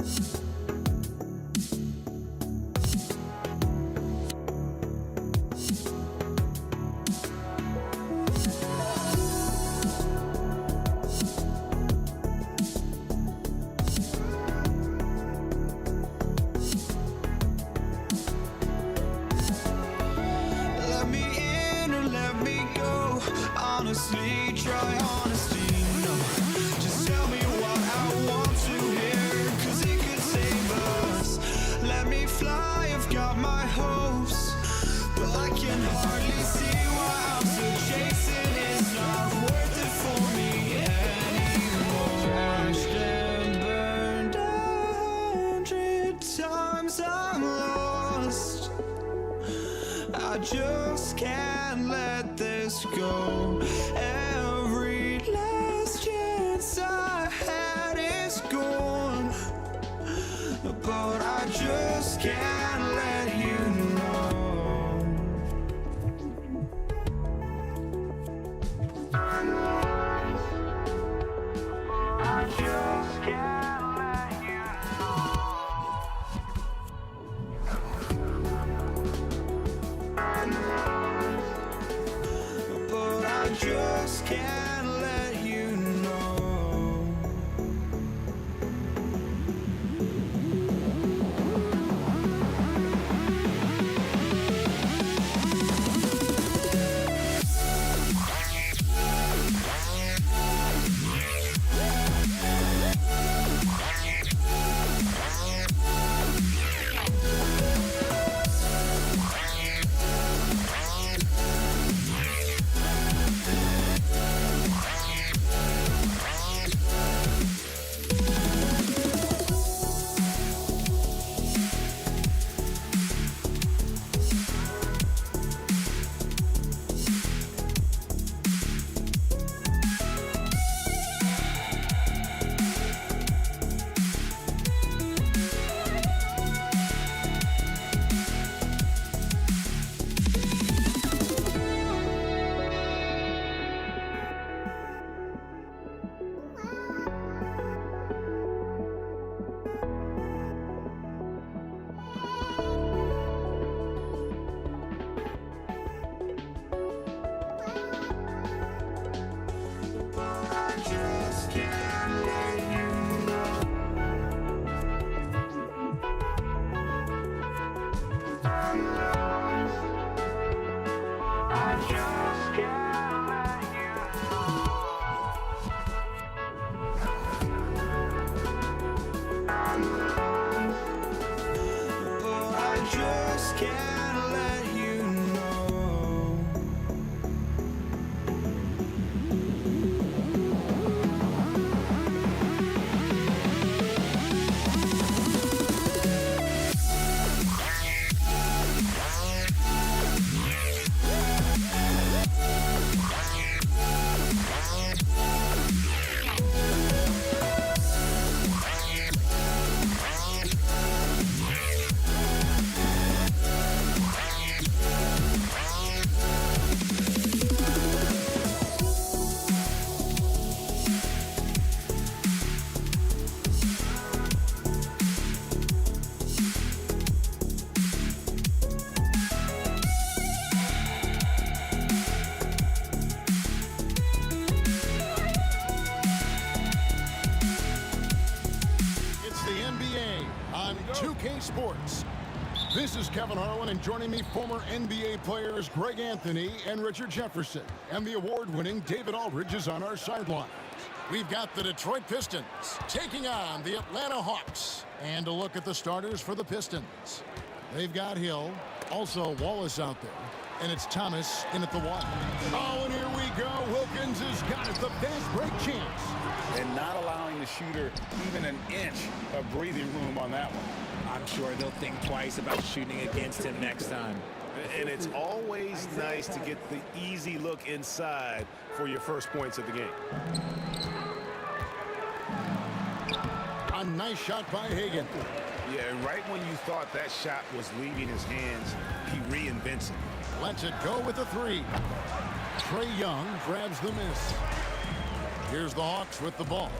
Let me in or let me go. Honestly, try honesty. No, just tell me what I want to hear, 'cause it could save us. Let me fly, I've got my hopes, but I can hardly see why I'm still chasing. It's not worth it for me anymore. Crashed and burned 100 times, I'm lost. I just can't let this go. Every last chance I had is gone, but I just can't let you know. I just can't let you know. But I just can't let you know. Sports. This is Kevin Harlan, and joining me, former NBA players Greg Anthony and Richard Jefferson. And the award-winning David Aldridge is on our sidelines. We've got the Detroit Pistons taking on the Atlanta Hawks. And a look at the starters for the Pistons. They've got Hill, also Wallace out there. And it's Thomas in at the one. Oh, and here we go. Wilkins has got it, the fast break chance. And not allowing the shooter even an inch of breathing room on that one. I'm sure they'll think twice about shooting against him next time. And it's always nice to get the easy look inside for your first points of the game. A nice shot by Hagan. Yeah, and right when you thought that shot was leaving his hands, he reinvents it. Lets it go with the three. Trae Young grabs the miss. Here's the Hawks with the ball.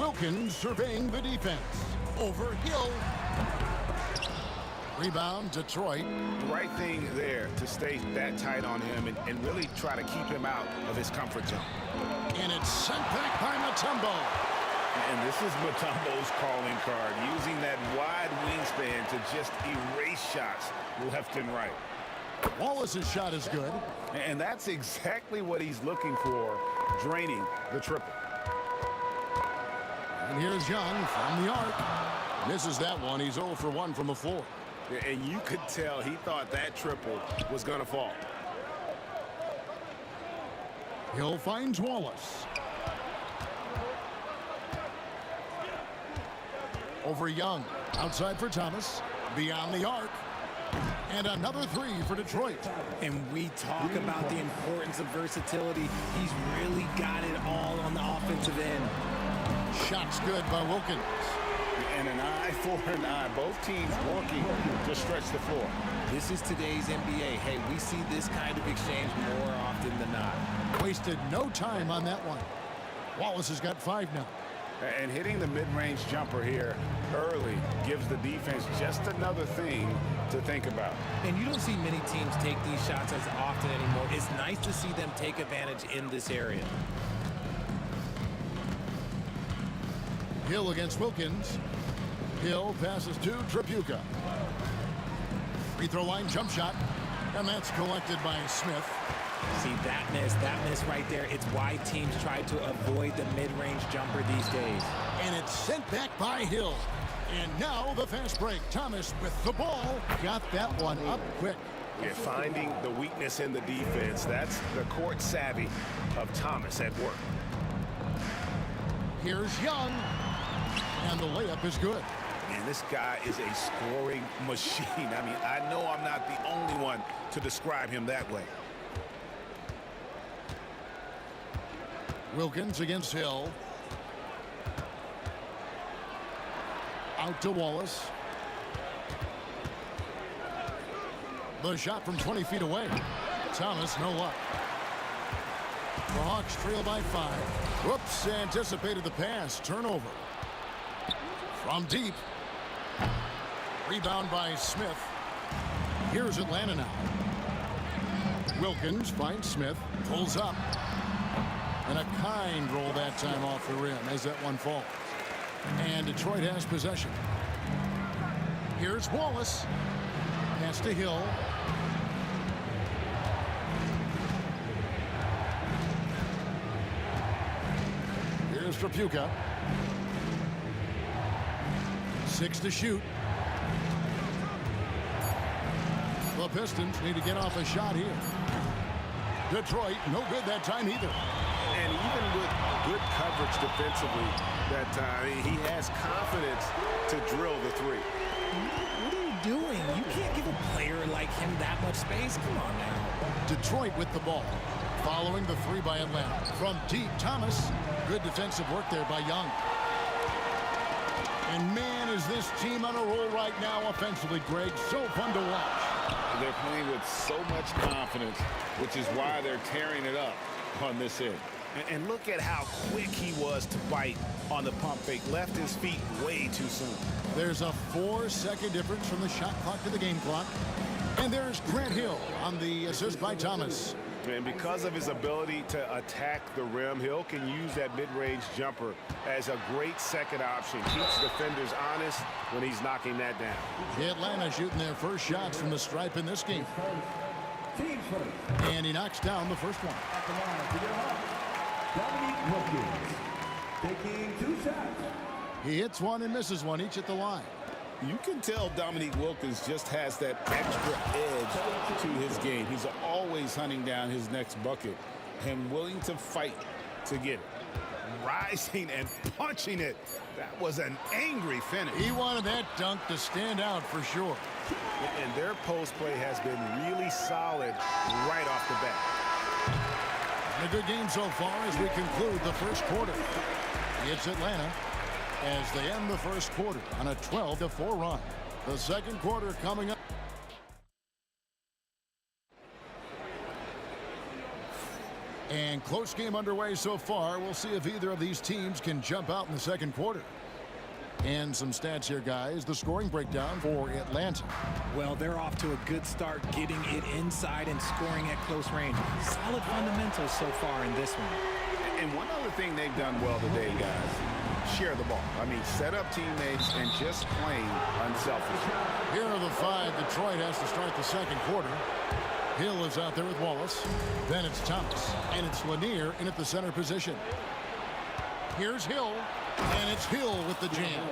Wilkins surveying the defense. Over Hill. Rebound, Detroit. The right thing there to stay that tight on him and really try to keep him out of his comfort zone. And it's sent back by Mutombo. And this is Mutombo's calling card, using that wide wingspan to just erase shots left and right. Wallace's shot is good. And that's exactly what he's looking for, draining the triple. And here's Young from the arc. Misses that one. He's 0 for 1 from the floor. And you could tell he thought that triple was going to fall. Hill finds Wallace. Over Young. Outside for Thomas. Beyond the arc. And another three for Detroit. And we talk about the importance of versatility. He's really got it all on the offensive end. Shots good by Wilkins. And an eye for an eye. Both teams working to stretch the floor. This is today's NBA. Hey, we see this kind of exchange more often than not. Wasted no time on that one. Wallace has got 5 now. And hitting the mid-range jumper here early gives the defense just another thing to think about. And you don't see many teams take these shots as often anymore. It's nice to see them take advantage in this area. Hill against Wilkins. Hill passes to Tripucka. Free throw line jump shot. And that's collected by Smith. See, that miss right there. It's why teams try to avoid the mid-range jumper these days. And it's sent back by Hill. And now the fast break. Thomas with the ball. Got that one up quick. Yeah, finding the weakness in the defense. That's the court savvy of Thomas at work. Here's Young. And the layup is good. And this guy is a scoring machine. I mean, I know I'm not the only one to describe him that way. Wilkins against Hill. Out to Wallace. The shot from 20 feet away. Thomas, no luck. The Hawks trail by 5. Whoops, anticipated the pass. Turnover. From deep. Rebound by Smith. Here's Atlanta now. Wilkins finds Smith. Pulls up. And a kind roll that time off the rim as that one falls. And Detroit has possession. Here's Wallace. Pass to Hill. Here's Tripucka. 6 to shoot. The Pistons need to get off a shot here. Detroit, no good that time either. And even with good coverage defensively that time, he has confidence to drill the three. What are you doing? You can't give a player like him that much space. Come on now. Detroit with the ball. Following the three by Atlanta. From deep, Thomas. Good defensive work there by Young. And man, is this team on a roll right now offensively, Greg. So fun to watch. They're playing with so much confidence, which is why they're tearing it up on this end. And look at how quick he was to bite on the pump fake. Left his feet way too soon. There's a 4-second difference from the shot clock to the game clock. And there's Grant Hill on the assist by Thomas. And because of his ability to attack the rim, Hill can use that mid-range jumper as a great second option. Keeps defenders honest when he's knocking that down. Atlanta shooting their first shots from the stripe in this game. And he knocks down the first one. Taking 2 shots. He hits one and misses one, each at the line. You can tell Dominique Wilkins just has that extra edge to his game. He's always hunting down his next bucket and willing to fight to get it. Rising and punching it. That was an angry finish. He wanted that dunk to stand out for sure. And their post play has been really solid right off the bat. A good game so far as we conclude the first quarter. It's Atlanta as they end the first quarter on a 12-4 run. The second quarter coming up. And close game underway so far. We'll see if either of these teams can jump out in the second quarter. And some stats here, guys. The scoring breakdown for Atlanta. Well, they're off to a good start getting it inside and scoring at close range. Solid fundamentals so far in this one. And one other thing they've done well today, guys, share the ball. I mean, set up teammates and just plain unselfish. Here are the 5 Detroit has to start the second quarter. Hill is out there with Wallace. Then it's Thomas. And it's Lanier in at the center position. Here's Hill. And it's Hill with the jam.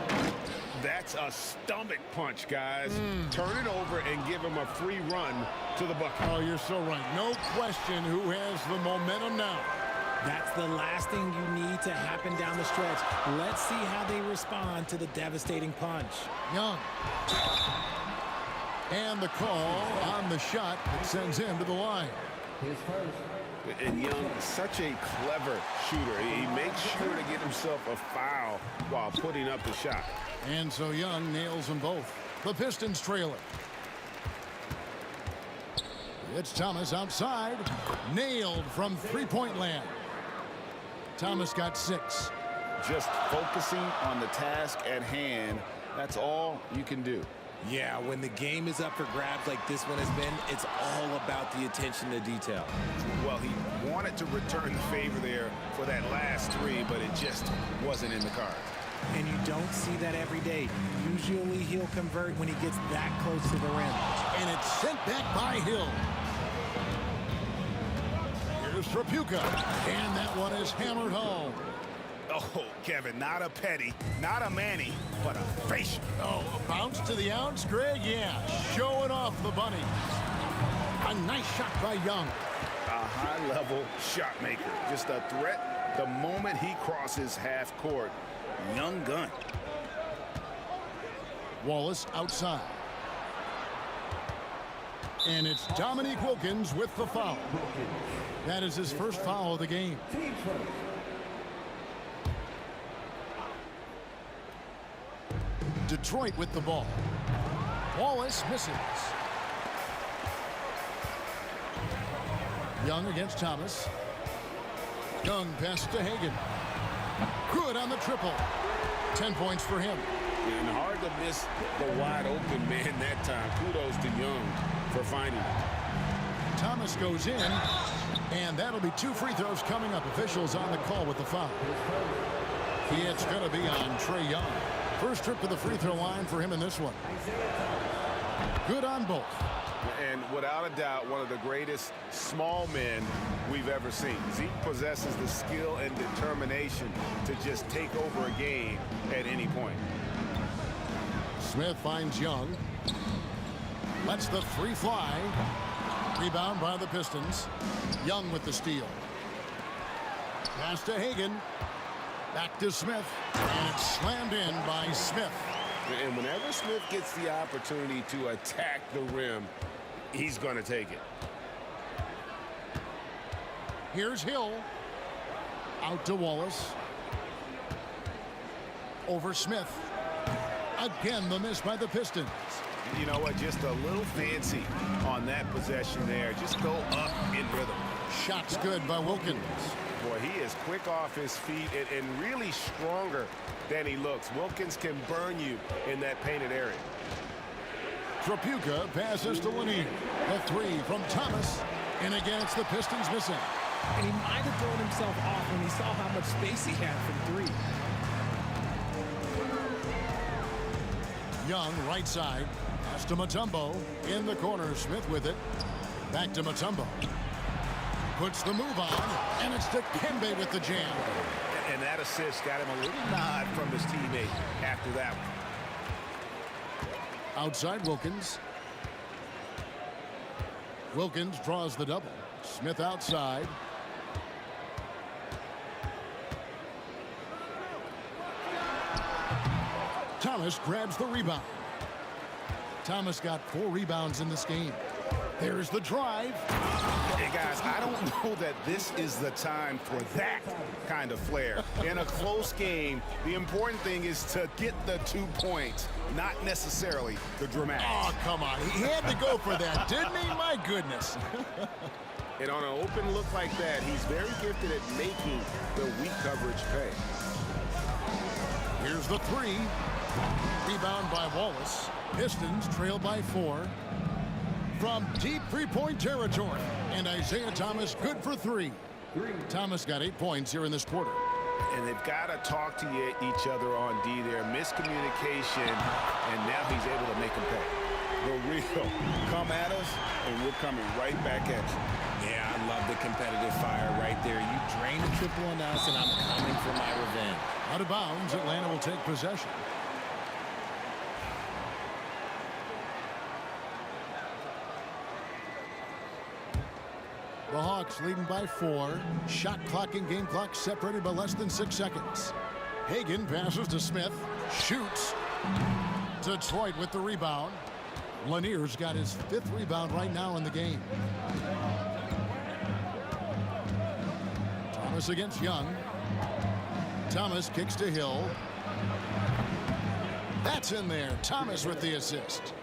That's a stomach punch, guys. Turn it over and give him a free run to the bucket. Oh, you're so right. No question who has the momentum now. That's the last thing you need to happen down the stretch. Let's see how they respond to the devastating punch. Young. And the call on the shot that sends him to the line. And Young, such a clever shooter. He makes sure to get himself a foul while putting up the shot. And so Young nails them both. The Pistons trail it. It's Thomas outside. Nailed from three-point land. Thomas got 6. Just focusing on the task at hand, that's all you can do. Yeah, when the game is up for grabs like this one has been, it's all about the attention to detail. Well, he wanted to return the favor there for that last 3, but it just wasn't in the cards. And you don't see that every day. Usually he'll convert when he gets that close to the rim. And it's sent back by Hill. Here's Trapuka. And that one is hammered home. Oh, Kevin, not a petty, not a Manny, but a facial. Oh, a bounce to the ounce, Greg? Yeah, showing off the bunny. A nice shot by Young. A high-level shot maker. Just a threat the moment he crosses half court. Young gun. Wallace outside. And it's Dominique Wilkins with the foul. That is his first foul of the game. Detroit with the ball. Wallace misses. Young against Thomas. Young passes to Hagan. Good on the triple. 10 points for him. And hard to miss the wide open man that time. Kudos to Young for finding it. Thomas goes in, and that'll be 2 free throws coming up. Officials on the call with the foul. It's going to be on Trae Young. First trip to the free throw line for him in this one. Good on both. And without a doubt, one of the greatest small men we've ever seen. Zeke possesses the skill and determination to just take over a game at any point. Smith finds Young. Lets the 3 fly. Rebound by the Pistons. Young with the steal. Pass to Hagan. Back to Smith. And it's slammed in by Smith. And whenever Smith gets the opportunity to attack the rim, he's going to take it. Here's Hill. Out to Wallace. Over Smith. Again, the miss by the Pistons. You know what? Just a little fancy on that possession there. Just go up in rhythm. Shot's good by Wilkins. Boy, he is quick off his feet and really stronger than he looks. Wilkins can burn you in that painted area. Trapuka passes to Lanier. The 3 from Thomas. And again, it's the Pistons missing. And he might have thrown himself off when he saw how much space he had from 3. Young, right side. Pass to Mutombo. In the corner, Smith with it. Back to Mutombo. Puts the move on, and it's to Kembe with the jam. And that assist got him a little nod from his teammate after that one. Outside Wilkins. Wilkins draws the double. Smith outside. Thomas grabs the rebound. Thomas got 4 rebounds in this game. There's the drive. Hey, guys, I don't know that this is the time for that kind of flair. In a close game, the important thing is to get the 2 points, not necessarily the dramatics. Oh, come on. He had to go for that, didn't he? My goodness. And on an open look like that, he's very gifted at making the weak coverage pay. Here's the three. Rebound by Wallace. Pistons trail by 4. From deep three-point territory. And Isaiah Thomas good for 3. Thomas got 8 points here in this quarter. And they've got to talk to each other on D there. Miscommunication, and now he's able to make them pay. The real come at us, and we're coming right back at you. Yeah, I love the competitive fire right there. You drain a triple on us, and I'm coming for my revenge. Out of bounds, Atlanta will take possession. The Hawks leading by 4. Shot clock and game clock separated by less than 6 seconds. Hagan passes to Smith. Shoots. Detroit with the rebound. Lanier's got his 5th rebound right now in the game. Thomas against Young. Thomas kicks to Hill. That's in there. Thomas with the assist.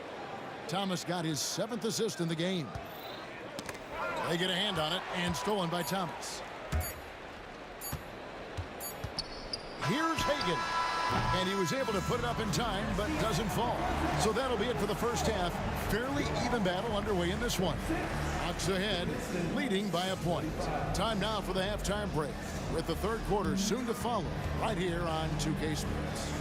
Thomas got his 7th assist in the game. They get a hand on it, and stolen by Thomas. Here's Hagan. And he was able to put it up in time, but doesn't fall. So that'll be it for the first half. Fairly even battle underway in this one. Hawks ahead, leading by a point. Time now for the halftime break, with the third quarter soon to follow, right here on 2K Sports.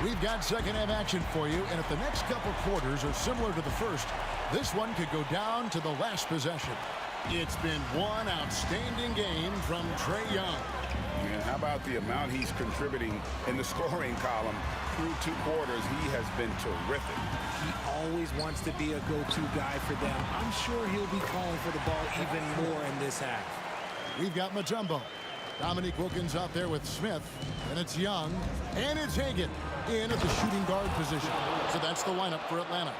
We've got second half action for you, and if the next couple quarters are similar to the first, this one could go down to the last possession. It's been one outstanding game from Trae Young. And how about the amount he's contributing in the scoring column through 2 quarters? He has been terrific. He always wants to be a go-to guy for them. I'm sure he'll be calling for the ball even more in this half. We've got Mutombo. Dominique Wilkins out there with Smith, and it's Young, and it's Hagan in at the shooting guard position. So that's the lineup for Atlanta.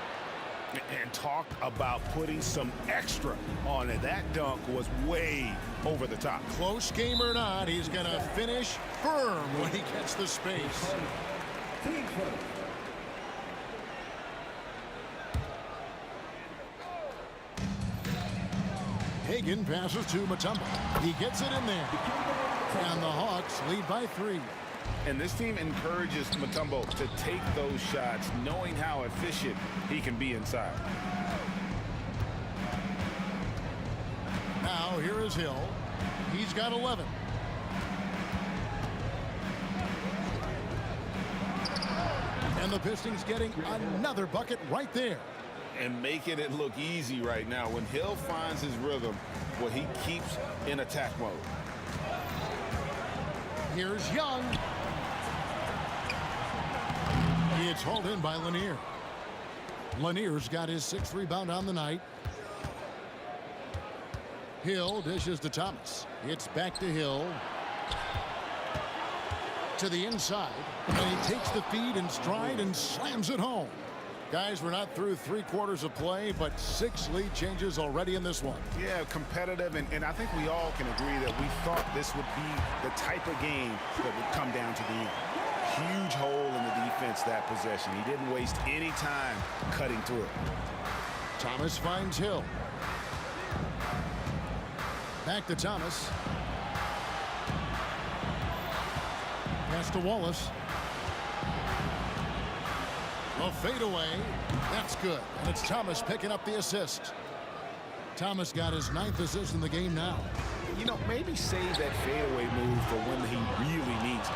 And talk about putting some extra on it. That dunk was way over the top. Close game or not, he's going to finish firm when he gets the space. Hagan passes to Mutombo. He gets it in there. And the Hawks lead by 3. And this team encourages Mutombo to take those shots, knowing how efficient he can be inside. Now here is Hill. He's got 11. And the Pistons getting another bucket right there. And making it look easy right now. When Hill finds his rhythm, well, he keeps in attack mode. Here's Young. It's hauled in by Lanier. Lanier's got his 6th rebound on the night. Hill dishes to Thomas. It's back to Hill. To the inside. And he takes the feed in stride and slams it home. Guys, we're not through 3 quarters of play, but 6 lead changes already in this one. Yeah, competitive, and I think we all can agree that we thought this would be the type of game that would come down to the end. Huge hole in the defense that possession. He didn't waste any time cutting through it. Thomas finds Hill. Back to Thomas. Pass to Wallace. A fadeaway. That's good. And it's Thomas picking up the assist. Thomas got his 9th assist in the game now. You know, maybe save that fadeaway move for when he really needs it.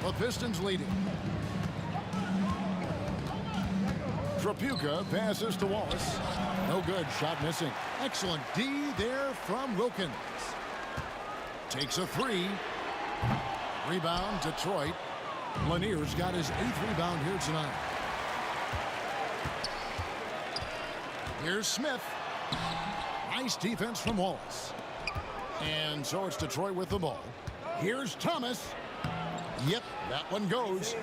The Pistons leading. Trapuka passes to Wallace. No good. Shot missing. Excellent D there from Wilkins. Takes a 3. Rebound, Detroit. Lanier's got his 8th rebound here tonight. Here's Smith. Nice defense from Wallace. And so it's Detroit with the ball. Here's Thomas. Yep, that one goes.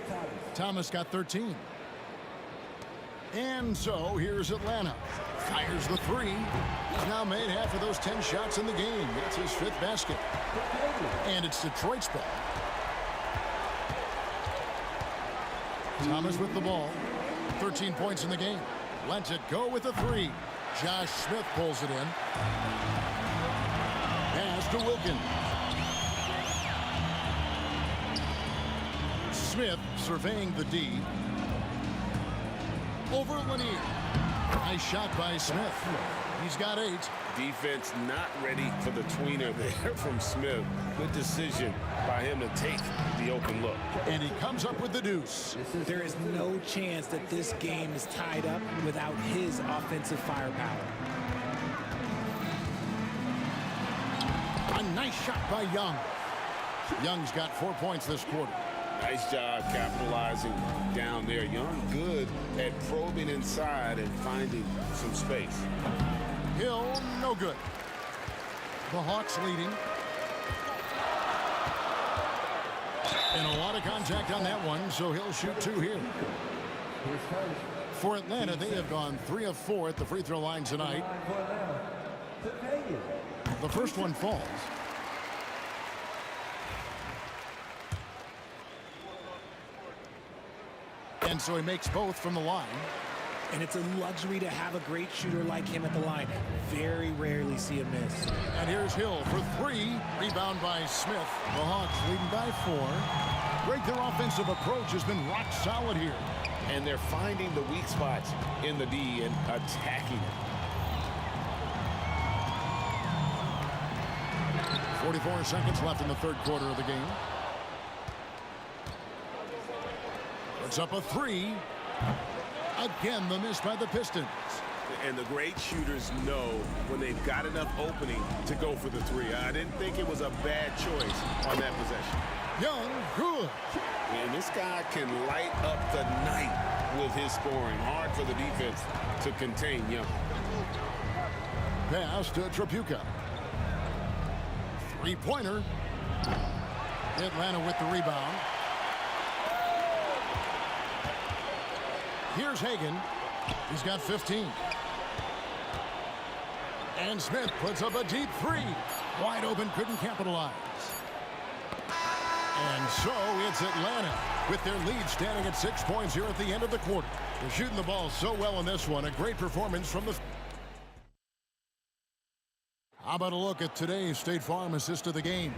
Thomas got 13. And so here's Atlanta. Fires the three. He's now made half of those 10 shots in the game. That's his 5th basket. And it's Detroit's ball. Thomas with the ball. 13 points in the game. Lets it go with a three. Josh Smith pulls it in. Pass to Wilkins. Smith surveying the D. Over Lanier. Nice shot by Smith. He's got 8. Defense not ready for the tweener there from Smith. Good decision by him to take the open look. And he comes up with the deuce. There is no chance that this game is tied up without his offensive firepower. A nice shot by Young. Young's got 4 points this quarter. Nice job capitalizing down there. Young good at probing inside and finding some space. Hill, no good. The Hawks leading. And a lot of contact on that one, so he'll shoot 2 here. For Atlanta, they have gone 3 of 4 at the free throw line tonight. The first one falls. And so he makes both from the line. And it's a luxury to have a great shooter like him at the line. Very rarely see him miss. And here's Hill for 3. Rebound by Smith. The Hawks leading by 4. Greg, their offensive approach has been rock solid here. And they're finding the weak spots in the D and attacking it. 44 seconds left in the third quarter of the game. It's up a 3. Again, the miss by the Pistons. And the great shooters know when they've got enough opening to go for the 3. I didn't think it was a bad choice on that possession. Young, good. And this guy can light up the night with his scoring. Hard for the defense to contain Young. Pass to Tripucka. 3-pointer. Atlanta with the rebound. Here's Hagan. He's got 15. And Smith puts up a deep 3. Wide open, couldn't capitalize. And so it's Atlanta with their lead standing at 6 points here at the end of the quarter. They're shooting the ball so well in this one. A great performance from the... How about a look at today's State Farm assist of the game?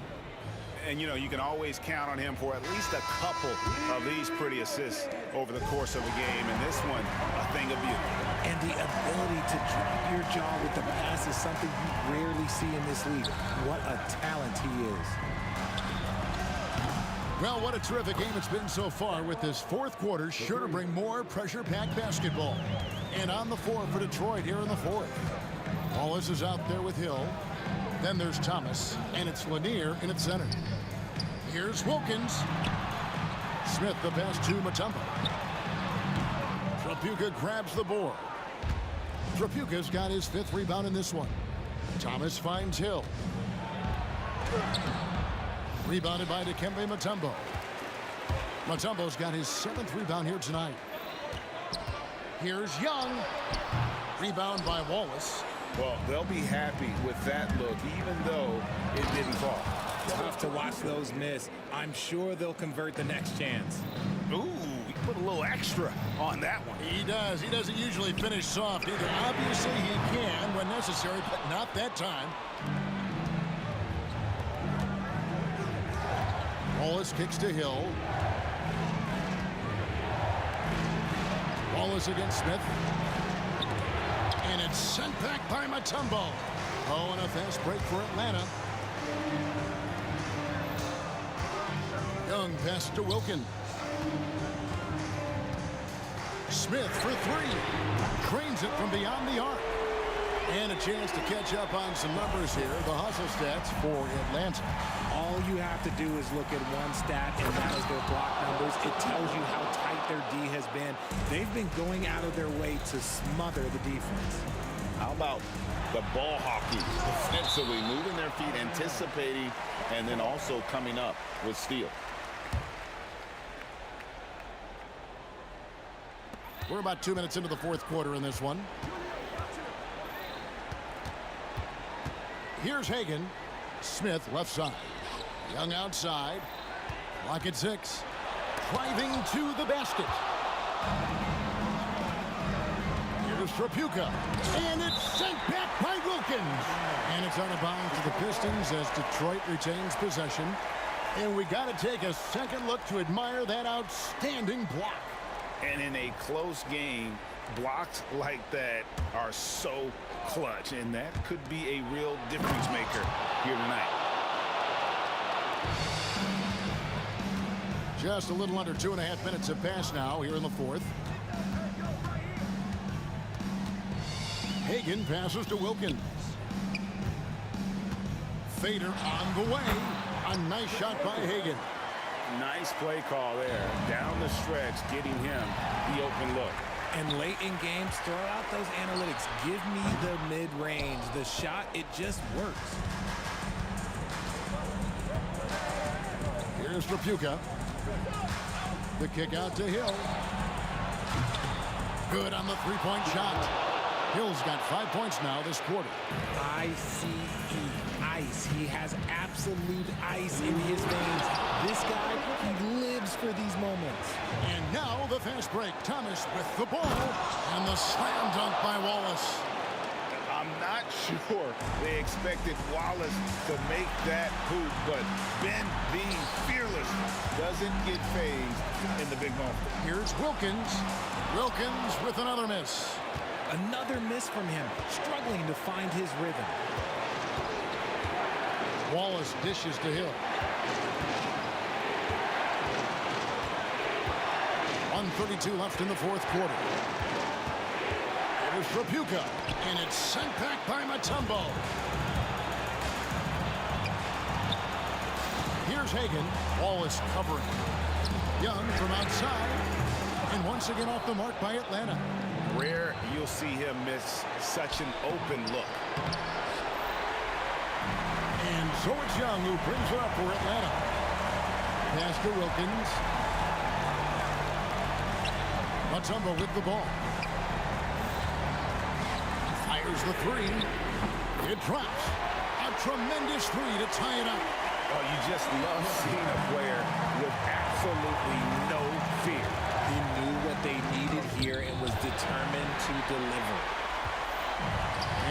And, you know, you can always count on him for at least a couple of these pretty assists over the course of a game. And this one, a thing of beauty. And the ability to drop your jaw with the pass is something you rarely see in this league. What a talent he is. Well, what a terrific game it's been so far with this fourth quarter. Sure to bring more pressure-packed basketball. And on the floor for Detroit here in the fourth. Wallace is out there with Hill. Then there's Thomas, and it's Lanier in at center. Here's Wilkins. Smith the pass to Mutombo. Tripucka grabs the board. Tripucka's got his 5th rebound in this one. Thomas finds Hill. Rebounded by Dikembe Mutombo. Mutombo's got his 7th rebound here tonight. Here's Young. Rebound by Wallace. Well, they'll be happy with that look, even though it didn't fall. Tough to watch those miss. I'm sure they'll convert the next chance. Ooh, he put a little extra on that one. He does. He doesn't usually finish soft either. Obviously, he can when necessary, but not that time. Wallace kicks to Hill. Wallace against Smith. And it's sent back by Mutombo. Oh, and a fast break for Atlanta. Young pass to Wilkins. Smith for 3. Drains it from beyond the arc. And a chance to catch up on some numbers here. The hustle stats for Atlanta. All you have to do is look at one stat, and that is their block numbers. It tells you how tight their D has been. They've been going out of their way to smother the defense. How about the ball hockey defensively, moving their feet, anticipating, and then also coming up with steal. We're about 2 minutes into the fourth quarter in this one. Here's Hagan. Smith left side. Young outside. Clock at 6. Driving to the basket. Here's Trapuka. And it's sent back by Wilkins. And it's out of bounds to the Pistons as Detroit retains possession. And we got to take a second look to admire that outstanding block. And in a close game, blocks like that are so clutch. And that could be a real difference maker here tonight. Just a little under 2.5 minutes have passed now here in the fourth. Hagan passes to Wilkins. Fader on the way. A nice shot by Hagan. Nice play call there. Down the stretch, getting him the open look. And late in games, throw out those analytics. Give me the mid-range. The shot, it just works. Here's Trapuka. The kick out to Hill. Good on the three-point shot. Hill's got 5 points now this quarter. ICE, ice. He has absolute ice in his veins. This guy, he lives for these moments. And now the fast break. Thomas with the ball. And the slam dunk by Wallace. I'm not sure they expected Wallace to make that hoop, but Ben being fearless doesn't get phased in the big moment. Here's Wilkins. Wilkins with another miss. Another miss from him, struggling to find his rhythm. Wallace dishes to Hill. 1:32 left in the fourth quarter. It is Trapuka, and it's sent back by Mutombo. Here's Hagan. Wallace covering. Young from outside, and once again off the mark by Atlanta. Rare you'll see him miss such an open look. And so it's Young who brings it up for Atlanta. Pass to Wilkins. Mutombo with the ball. Fires the three. It drops. A tremendous three to tie it up. Oh, you just love seeing a player with absolutely no fear. He knew what they needed here and was determined to deliver.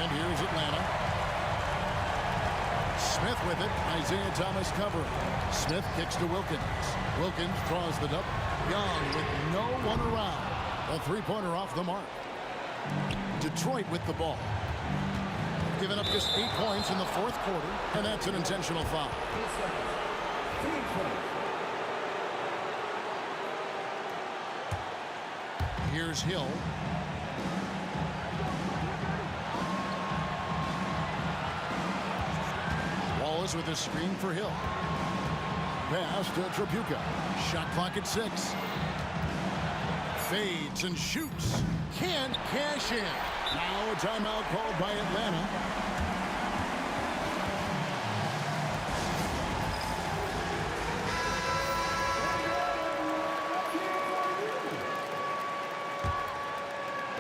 And here's Atlanta. Smith with it. Isaiah Thomas covering. Smith kicks to Wilkins. Wilkins draws the double. Young with no one around. A three-pointer off the mark. Detroit with the ball. Giving up just 8 points in the fourth quarter, and that's an intentional foul. Here's Hill. Wallace with a screen for Hill. Pass to Trapuka. Shot clock at 6. Fades and shoots. Can't cash in. Now a timeout called by Atlanta.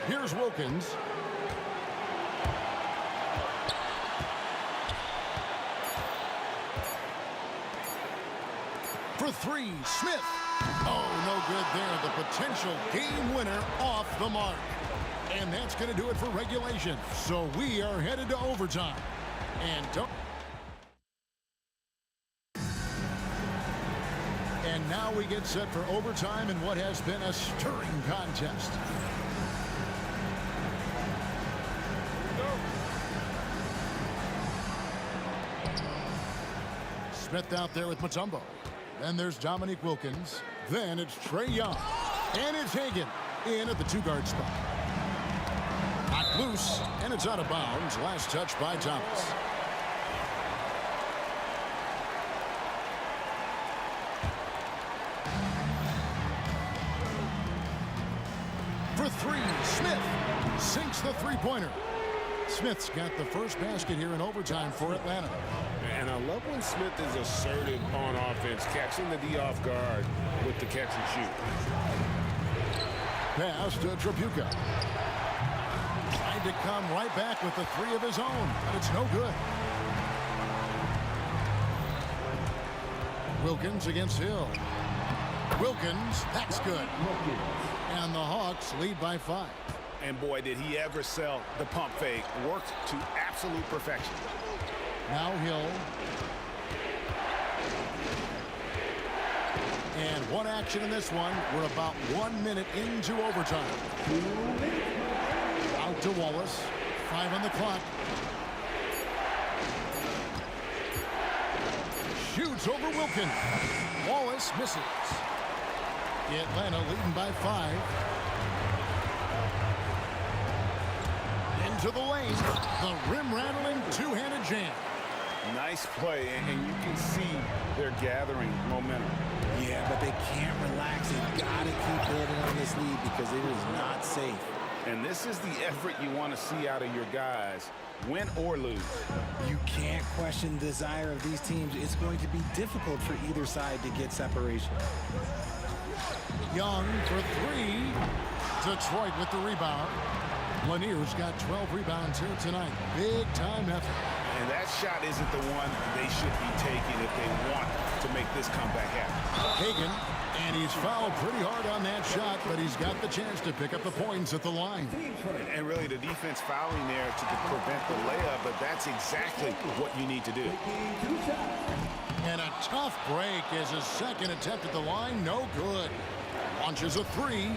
Here's Wilkins. For three, Smith. Oh, no good there. The potential game winner off the mark. And that's going to do it for regulation. So we are headed to overtime. And now we get set for overtime in what has been a stirring contest. Smith out there with Mutombo. Then there's Dominique Wilkins. Then it's Trae Young. And it's Hagan in at the two-guard spot. Knocked loose, and it's out of bounds. Last touch by Thomas. For three, Smith sinks the three-pointer. Smith's got the first basket here in overtime for Atlanta. And I love when Smith is assertive on offense, catching the D off guard with the catch and shoot. pass to Tripucka. Tried to come right back with the three of his own, but it's no good. Wilkins against Hill. Wilkins, that's good. And the Hawks lead by 5. And boy, did he ever sell the pump fake. Worked to absolute perfection. Now Hill. And one action in this one. We're about 1 minute into overtime. Out to Wallace. 5 on the clock. Shoots over Wilkins. Wallace misses. Atlanta leading by 5. Into the lane. The rim-rattling two-handed jam. Nice play, and you can see they're gathering momentum. Yeah, but they can't relax. They've got to keep building on this lead because it is not safe. And this is the effort you want to see out of your guys, win or lose. You can't question the desire of these teams. It's going to be difficult for either side to get separation. Young for 3. Detroit with the rebound. Lanier's got 12 rebounds here tonight. Big time effort. And that shot isn't the one they should be taking if they want to make this comeback happen. Hagan, and he's fouled pretty hard on that shot, but he's got the chance to pick up the points at the line. And really the defense fouling there to prevent the layup, but that's exactly what you need to do. And a tough break as his second attempt at the line, no good. Launches a 3.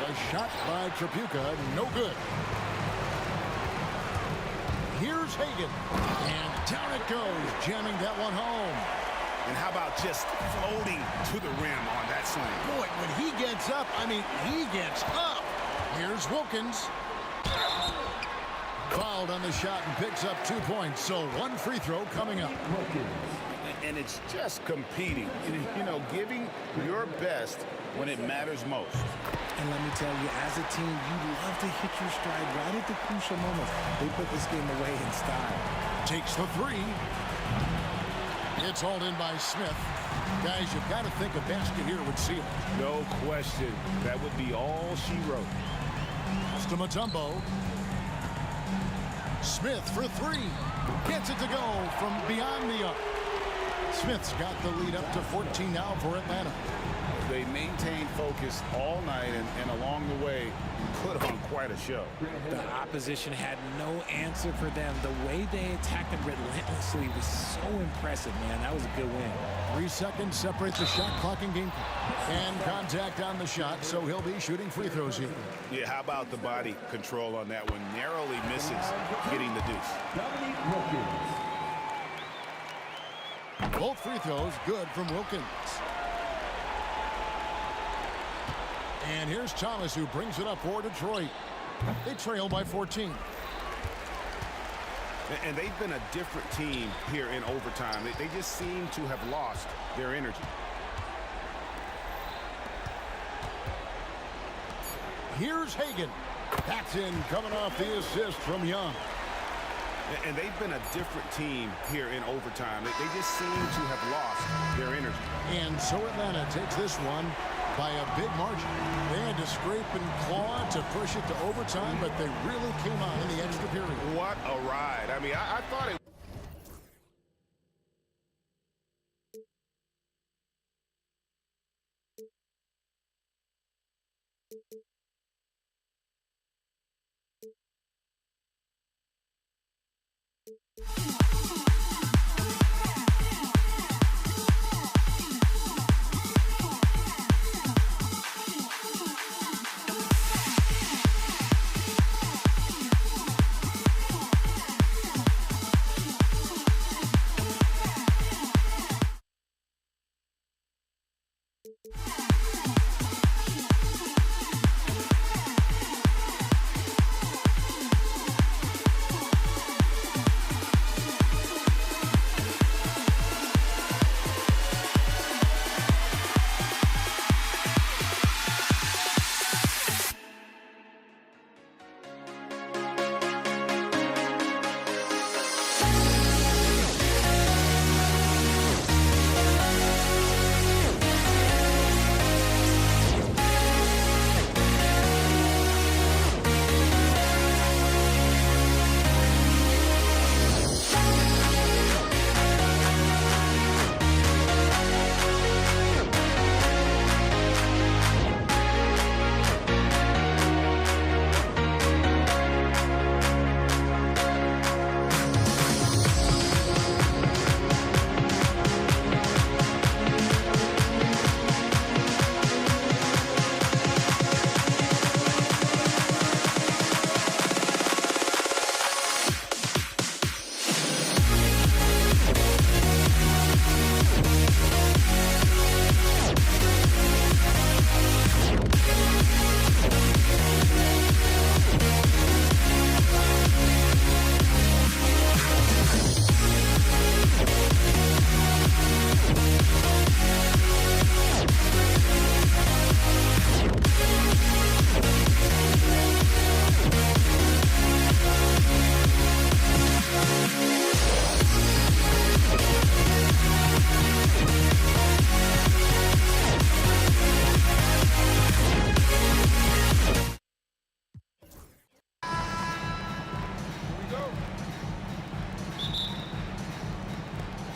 A shot by Tripucka, no good. Here's Hagan, and down it goes, jamming that one home. And how about just floating to the rim on that slam? Boy, when he gets up, I mean, he gets up. Here's Wilkins. Fouled on the shot and picks up 2 points, so 1 free throw coming up. And it's just competing, you know, giving your best when it matters most. And let me tell you, as a team, you love to hit your stride right at the crucial moments. They put this game away in style. Takes the 3. It's hauled in by Smith. Guys, you've got to think a basket here would seal it. No question. That would be all she wrote. To Mutombo. Smith for 3. Gets it to go from beyond the arc. Smith's got the lead up to 14 now for Atlanta. They maintained focus all night and along the way put on quite a show. The opposition had no answer for them. The way they attacked them relentlessly was so impressive, man. That was a good win. 3 seconds separate the shot clock and game clock. And contact on the shot, so he'll be shooting free throws here. Yeah, how about the body control on that one? Narrowly misses getting the deuce. Both free throws good from Wilkins. And here's Thomas, who brings it up for Detroit. They trail by 14. And they've been a different team here in overtime. They just seem to have lost their energy. Here's Hagan. That's in, coming off the assist from Young. And they've been a different team here in overtime. They just seem to have lost their energy. And so Atlanta takes this one by a big margin. They had to scrape and claw to push it to overtime, but they really came on in the extra period. What a ride. I mean, I thought it...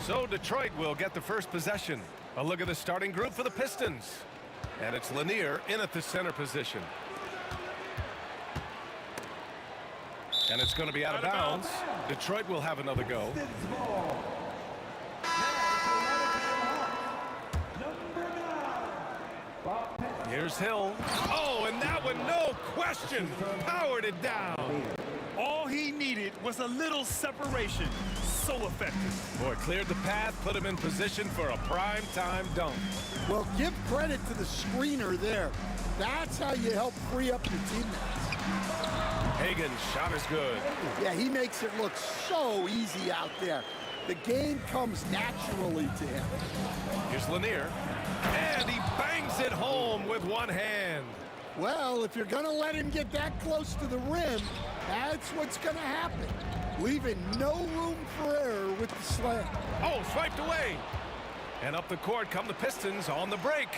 So Detroit will get the first possession. A look at the starting group for the Pistons. And it's Lanier in at the center position. And it's going to be out of bounds. Detroit will have another go. Here's Hill. Oh, and that one, no question, powered it down. All he needed was a little separation. So effective. Boy, cleared the path, put him in position for a prime-time dunk. Well, give credit to the screener there. That's how you help free up your teammates. Hagan's shot is good. Yeah, he makes it look so easy out there. The game comes naturally to him. Here's Lanier. And he bangs it home with one hand. Well, if you're going to let him get that close to the rim, that's what's going to happen. Leaving no room for error with the slam. Oh, swiped away. And up the court come the Pistons on the break.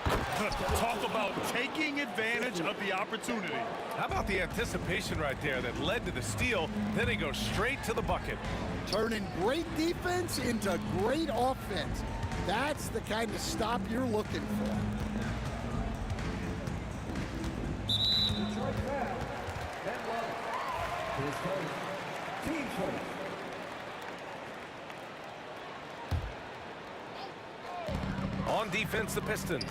Talk about taking advantage of the opportunity. How about the anticipation right there that led to the steal? Then he goes straight to the bucket. Turning great defense into great offense. That's the kind of stop you're looking for. On defense, the Pistons.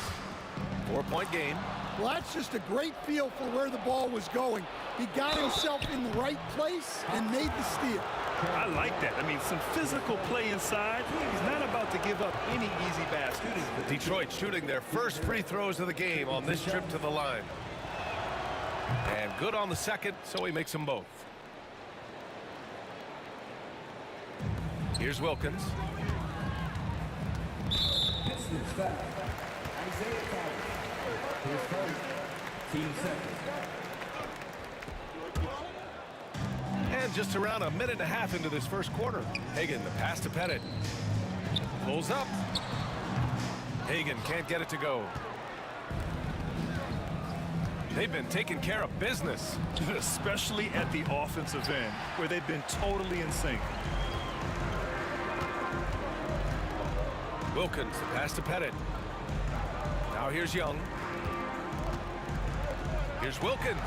4-point game. Well, that's just a great feel for where the ball was going. He got himself in the right place and made the steal. I like that. I mean, some physical play inside. He's not about to give up any easy basket. Detroit shooting their first free throws of the game on this trip to the line. And good on the second, so he makes them both. Here's Wilkins. And just around a minute and a half into this first quarter. Hagan, the pass to Pettit. Pulls up. Hagan can't get it to go. They've been taking care of business. Especially at the offensive end, where they've been totally in sync. Wilkins, the pass to Pettit. Now here's Young. Here's Wilkins.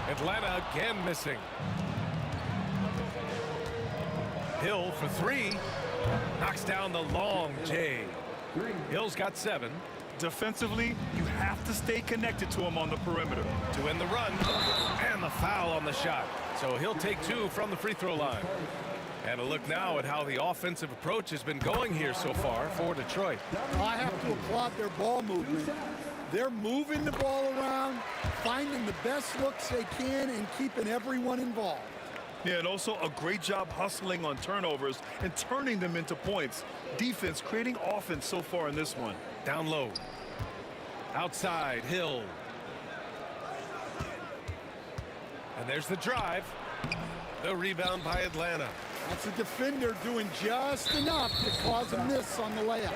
Atlanta again missing. Hill for three. Knocks down the long J. Hill's got 7. Defensively, you have to stay connected to him on the perimeter. To win the run. And the foul on the shot. So he'll take 2 from the free throw line. And a look now at how the offensive approach has been going here so far for Detroit. I have to applaud their ball movement. They're moving the ball around, finding the best looks they can, and keeping everyone involved. Yeah, and also a great job hustling on turnovers and turning them into points. Defense creating offense so far in this one. Down low. Outside, Hill. And there's the drive. The rebound by Atlanta. That's a defender doing just enough to cause a miss on the layup.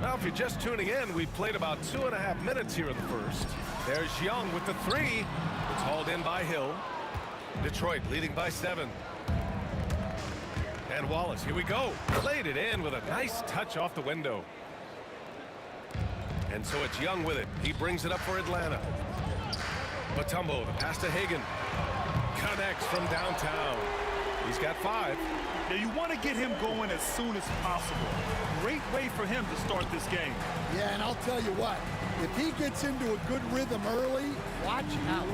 Now, if you're just tuning in, we've played about 2.5 minutes here in the first. There's Young with the 3. It's hauled in by Hill. Detroit leading by 7. And Wallace, here we go. Played it in with a nice touch off the window. And so it's Young with it. He brings it up for Atlanta. Batumbo, the pass to Hagan. Connects from downtown. He's got 5. Now you want to get him going as soon as possible. Great way for him to start this game. Yeah, and I'll tell you what, if he gets into a good rhythm early, watch out.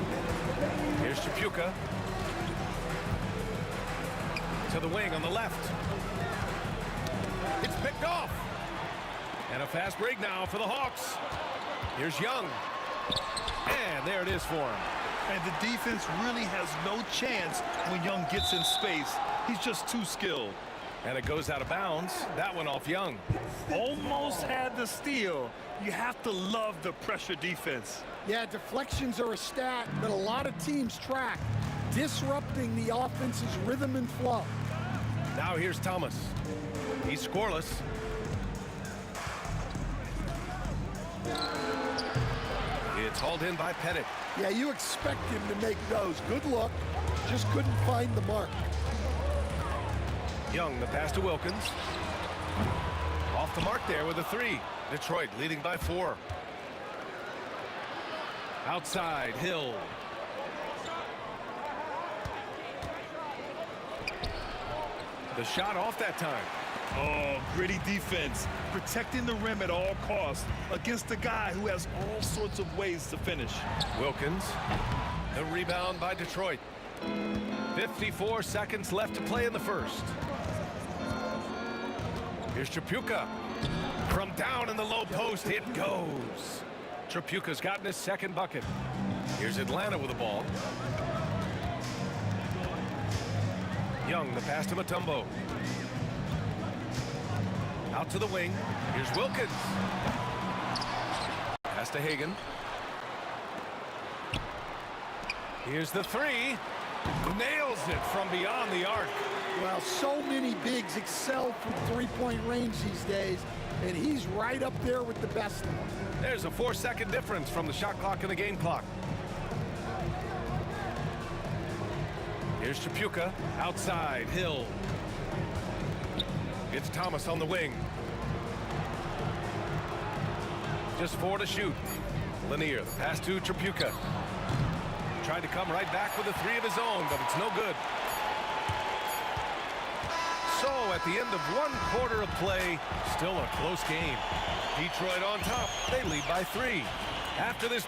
Here's Chapuka. To the wing on the left. It's picked off. And a fast break now for the Hawks. Here's Young. And there it is for him. And the defense really has no chance when Young gets in space. He's just too skilled. And it goes out of bounds. That one off Young. Almost had the steal. You have to love the pressure defense. Yeah, deflections are a stat that a lot of teams track, disrupting the offense's rhythm and flow. Now here's Thomas. He's scoreless. It's It's hauled in by Pettit. Yeah, you expect him to make those. Good look. Just couldn't find the mark. Young, the pass to Wilkins. Off the mark there with a 3. Detroit leading by 4. Outside, Hill. The shot off that time. Oh, gritty defense. Protecting the rim at all costs against a guy who has all sorts of ways to finish. Wilkins. The rebound by Detroit. 54 seconds left to play in the first. Here's Tripucka. From down in the low post, it goes. Tripucka's gotten his second bucket. Here's Atlanta with the ball. Young, the pass to Mutombo. Out to the wing. Here's Wilkins. Pass to Hagan. Here's the 3. Nails it from beyond the arc. Well, so many bigs excel from three-point range these days, and he's right up there with the best of them. There's a 4-second difference from the shot clock and the game clock. Here's Tripucka. Outside, Hill. It's Thomas on the wing. Just 4 to shoot. Lanier, the pass to Tripucka. Tried to come right back with a 3 of his own, but it's no good. So at the end of 1 quarter of play, still a close game. Detroit on top. They lead by 3. After this.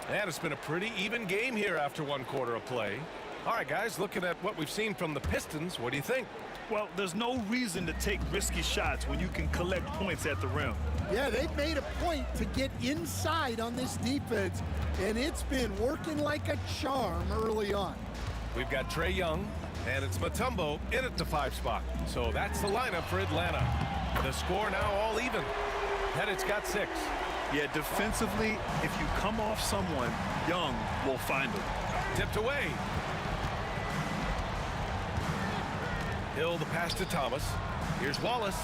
And it's been a pretty even game here after 1 quarter of play. All right, guys, looking at what we've seen from the Pistons, what do you think? Well, there's no reason to take risky shots when you can collect points at the rim. Yeah, they've made a point to get inside on this defense, and it's been working like a charm early on. We've got Trae Young, and it's Mutombo in at the 5 spot. So that's the lineup for Atlanta. The score now all even. Pettit's got 6. Yeah, defensively, if you come off someone, Young will find him. Tipped away. Hill, the pass to Thomas. Here's Wallace.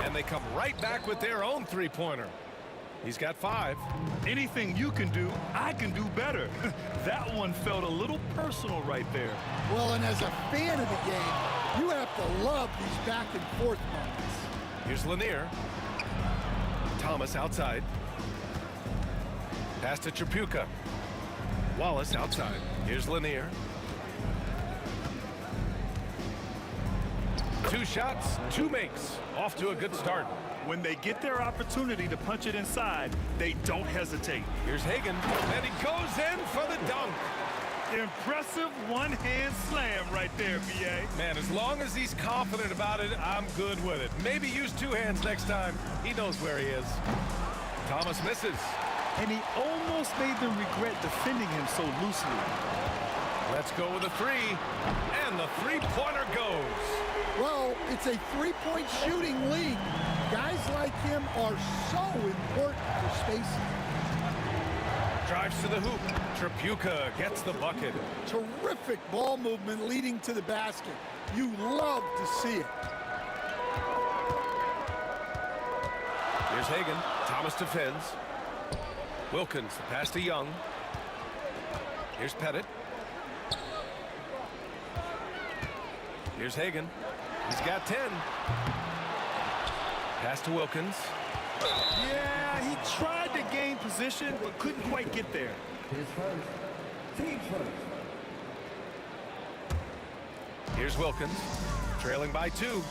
And they come right back with their own 3-pointer. He's got 5. Anything you can do, I can do better. That one felt a little personal right there. Well, and as a fan of the game, you have to love these back and forth moments. Here's Lanier. Thomas outside. Pass to Tripucka. Wallace outside. Here's Lanier. 2 shots, 2 makes. Off to a good start. When they get their opportunity to punch it inside, they don't hesitate. Here's Hagan, and he goes in for the dunk. Impressive one-hand slam right there, B.A. Man, as long as he's confident about it, I'm good with it. Maybe use 2 hands next time. He knows where he is. Thomas misses. And he almost made them regret defending him so loosely. Let's go with a 3. And the 3-pointer goes. Well, it's a 3-point shooting league. Guys like him are so important for spacing. Drives to the hoop. Tripucka gets the bucket. Terrific ball movement leading to the basket. You love to see it. Here's Hagan. Thomas defends. Wilkins, the pass to Young. Here's Pettit. Here's Hagan. He's got 10. Pass to Wilkins. Yeah, he tried to gain position, but couldn't quite get there. Here's Wilkins, trailing by 2.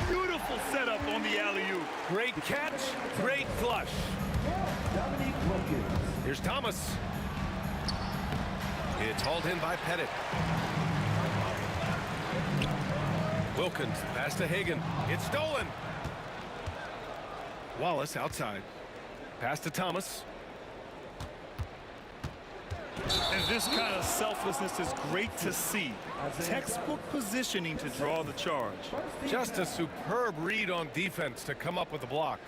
Beautiful setup on the alley-oop. Great catch, great flush. Here's Thomas. It's hauled in by Pettit. Wilkins, pass to Hagan. It's stolen. Wallace outside. Pass to Thomas. And this kind of selflessness is great to see. Textbook positioning to draw the charge. Just a superb read on defense to come up with the block.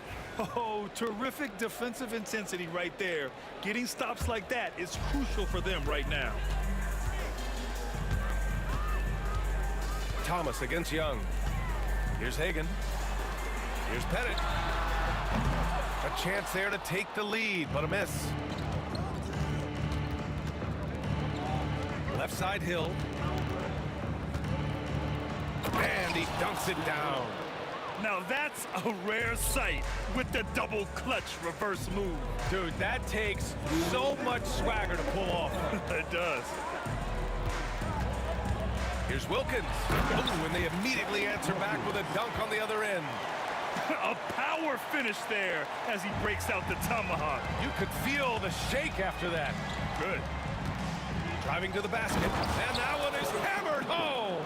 Oh, terrific defensive intensity right there. Getting stops like that is crucial for them right now. Thomas against Young. Here's Hagan. Here's Pettit. A chance there to take the lead, but a miss. Left side Hill. And he dunks it down. Now that's a rare sight with the double clutch reverse move. Dude, that takes so much swagger to pull off. It does. Here's Wilkins. Ooh, and they immediately answer back with a dunk on the other end. A power finish there as he breaks out the tomahawk. You could feel the shake after that. Good. Driving to the basket, and that one is hammered home.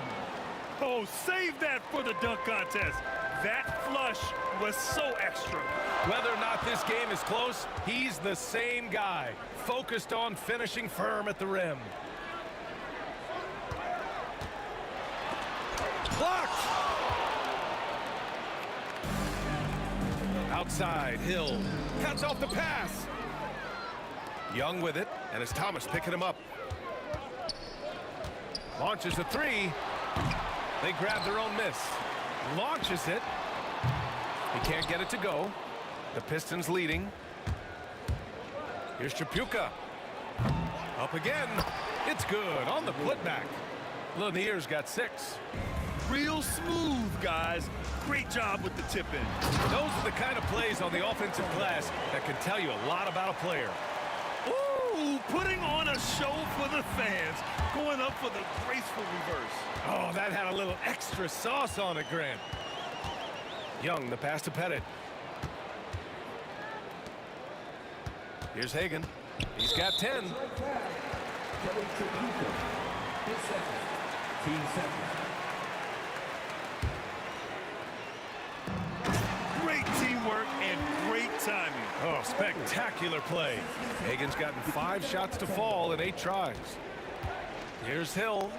Oh, save that for the dunk contest. That flush was so extra. Whether or not this game is close, he's the same guy, focused on finishing firm at the rim. Blocked! Outside, Hill cuts off the pass. Young with it, and it's Thomas picking him up. Launches a three. They grab their own miss. Launches it. He can't get it to go. The Pistons leading. Here's Chapuka. Up again. It's good on the putback. Lanier's got 6. Real smooth, guys. Great job with the tip-in. Those are the kind of plays on the offensive glass that can tell you a lot about a player. Ooh, putting on a show for the fans. Going up for the graceful reverse. Oh, that had a little extra sauce on it, Grant. Young, the pass to Pettit. Here's Hagan. He's got 10. Great teamwork and great timing. Oh, spectacular play. Hagan's gotten 5 shots to fall in 8 tries. Here's Hill.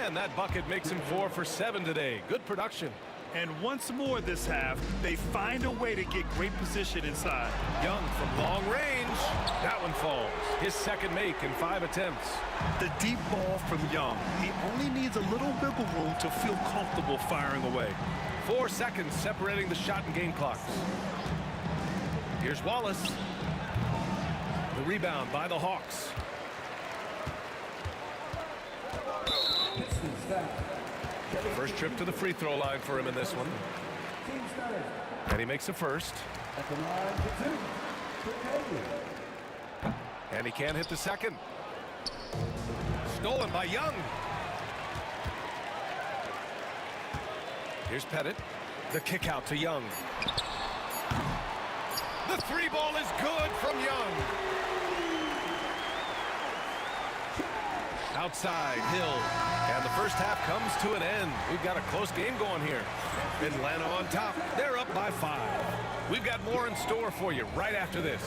And that bucket makes him 4 for 7 today. Good production. And once more this half, they find a way to get great position inside. Young from long range. That one falls. His second make in 5 attempts. The deep ball from Young. He only needs a little wiggle room to feel comfortable firing away. 4 seconds separating the shot and game clocks. Here's Wallace. The rebound by the Hawks. First trip to the free throw line for him in this one. And he makes a first. And he can't hit the second. Stolen by Young. Here's Pettit. The kick out to Young. The 3 ball is good from Young. Outside, Hill. And the first half comes to an end. We've got a close game going here. Atlanta on top. They're up by 5. We've got more in store for you right after this.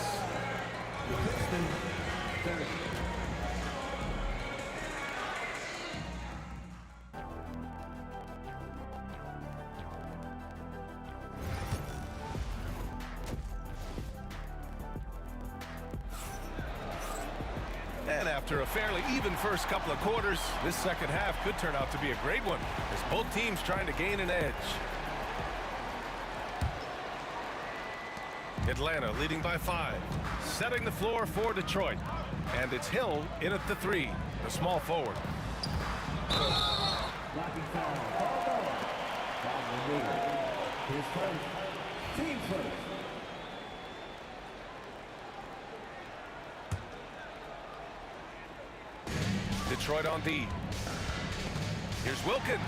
And after a fairly even first couple of quarters, this second half could turn out to be a great one, as both teams trying to gain an edge. Atlanta leading by 5, setting the floor for Detroit. And it's Hill in at the 3, the small forward. Detroit on D. Here's Wilkins.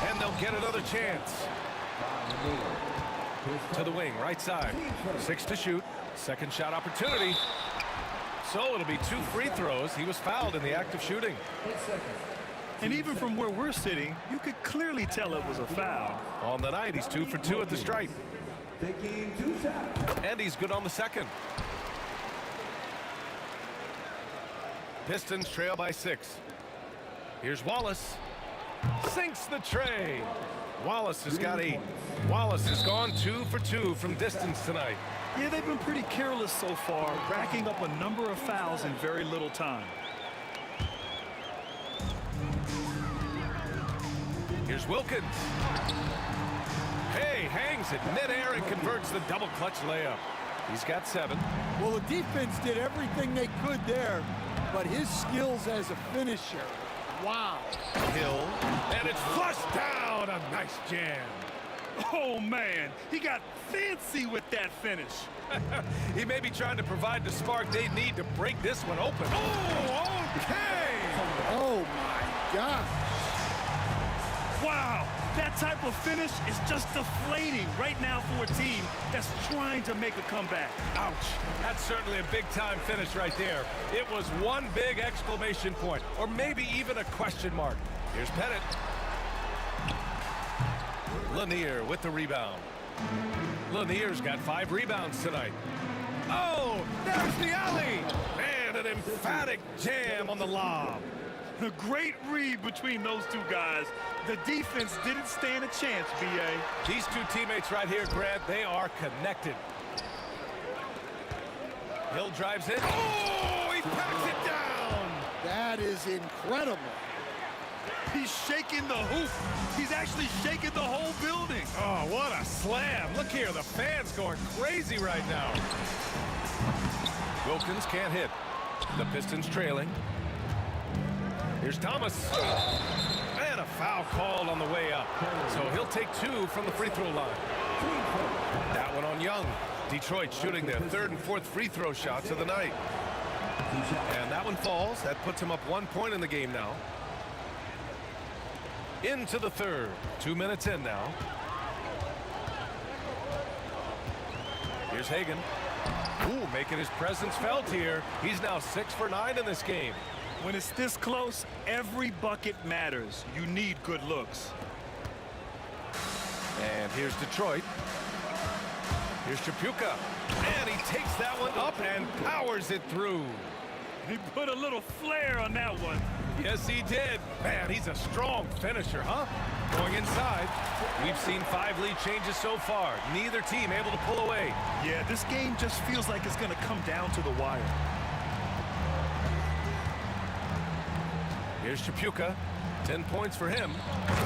And they'll get another chance. To the wing, right side. 6 to shoot. Second shot opportunity. So it'll be 2 free throws. He was fouled in the act of shooting. And even from where we're sitting, you could clearly tell it was a foul. On the night, he's 2 for 2 at the stripe. And he's good on the second. Pistons trail by 6. Here's Wallace. Sinks the tray. Wallace has got 8. Wallace has gone 2 for 2 from distance tonight. Yeah, they've been pretty careless so far, racking up a number of fouls in very little time. Here's Wilkins. Hey, it midair and converts the double clutch layup. He's got 7. Well, the defense did everything they could there, but his skills as a finisher, wow. Hill, and it's flushed down. A nice jam. Oh, man, he got fancy with that finish. He may be trying to provide the spark they need to break this one open. Oh, okay. Oh, my gosh. Wow, that type of finish is just deflating right now for a team that's trying to make a comeback. Ouch. That's certainly a big-time finish right there. It was one big exclamation point, or maybe even a question mark. Here's Pettit. Lanier with the rebound. Lanier's got 5 rebounds tonight. Oh, there's the alley. And an emphatic jam on the lob. A great read between those two guys. The defense didn't stand a chance, B.A. These two teammates right here, Grant, they are connected. Hill drives in. Oh, he packs it down. That is incredible. He's shaking the hoop. He's actually shaking the whole building. Oh, what a slam. Look here, the fans going crazy right now. Wilkins can't hit. The Pistons trailing. Here's Thomas. And a foul called on the way up. So he'll take 2 from the free throw line. That one on Young. Detroit shooting their 3rd and 4th free throw shots of the night. And that one falls. That puts him up 1 point in the game now. Into the 3rd. 2 minutes in now. Here's Hagan. Ooh, making his presence felt here. He's now 6 for 9 in this game. When it's this close, every bucket matters. You need good looks. And here's Detroit. Here's Chapuka. And he takes that one up and powers it through. He put a little flair on that one. Yes, he did. Man, he's a strong finisher, huh? Going inside. We've seen 5 lead changes so far. Neither team able to pull away. Yeah, this game just feels like it's going to come down to the wire. Here's Chapuka. 10 points for him.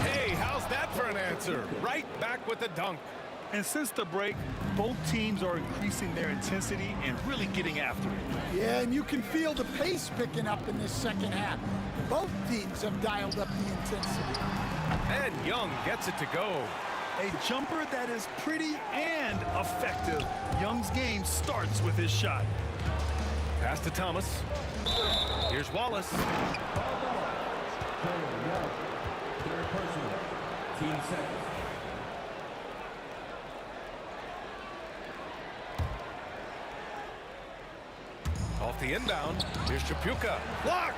Hey, how's that for an answer? Right back with the dunk. And since the break, both teams are increasing their intensity and really getting after it. Yeah, and you can feel the pace picking up in this second half. Both teams have dialed up the intensity. And Young gets it to go. A jumper that is pretty and effective. Young's game starts with his shot. Pass to Thomas. Here's Wallace. Off the inbound, here's Chapuka. Blocked!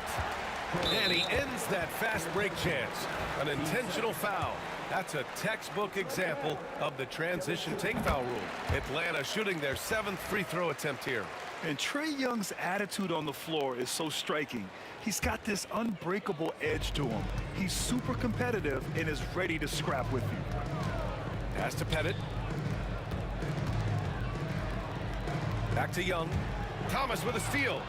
And he ends that fast break chance. An intentional foul. That's a textbook example of the transition take foul rule. Atlanta shooting their 7th free throw attempt here. And Trae Young's attitude on the floor is so striking. He's got this unbreakable edge to him. He's super competitive and is ready to scrap with you. Pass to Pettit. Back to Young. Thomas with a steal.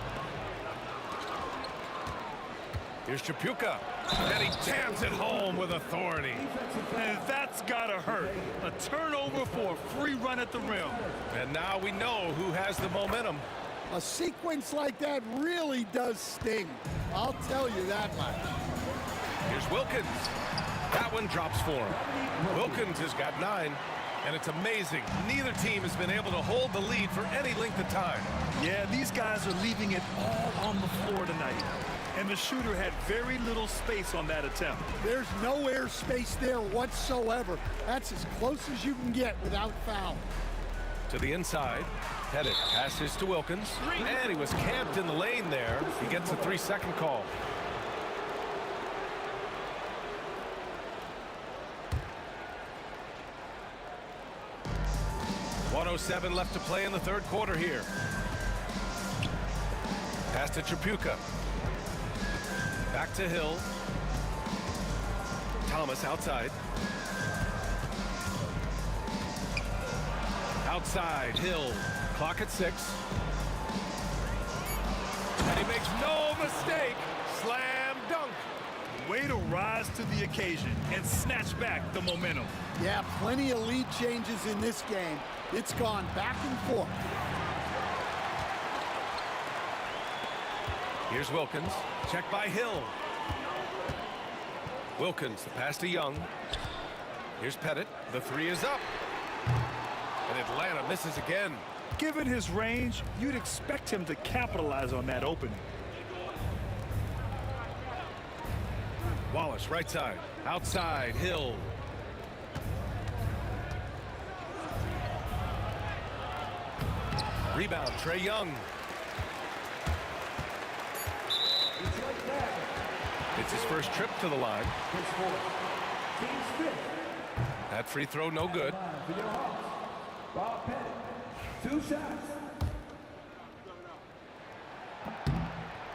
Here's Chapuka. And he jams it home with authority. And that's gotta hurt. A turnover for a free run at the rim. And now we know who has the momentum. A sequence like that really does sting. I'll tell you that much. Here's Wilkins. That one drops for him. Wilkins has got 9. And it's amazing. Neither team has been able to hold the lead for any length of time. Yeah, these guys are leaving it all on the floor tonight. And the shooter had very little space on that attempt. There's no air space there whatsoever. That's as close as you can get without foul. To the inside. Pettit passes to Wilkins. And he was camped in the lane there. He gets a 3-second call. .107 left to play in the 3rd quarter here. Pass to Chapuka. Back to Hill. Thomas outside. Outside, Hill. Clock at 6. And he makes no mistake. Slam dunk. Way to rise to the occasion and snatch back the momentum. Yeah, plenty of lead changes in this game. It's gone back and forth. Here's Wilkins. Check by Hill. Wilkins, the pass to Young. Here's Pettit. The three is up. And Atlanta misses again. Given his range, you'd expect him to capitalize on that opening. Wallace, right side. Outside, Hill. Rebound, Trae Young. It's his first trip to the line. That free throw, no good.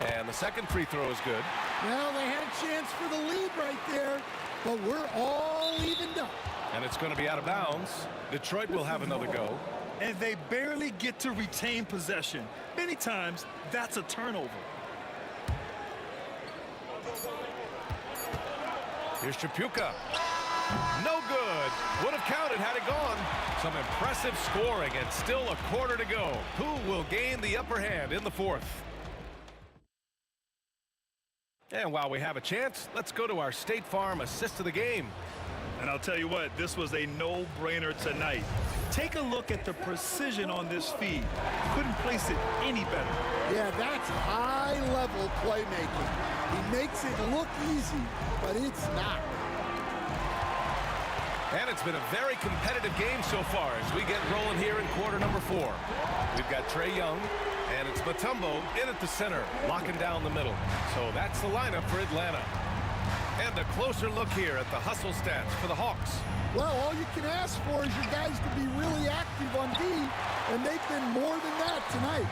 And the second free throw is good. Well, they had a chance for the lead right there, but we're all evened up. And it's going to be out of bounds. Detroit will have another go. And they barely get to retain possession. Many times, that's a turnover. Here's Tripucka. No good. Would have counted had it gone. Some impressive scoring and still a quarter to go. Who will gain the upper hand in the fourth? And while we have a chance, let's go to our State Farm assist of the game. And I'll tell you what, this was a no-brainer tonight. Take a look at the precision on this feed. Couldn't place it any better. Yeah, that's high-level playmaking. He makes it look easy, but it's not. And it's been a very competitive game so far as we get rolling here in quarter number 4. We've got Trae Young, and it's Mutombo in at the center, locking down the middle. So that's the lineup for Atlanta. And a closer look here at the hustle stats for the Hawks. Well, all you can ask for is your guys to be really active on D, and they've been more than that tonight.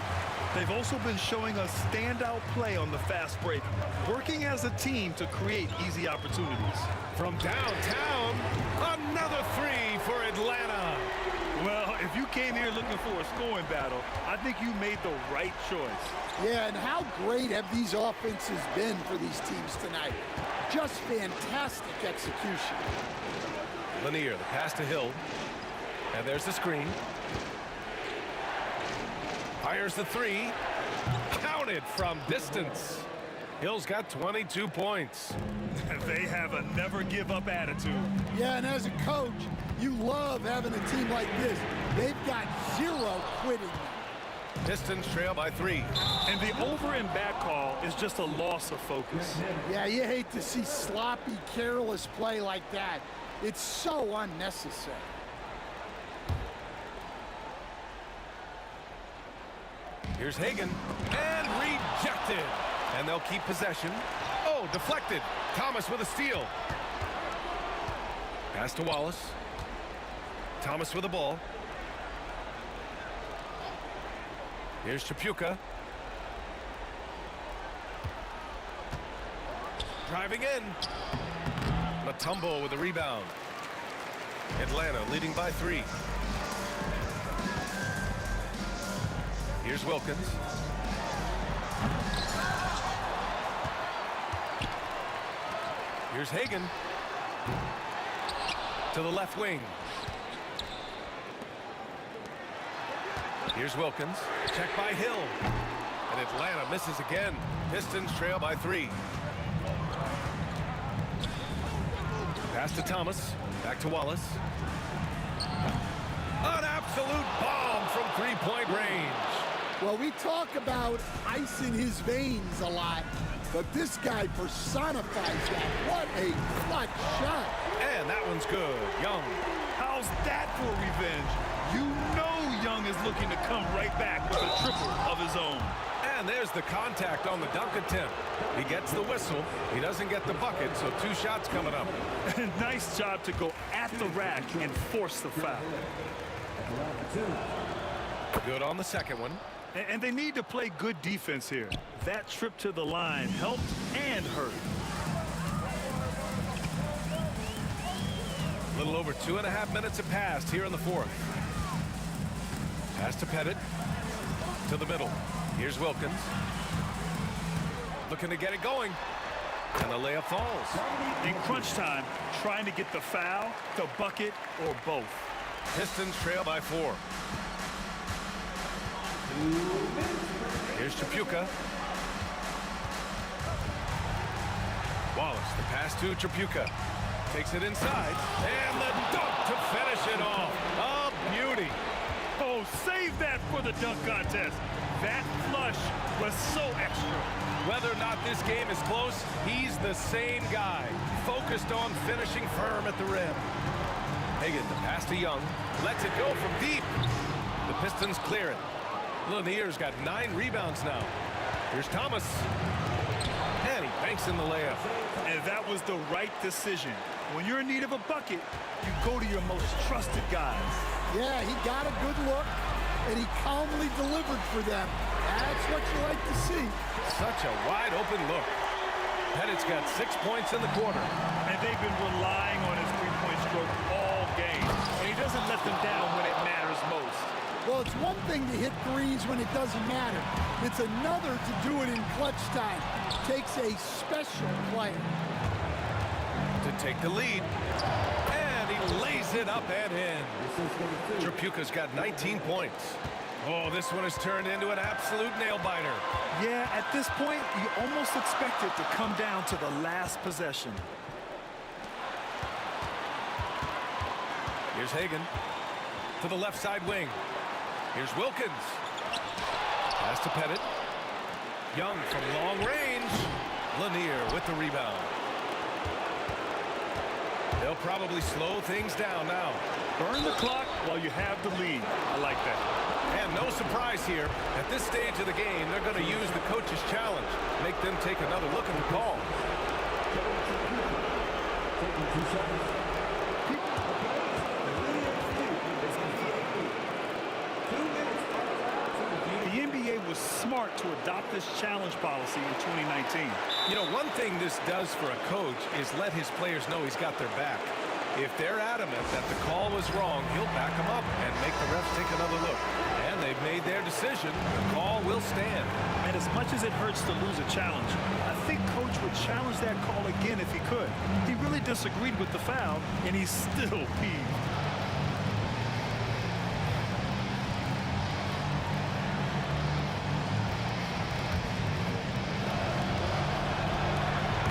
They've also been showing a standout play on the fast break, working as a team to create easy opportunities. From downtown, another three for Atlanta. Well, if you came here looking for a scoring battle, I think you made the right choice. Yeah, and how great have these offenses been for these teams tonight? Just fantastic execution. Lanier, the pass to Hill. And there's the screen. Fires the three. Counted from distance. Hill's got 22 points. They have a never-give-up attitude. Yeah, and as a coach, you love having a team like this. They've got zero quitting. Pistons trail by 3. And the over and back call is just a loss of focus. Yeah, you hate to see sloppy, careless play like that. It's so unnecessary. Here's Hagan. And rejected. And they'll keep possession. Oh, deflected. Thomas with a steal. Pass to Wallace. Thomas with the ball. Here's Tripucka. Driving in. Mutombo with the rebound. Atlanta leading by 3. Here's Wilkins. Here's Hagan. To the left wing. Here's Wilkins. Check by Hill. And Atlanta misses again. Pistons trail by 3. Pass to Thomas. Back to Wallace. An absolute bomb from three-point range. Well, we talk about ice in his veins a lot, but this guy personifies that. What a clutch shot. And that one's good. Young. How's that for revenge? You know Young is looking to come right back with a triple of his own. And there's the contact on the dunk attempt. He gets the whistle. He doesn't get the bucket, so 2 shots coming up. Nice job to go at the rack and force the foul. Good on the second one. And they need to play good defense here. That trip to the line helped and hurt. A little over 2.5 minutes have passed here in the fourth. Pass to Pettit. To the middle. Here's Wilkins. Looking to get it going. And the layup falls. In crunch time, trying to get the foul, the bucket, or both. Pistons trail by 4. Here's Tripucka. Wallace, the pass to Tripucka. Takes it inside. And the dunk to finish it off. A beauty. Oh, save that for the dunk contest. That flush was so extra. Whether or not this game is close, he's the same guy. Focused on finishing firm at the rim. Hagan, the pass to Young. Lets it go from deep. The Pistons clear it. Lanier's got 9 rebounds now. Here's Thomas. And he banks in the layup. And that was the right decision. When you're in need of a bucket, you go to your most trusted guys. Yeah, he got a good look, and he calmly delivered for them. That's what you like to see. Such a wide open look. Pettit's got 6 points in the quarter. And they've been relying on his three-point stroke all game. And he doesn't let them down when it matters most. Well, it's one thing to hit threes when it doesn't matter. It's another to do it in clutch time. Takes a special player. To take the lead. And he lays it up and in. Tripucka's got 19 points. Oh, this one has turned into an absolute nail-biter. Yeah, at this point, you almost expect it to come down to the last possession. Here's Hagan to the left side wing. Here's Wilkins. Pass to Pettit. Young from long range. Lanier with the rebound. They'll probably slow things down now. Burn the clock while you have the lead. I like that. And no surprise here. At this stage of the game, they're going to use the coach's challenge. Make them take another look at the call. The NBA was smart to adopt this challenge policy in 2019. You know, one thing this does for a coach is let his players know he's got their back. If they're adamant that the call was wrong, he'll back them up and make the refs take another look. And they've made their decision. The call will stand. And as much as it hurts to lose a challenge, I think Coach would challenge that call again if he could. He really disagreed with the foul, and he's still peeved.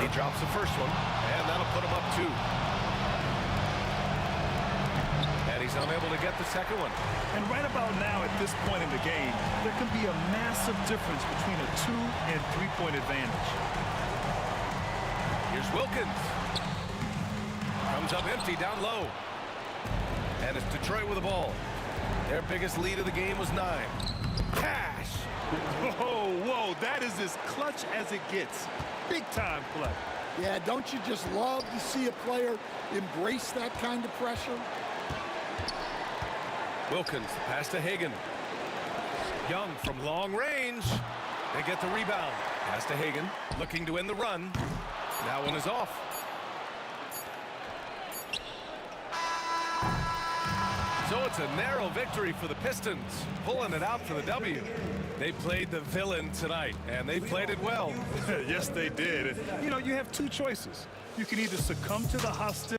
He drops the first one, and that'll put him up 2. And he's unable to get the second one. And right about now, at this point in the game, there can be a massive difference between a 2- and 3-point advantage. Here's Wilkins. Comes up empty down low. And it's Detroit with the ball. Their biggest lead of the game was 9. Cash! Whoa, that is as clutch as it gets. Big time play. Yeah, don't you just love to see a player embrace that kind of pressure? Wilkins, pass to Hagan. Young from long range. They get the rebound. Pass to Hagan, looking to end the run. That one is off. So it's a narrow victory for the Pistons, pulling it out for the W. They played the villain tonight, and they played it well. Yes, they did. You know, you have 2 choices. You can either succumb to the hostility.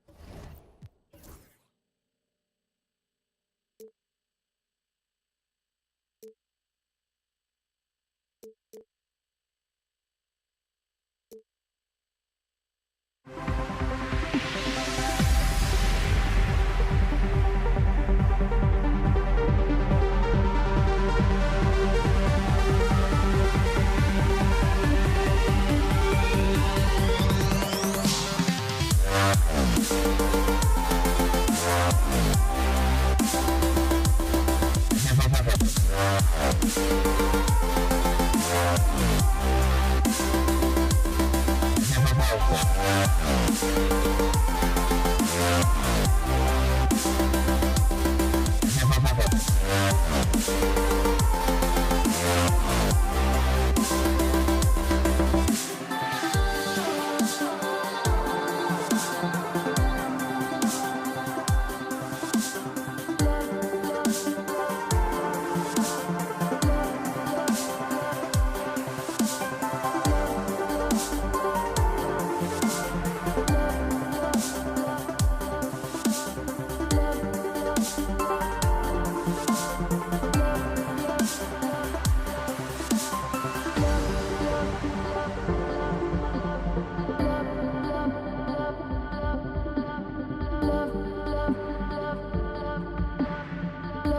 The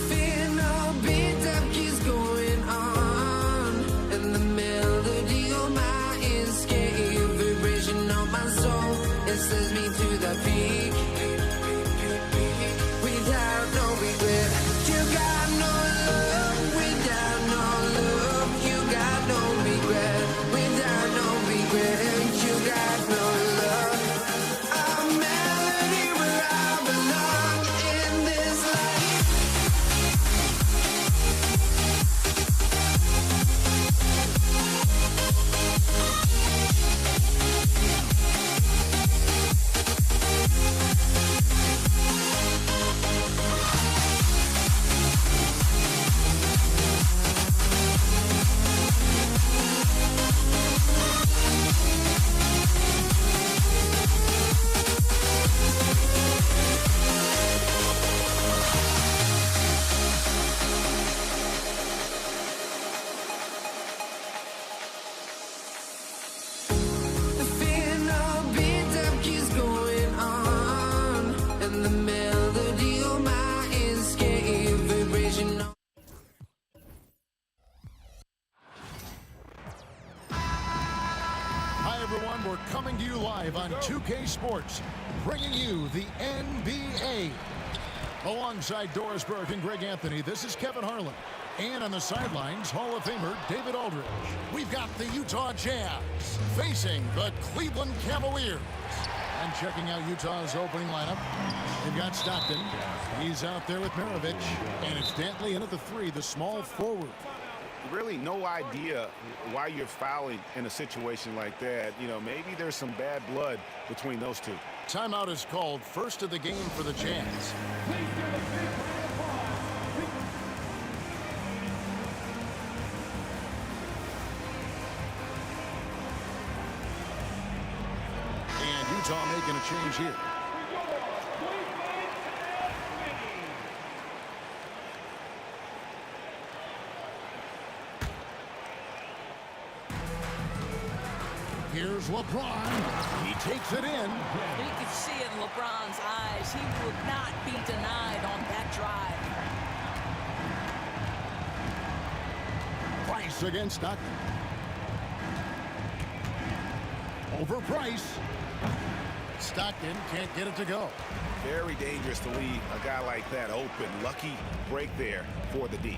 fear no beat up keeps going on, and the melody on my escape, vibration on my soul, it sends me to the peak. Without no regret, you got no love. Without no love, you got no regret. Without no regret, you got no love. A melody where I belong in this life. The fear no beat up keeps going on, and the melody on my escape, vibration on. Hi, everyone. We're coming to you live on 2K Sports, bringing you the NBA. Alongside Doris Burke and Greg Anthony, this is Kevin Harlan. And on the sidelines, Hall of Famer David Aldridge. We've got the Utah Jazz facing the Cleveland Cavaliers. And checking out Utah's opening lineup, they've got Stockton. He's out there with Maravich. And it's Dantley in at the 3, the small forward. Really no idea why you're fouling in a situation like that. You know, maybe there's some bad blood between those two. Timeout is called, first of the game for the Jazz. And Utah making a change here. Here's LeBron. He takes it in. You could see it in LeBron's eyes. He would not be denied on that drive. Price against Stockton. Over Price. Stockton can't get it to go. Very dangerous to leave a guy like that open. Lucky break there for the D.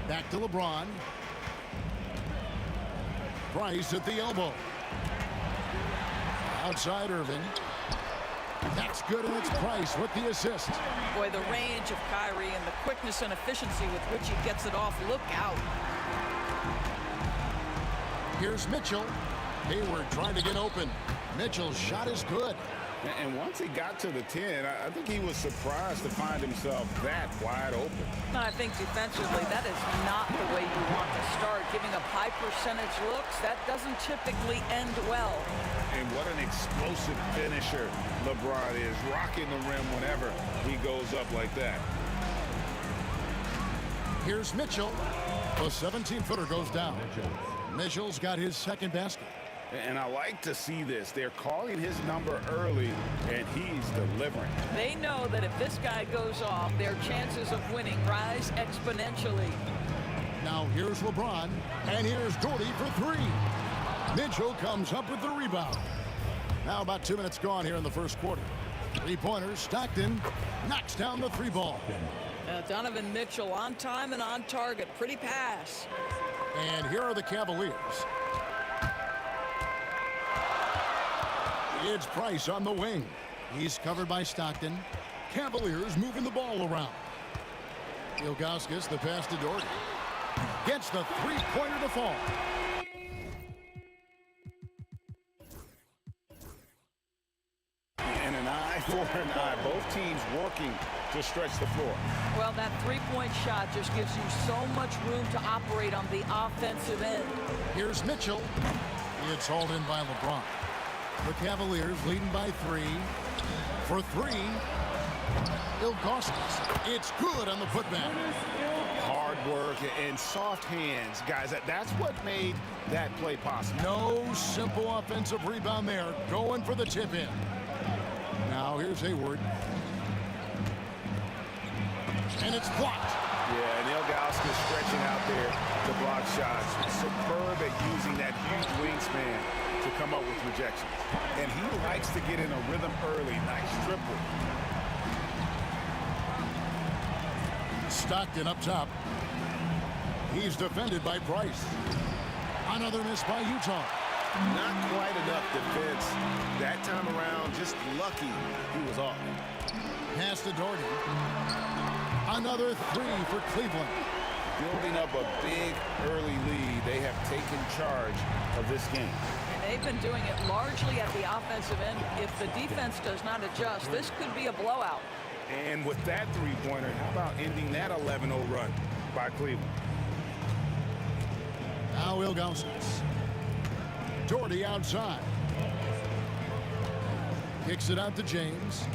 Back to LeBron. Price at the elbow. Outside Irving. That's good, and it's Price with the assist. Boy, the range of Kyrie and the quickness and efficiency with which he gets it off. Look out. Here's Mitchell. Hayward trying to get open. Mitchell's shot is good. And once he got to the 10, I think he was surprised to find himself that wide open. And I think defensively, that is not the way you want to start. Giving up high percentage looks, that doesn't typically end well. And what an explosive finisher LeBron is, rocking the rim whenever he goes up like that. Here's Mitchell. The 17-footer goes down. Mitchell's got his second basket. And I like to see this. They're calling his number early, and he's delivering. They know that if this guy goes off, their chances of winning rise exponentially. Now here's LeBron, and here's Doherty for 3. Mitchell comes up with the rebound. Now about 2 minutes gone here in the first quarter. 3-pointers, Stockton knocks down the 3 ball. Donovan Mitchell on time and on target. Pretty pass. And here are the Cavaliers. It's Price on the wing. He's covered by Stockton. Cavaliers moving the ball around. Ilgauskas, the pass to Doherty. Gets the 3-pointer to fall. And an eye for an eye. Both teams working to stretch the floor. Well, that 3-point shot just gives you so much room to operate on the offensive end. Here's Mitchell. It's hauled in by LeBron. The Cavaliers leading by 3. For 3. Ilgauskas. It's good on the putback. Hard work and soft hands, guys. That's what made that play possible. No simple offensive rebound there. Going for the tip in. Now here's Hayward. And it's blocked. Yeah, and Ilgauskas stretching out there to block shots. Superb at using that huge wingspan to come up with rejections. And he likes to get in a rhythm early. Nice triple. Stockton up top. He's defended by Price. Another miss by Utah. Not quite enough defense that time around. Just lucky he was off. Pass to Doherty. Another three for Cleveland. Building up a big early lead. They have taken charge of this game. And they've been doing it largely at the offensive end. If the defense does not adjust, this could be a blowout. And with that three-pointer, how about ending that 11-0 run by Cleveland? Now Ilgauskas. Doherty outside. Kicks it out to James.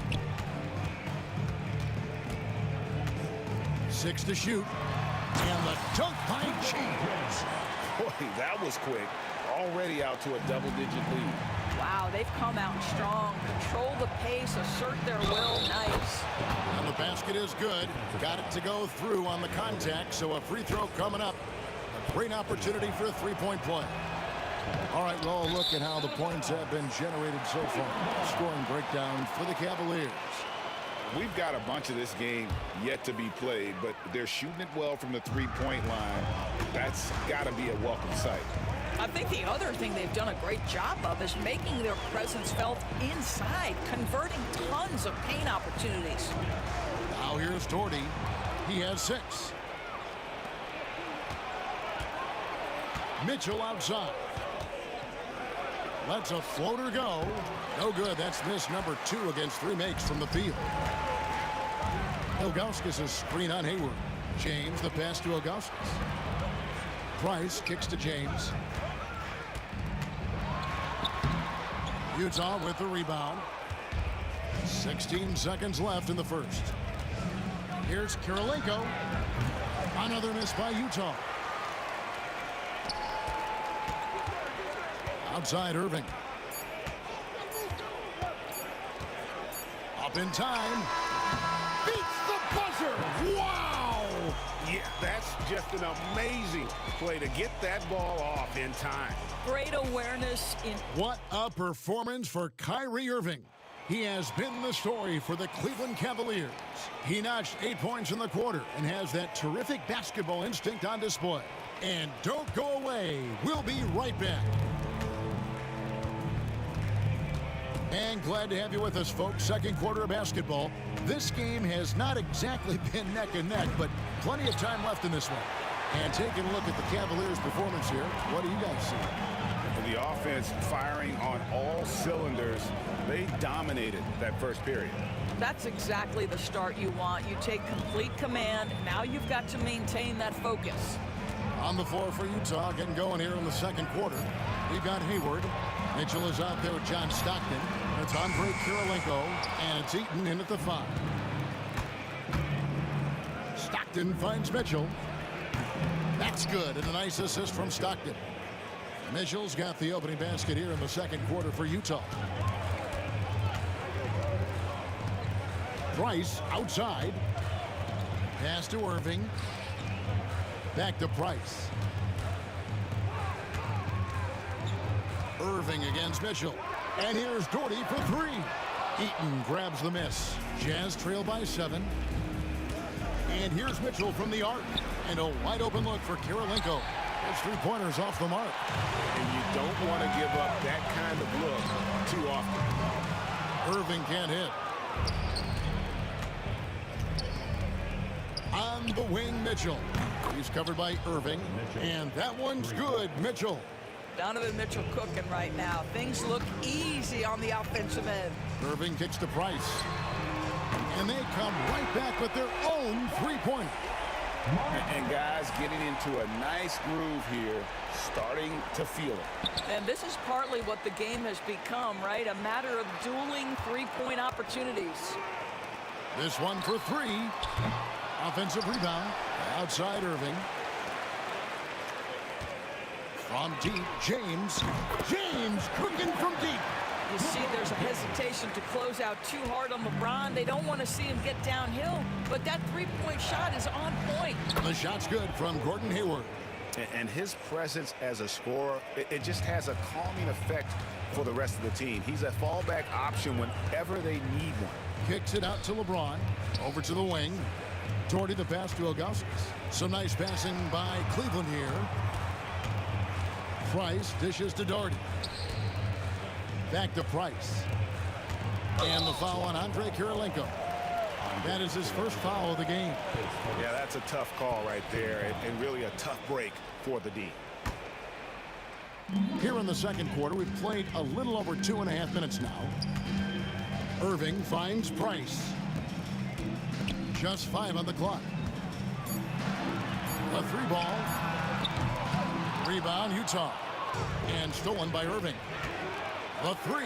6 to shoot. And the dunk by James. Boy, that was quick. Already out to a double-digit lead. Wow, they've come out strong. Control the pace, assert their will. Nice. And the basket is good. Got it to go through on the contact, so a free throw coming up. A great opportunity for a three-point play. All right, well, look at how the points have been generated so far. Scoring breakdown for the Cavaliers. We've got a bunch of this game yet to be played, but they're shooting it well from the three-point line. That's got to be a welcome sight. I think the other thing they've done a great job of is making their presence felt inside, converting tons of paint opportunities. Now here's Doherty. He has 6. Mitchell outside. Lets a floater go. No good. That's miss number 2 against 3 makes from the field. Ilgauskas' screen on Hayward. James, the pass to Ilgauskas. Price kicks to James. Utah with the rebound. 16 seconds left in the first. Here's Kirilenko. Another miss by Utah. Outside Irving. Up in time. Beats the buzzer. Wow! Yeah, that's just an amazing play to get that ball off in time. Great awareness in... What a performance for Kyrie Irving. He has been the story for the Cleveland Cavaliers. He notched 8 points in the quarter and has that terrific basketball instinct on display. And don't go away. We'll be right back. And glad to have you with us, folks. Second quarter of basketball. This game has not exactly been neck and neck, but plenty of time left in this one. And taking a look at the Cavaliers' performance here, what do you guys see? The offense firing on all cylinders. They dominated that first period. That's exactly the start you want. You take complete command. Now you've got to maintain that focus. On the floor for Utah, getting going here in the second quarter. We've got Hayward. Mitchell is out there with John Stockton. It's Andre Kirilenko, and it's Eaton in at the 5. Stockton finds Mitchell. That's good, and a nice assist from Stockton. Mitchell's got the opening basket here in the second quarter for Utah. Price outside. Pass to Irving. Back to Price. Irving against Mitchell. And here's Doherty for 3. Eaton grabs the miss. Jazz trail by 7. And here's Mitchell from the arc. And a wide open look for Kirilenko. Those 3-pointers off the mark. And you don't want to give up that kind of look too often. Irving can't hit. On the wing, Mitchell. He's covered by Irving. And that one's good, Mitchell. Donovan Mitchell cooking right now. Things look easy on the offensive end. Irving kicks to Price. And they come right back with their own 3-pointer. And guys getting into a nice groove here, starting to feel it. And this is partly what the game has become, right? A matter of dueling 3-point opportunities. This one for three. Offensive rebound. Outside Irving. From deep, James. James cooking from deep. You see there's a hesitation to close out too hard on LeBron. They don't want to see him get downhill, but that three-point shot is on point. The shot's good from Gordon Hayward. And his presence as a scorer, it just has a calming effect for the rest of the team. He's a fallback option whenever they need one. Kicks it out to LeBron. Over to the wing. Doherty the pass to Augustus. Some nice passing by Cleveland here. Price dishes to Doherty. Back to Price. And the foul on Andrei Kirilenko. That is his first foul of the game. Yeah, that's a tough call right there, and really a tough break for the D. Here in the second quarter, we've played a little over 2.5 minutes now. Irving finds Price. Just 5 on the clock. A 3-ball. Rebound, Utah. And stolen by Irving. The 3.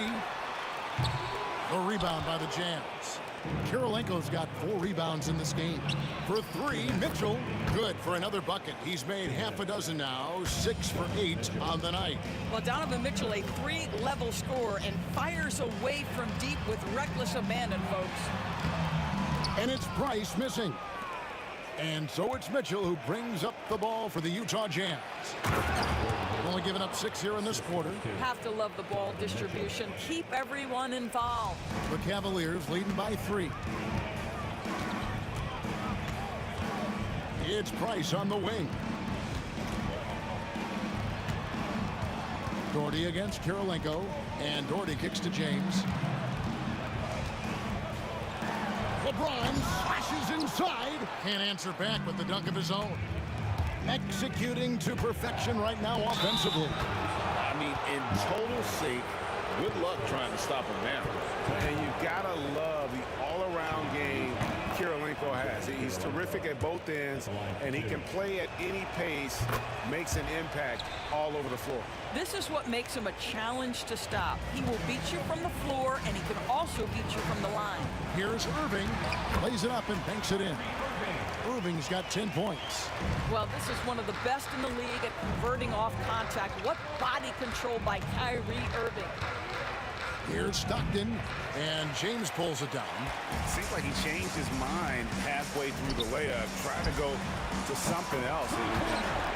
The rebound by the Jazz. Kirilenko's got 4 rebounds in this game. For 3, Mitchell. Good for another bucket. He's made half a dozen now. 6 for 8 on the night. Well, Donovan Mitchell, a 3-level scorer, and fires away from deep with reckless abandon, folks. And it's Price missing. And so it's Mitchell who brings up the ball for the Utah Jazz. Only giving up 6 here in this quarter. Have to love the ball distribution. Keep everyone involved. The Cavaliers leading by 3. It's Price on the wing. Doherty against Kirilenko. And Doherty kicks to James. LeBron slashes inside. Can't answer back with the dunk of his own. Executing to perfection right now offensively. I mean, in total sync. Good luck trying to stop him now. And you gotta love the all-around game Kirilenko has. He's terrific at both ends, and he can play at any pace, makes an impact all over the floor. This is what makes him a challenge to stop. He will beat you from the floor, and he can also beat you from the line. Here's Irving. Lays it up and banks it in. Irving's got 10 points. Well, this is one of the best in the league at converting off contact. What body control by Kyrie Irving. Here's Stockton, and James pulls it down. Seems like he changed his mind halfway through the layup, trying to go to something else, and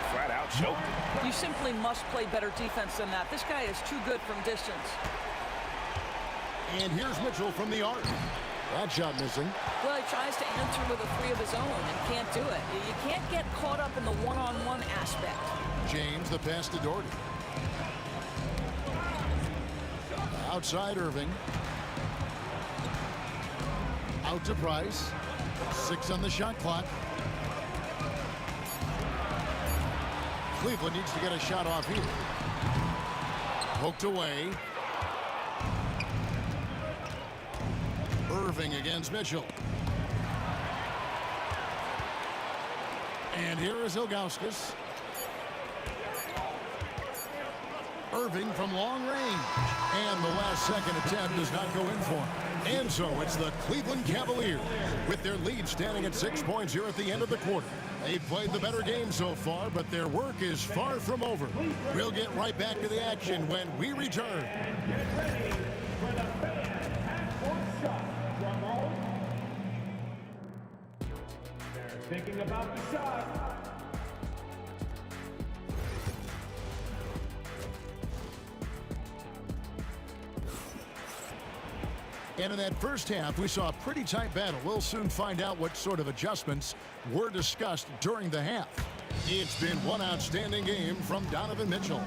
flat out choked it. You simply must play better defense than that. This guy is too good from distance. And here's Mitchell from the arc. That shot missing. Well, he tries to answer with a 3 of his own and can't do it. You can't get caught up in the one-on-one aspect. James, the pass to Doherty. Outside Irving. Out to Price. 6 on the shot clock. Cleveland needs to get a shot off here. Poked away. Irving against Mitchell. And here is Ilgauskas. Irving from long range. And the last second attempt does not go in for him. And so it's the Cleveland Cavaliers with their lead standing at 6 points here at the end of the quarter. They've played the better game so far, but their work is far from over. We'll get right back to the action when we return. Thinking about the shot. And in that first half, we saw a pretty tight battle. We'll soon find out what sort of adjustments were discussed during the half. It's been one outstanding game from Donovan Mitchell.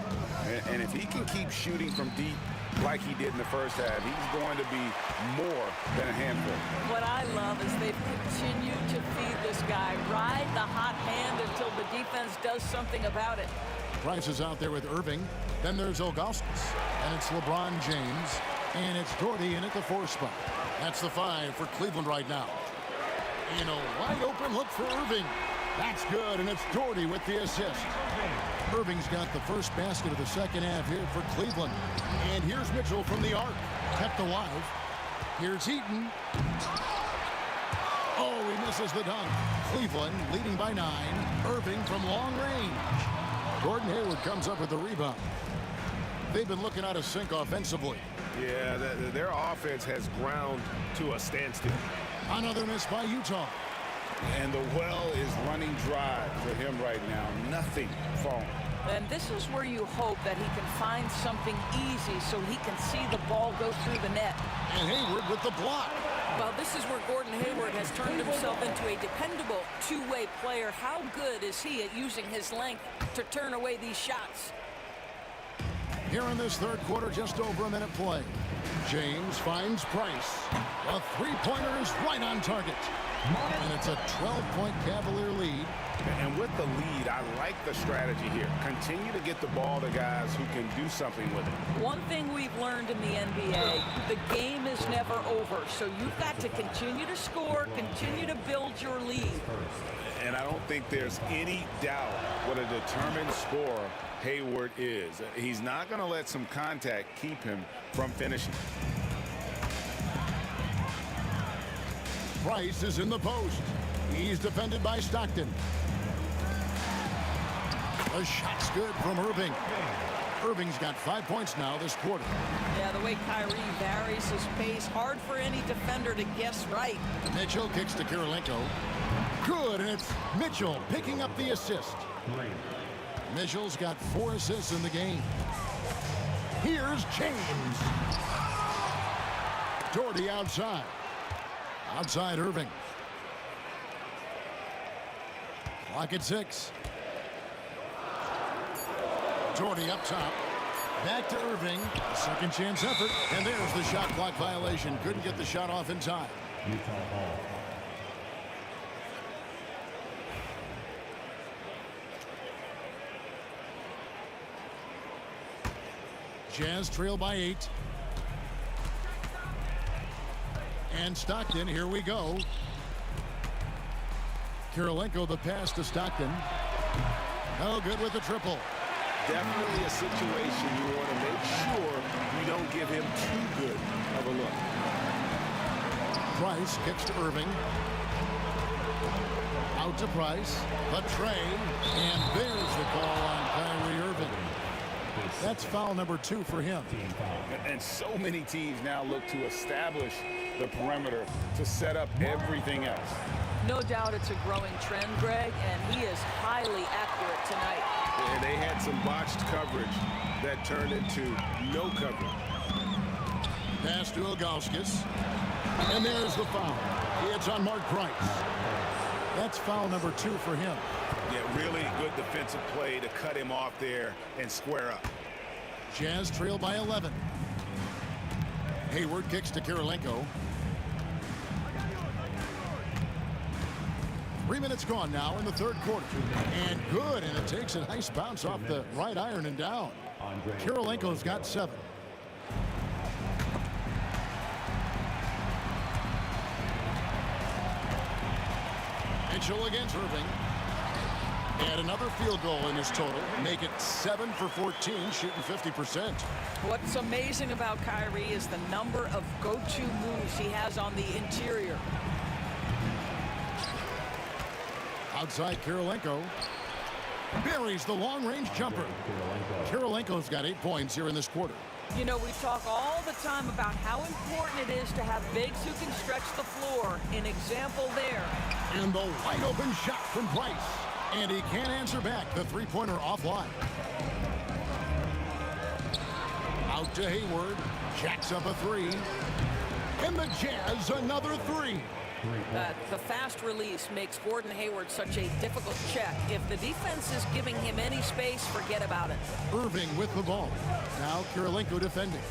And if he can keep shooting from deep like he did in the first half, he's going to be more than a handful. What I love is they've continued to feed this guy, ride the hot hand until the defense does something about it. Price is out there with Irving. Then there's Ilgauskas. And it's LeBron James. And it's Doherty in at the 4 spot. That's the 5 for Cleveland right now. In a wide open look for Irving. That's good, and it's Doherty with the assist. Irving's got the first basket of the second half here for Cleveland. And here's Mitchell from the arc. Kept alive. Here's Eaton. misses the dunk. Cleveland leading by 9. Irving from long range. Gordon Hayward comes up with the rebound. They've been looking out of sync offensively. Yeah, their offense has ground to a standstill. Another miss by Utah. And the well is running dry for him right now. Nothing falling. And this is where you hope that he can find something easy so he can see the ball go through the net. And Hayward with the block. Well, this is where Gordon Hayward has turned himself into a dependable two-way player. How good is he at using his length to turn away these shots? Here in this third quarter, just over a minute play. James finds Price. A three-pointer is right on target. And it's a 12-point Cavalier lead. And with the lead, I like the strategy here. Continue to get the ball to guys who can do something with it. One thing we've learned in the NBA, the game is never over. So you've got to continue to score, continue to build your lead. And I don't think there's any doubt what a determined scorer Hayward is. He's not going to let some contact keep him from finishing. Price is in the post. He's defended by Stockton. The shot's good from Irving. Irving's got 5 points now this quarter. Yeah, the way Kyrie varies his pace, hard for any defender to guess right. Mitchell kicks to Kirilenko. Good, and it's Mitchell picking up the assist. Mitchell's got 4 assists in the game. Here's James. Doherty outside. Outside Irving. Clock at 6. Doherty up top. Back to Irving. Second chance effort. And there's the shot clock violation. Couldn't get the shot off in time. Jazz trail by 8. And Stockton, here we go. Kirilenko, the pass to Stockton. Oh, good with the triple. Definitely a situation you want to make sure you don't give him too good of a look. Price kicks to Irving. Out to Price. The tray. And there's the call on Kyrie Irving. That's foul number 2 for him. And so many teams now look to establish the perimeter to set up everything else. No doubt it's a growing trend, Greg, and he is highly accurate tonight. And they had some botched coverage that turned into no coverage. Pass to Ilgauskas. And there's the foul. It's on Mark Price. That's foul number 2 for him. Yeah, really good defensive play to cut him off there and square up. Jazz trail by 11. Hayward kicks to Kirilenko. 3 minutes gone now in the third quarter. And good, and it takes a nice bounce off the right iron and down. Kirilenko's got 7. Mitchell against Irving. And another field goal in his total. Make it 7 for 14, shooting 50%. What's amazing about Kyrie is the number of go-to moves he has on the interior. Outside Kirilenko. Buries the long-range jumper. Kirilenko's got 8 points here in this quarter. You know, we talk all the time about how important it is to have bigs who can stretch the floor. An example there. And the wide-open shot from Price. And he can't answer back. The three-pointer offline. Out to Hayward. Jacks up a 3. And the Jazz another 3. The fast release makes Gordon Hayward such a difficult check. If the defense is giving him any space, forget about it. Irving with the ball. Now Kirilenko defending.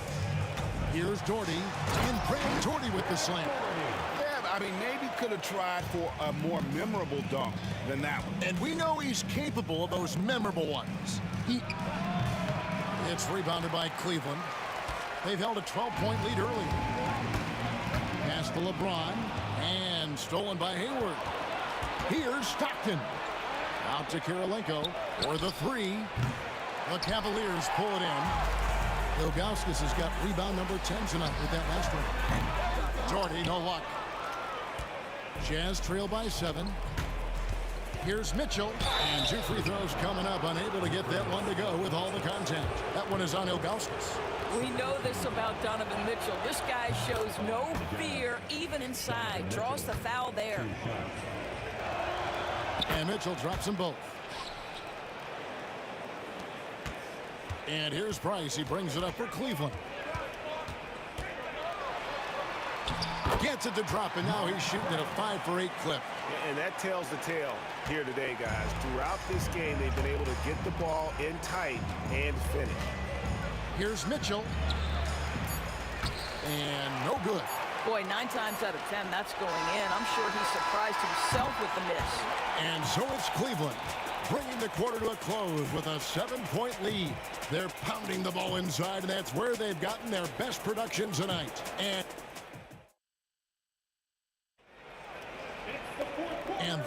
Here's Doherty. And Brandon Doherty with the slam. Yeah, I mean, maybe could have tried for a more memorable dunk than that one. And we know he's capable of those memorable ones. It's rebounded by Cleveland. They've held a 12-point lead early. Pass to LeBron. And stolen by Hayward. Here's Stockton. Out to Kirilenko for the 3. The Cavaliers pull it in. Ilgauskas has got rebound number 10 tonight with that last one. Doherty, no luck. Jazz trail by 7. Here's Mitchell, and 2 free throws coming up, unable to get that one to go with all the contact. That one is on Ilgauskas. We know this about Donovan Mitchell. This guy shows no fear, even inside. Draws the foul there. And Mitchell drops them both. And here's Price. He brings it up for Cleveland. Gets it to drop, and now he's shooting at a 5 for 8 clip. And that tells the tale here today, guys. Throughout this game, they've been able to get the ball in tight and finish. Here's Mitchell. And no good. Boy, 9 times out of 10, that's going in. I'm sure he's surprised himself with the miss. And so it's Cleveland, bringing the quarter to a close with a 7-point lead. They're pounding the ball inside, and that's where they've gotten their best production tonight. And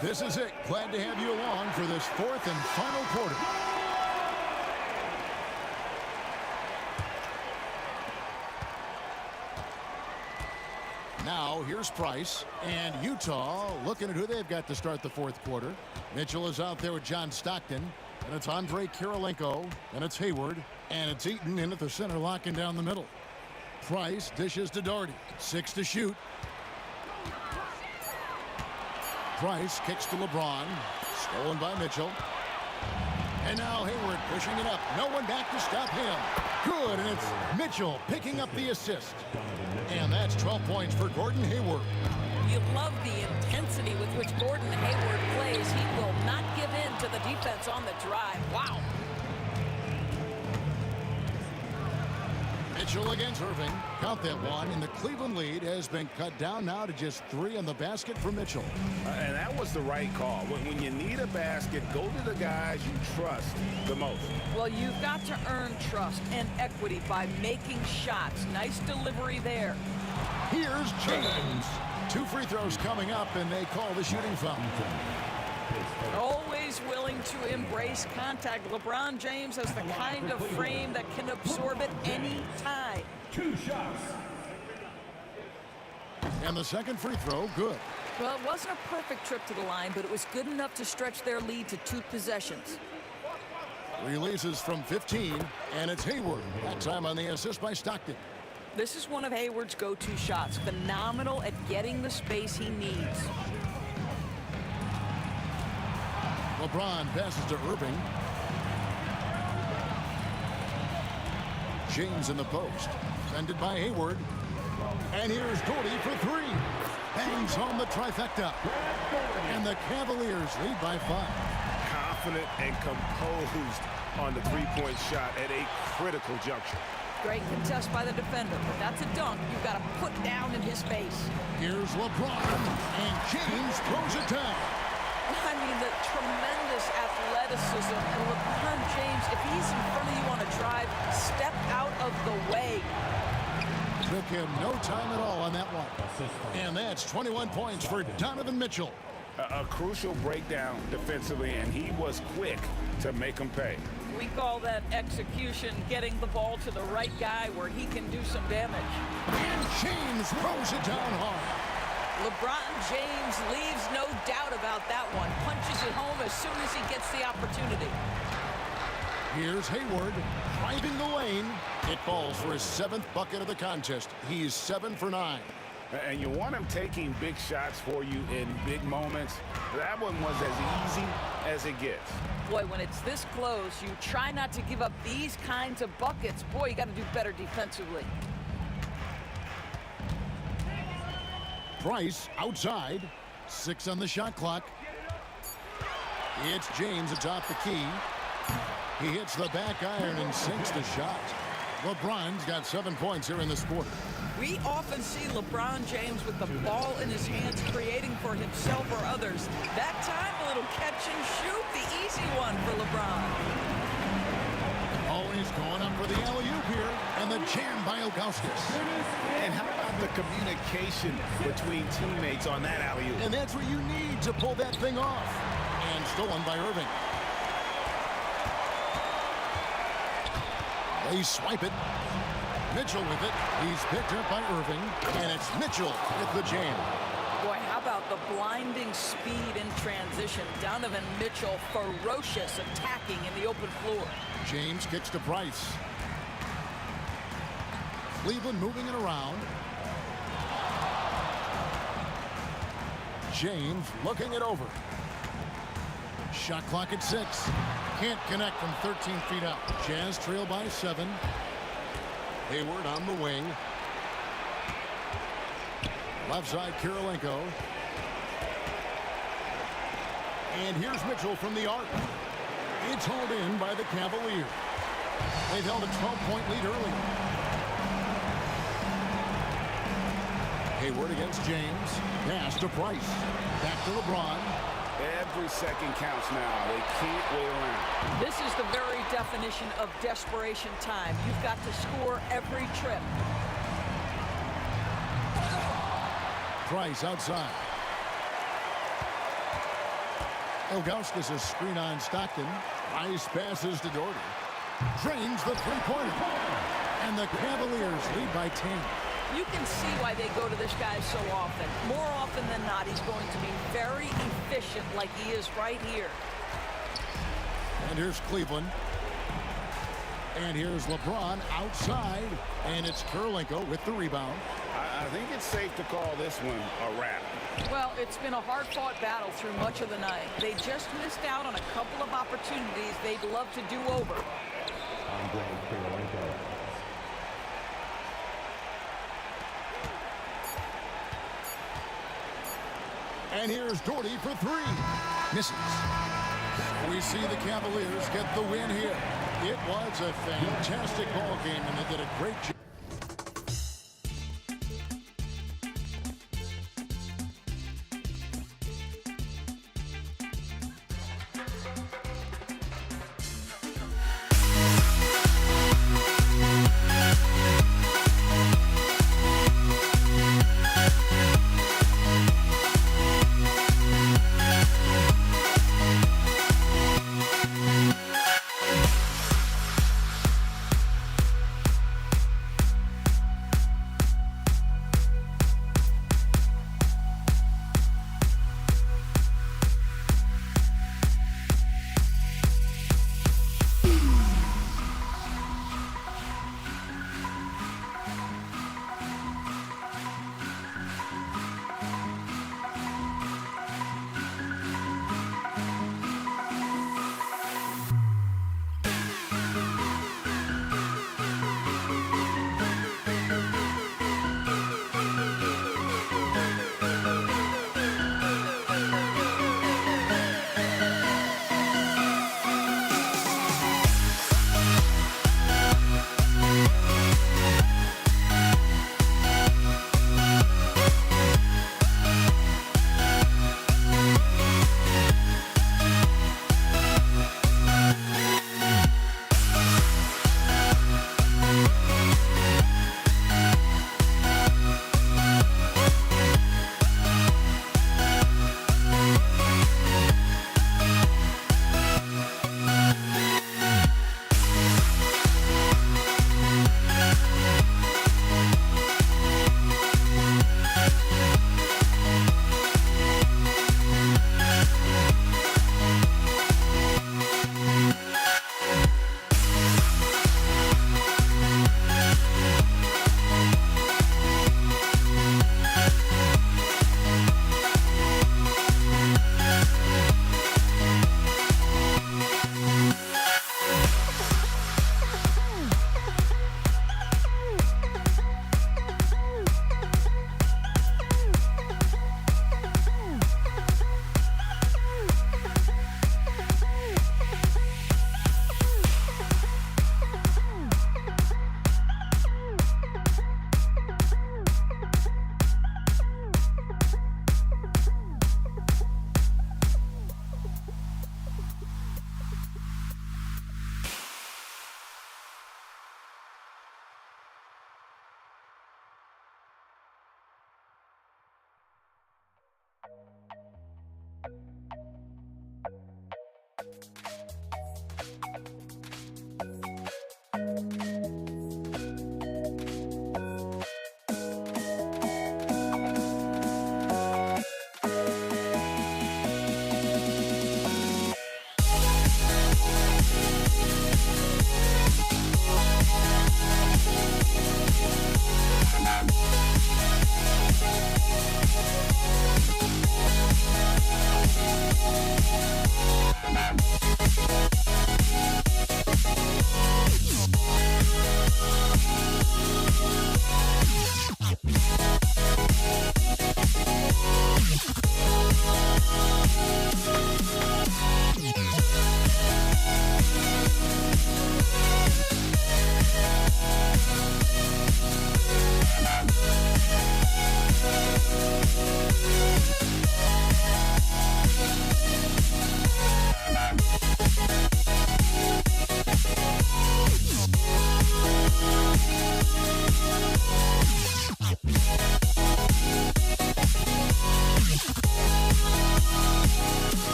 this is it. Glad to have you along for this 4th and final quarter. Now, here's Price, and Utah looking at who they've got to start the 4th quarter. Mitchell is out there with John Stockton, and it's Andre Kirilenko, and it's Hayward, and it's Eaton in at the center, locking down the middle. Price dishes to Doherty. 6 to shoot. Price kicks to LeBron. Stolen by Mitchell. And now Hayward pushing it up. No one back to stop him. Good, and it's Mitchell picking up the assist. And that's 12 points for Gordon Hayward. You love the intensity with which Gordon Hayward plays. He will not give in to the defense on the drive. Wow. Mitchell against Irving. Count that one, and the Cleveland lead has been cut down now to just 3 on the basket for Mitchell. And that was the right call. When you need a basket, go to the guys you trust the most. Well, you've got to earn trust and equity by making shots. Nice delivery there. Here's James. 2 free throws coming up, and they call the shooting foul. Always willing to embrace contact. LeBron James has the kind of frame that can absorb it any time. 2 shots. And the second free throw, good. Well, it wasn't a perfect trip to the line, but it was good enough to stretch their lead to 2 possessions. Releases from 15, and it's Hayward. That time on the assist by Stockton. This is one of Hayward's go-to shots. Phenomenal at getting the space he needs. LeBron passes to Irving. James in the post. Defended by Hayward. And here's Doherty for 3. Bangs home the trifecta. And the Cavaliers lead by 5. Confident and composed on the 3-point shot at a critical juncture. Great contest by the defender, but that's a dunk you've got to put down in his face. Here's LeBron, and James throws it down. I mean, the tremendous athleticism. And LeBron James, if he's in front of you on a drive, step out of the way. Took him no time at all on that one. And that's 21 points for Donovan Mitchell. A crucial breakdown defensively, and he was quick to make him pay. We call that execution, getting the ball to the right guy where he can do some damage. And James throws it down hard. LeBron James leaves no doubt about that one. Punches it home as soon as he gets the opportunity. Here's Hayward driving the lane. It falls for his 7th bucket of the contest. He's 7 for 9. And you want him taking big shots for you in big moments. That one was as easy as it gets. Boy, when it's this close, you try not to give up these kinds of buckets. Boy, you got to do better defensively. Price outside. 6 on the shot clock. It's James atop the key. He hits the back iron and sinks the shot. LeBron's got 7 points here in this quarter. We often see LeBron James with the ball in his hands, creating for himself or others. That time, a little catch and shoot, the easy one for LeBron. Always going up for the alley-oop here, and the jam by Ilgauskas. And how about the communication between teammates on that alley-oop? And that's what you need to pull that thing off. And stolen by Irving. They swipe it. Mitchell with it. He's picked up by Irving, and it's Mitchell with the jam. Boy, how about the blind blinding speed in transition. Donovan Mitchell, ferocious attacking in the open floor. James kicks to Price. Cleveland moving it around. James looking it over. Shot clock at 6. Can't connect from 13 feet out. Jazz trail by 7. Hayward on the wing. Left side, Kirilenko. And here's Mitchell from the arc. It's hauled in by the Cavaliers. They've held a 12-point lead early. Hayward against James. Pass to Price. Back to LeBron. Every second counts now. They can't wait around. This is the very definition of desperation time. You've got to score every trip. Price outside. Ilgauskas a screen on Stockton. Price passes to Doherty. Drains the three-pointer. And the Cavaliers lead by 10. You can see why they go to this guy so often. More often than not, he's going to be very efficient like he is right here. And here's Cleveland. And here's LeBron outside. And it's Kirilenko with the rebound. I think it's safe to call this one a wrap. Well, it's been a hard-fought battle through much of the night. They just missed out on a couple of opportunities they'd love to do over. And here's Doherty for 3. Misses. We see the Cavaliers get the win here. It was a fantastic ball game, and they did a great job.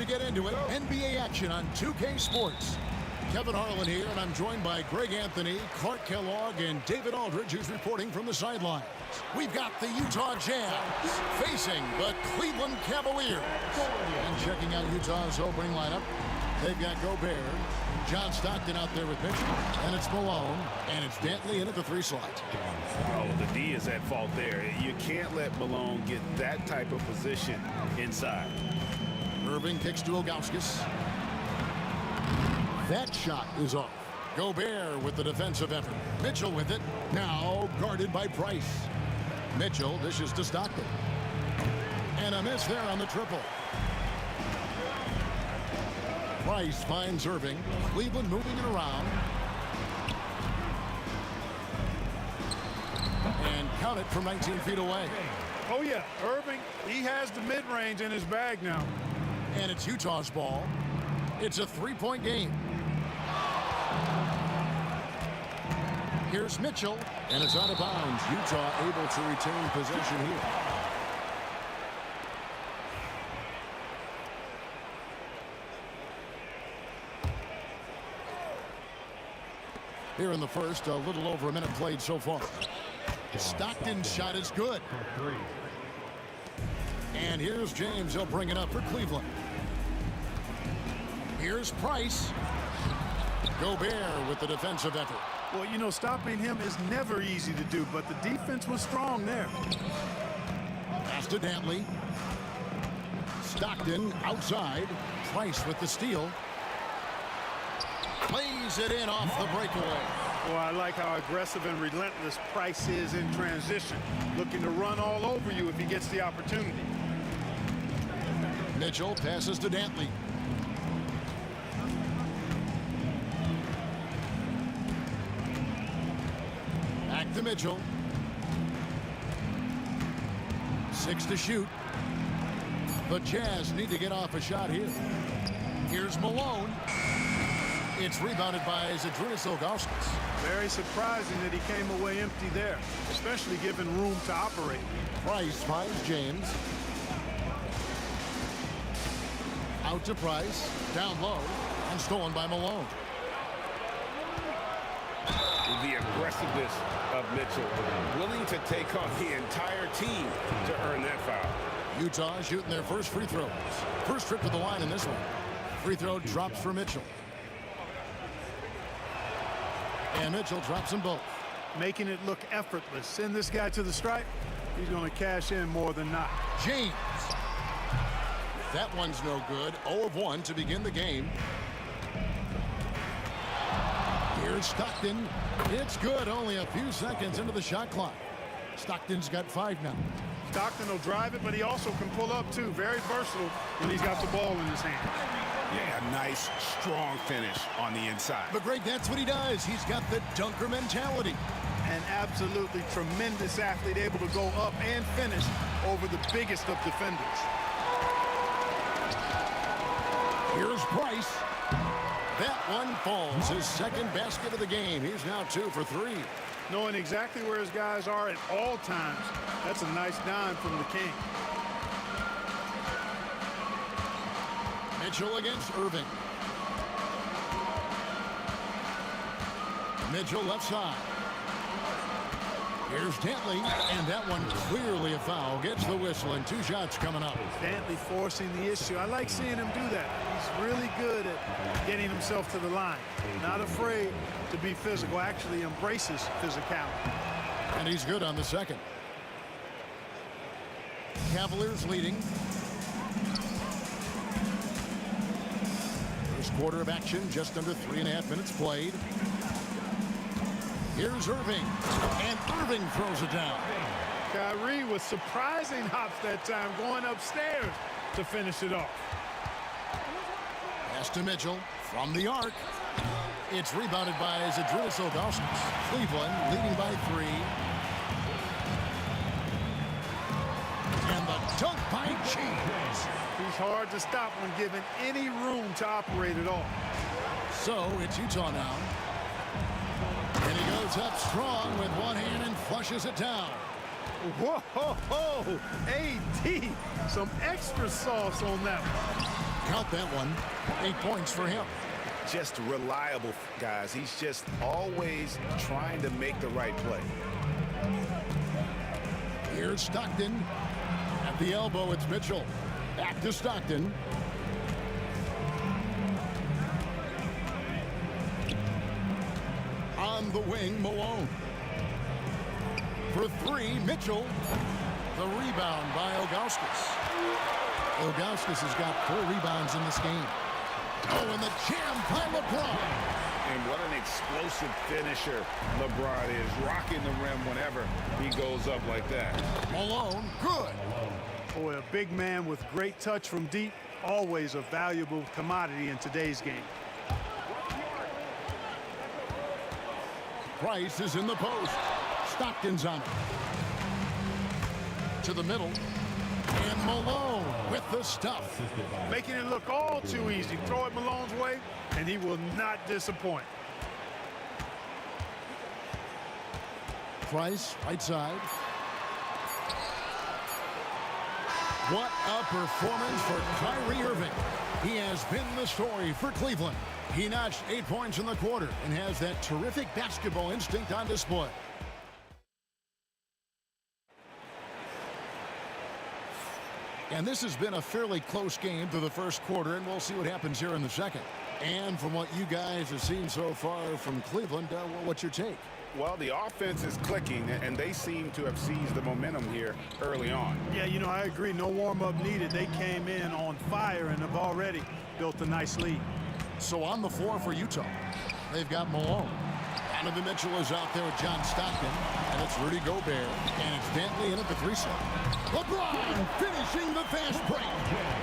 get into it. NBA action on 2K Sports. Kevin Harlan here, and I'm joined by Greg Anthony, Clark Kellogg, and David Aldridge, who's reporting from the sidelines. We've got the Utah Jazz facing the Cleveland Cavaliers. And checking out Utah's opening lineup, they've got Gobert, John Stockton out there with Mitchell, and it's Malone, and it's Dantley in at the 3 slot. Oh, the D is at fault there. You can't let Malone get that type of position inside. Irving kicks to Ilgauskas. That shot is off. Gobert with the defensive effort. Mitchell with it. Now guarded by Price. Mitchell dishes to Stockton. And a miss there on the triple. Price finds Irving. Cleveland moving it around. And count it from 19 feet away. Oh, yeah. Irving, he has the mid-range in his bag now. And it's Utah's ball. It's a 3-point game. Here's Mitchell, and it's out of bounds. Utah able to retain possession here. Here in the first, a little over a minute played so far. Stockton's shot is good. And here's James. He'll bring it up for Cleveland. Here's Price. Gobert with the defensive effort. Well, you know, stopping him is never easy to do, but the defense was strong there. Pass to Dantley. Stockton outside. Price with the steal. Plays it in off the breakaway. Well, I like how aggressive and relentless Price is in transition. Looking to run all over you if he gets the opportunity. Mitchell passes to Dantley. Back to Mitchell. 6 to shoot. The Jazz need to get off a shot here. Here's Malone. It's rebounded by Zydrunas Ilgauskas. Very surprising that he came away empty there, especially given room to operate. Price finds James. Out to Price. Down low. And stolen by Malone. The aggressiveness of Mitchell, willing to take on the entire team to earn that foul. Utah shooting their first free throws. First trip to the line in this one. Free throw drops for Mitchell. And Mitchell drops them both. Making it look effortless. Send this guy to the stripe. He's going to cash in more than not. James. That one's no good. 0 of 1 to begin the game. Here's Stockton. It's good. Only a few seconds into the shot clock. Stockton's got 5 now. Stockton will drive it, but he also can pull up, too. Very versatile when he's got the ball in his hand. Yeah, nice, strong finish on the inside. But, Greg, that's what he does. He's got the dunker mentality. An absolutely tremendous athlete, able to go up and finish over the biggest of defenders. Here's Price. That one falls. His second basket of the game. He's now 2 for 3. Knowing exactly where his guys are at all times. That's a nice dime from the King. Mitchell against Irving. Mitchell left side. Here's Dantley, and that one clearly a foul. Gets the whistle, and 2 shots coming up. Dantley forcing the issue. I like seeing him do that. He's really good at getting himself to the line. Not afraid to be physical. Actually embraces physicality. And he's good on the second. Cavaliers leading. First quarter of action, just under 3.5 minutes played. Here's Irving, and Irving throws it down. Kyrie with surprising hops that time, going upstairs to finish it off. Pass to Mitchell from the arc. It's rebounded by Zydrunas Ilgauskas. Cleveland leading by 3. And the dunk by James. He's hard to stop when given any room to operate at all. So it's Utah now. And he goes up strong with one hand and flushes it down. Whoa, AD, some extra sauce on that one. Count that one. 8 points for him. Just reliable, guys. He's just always trying to make the right play. Here's Stockton. At the elbow, it's Mitchell. Back to Stockton. On the wing, Malone. For three, Mitchell. The rebound by Ilgauskas. Ilgauskas has got 4 rebounds in this game. Oh, and the jam by LeBron. And what an explosive finisher LeBron is, rocking the rim whenever he goes up like that. Malone, good. Boy, a big man with great touch from deep, always a valuable commodity in today's game. Price is in the post. Stockton's on it. To the middle. And Malone with the stuff. Making it look all too easy. Throw it Malone's way, and he will not disappoint. Price, right side. What a performance for Kyrie Irving. He has been the story for Cleveland. He notched 8 points in the quarter and has that terrific basketball instinct on display. And this has been a fairly close game through the first quarter, and we'll see what happens here in the second. And from what you guys have seen so far from Cleveland, what's your take? Well, the offense is clicking, and they seem to have seized the momentum here early on. Yeah, you know, I agree. No warm-up needed. They came in on fire and have already built a nice lead. So on the floor for Utah, they've got Malone. Donovan Mitchell is out there with John Stockton, and it's Rudy Gobert, and it's Dantley in at the 3-set. LeBron finishing the fast break.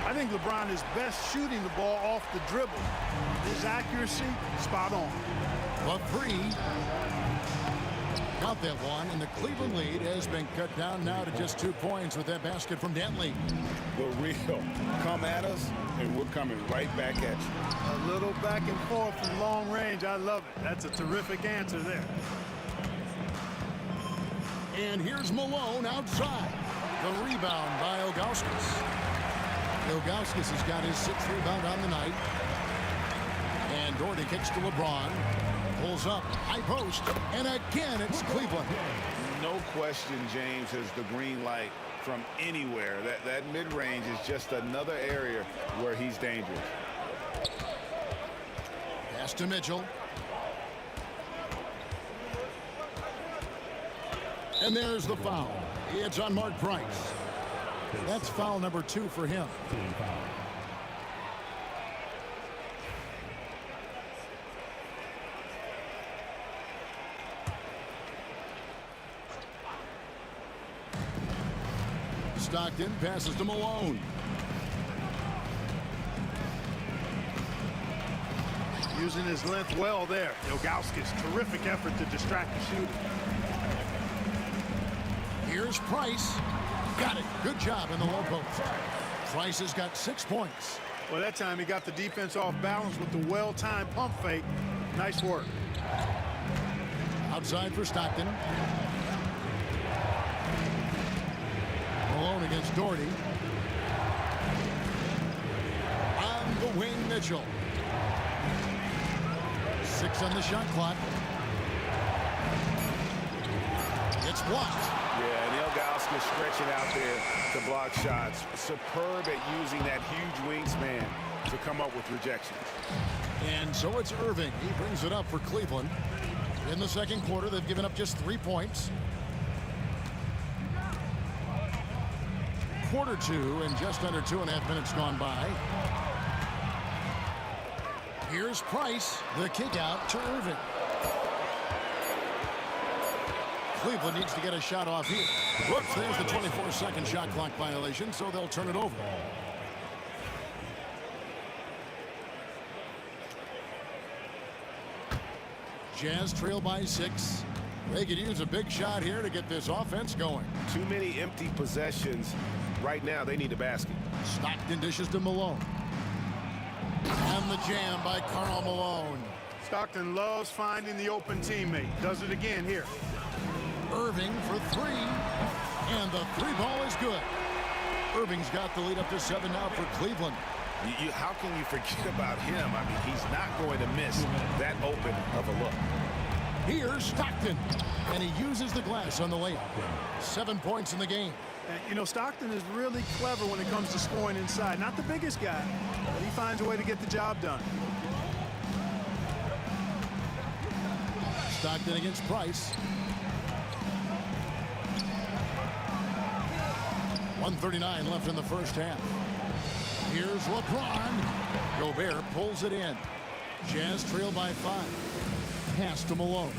I think LeBron is best shooting the ball off the dribble. His accuracy, spot on. The 3. Count that one, and the Cleveland lead has been cut down now to just 2 points with that basket from Dantley. The real come at us, and we're coming right back at you. A little back and forth from long range. I love it. That's a terrific answer there. And here's Malone outside. The rebound by Ilgauskas. Ilgauskas has got his 6th rebound on the night. And Doherty kicks to LeBron. Pulls up, high post, and again it's Cleveland. No question, James has the green light from anywhere. That mid-range is just another area where he's dangerous. Pass to Mitchell. And there's the foul. It's on Mark Price. That's foul number 2 for him. Stockton passes to Malone. Using his length well there. Ilgauskas, terrific effort to distract the shooter. Here's Price. Got it. Good job in the low post. Price has got 6 points. Well, that time he got the defense off balance with the well-timed pump fake. Nice work. Outside for Stockton. Malone against Doherty. On the wing, Mitchell. 6 on the shot clock. It's blocked. Yeah, and Ilgauskas stretching out there to block shots. Superb at using that huge wingspan to come up with rejections. And so it's Irving. He brings it up for Cleveland. In the second quarter, they've given up just 3 points. Quarter 2 and just under 2.5 minutes gone by. Here's Price. The kick out to Irving. Cleveland needs to get a shot off here. Whoops, there's the 24-second shot clock violation, so they'll turn it over. Jazz trail by 6. They could use a big shot here to get this offense going. Too many empty possessions. Right now, they need a basket. Stockton dishes to Malone. And the jam by Karl Malone. Stockton loves finding the open teammate. Does it again here. Irving for 3. And the 3 ball is good. Irving's got the lead up to 7 now for Cleveland. How can you forget about him? I mean, he's not going to miss that open of a look. Here's Stockton, and he uses the glass on the layup. 7 points in the game. And, you know, Stockton is really clever when it comes to scoring inside. Not the biggest guy, but he finds a way to get the job done. Stockton against Price. 1:39 left in the first half. Here's LeBron. Gobert pulls it in. Jazz trail by 5. Pass to Malone.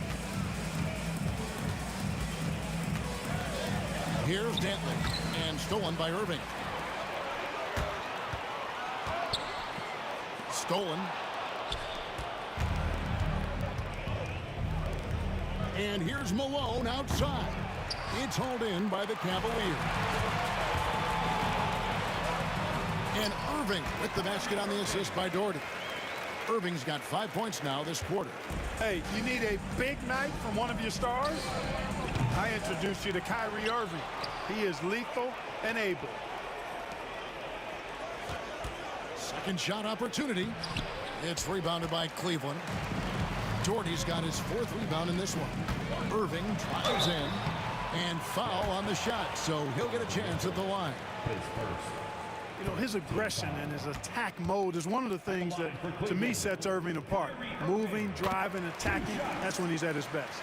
Here's Dantley, and stolen by Irving. Stolen. And here's Malone outside. It's hauled in by the Cavaliers. And Irving with the basket on the assist by Doherty. Irving's got 5 points now this quarter. Hey, you need a big night from one of your stars? I introduced you to Kyrie Irving. He is lethal and able. Second shot opportunity. It's rebounded by Cleveland. Doherty's got his 4th rebound in this one. Irving drives in and foul on the shot, so he'll get a chance at the line. You know, his aggression and his attack mode is one of the things that, to me, sets Irving apart. Moving, driving, attacking, that's when he's at his best.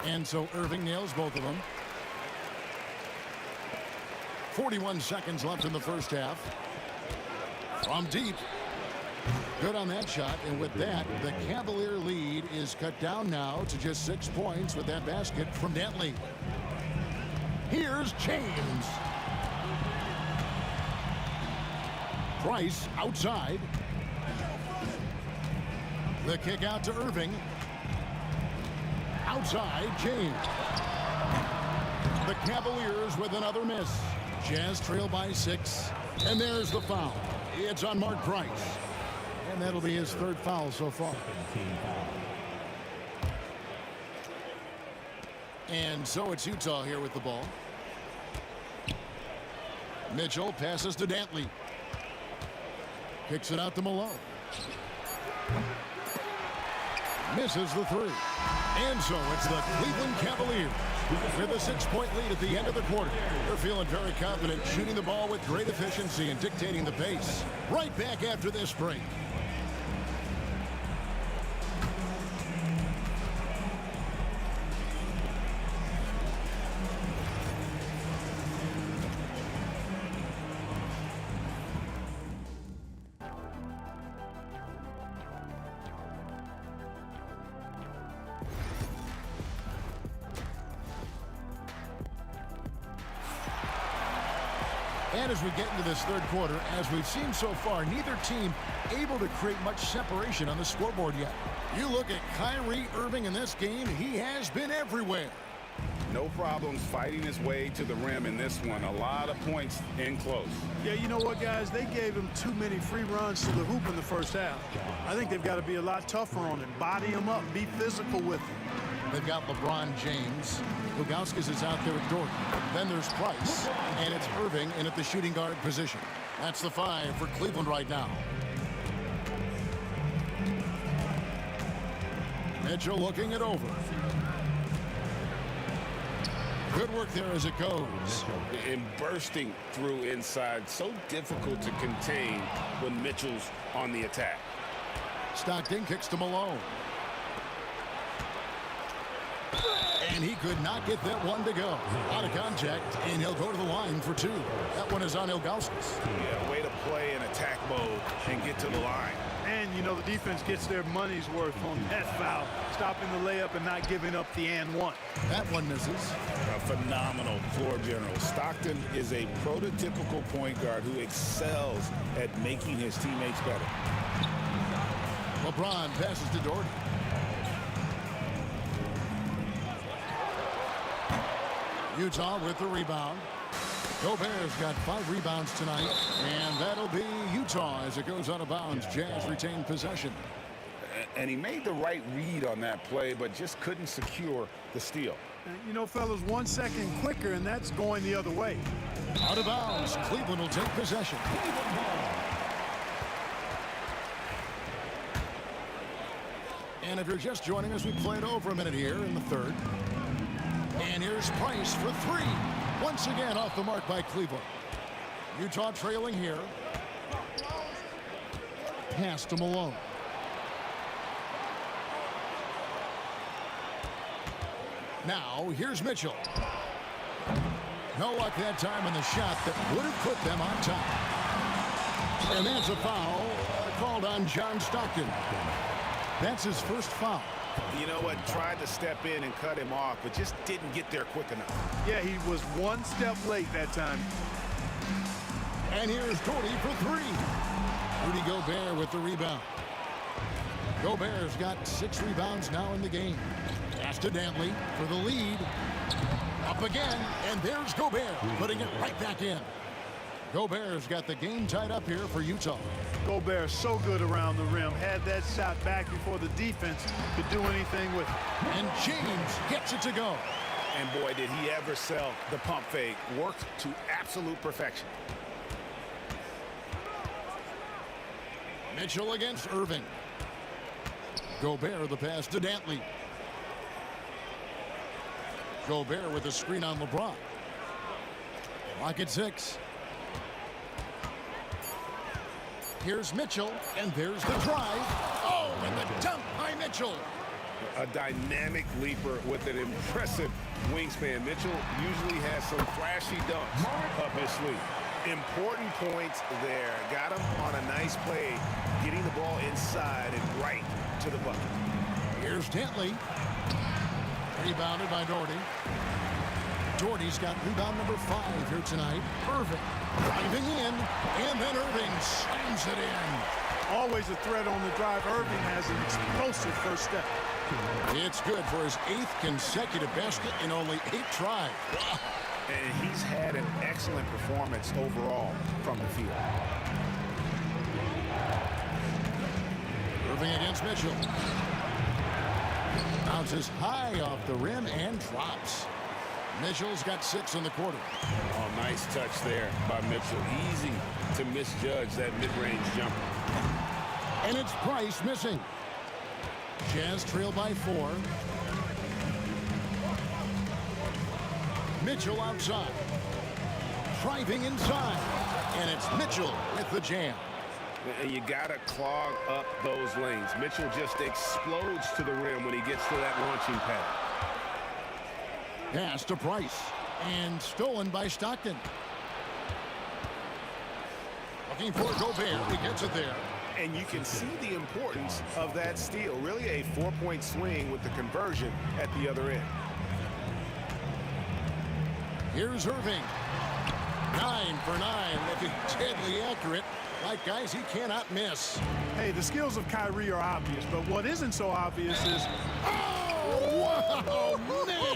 And so Irving nails both of them. 41 seconds left in the first half. From deep. Good on that shot, and with that, the Cavalier lead is cut down now to just 6 points with that basket from Dantley. Here's James. Price outside. The kick out to Irving. Outside, James. The Cavaliers with another miss. Jazz trail by 6, and there's the foul. It's on Mark Price. And that'll be his 3rd foul so far. And so it's Utah here with the ball. Mitchell passes to Dantley. Kicks it out to Malone. Misses the 3. And so it's the Cleveland Cavaliers with a 6-point lead at the end of the quarter. They're feeling very confident, shooting the ball with great efficiency and dictating the pace. Right back after this break. And as we get into this 3rd quarter, as we've seen so far, neither team able to create much separation on the scoreboard yet. You look at Kyrie Irving in this game, he has been everywhere. No problems fighting his way to the rim in this one. A lot of points in close. Yeah, you know what, guys? They gave him too many free runs to the hoop in the first half. I think they've got to be a lot tougher on him. Body him up. Be physical with him. They've got LeBron James. Ilgauskas is out there with Doherty. Then there's Price. And it's Irving in at the shooting guard position. That's the 5 for Cleveland right now. Mitchell looking it over. Good work there as it goes. And bursting through inside. So difficult to contain when Mitchell's on the attack. Stockton kicks to Malone. And he could not get that one to go. Out of contact, and he'll go to the line for 2. That one is on Ilgauskas. Yeah, way to play in attack mode and get to the line. And, you know, the defense gets their money's worth on that foul. Stopping the layup and not giving up the and one. That one misses. A phenomenal floor general. Stockton is a prototypical point guard who excels at making his teammates better. LeBron passes to Doherty. Utah with the rebound. Gobert's got 5 rebounds tonight, and that'll be Utah as it goes out of bounds. Jazz retain possession. And he made the right read on that play, but just couldn't secure the steal. You know, fellas, 1 second quicker, and that's going the other way. Out of bounds. Cleveland will take possession. And if you're just joining us, we played over a minute here in the third. And here's Price for three. Once again off the mark by Cleveland. Utah trailing here. Pass to Malone. Now, here's Mitchell. No luck that time on the shot that would have put them on top. And that's a foul called on John Stockton. That's his first foul. You know what? Tried to step in and cut him off, but just didn't get there quick enough. Yeah, he was 1 step late that time. And here's Cody for three. Rudy Gobert with the rebound. Gobert's got 6 rebounds now in the game. Pass to Dantley for the lead. Up again, and there's Gobert putting it right back in. Gobert's got the game tied up here for Utah. Gobert so good around the rim. Had that shot back before the defense could do anything with it. And James gets it to go. And boy, did he ever sell the pump fake. Worked to absolute perfection. Mitchell against Irving. Gobert the pass to Dantley. Gobert with a screen on LeBron. Lock at 6. Here's Mitchell, and there's the drive. Oh, and the dunk by Mitchell. A dynamic leaper with an impressive wingspan. Mitchell usually has some flashy dunks up his sleeve. Important points there. Got him on a nice play, getting the ball inside and right to the bucket. Here's Dantley. Rebounded by Doherty. Doherty's got rebound number 5 here tonight. Irving driving in, and then Irving slams it in. Always a threat on the drive. Irving has an explosive first step. It's good for his 8th consecutive basket in only 8 tries. And he's had an excellent performance overall from the field. Irving against Mitchell. Bounces high off the rim and drops. Mitchell's got 6 in the quarter. Oh, nice touch there by Mitchell. Easy to misjudge that mid-range jumper. And it's Price missing. Jazz trail by 4. Mitchell outside. Driving inside. And it's Mitchell with the jam. And you got to clog up those lanes. Mitchell just explodes to the rim when he gets to that launching pad. Pass to Price. And stolen by Stockton. Looking for Gobert. He gets it there. And you can see the importance of that steal. Really a 4-point swing with the conversion at the other end. Here's Irving. 9 for 9. Looking deadly accurate. Like guys he cannot miss. Hey, the skills of Kyrie are obvious, but what isn't so obvious is... Oh, wow, man!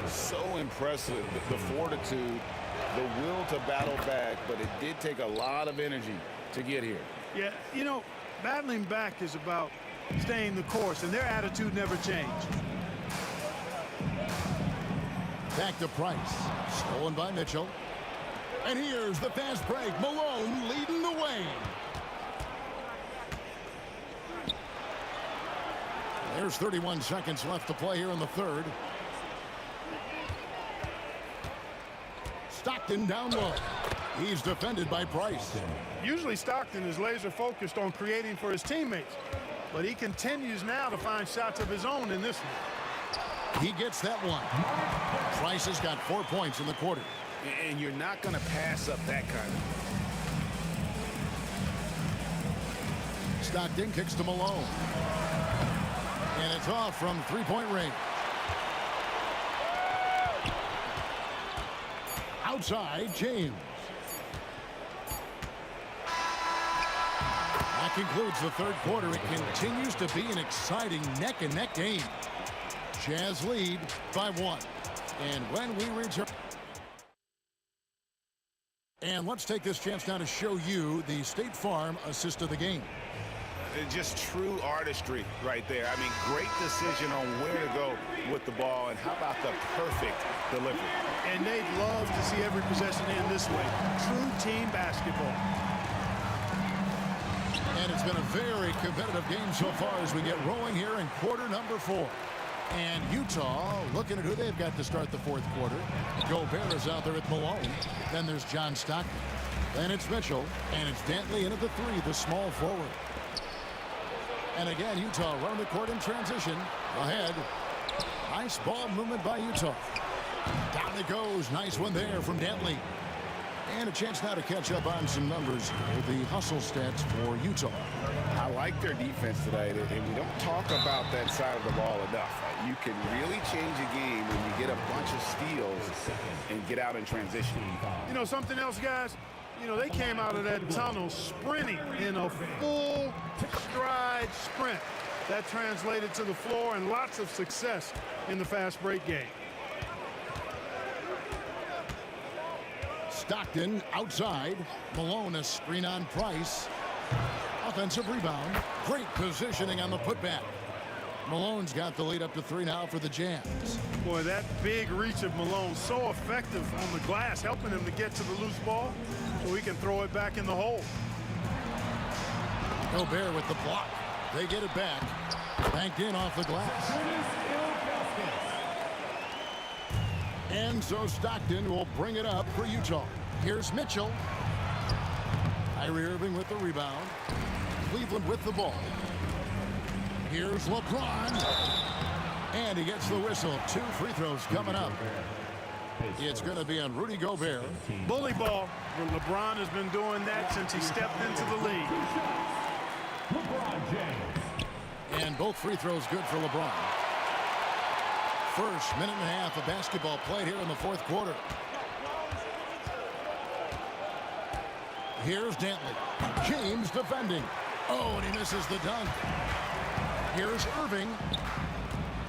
So impressive, the fortitude, the will to battle back, but it did take a lot of energy to get here. Yeah, you know, battling back is about staying the course, and their attitude never changed. Back to Price. Stolen by Mitchell. And here's the fast break. Malone leading the way. There's 31 seconds left to play here in the third. Stockton down low. He's defended by Price. Usually Stockton is laser focused on creating for his teammates, but he continues now to find shots of his own in this one. He gets that one. Price has got 4 points in the quarter. And you're not going to pass up that kind of. Stockton kicks to Malone. And it's off from three-point range. Outside, James. That concludes the third quarter. It continues to be an exciting neck-and-neck game. Jazz lead by 1. And when we return... And let's take this chance now to show you the State Farm assist of the game. Just true artistry right there. I mean, great decision on where to go with the ball, and how about the perfect delivery. And they'd love to see every possession end this way. True team basketball. And it's been a very competitive game so far as we get rolling here in quarter number 4. And Utah looking at who they've got to start the fourth quarter. Gobert is out there with Malone. Then there's John Stockton. Then it's Mitchell. And it's Dantley in at the 3, the small forward. And again, Utah running the court in transition. Ahead. Nice ball movement by Utah. Down it goes. Nice one there from Dantley. And a chance now to catch up on some numbers with the hustle stats for Utah. I like their defense today, and we don't talk about that side of the ball enough. You can really change a game when you get a bunch of steals and get out in transition. You know something else, guys? You know, they came out of that tunnel sprinting in a full stride sprint. That translated to the floor and lots of success in the fast break game. Stockton outside. Malone a screen on Price. Offensive rebound. Great positioning on the putback. Malone's got the lead up to 3 now for the Jazz. Boy, that big reach of Malone, so effective on the glass, helping him to get to the loose ball so he can throw it back in the hole. Gobert with the block. They get it back. Banked in off the glass. And so Stockton will bring it up for Utah. Here's Mitchell. Kyrie Irving with the rebound. Cleveland with the ball. Here's LeBron. And he gets the whistle. 2 free throws coming up. It's going to be on Rudy Gobert. Bully ball. LeBron has been doing that since he stepped into the league. And both free throws good for LeBron. First minute and a half of basketball played here in the fourth quarter. Here's Dantley. James defending. Oh, and he misses the dunk. Here's Irving.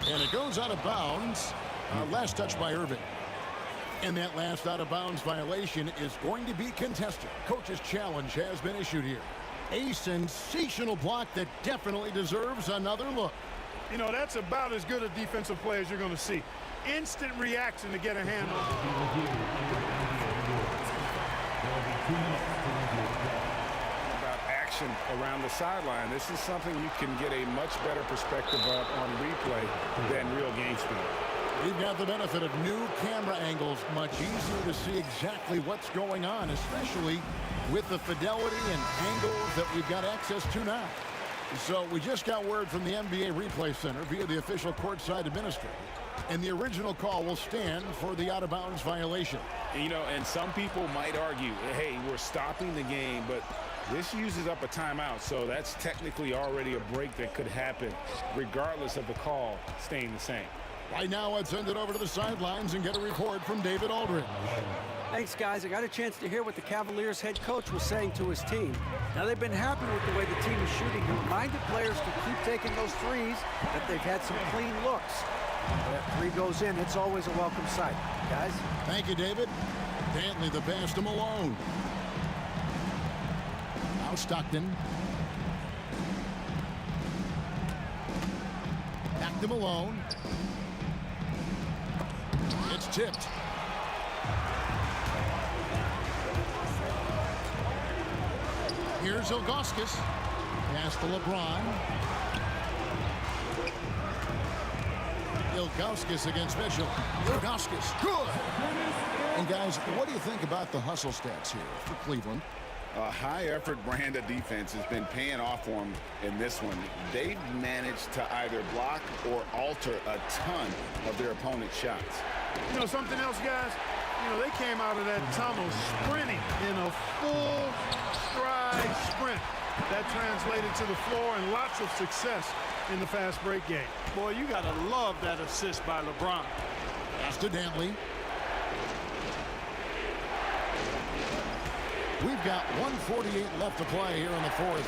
And it goes out of bounds. Last touch by Irving. And that last out of bounds violation is going to be contested. Coach's challenge has been issued here. A sensational block that definitely deserves another look. You know, that's about as good a defensive play as you're going to see. Instant reaction to get a hand on it. About action around the sideline. This is something you can get a much better perspective of on replay than real game speed. We've got the benefit of new camera angles. Much easier to see exactly what's going on, especially with the fidelity and angles that we've got access to now. So we just got word from the NBA Replay Center via the official courtside administrator. And the original call will stand for the out-of-bounds violation. You know, and some people might argue, hey, we're stopping the game, but this uses up a timeout, so that's technically already a break that could happen regardless of the call staying the same. Right now, let's send it over to the sidelines and get a report from David Aldridge. Thanks, guys. I got a chance to hear what the Cavaliers head coach was saying to his team. Now, they've been happy with the way the team is shooting. He reminded players to keep taking those threes, that they've had some clean looks. That 3 goes in, it's always a welcome sight. Guys? Thank you, David. Dantley the pass to Malone. Now Stockton. Back to Malone. It's tipped. Here's Ilgauskas. Pass to LeBron. Ilgauskas against Mitchell. Ilgauskas, good. And guys, what do you think about the hustle stats here for Cleveland? A high-effort brand of defense has been paying off for them in this one. They've managed to either block or alter a ton of their opponent's shots. You know something else, guys? You know, they came out of that tunnel sprinting in a full stride sprint. That translated to the floor and lots of success in the fast break game. Boy, you got to love that assist by LeBron. Pass to Dantley. We've got 1:48 left to play here in the fourth.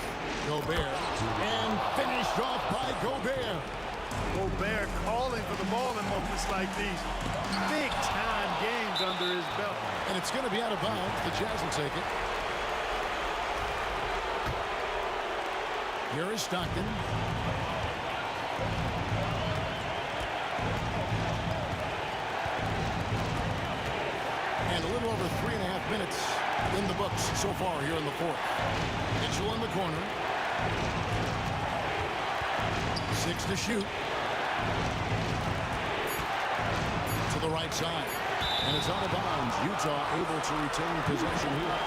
Gobert. And finished off by Gobert. Gobert calling for the ball in moments like these. Big-time games under his belt. And it's going to be out of bounds. The Jazz will take it. Here is Stockton. And a little over 3.5 minutes in the books so far here in the fourth. Mitchell in the corner. 6 to shoot. To the right side. And it's out of bounds. Utah able to retain possession here.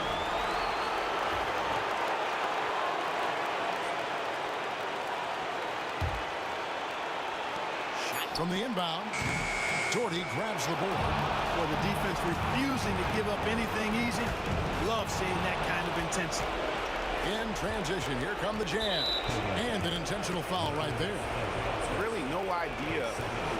From the inbound, Doherty grabs the board. For the defense refusing to give up anything easy. Love seeing that kind of intensity. In transition, here come the Jazz. And an intentional foul right there. Really no idea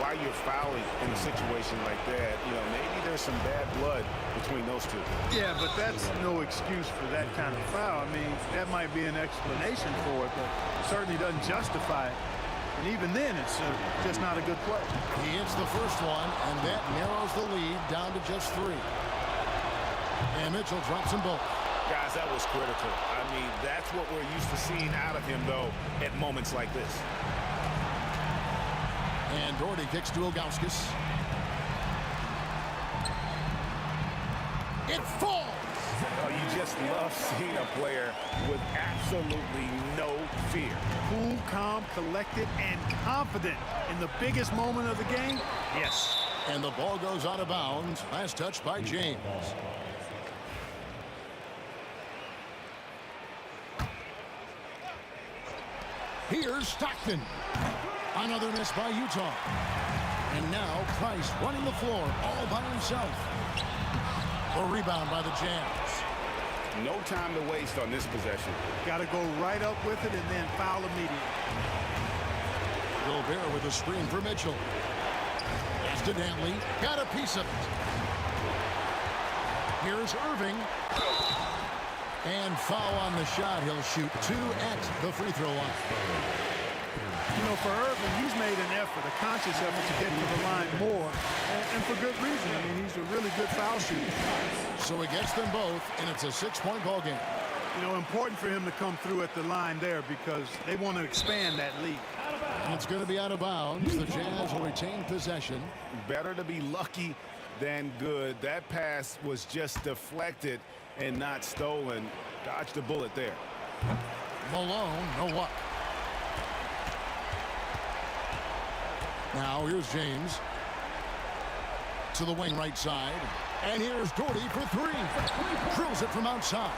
why you're fouling in a situation like that. You know, maybe there's some bad blood between those two. Yeah, but that's no excuse for that kind of foul. I mean, that might be an explanation for it, but certainly doesn't justify it. And even then, it's just not a good play. He hits the first one, and that narrows the lead down to just 3. And Mitchell drops them both. Guys, that was critical. I mean, that's what we're used to seeing out of him, though, at moments like this. And Doherty kicks to Ilgauskas. It falls! Oh, you just love seeing a player with absolutely no fear. Cool, calm, collected, and confident in the biggest moment of the game. Yes. And the ball goes out of bounds. Last touch by James. Here's Stockton. Another miss by Utah. And now Price running the floor all by himself. A rebound by the Jazz. No time to waste on this possession. Got to go right up with it and then foul immediately. Gobert with a screen for Mitchell. Pass to Dantley. Got a piece of it. Here's Irving. And foul on the shot. He'll shoot 2 at the free throw line. You know, for Irving, he's made an effort, a conscious effort to get to the line more, and for good reason. I mean, he's a really good foul shooter. So he gets them both, and it's a 6-point ball game. You know, important for him to come through at the line there because they want to expand that lead. And it's going to be out of bounds. The Jazz will retain possession. Better to be lucky than good. That pass was just deflected and not stolen. Dodged a bullet there. Malone, no luck. Now here's James. To the wing right side. And here's Doherty for 3. Drills it from outside.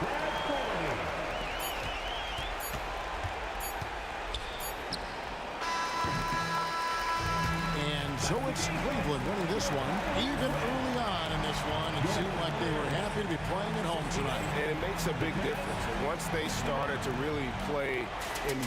And so it's Cleveland winning this one. Even early on in this one, it seemed like they were happy to be playing at home tonight. And it makes a big difference. And once they started to really play in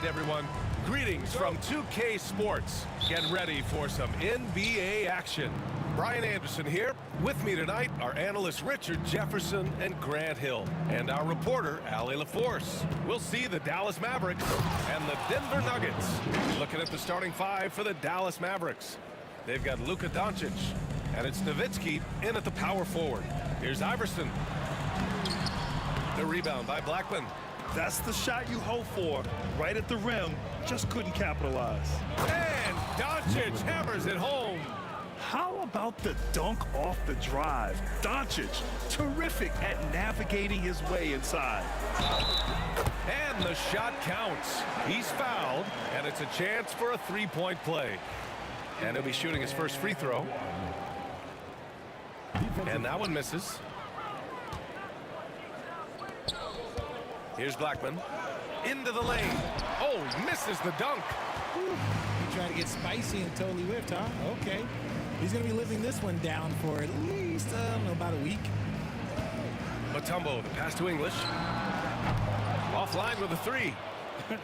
Everyone, greetings from 2K Sports. Get ready for some NBA action. Brian Anderson here. With me tonight are analysts Richard Jefferson and Grant Hill, and our reporter Ali LaForce. We'll see the Dallas Mavericks and the Denver Nuggets. Looking at the starting five for the Dallas Mavericks. They've got Luka Doncic, and it's Nowitzki in at the power forward. Here's Iverson. The rebound by Blackman. That's the shot you hope for. Right at the rim. Just couldn't capitalize. And Doncic hammers it home. How about the dunk off the drive? Doncic, terrific at navigating his way inside. And the shot counts. He's fouled, and it's a chance for a three-point play. And he'll be shooting his first free throw. And that one misses. Here's Blackman. Into the lane. Oh, misses the dunk. He tried to get spicy and totally whiffed, huh? Okay. He's going to be living this one down for at least, about a week. Mutombo, the pass to English. Offline with a three.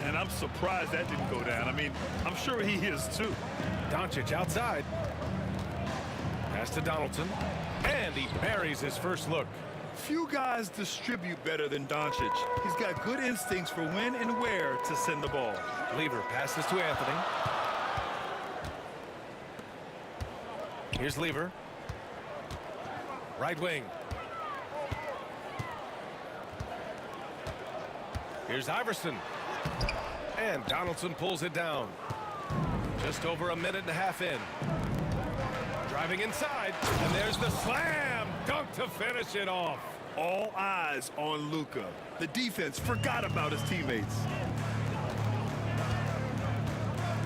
And I'm surprised that didn't go down. I mean, I'm sure he is too. Doncic outside. Pass to Donaldson. And he buries his first look. Few guys distribute better than Doncic. He's got good instincts for when and where to send the ball. Lever passes to Anthony. Here's Lever. Right wing. Here's Iverson. And Donaldson pulls it down. Just over a minute and a half in. Driving inside. And there's the slam dunk to finish it off. All eyes on Luka. The defense forgot about his teammates.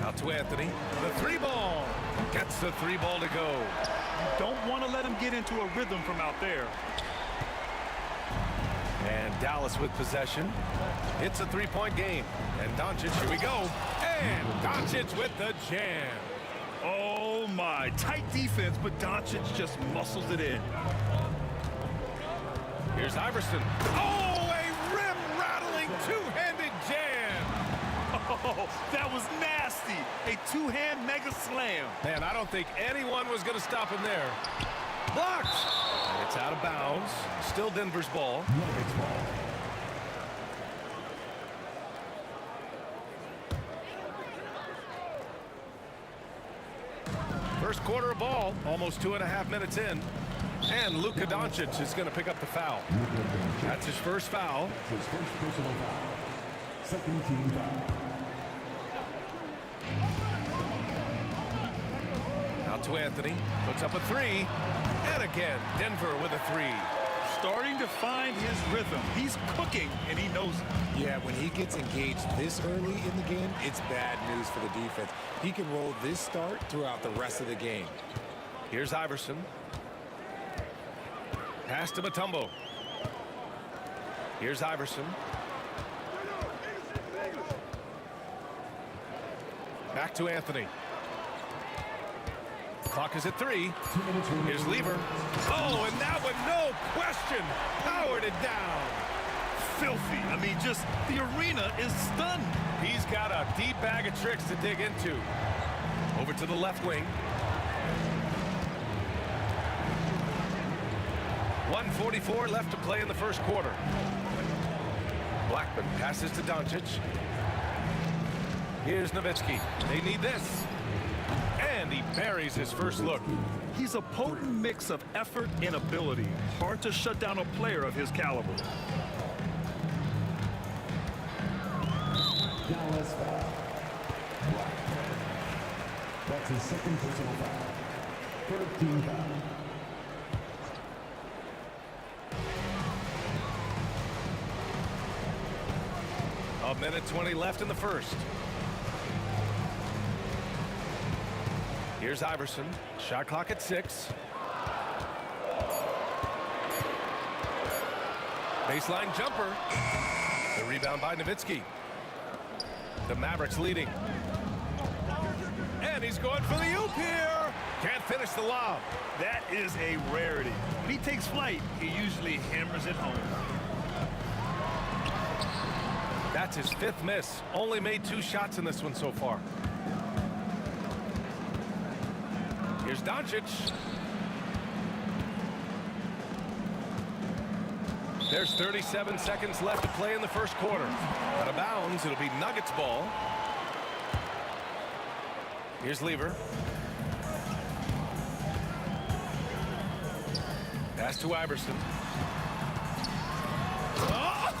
Out to Anthony. The three ball. Gets the three ball to go. You don't want to let him get into a rhythm from out there. And Dallas with possession. It's a three-point game. And Doncic, here we go. And Doncic with the jam. Oh my, tight defense, but Doncic just muscles it in. Here's Iverson. Oh, a rim-rattling two-handed jam. Oh, that was nasty. A two-hand mega slam. Man, I don't think anyone was going to stop him there. Blocked. And it's out of bounds. Still Denver's ball. First quarter of ball, almost 2.5 minutes in. And Luka Doncic is going to pick up the foul. That's his first foul. His first personal foul. Second team foul. Out to Anthony. Puts up a three. And again, Denver with a three. Starting to find his rhythm. He's cooking, and he knows it. Yeah, when he gets engaged this early in the game, it's bad news for the defense. He can roll this start throughout the rest of the game. Here's Iverson. Pass to Mutombo. Here's Iverson. Back to Anthony. Clock is at 3. Here's Lever. Oh, and that one, no question, powered it down. Filthy. I mean, just the arena is stunned. He's got a deep bag of tricks to dig into. Over to the left wing. 1:44 left to play in the first quarter. Blackman passes to Doncic. Here's Nowitzki. They need this. And he buries his first look. He's a potent mix of effort and ability. Hard to shut down a player of his caliber. Dallas foul. That's his second personal foul. 13 foul. A minute 20 left in the first. Here's Iverson. Shot clock at 6. Baseline jumper. The rebound by Nowitzki. The Mavericks leading. And he's going for the oop here. Can't finish the lob. That is a rarity. When he takes flight, he usually hammers it home. That's his 5th miss. Only made 2 shots in this one so far. Here's Doncic. There's 37 seconds left to play in the first quarter. Out of bounds, it'll be Nuggets ball. Here's Lever. Pass to Iverson. Oh!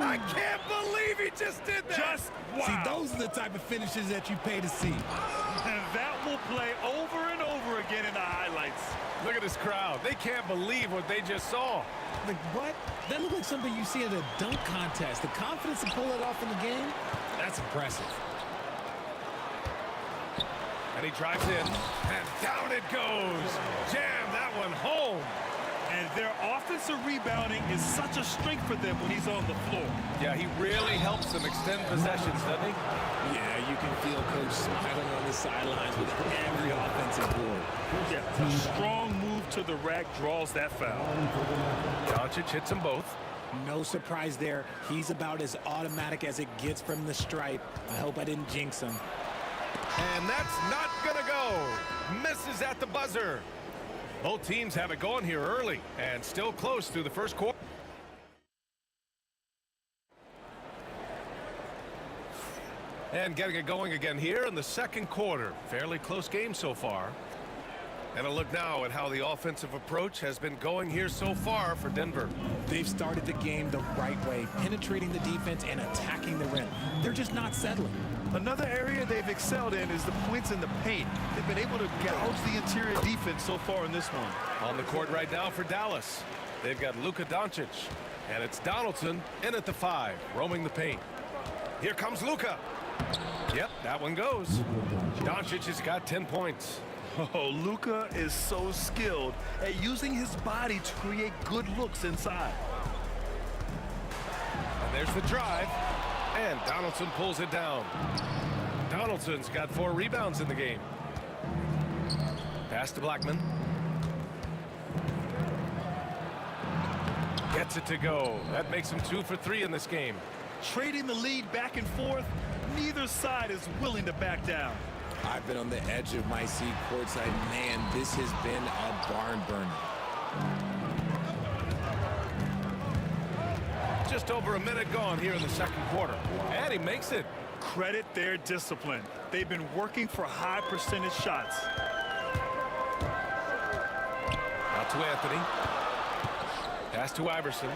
I can't believe he just did that. Just wow. See, those are the type of finishes that you pay to see. And that will play over and over again in the highlights. Look at this crowd. They can't believe what they just saw. Like, what? That looked like something you see at a dunk contest. The confidence to pull it off in the game, that's impressive. And he drives in, and down it goes. Jam that one home. And their offensive rebounding is such a strength for them when he's on the floor. Yeah, he really helps them extend possessions, doesn't he? Yeah, you can feel Coach smiling on the sidelines with every offensive board. Yeah, a strong move to the rack draws that foul. Doncic hits them both. No surprise there. He's about as automatic as it gets from the stripe. I hope I didn't jinx him. And that's not gonna go. Misses at the buzzer. Both teams have it going here early and still close through the first quarter. And getting it going again here in the second quarter. Fairly close game so far. And a look now at how the offensive approach has been going here so far for Denver. They've started the game the right way, penetrating the defense and attacking the rim. They're just not settling. Another area they've excelled in is the points in the paint. They've been able to gouge the interior defense so far in this one. On the court right now for Dallas, they've got Luka Doncic. And it's Donaldson in at the 5, roaming the paint. Here comes Luka. Yep, that one goes. Doncic has got 10 points. Oh, Luka is so skilled at using his body to create good looks inside. And there's the drive. And Donaldson pulls it down. Donaldson's got 4 rebounds in the game. Pass to Blackman. Gets it to go. That makes him 2 for 3 in this game. Trading the lead back and forth, neither side is willing to back down. I've been on the edge of my seat courtside. Man, this has been a barn burner. Just over a minute gone here in the second quarter. And he makes it. Credit their discipline. They've been working for high percentage shots. Out to Anthony. Pass to Iverson.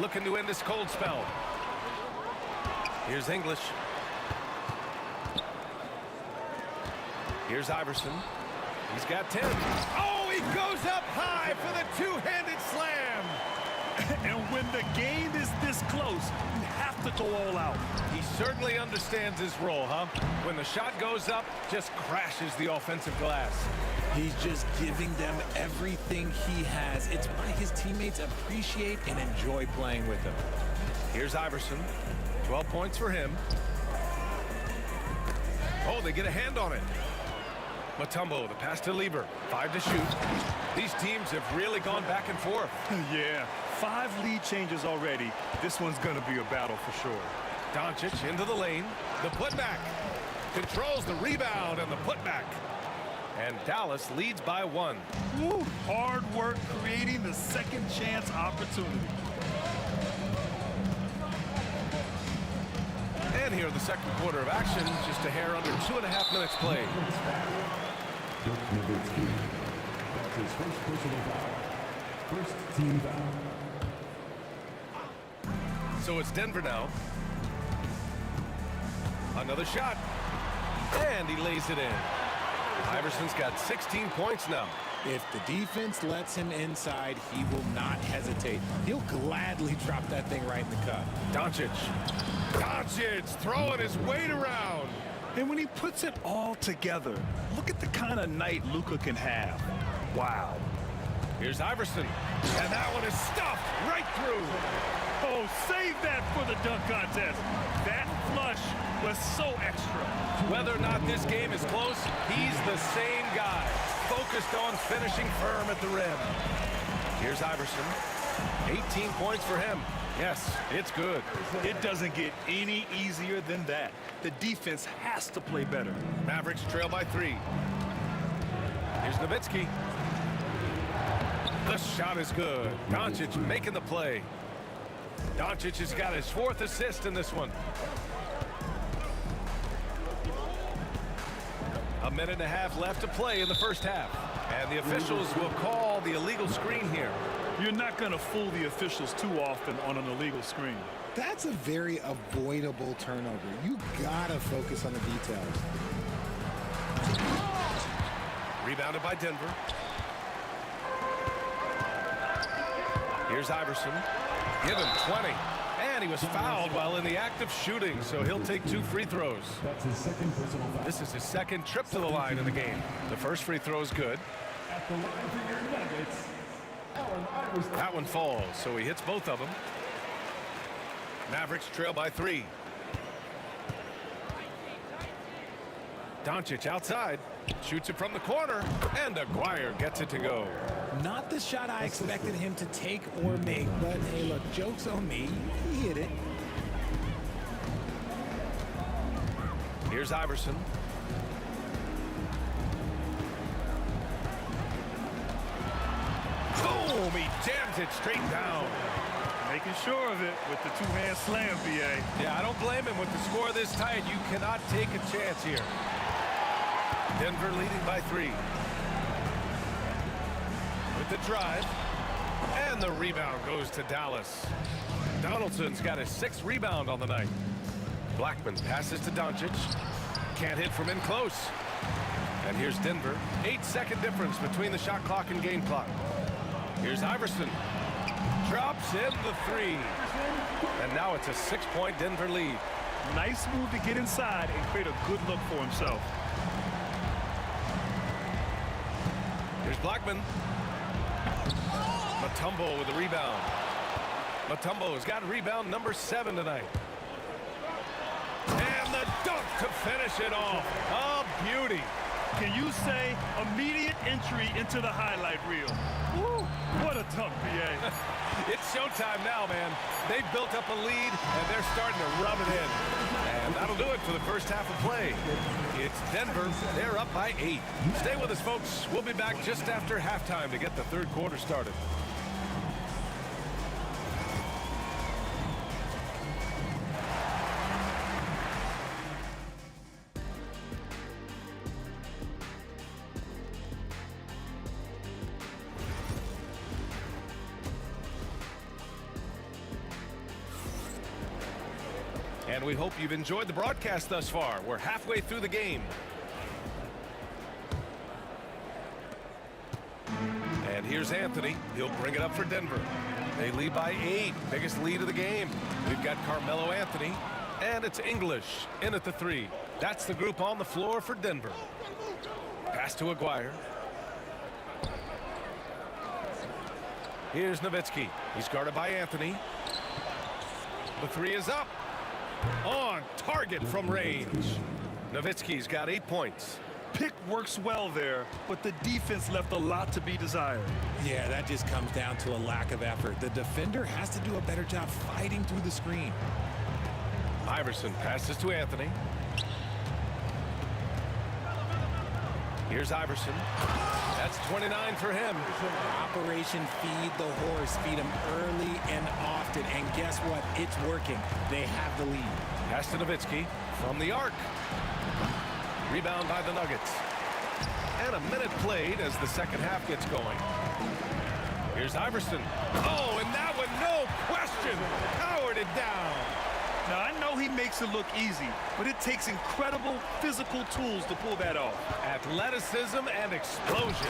Looking to end this cold spell. Here's English. Here's Iverson. He's got 10. Oh, he goes up high for the two-handed slam. And when the game is this close, you have to go all out. He certainly understands his role, huh? When the shot goes up, just crashes the offensive glass. He's just giving them everything he has. It's why his teammates appreciate and enjoy playing with him. Here's Iverson. 12 points for him. Oh, they get a hand on it. Mutombo, the pass to Lieber. 5 to shoot. These teams have really gone back and forth. Yeah, 5 lead changes already. This one's going to be a battle for sure. Doncic into the lane. The putback. Controls the rebound and the putback. And Dallas leads by 1. Woo, hard work creating the second chance opportunity. And here in the second quarter of action, just a hair under 2.5 minutes played. Dirk Nowitzki. That's his first personal foul. First team foul. So it's Denver now. Another shot. And he lays it in. Iverson's got 16 points now. If the defense lets him inside, he will not hesitate. He'll gladly drop that thing right in the cup. Doncic. Doncic throwing his weight around. And when he puts it all together, look at the kind of night Luka can have. Wow. Here's Iverson. And that one is stuffed right through. Oh, save that for the dunk contest. That flush was so extra. Whether or not this game is close, he's the same guy. Focused on finishing firm at the rim. Here's Iverson. 18 points for him. Yes, it's good. It doesn't get any easier than that. The defense has to play better. Mavericks trail by 3. Here's Nowitzki. The shot is good. Doncic making the play. Doncic has got his 4th assist in this one. A minute and a half left to play in the first half. And the officials will call the illegal screen here. You're not going to fool the officials too often on an illegal screen. That's a very avoidable turnover. You gotta focus on the details. Rebounded by Denver. Here's Iverson. Give him 20. And he was fouled while in the act of shooting, so he'll take 2 free throws. That's his second personal foul. This is his second trip to the line in the game. The first free throw is good. At the line for your Nuggets, Allen Iverson. That one falls, so he hits both of them. Mavericks trail by 3. Doncic outside. Shoots it from the corner, and Aguirre gets it to go. Not the shot I expected him to take or make, but hey, look, joke's on me. He hit it. Here's Iverson. Boom! He jams it straight down. Making sure of it with the 2-hand slam, BA. Yeah, I don't blame him. With the score this tight, you cannot take a chance here. Denver leading by 3. With the drive. And the rebound goes to Dallas. Donaldson's got his 6th rebound on the night. Blackman passes to Doncic. Can't hit from in close. And here's Denver. 8-second difference between the shot clock and game clock. Here's Iverson. Drops in the 3. And now it's a 6-point Denver lead. Nice move to get inside and create a good look for himself. Here's Blackman. Mutombo with the rebound. Mutombo has got rebound number 7 tonight. And the dunk to finish it off. A beauty. Can you say immediate entry into the highlight reel? Woo, what a dunk, BA. It's showtime now, man. They've built up a lead, and they're starting to rub it in. And that'll do it for the first half of play. It's Denver. They're up by 8. Stay with us, folks. We'll be back just after halftime to get the third quarter started. And we hope you've enjoyed the broadcast thus far. We're halfway through the game. And here's Anthony. He'll bring it up for Denver. They lead by 8. Biggest lead of the game. We've got Carmelo Anthony. And it's English in at the 3. That's the group on the floor for Denver. Pass to Aguirre. Here's Nowitzki. He's guarded by Anthony. The 3 is up. On target from range. Nowitzki's got 8 points. Pick works well there, but the defense left a lot to be desired. Yeah, that just comes down to a lack of effort. The defender has to do a better job fighting through the screen. Iverson passes to Anthony. Here's Iverson. That's 29 for him. Operation Feed the Horse. Feed him early and often. And guess what? It's working. They have the lead. Pass to Nowitzki from the arc. Rebound by the Nuggets. And a minute played as the second half gets going. Here's Iverson. Oh, and that one, no question, powered it down. Now, I know he makes it look easy, but it takes incredible physical tools to pull that off. Athleticism and explosion.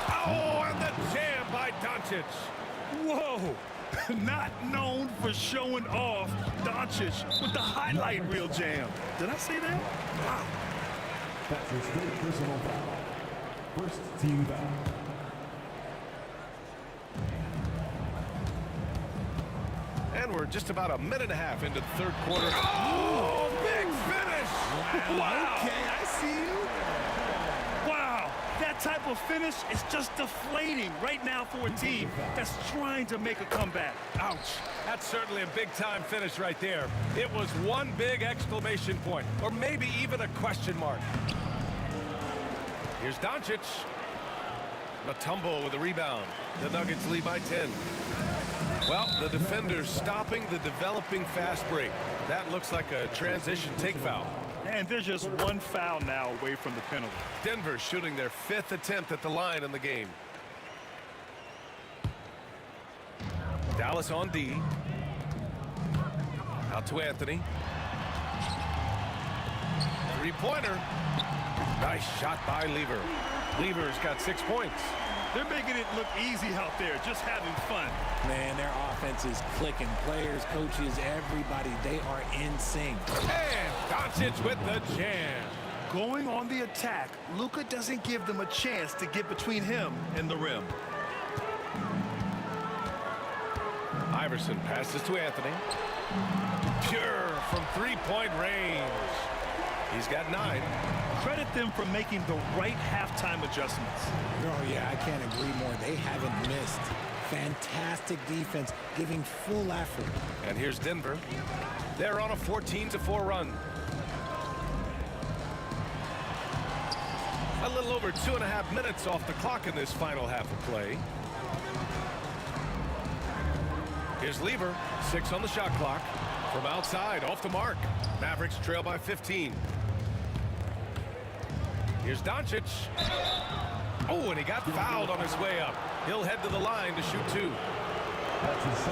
Oh, and the jam by Doncic. Whoa! Not known for showing off, Doncic with the highlight reel jam. Did I say that? Wow. That's his third personal foul. First team foul. And we're just about a minute and a half into the third quarter. Oh, big finish! Wow. Okay, I see you. Wow, that type of finish is just deflating right now for a team that's trying to make a comeback. Ouch. That's certainly a big-time finish right there. It was one big exclamation point, or maybe even a question mark. Here's Doncic. Mutombo with a rebound. The Nuggets lead by 10. Well, the defender's stopping the developing fast break. That looks like a transition take foul. And there's just one foul now away from the penalty. Denver shooting their 5th attempt at the line in the game. Dallas on D. Out to Anthony. Three-pointer. Nice shot by Lever. Lever's got 6 points. They're making it look easy out there, just having fun. Man, their offense is clicking. Players, coaches, everybody, they are in sync. And Doncic with the jam. Going on the attack, Luka doesn't give them a chance to get between him and the rim. Iverson passes to Anthony. Pure from three-point range. He's got 9. Credit them for making the right halftime adjustments. Oh, yeah, I can't agree more. They haven't missed. Fantastic defense, giving full effort. And here's Denver. They're on a 14-4 run. A little over 2.5 minutes off the clock in this final half of play. Here's Lever, 6 on the shot clock. From outside, off the mark. Mavericks trail by 15. Here's Doncic. Oh, and he got fouled on his way up. He'll head to the line to shoot 2.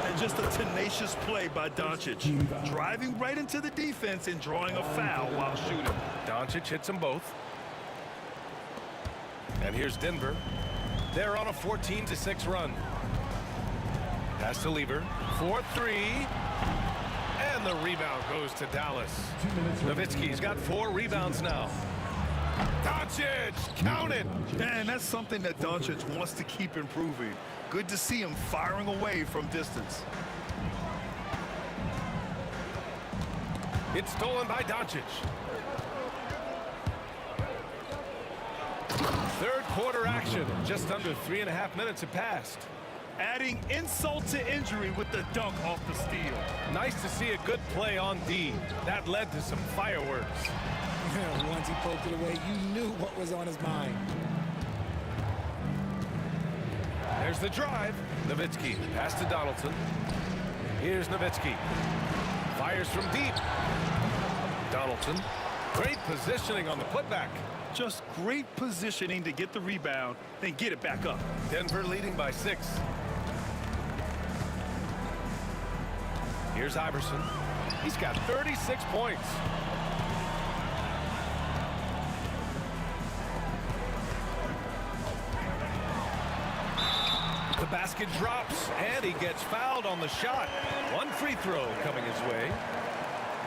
And just a tenacious play by Doncic. Driving right into the defense and drawing a foul while shooting. Doncic hits them both. And here's Denver. They're on a 14-6 run. Pass to Lever. 4-3. And the rebound goes to Dallas. Nowitzki's got 4 rebounds now. Doncic, count it! Man, that's something that Doncic wants to keep improving. Good to see him firing away from distance. It's stolen by Doncic. Third quarter action. Just under 3.5 minutes have passed. Adding insult to injury with the dunk off the steal. Nice to see a good play on D. That led to some fireworks. Once he poked it away, you knew what was on his mind. There's the drive. Nowitzki, pass to Donaldson. Here's Nowitzki. Fires from deep. Donaldson. Great positioning on the putback. Just great positioning to get the rebound, then get it back up. Denver leading by 6. Here's Iverson. He's got 36 points. The basket drops, and he gets fouled on the shot. One free throw coming his way.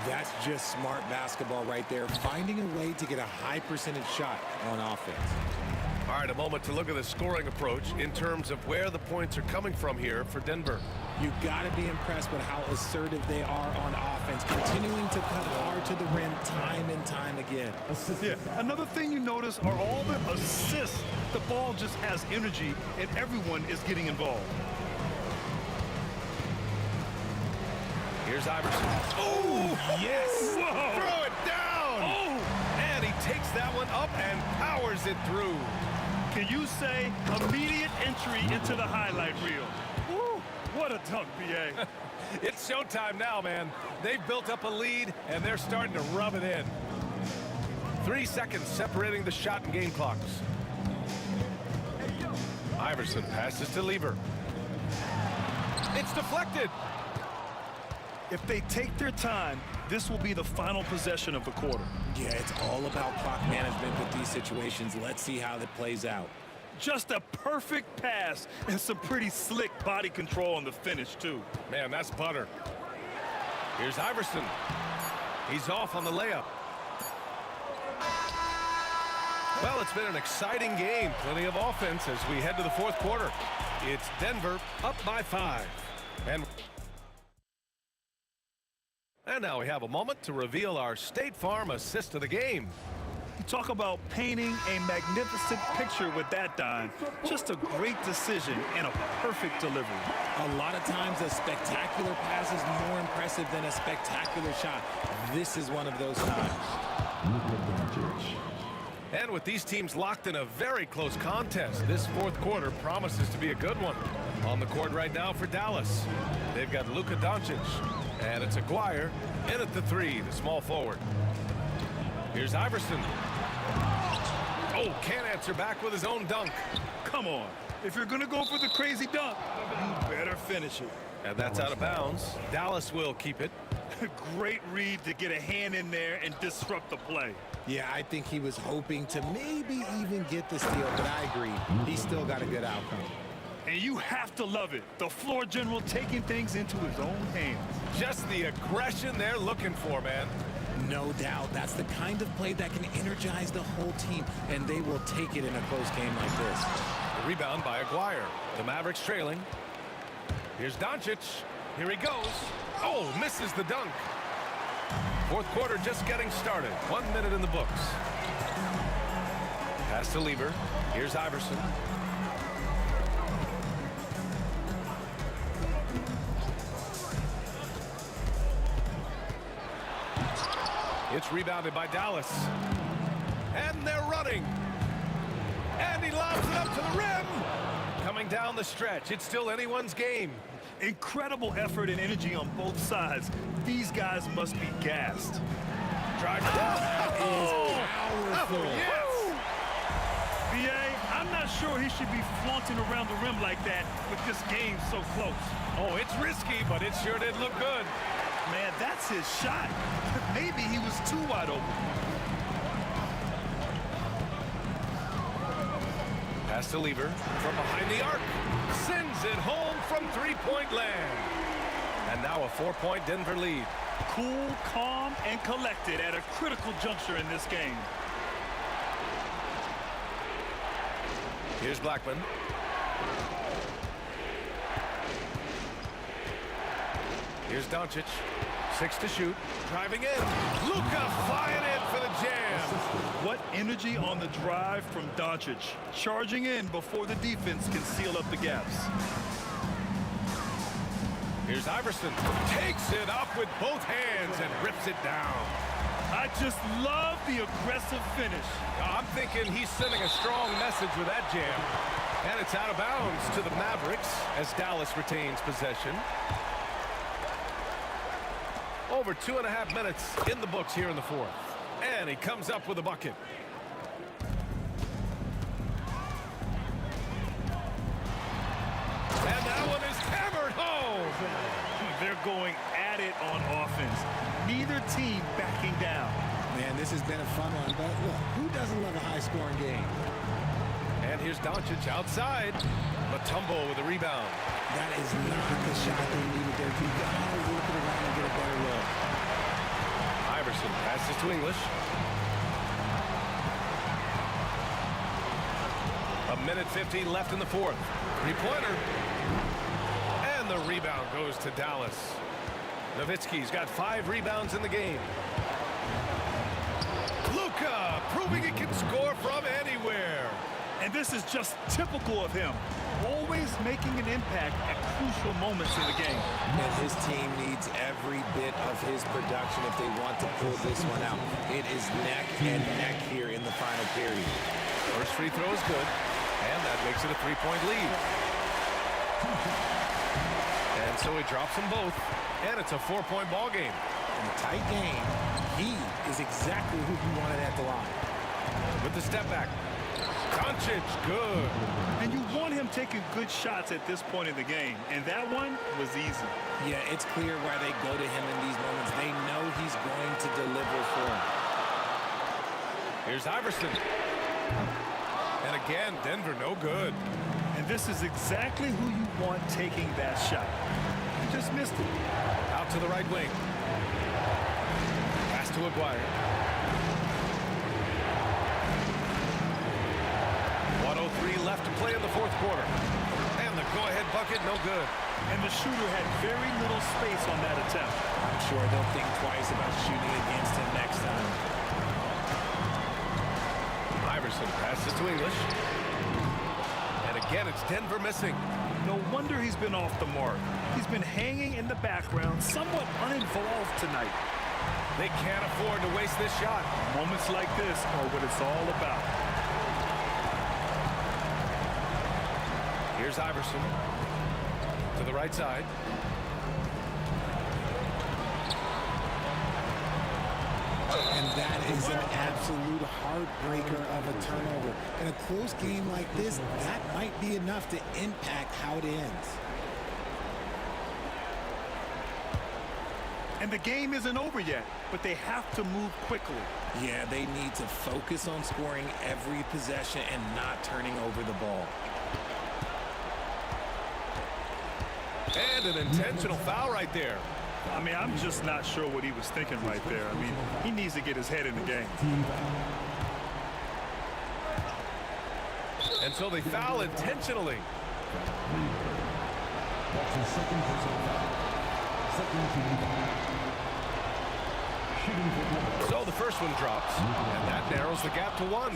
That's just smart basketball right there, finding a way to get a high percentage shot on offense. All right, a moment to look at the scoring approach in terms of where the points are coming from here for Denver. You got to be impressed with how assertive they are on offense, continuing to cut hard to the rim time and time again. Yeah. Another thing you notice are all the assists. The ball just has energy, and everyone is getting involved. Here's Iverson. Oh, yes. Whoa. Throw it down. Oh. And he takes that one up and powers it through. Can you say immediate entry into the highlight reel? Woo. What a dunk, B.A. It's showtime now, man. They've built up a lead, and they're starting to rub it in. 3 seconds separating the shot and game clocks. Iverson passes to Lever. It's deflected. If they take their time, this will be the final possession of the quarter. Yeah, it's all about clock management with these situations. Let's see how that plays out. Just a perfect pass and some pretty slick body control on the finish, too. Man, that's butter. Here's Iverson. He's off on the layup. Well, it's been an exciting game. Plenty of offense as we head to the fourth quarter. It's Denver up by 5. And now we have a moment to reveal our State Farm assist of the game. You talk about painting a magnificent picture with that dime. Just a great decision and a perfect delivery. A lot of times a spectacular pass is more impressive than a spectacular shot. This is one of those times. And with these teams locked in a very close contest, this fourth quarter promises to be a good one. On the court right now for Dallas, they've got Luka Doncic, and it's Aguirre in at the 3, the small forward. Here's Iverson. Oh, can't answer back with his own dunk. Come on. If you're going to go for the crazy dunk, you better finish it. And that's out of bounds. Dallas will keep it. Great read to get a hand in there and disrupt the play. Yeah, I think he was hoping to maybe even get the steal, but I agree. He still got a good outcome. And you have to love it. The floor general taking things into his own hands. Just the aggression they're looking for, man. No doubt. That's the kind of play that can energize the whole team, and they will take it in a close game like this. The rebound by Aguirre. The Mavericks trailing. Here's Doncic. Here he goes. Oh, misses the dunk. Fourth quarter just getting started. 1 minute in the books. Pass to Lever. Here's Iverson. It's rebounded by Dallas. And they're running. And he lobs it up to the rim. Coming down the stretch. It's still anyone's game. Incredible effort and energy on both sides. These guys must be gassed. Drive. Powerful. Yes. B.A., I'm not sure he should be flaunting around the rim like that with this game so close. Oh, it's risky, but it sure did look good. Man, that's his shot. Maybe he was too wide open. Pass to Lever from behind the arc. Sends it home from three-point land. And now a 4-point Denver lead. Cool, calm, and collected at a critical juncture in this game. Here's Blackman. Here's Doncic. 6 to shoot. Driving in. Luka flying in for the jam. What energy on the drive from Doncic. Charging in before the defense can seal up the gaps. Here's Iverson. Takes it up with both hands and rips it down. I just love the aggressive finish. I'm thinking he's sending a strong message with that jam. And it's out of bounds to the Mavericks as Dallas retains possession. Over 2.5 minutes in the books here in the fourth. And he comes up with a bucket. And that one is hammered home. They're going at it on offense. Neither team backing down. Man, this has been a fun one, but look, who doesn't love a high-scoring game? And here's Doncic outside. Mutombo with a rebound. That is not the shot they needed there. You gotta work it around and get a better look. Iverson passes to English. A minute 15 left in the fourth. Three-pointer. And the rebound goes to Dallas. Nowitzki's got 5 rebounds in the game. Luka proving he can score from anywhere. And this is just typical of him. Always making an impact at crucial moments in the game. And his team needs every bit of his production if they want to pull this one out. It is neck and neck here in the final period. First free throw is good, and that makes it a 3-point lead. And so he drops them both, and it's a 4-point ball game. In a tight game, he is exactly who he wanted at the line. With the step back. Doncic, good. And you want him taking good shots at this point in the game, and that one was easy. Yeah, it's clear why they go to him in these moments. They know he's going to deliver for them. Here's Iverson. And again, Denver no good. And this is exactly who you want taking that shot. He just missed it. Out to the right wing. Pass to Aguirre. 1:03 left to play in the fourth quarter. And the go-ahead bucket, no good. And the shooter had very little space on that attempt. I'm sure they'll think twice about shooting against him next time. Iverson passes to English. And again, it's Denver missing. No wonder he's been off the mark. He's been hanging in the background, somewhat uninvolved tonight. They can't afford to waste this shot. Moments like this are what it's all about. Here's Iverson to the right side. And that is an absolute heartbreaker of a turnover. In a close game like this, that might be enough to impact how it ends. And the game isn't over yet, but they have to move quickly. Yeah, they need to focus on scoring every possession and not turning over the ball. And an intentional foul right there. I mean, I'm just not sure what he was thinking right there. I mean, he needs to get his head in the game. And so they foul intentionally. That's his second personal foul. Second team foul. Shooting for one. So the first one drops, and that narrows the gap to 1.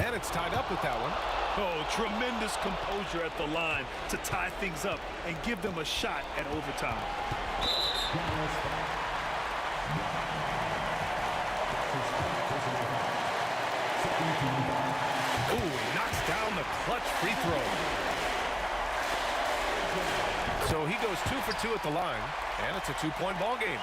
And it's tied up with that one. Oh, tremendous composure at the line to tie things up and give them a shot at overtime. Ooh, knocks down the clutch free throw. So he goes 2 for 2 at the line, and it's a 2-point ball game.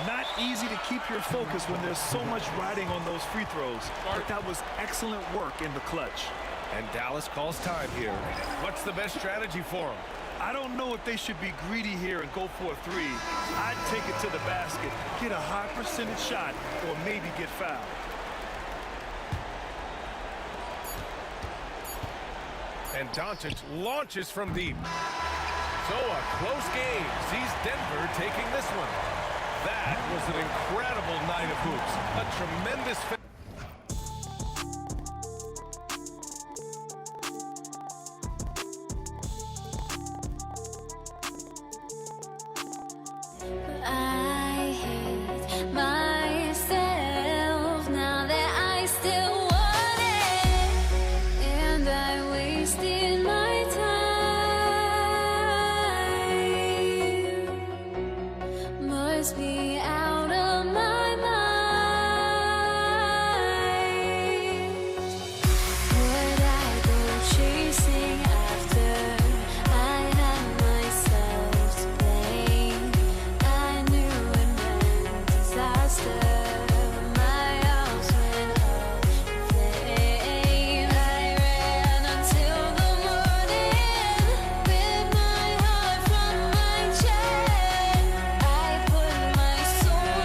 Not easy to keep your focus when there's so much riding on those free throws, but that was excellent work in the clutch. And Dallas calls time here. What's the best strategy for him? I don't know if they should be greedy here and go for a 3. I'd take it to the basket, get a high percentage shot, or maybe get fouled. And Doncic launches from deep. So a close game sees Denver taking this one. That was an incredible night of hoops. A tremendous finish. I hate myself now that I still want it, and I wasted my time. Must be out of my mind. Would I go chasing after? I had myself to blame. I knew it meant disaster. My house went up in flames. I ran until the morning with my heart from my chest. I put my soul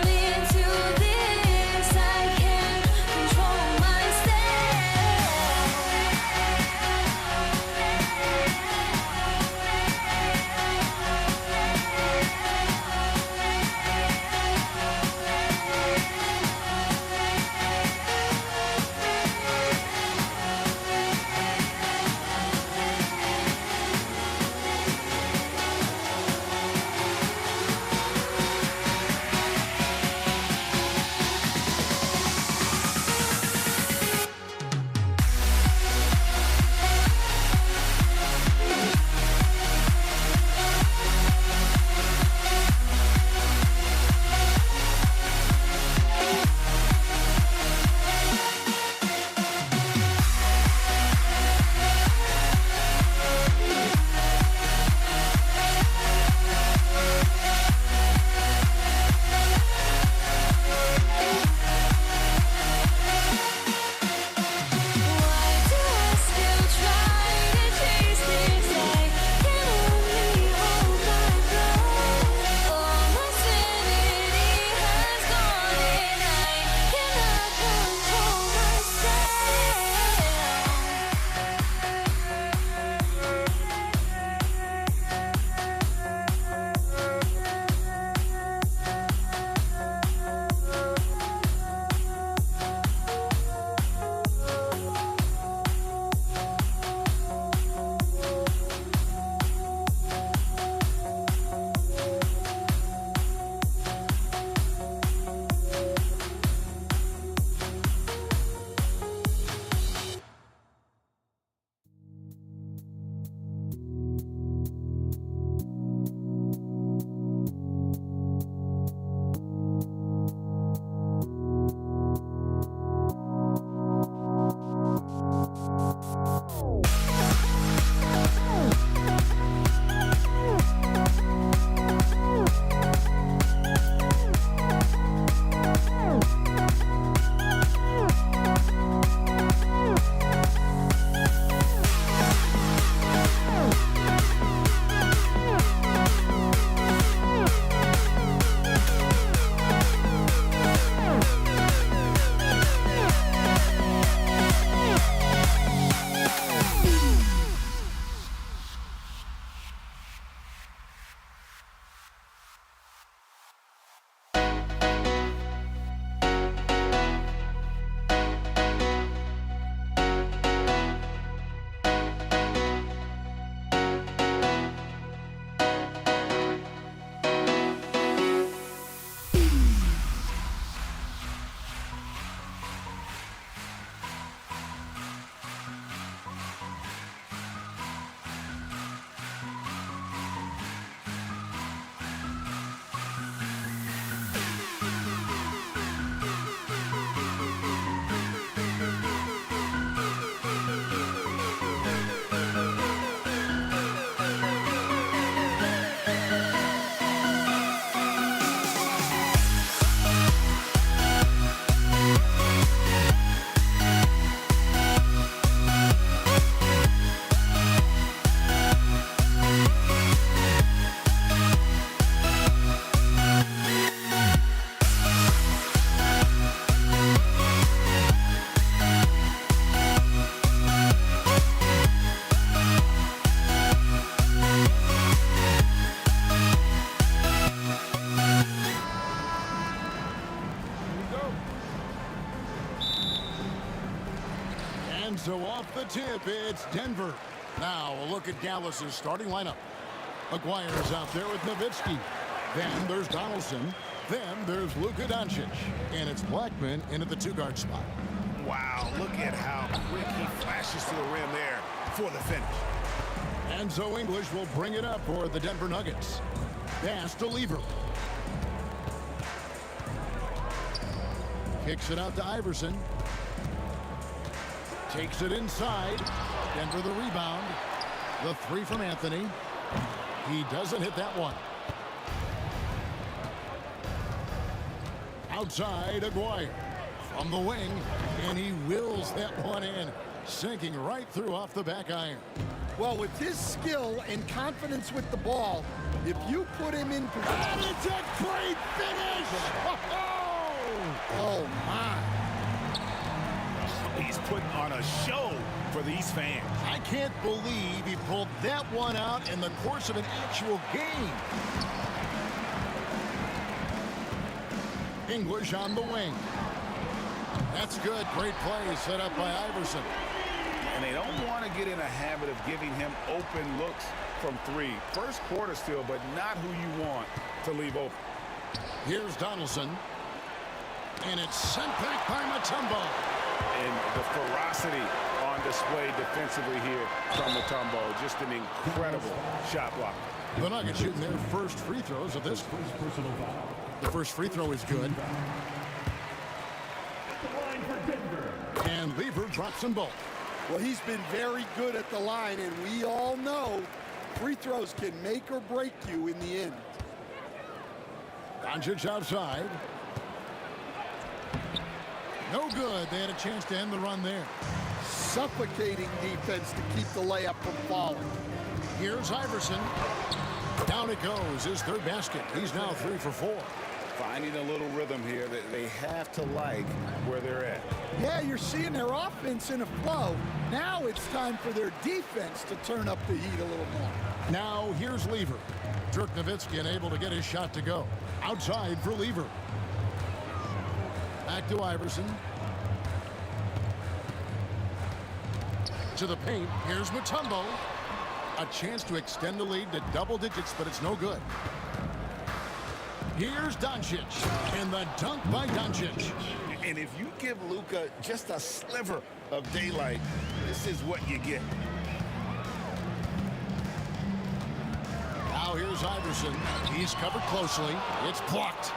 so off the tip, it's Denver. Now a look at Dallas's starting lineup. Aguirre's out there with Nowitzki. Then there's Donaldson. Then there's Luka Doncic. And it's Blackman in at the two-guard spot. Wow, look at how quick he flashes to the rim there for the finish. And so English will bring it up for the Denver Nuggets. Pass to Lever. Kicks it out to Iverson. Takes it inside. Denver the rebound. The three from Anthony. He doesn't hit that one. Outside, Aguirre. From the wing, and he wills that one in. Sinking right through off the back iron. Well, with his skill and confidence with the ball, if you put him in position... And it's a great finish! Oh, my. He's putting on a show for these fans. I can't believe he pulled that one out in the course of an actual game. English on the wing. That's good. Great play set up by Iverson. And they don't want to get in a habit of giving him open looks from three. First quarter still, but not who you want to leave open. Here's Donaldson. And it's sent back by Mutombo. And the ferocity on display defensively here from Mutombo. Just an incredible shot block. The Nuggets shooting their first free throws of this. The first free throw is good. And Lever drops them both. Well, he's been very good at the line, and we all know free throws can make or break you in the end. Doncic outside. No good. They had a chance to end the run there. Suffocating defense to keep the layup from falling. Here's Iverson. Down it goes. His third basket. He's now 3 for 4. Finding a little rhythm here that they have to like where they're at. Yeah, you're seeing their offense in a flow. Now it's time for their defense to turn up the heat a little more. Now here's Lever. Dirk Nowitzki unable to get his shot to go. Outside for Lever. Back to Iverson. To the paint. Here's Mutombo. A chance to extend the lead to double digits, but it's no good. Here's Doncic. And the dunk by Doncic. And if you give Luka just a sliver of daylight, this is what you get. Now here's Iverson. He's covered closely. It's blocked.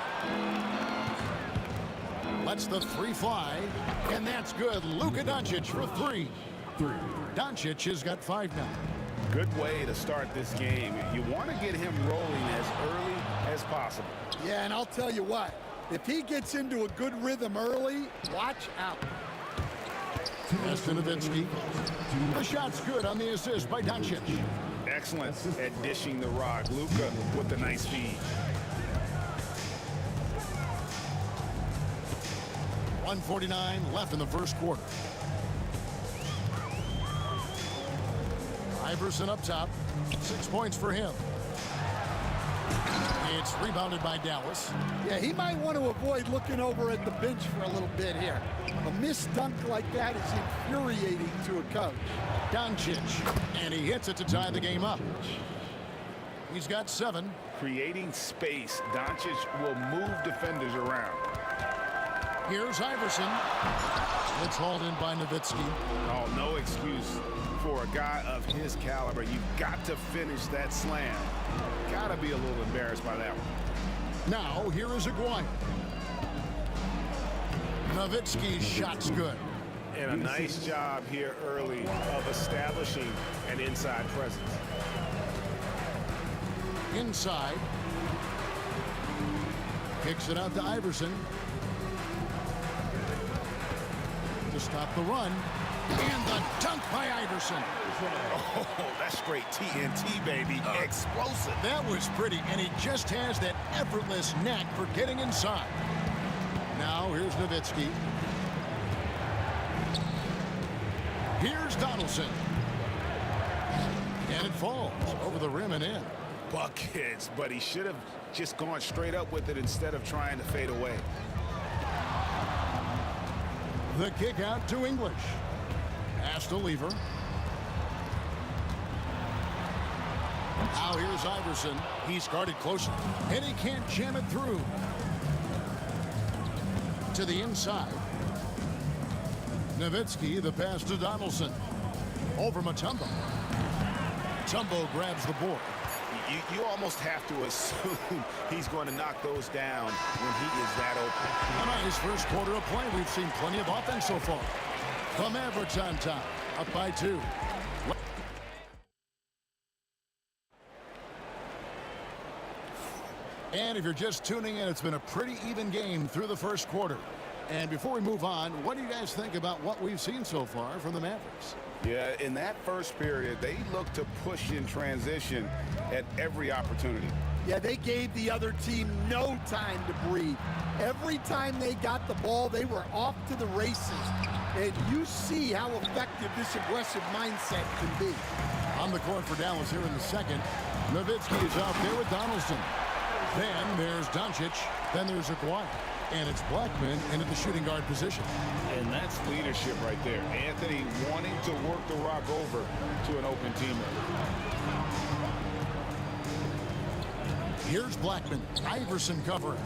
Lets the three fly. And that's good. Luka Doncic for 3. Doncic has got 5 now. Good way to start this game. You want to get him rolling as early as possible. Yeah, and I'll tell you what. If he gets into a good rhythm early, watch out. Pass to Nowitzki. The shot's good on the assist by Doncic. Excellent at dishing the rock. Luka with the nice feed. 1:49 left in the first quarter. Iverson up top. 6 points for him. It's rebounded by Dallas. Yeah, he might want to avoid looking over at the bench for a little bit here. A missed dunk like that is infuriating to a coach. Doncic, and he hits it to tie the game up. He's got 7. Creating space, Doncic will move defenders around. Here's Iverson. It's hauled in by Nowitzki. Oh, no excuse for a guy of his caliber. You've got to finish that slam. Got to be a little embarrassed by that one. Now, here is Aguirre. Nowitzki's shot's good. And a nice job here early of establishing an inside presence. Inside. Kicks it out to Iverson. To stop the run. And the dunk by Iverson. Oh, that's straight TNT, baby. Explosive. That was pretty, and he just has that effortless knack for getting inside. Now, here's Nowitzki. Here's Donaldson. And it falls over the rim and in. Buckets, but he should have just gone straight up with it instead of trying to fade away. The kick out to English. Pass to Lever. Now here's Iverson. He's guarded closely, and he can't jam it through. To the inside. Nowitzki, the pass to Donaldson. Over Mutombo. Mutombo grabs the board. You almost have to assume he's going to knock those down when he is that open. And on his first quarter of play, we've seen plenty of offense so far. The Mavericks on top, up by 2. And if you're just tuning in, it's been a pretty even game through the first quarter. And before we move on, what do you guys think about what we've seen so far from the Mavericks? Yeah, in that first period, they looked to push in transition at every opportunity. Yeah, they gave the other team no time to breathe. Every time they got the ball, they were off to the races. And you see how effective this aggressive mindset can be. On the court for Dallas here in the second. Nowitzki is out there with Donaldson. Then there's Doncic. Then there's Aguirre. And it's Blackman into the shooting guard position. And that's leadership right there. Anthony wanting to work the rock over to an open teammate. Here's Blackman. Iverson covering.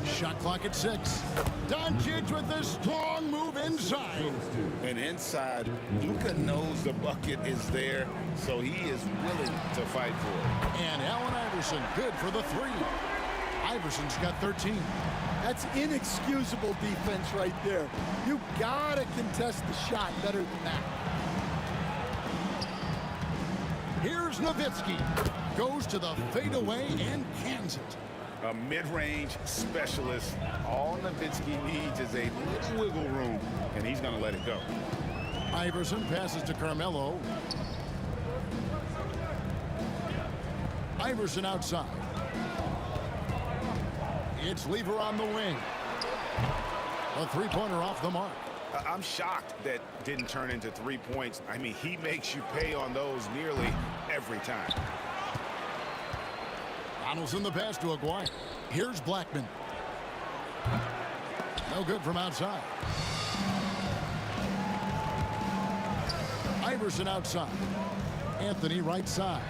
Shot clock at 6. Doncic with the strong move inside. And inside, Luka knows the bucket is there, so he is willing to fight for it. And Allen Iverson, good for the 3. Iverson's got 13. That's inexcusable defense right there. You gotta contest the shot better than that. Here's Nowitzki. Goes to the fadeaway and cans it. A mid-range specialist. All Nowitzki needs is a little wiggle room, and he's going to let it go. Iverson passes to Carmelo. Iverson outside. It's Lever on the wing. A 3-pointer off the mark. I'm shocked that didn't turn into 3 points. I mean, he makes you pay on those nearly every time. Donaldson the pass to Aguirre. Here's Blackman. No good from outside. Iverson outside. Anthony right side.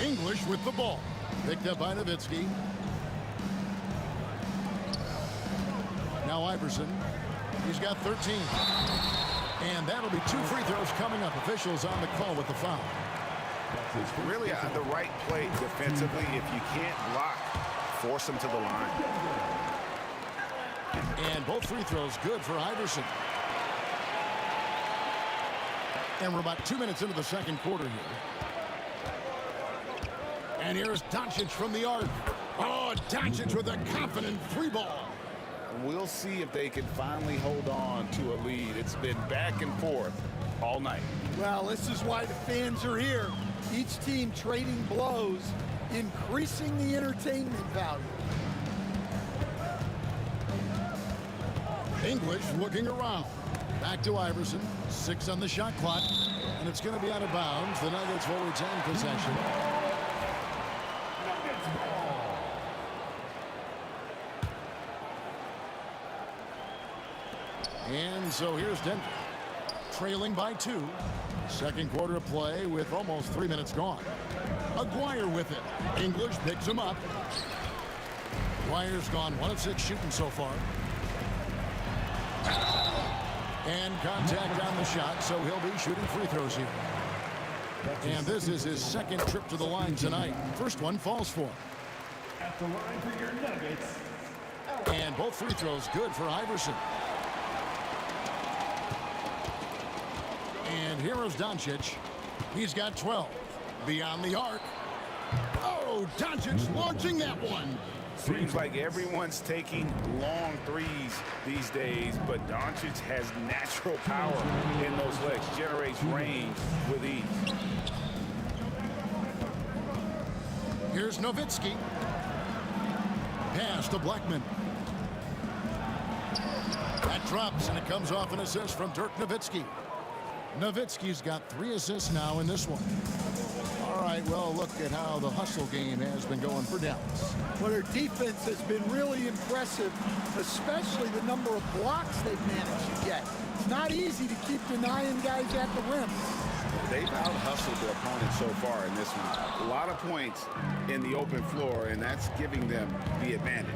English with the ball. Picked up by Nowitzki. Now Iverson. He's got 13. And that'll be 2 free throws coming up. Officials on the call with the foul. Really the right play defensively. If you can't block, force him to the line. And both free throws good for Iverson. And we're about 2 minutes into the second quarter here. And here's Doncic from the arc. Oh, Doncic with a confident 3-ball. We'll see if they can finally hold on to a lead. It's been back and forth all night. Well, this is why the fans are here. Each team trading blows, increasing the entertainment value. English looking around. Back to Iverson. 6 on the shot clock. And it's going to be out of bounds. The Nuggets will retain possession. And so here's Denver. Trailing by 2. Second quarter of play with almost 3 minutes gone. Aguirre with it. English picks him up. Aguirre's gone 1 of 6 shooting so far. And contact on the shot, so he'll be shooting free throws here. And this is his second trip to the line tonight. First one falls for him. At the line for your Nuggets. And both free throws good for Iverson. And here is Doncic. He's got 12. Beyond the arc. Oh, Doncic launching that one. Seems like everyone's taking long threes these days, but Doncic has natural power in those legs, generates range with ease. Here's Nowitzki. Pass to Blackman. That drops, and it comes off an assist from Dirk Nowitzki. Nowitzki's got 3 assists now in this one. All right, right, well, look at how the hustle game has been going for Dallas. Well, their defense has been really impressive, especially the number of blocks they've managed to get. It's not easy to keep denying guys at the rim. They've out-hustled their opponents so far in this one. A lot of points in the open floor, and that's giving them the advantage.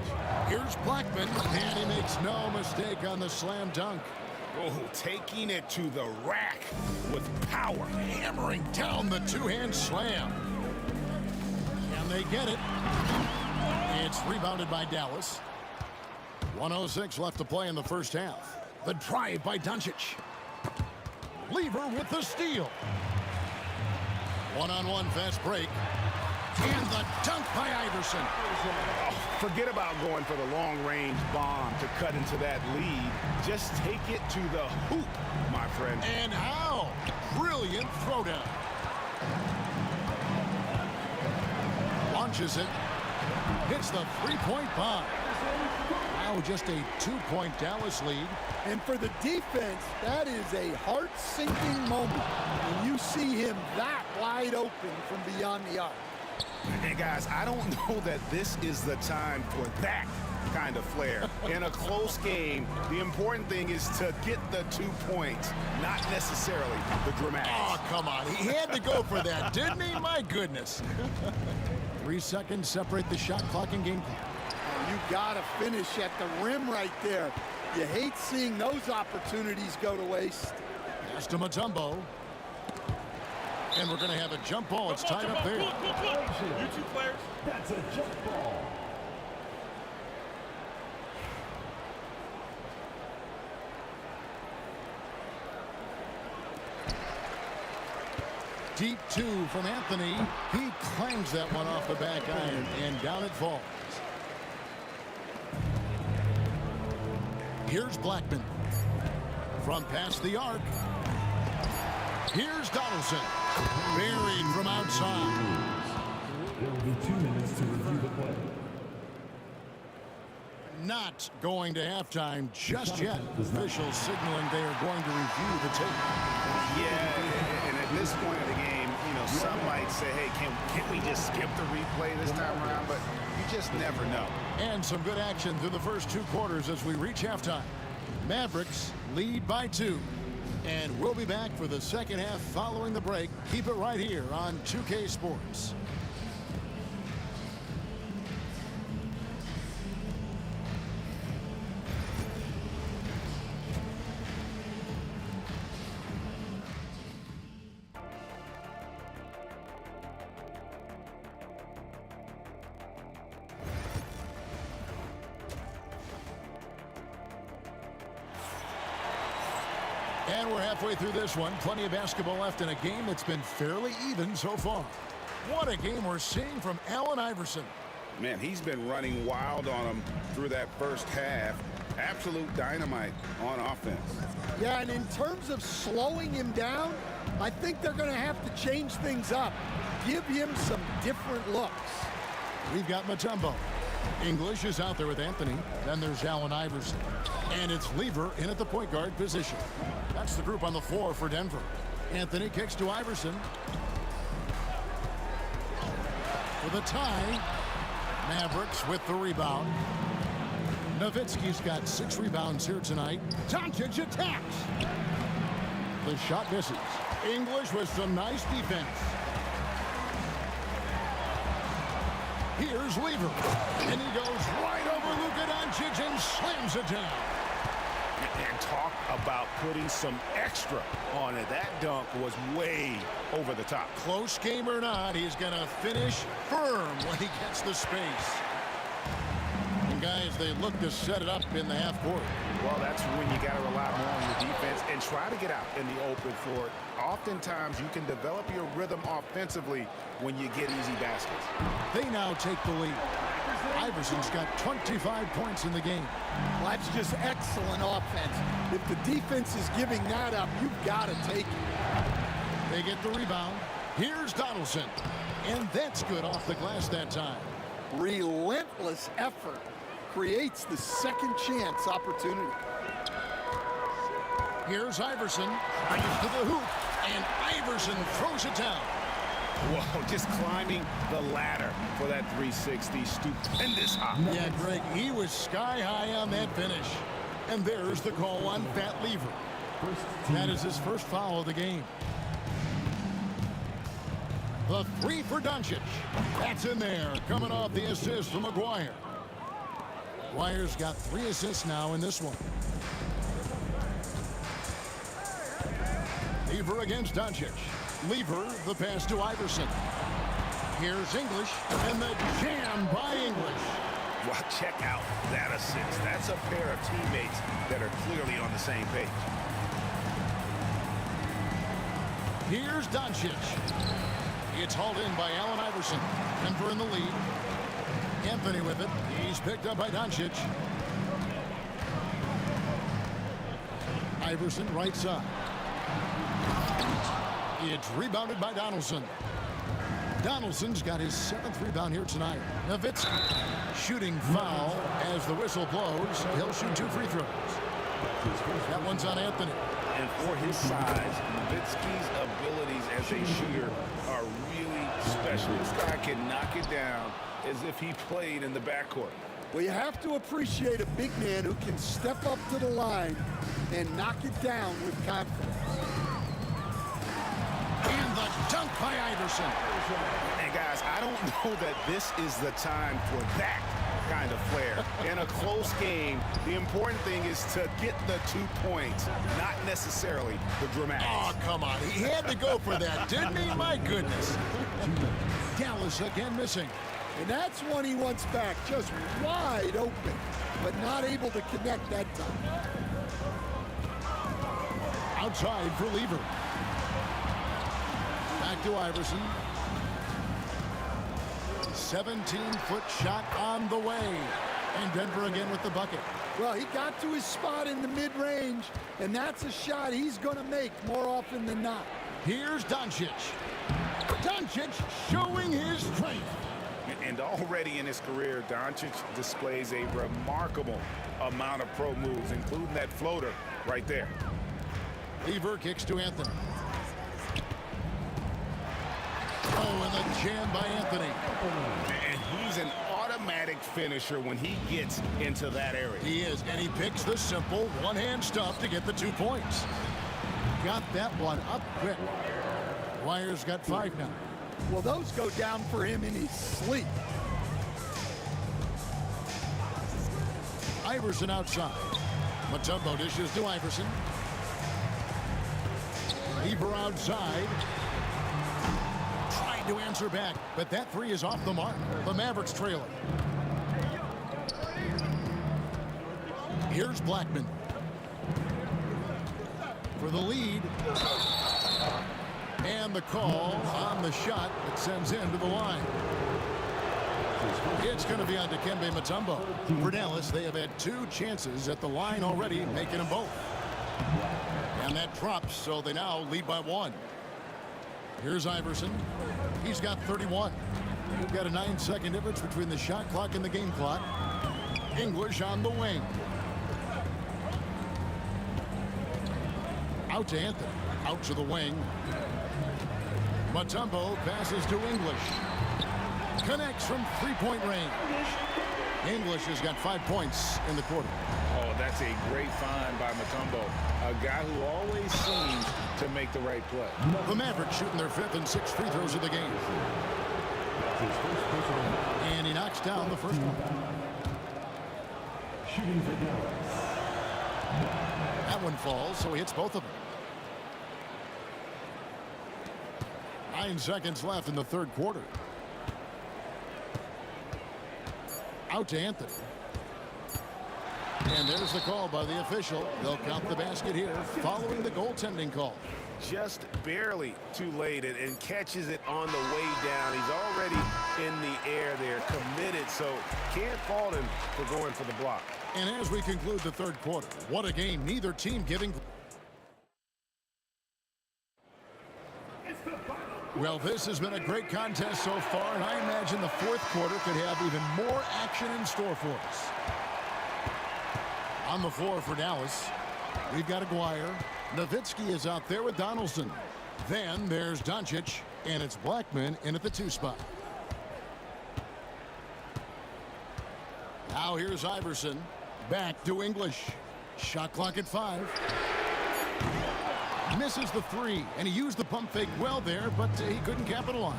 Here's Blackman, and he makes no mistake on the slam dunk. Oh, taking it to the rack with power. Hammering down the two-hand slam. And they get it. It's rebounded by Dallas. 1:06 left to play in the first half. The drive by Doncic. Lever with the steal. One-on-one fast break. And the dunk by Iverson. Oh, forget about going for the long-range bomb to cut into that lead. Just take it to the hoop, my friend. And how? Brilliant throwdown. Launches it. Hits the three-point bomb. Now just a 2-point Dallas lead. And for the defense, that is a heart-sinking moment when you see him that wide open from beyond the arc. And guys, I don't know that this is the time for that kind of flair. In a close game, the important thing is to get the 2 points, not necessarily the dramatics. Oh, come on. He had to go for that, didn't he? My goodness. 3 seconds separate the shot clock and game clock. You got to finish at the rim right there. You hate seeing those opportunities go to waste. Pass to Mutombo. And we're going to have a jump ball. It's tied up there. You two players. That's a jump ball. Deep two from Anthony. He clangs that one off the back iron, and down it falls. Here's Blackman. From past the arc. Here's Donaldson. Buried from outside. There will be 2 minutes to review the play. Not going to halftime just yet. Officials signaling they are going to review the tape. Yeah, and at this point of the game, you know, some might say, hey, can we just skip the replay this time around? But you just never know. And some good action through the first 2 quarters as we reach halftime. Mavericks lead by 2. And we'll be back for the second half following the break. Keep it right here on 2K Sports. And we're halfway through this one. Plenty of basketball left in a game that's been fairly even so far. What a game we're seeing from Allen Iverson. Man, he's been running wild on him through that first half. Absolute dynamite on offense. Yeah, and in terms of slowing him down, I think they're going to have to change things up. Give him some different looks. We've got Mutombo. English is out there with Anthony. Then there's Allen Iverson. And it's Lever in at the point guard position. That's the group on the floor for Denver. Anthony kicks to Iverson. For the tie. Mavericks with the rebound. Nowitzki's got 6 rebounds here tonight. Doncic attacks. The shot misses. English with some nice defense. Here's Lever. And he goes right over Luka Doncic and slams it down. And talk about putting some extra on it. That dunk was way over the top. Close game or not, he's going to finish firm when he gets the space. And guys, they look to set it up in the half court. Well, that's when you got to rely more on your defense and try to get out in the open floor. Oftentimes, you can develop your rhythm offensively when you get easy baskets. They now take the lead. Iverson's got 25 points in the game. Well, that's just excellent offense. If the defense is giving that up, you've got to take it. They get the rebound. Here's Donaldson. And that's good off the glass that time. Relentless effort creates the second chance opportunity. Here's Iverson. Drives to the hoop. And Iverson throws it down. Whoa, just climbing the ladder for that 360 stupendous hop. Yeah, Greg, he was sky high on that finish. And there's the call on Fat Lever. That is his first foul of the game. The three for Doncic. That's in there, coming off the assist from McGuire. McGuire's got 3 assists now in this one. Lever against Doncic. Lever, the pass to Iverson. Here's English, and the jam by English. Well, check out that assist. That's a pair of teammates that are clearly on the same page. Here's Doncic. It's hauled in by Allen Iverson. Denver in the lead. Anthony with it. He's picked up by Doncic. Iverson right side. It's rebounded by Donaldson. Donaldson's got his 7th rebound here tonight. Nowitzki shooting foul as the whistle blows. He'll shoot 2 free throws. That one's on Anthony. And for his size, Nowitzki's abilities as a shooter are really special. This guy can knock it down as if he played in the backcourt. Well, you have to appreciate a big man who can step up to the line and knock it down with confidence. And the dunk by Iverson. And guys, I don't know that this is the time for that kind of flair. In a close game, the important thing is to get the 2 points, not necessarily the dramatics. Oh, come on. He had to go for that, didn't he? My goodness. Dallas again missing. And that's one he wants back, just wide open, but not able to connect that time. Outside for Lever. Back to Iverson. 17-foot shot on the way. And Denver again with the bucket. Well, he got to his spot in the mid-range, and that's a shot he's going to make more often than not. Here's Doncic. Doncic showing his strength. And already in his career, Doncic displays a remarkable amount of pro moves, including that floater right there. Lever kicks to Anthony. Oh, and the jam by Anthony. And he's an automatic finisher when he gets into that area. He is, and he picks the simple one-hand stuff to get the 2 points. Got that one up quick. Wire's got 5 now. Well, those go down for him in his sleep. Iverson outside. Mutombo dishes to Iverson. Lever outside. Tried to answer back, but that 3 is off the mark. The Mavericks trailing. Here's Blackman. For the lead. And the call on the shot that sends him to the line. It's going to be on Dikembe Mutombo. For Dallas, they have had 2 chances at the line already, making them both. And that drops, so they now lead by 1. Here's Iverson. He's got 31. We've got a 9-second difference between the shot clock and the game clock. English on the wing. Out to Anthony. Out to the wing. Mutombo passes to English. Connects from 3-point range. English has got 5 points in the quarter. Oh, that's a great find by Mutombo. A guy who always seems to make the right play. The Mavericks shooting their 5th and 6th free throws of the game. And he knocks down the first one. Shooting for Dallas. That one falls, so he hits both of them. 9 seconds left in the 3rd quarter. Out to Anthony. And there's the call by the official. They'll count the basket here following the goaltending call. Just barely too late and catches it on the way down. He's already in the air there, committed, so can't fault him for going for the block. And as we conclude the 3rd quarter, what a game. Neither team giving. Well, this has been a great contest so far, and I imagine the 4th quarter could have even more action in store for us. On the floor for Dallas, we've got Aguirre. Nowitzki is out there with Donaldson. Then there's Doncic. And it's Blackman in at the 2 spot. Now here's Iverson. Back to English. Shot clock at 5. Misses the 3, and he used the pump fake well there, but he couldn't capitalize.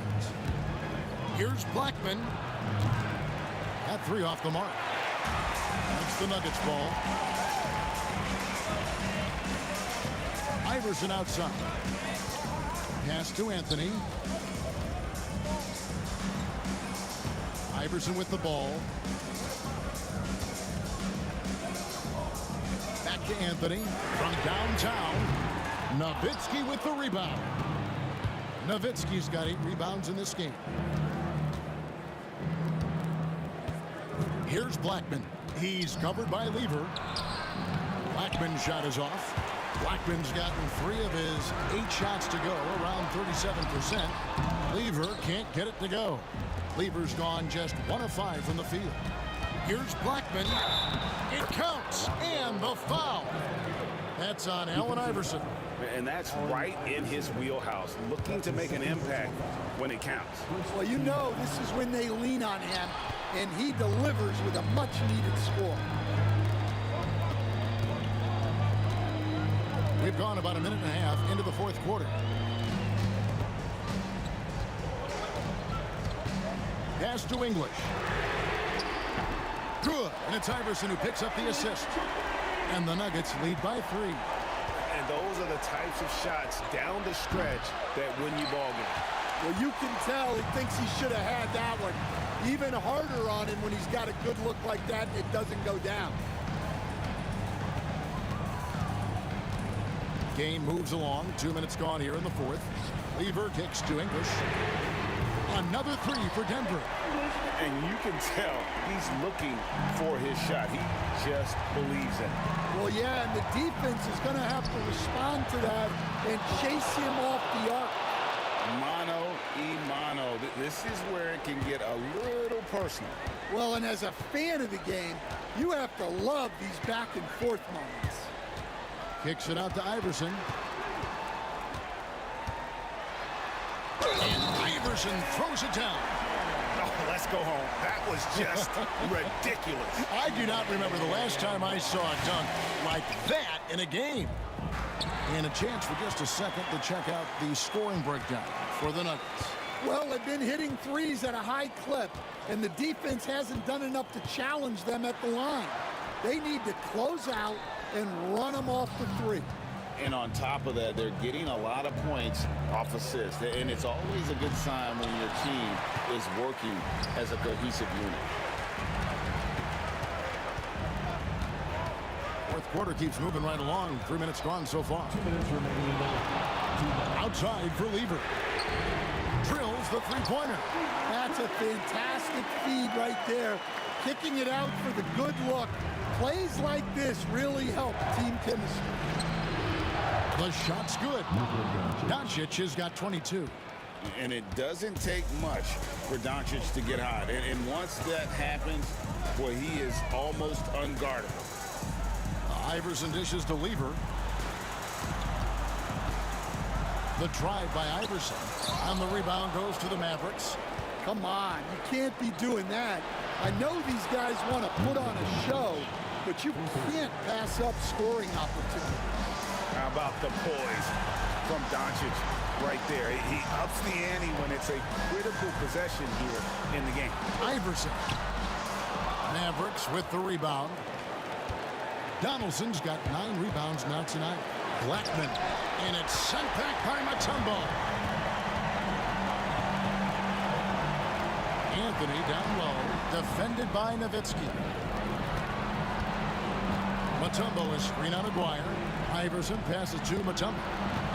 Here's Blackman. That 3 off the mark. That's the Nuggets ball. Iverson outside. Pass to Anthony. Iverson with the ball. Back to Anthony from downtown. Nowitzki with the rebound. Nowitzki's got 8 rebounds in this game. Here's Blackman. He's covered by Lever. Blackman's shot is off. Blackman's gotten 3 of his 8 shots to go, around 37%. Lever can't get it to go. Lever's gone just 1 of 5 from the field. Here's Blackman. It counts, and the foul. That's on Allen Iverson. And that's right in his wheelhouse, looking to make an impact when it counts. Well, you know this is when they lean on him, and he delivers with a much-needed score. We've gone about a minute and a half into the 4th quarter. Pass to English. Good, and it's Iverson who picks up the assist. And the Nuggets lead by 3. And those are the types of shots down the stretch that win you ball games. Well, you can tell he thinks he should have had that one. Even harder on him when he's got a good look like that, it doesn't go down. Game moves along. 2 minutes gone here in the 4th. Lever kicks to English. Another 3 for Denver. And you can tell he's looking for his shot. He just believes in it. Well, yeah, and the defense is going to have to respond to that and chase him off the arc. Mano y mano. This is where it can get a little personal. Well, and as a fan of the game, you have to love these back and forth moments. Kicks it out to Iverson. And Iverson throws it down. Oh, let's go home. That was just ridiculous. I do not remember the last time I saw a dunk like that in a game. And a chance for just a second to check out the scoring breakdown for the Nuggets. Well, they've been hitting 3s at a high clip, and the defense hasn't done enough to challenge them at the line. They need to close out and run them off the 3. And on top of that, they're getting a lot of points off assists. And it's always a good sign when your team is working as a cohesive unit. 4th quarter keeps moving right along. 3 minutes gone so far. 2 minutes remaining. Outside for Lever. Drills the 3-pointer. That's a fantastic feed right there. Kicking it out for the good look. Plays like this really help team chemistry. The shot's good. Doncic has got 22. And it doesn't take much for Doncic to get hot. And once that happens, boy, he is almost unguardable. Iverson dishes to Lever. The drive by Iverson. And the rebound goes to the Mavericks. Come on, you can't be doing that. I know these guys want to put on a show, but you can't pass up scoring opportunities. How about the poise from Doncic right there? He ups the ante when it's a critical possession here in the game. Iverson. Mavericks with the rebound. Donaldson's got 9 rebounds now tonight. Blackman. And it's sent back by Mutombo. Anthony down low. Defended by Nowitzki. Mutombo is screen on Aguirre. Iverson passes to Mutombo.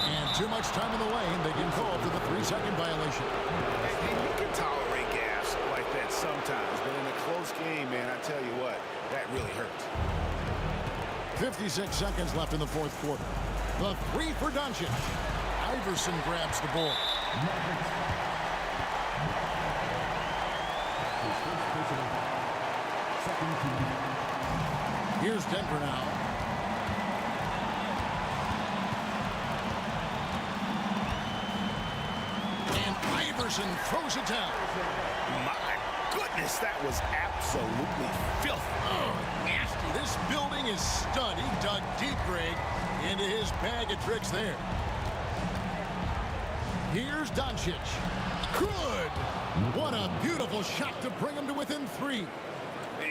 And too much time in the lane. They get called for the 3-second violation. And you can tolerate gas like that sometimes, but in a close game, man, I tell you what, that really hurts. 56 seconds left in the 4th quarter. The 3 for Doncic. Iverson grabs the ball. Here's Denver now. And Iverson throws it down. My goodness, that was absolutely filthy. Oh, nasty. This building is stunned. He dug deep, Greg, into his bag of tricks there. Here's Doncic. Good. What a beautiful shot to bring him to within 3.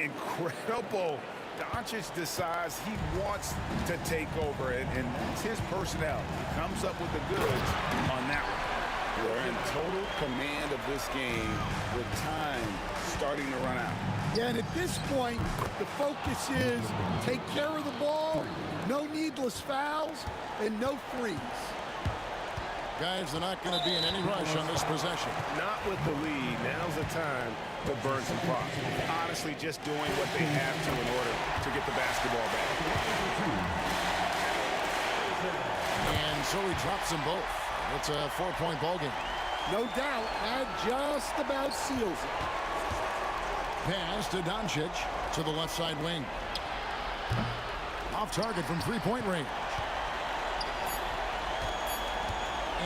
Incredible. Doncic decides he wants to take over, and that's his personnel. He comes up with the goods on that one. They're in total command of this game with time starting to run out. Yeah, and at this point, the focus is take care of the ball, no needless fouls, and no threes. Guys, they're not going to be in any rush on this possession. Not with the lead. Now's the time to burn some clock. Honestly, just doing what they have to in order to get the basketball back. And so he drops them both. It's a 4-point ball game. No doubt, that just about seals it. Pass to Doncic to the left side wing. Off target from 3-point range.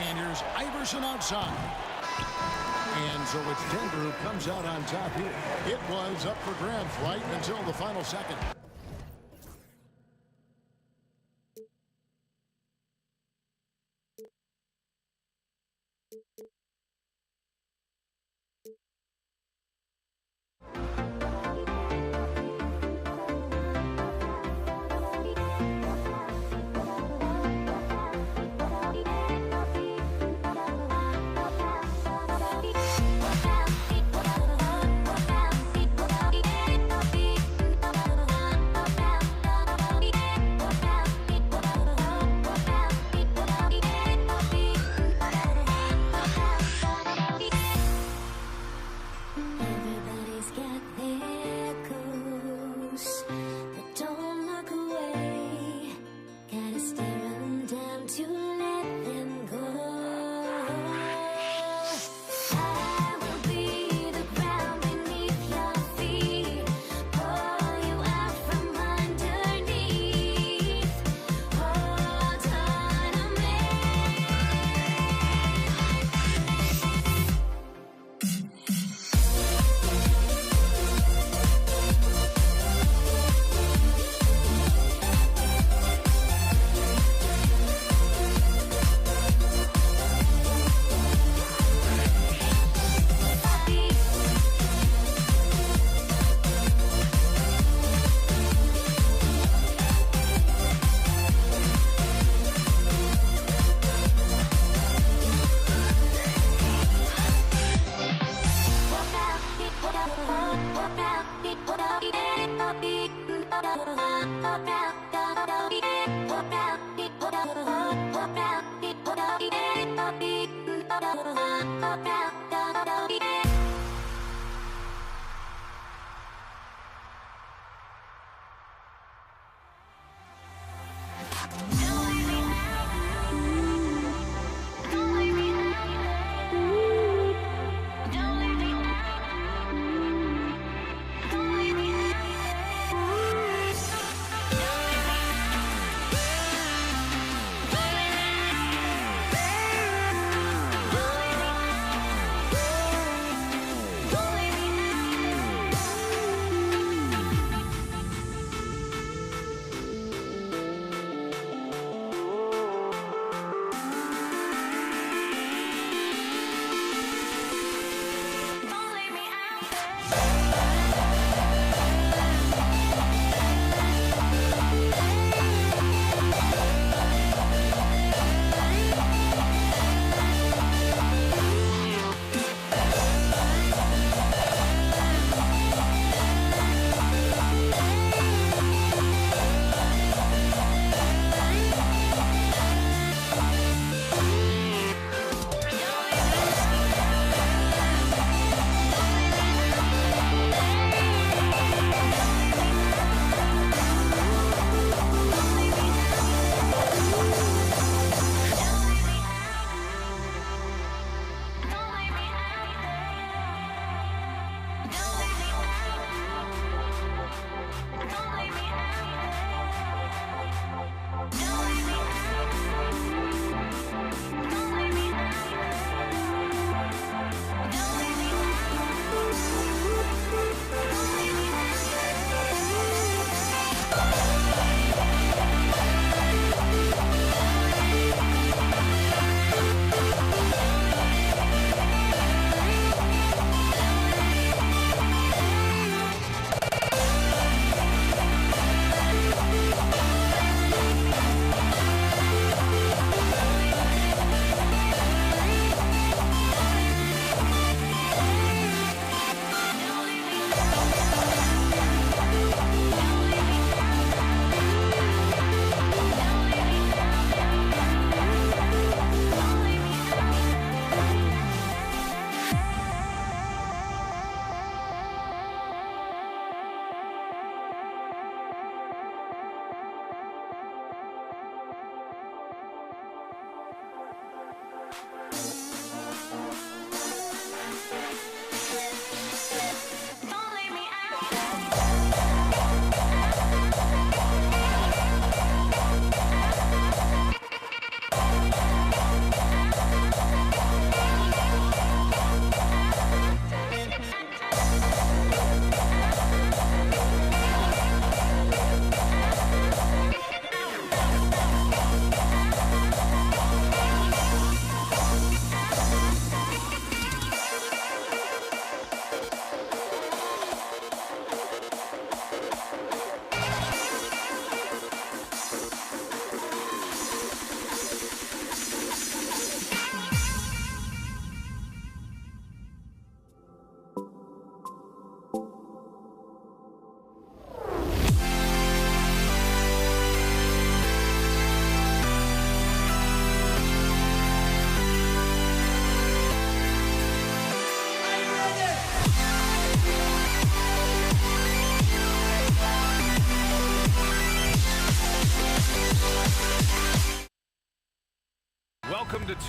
And here's Iverson outside. And so it's Denver who comes out on top here. It was up for grabs right until the final second.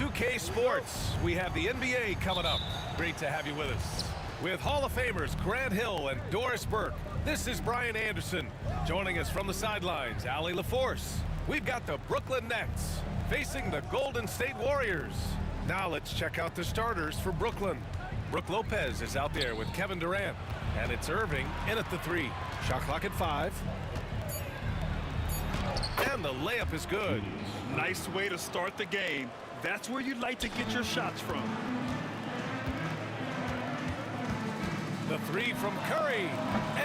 2K Sports. We have the NBA coming up. Great to have you with us. With Hall of Famers Grant Hill and Doris Burke, this is Brian Anderson. Joining us from the sidelines, Allie LaForce. We've got the Brooklyn Nets facing the Golden State Warriors. Now let's check out the starters for Brooklyn. Brook Lopez is out there with Kevin Durant. And it's Irving in at the 3. Shot clock at 5. And the layup is good. Nice way to start the game. That's where you'd like to get your shots from. The 3 from Curry.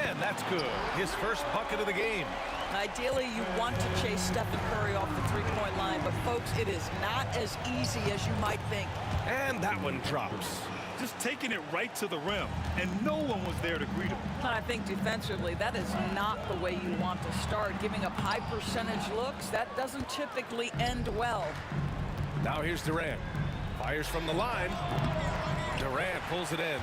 And that's good. His first bucket of the game. Ideally, you want to chase Stephen Curry off the three-point line, but folks, it is not as easy as you might think. And that one drops. Just taking it right to the rim, and no one was there to greet him. I think defensively, that is not the way you want to start. Giving up high percentage looks, that doesn't typically end well. Now here's Durant. Fires from the line. Durant pulls it in.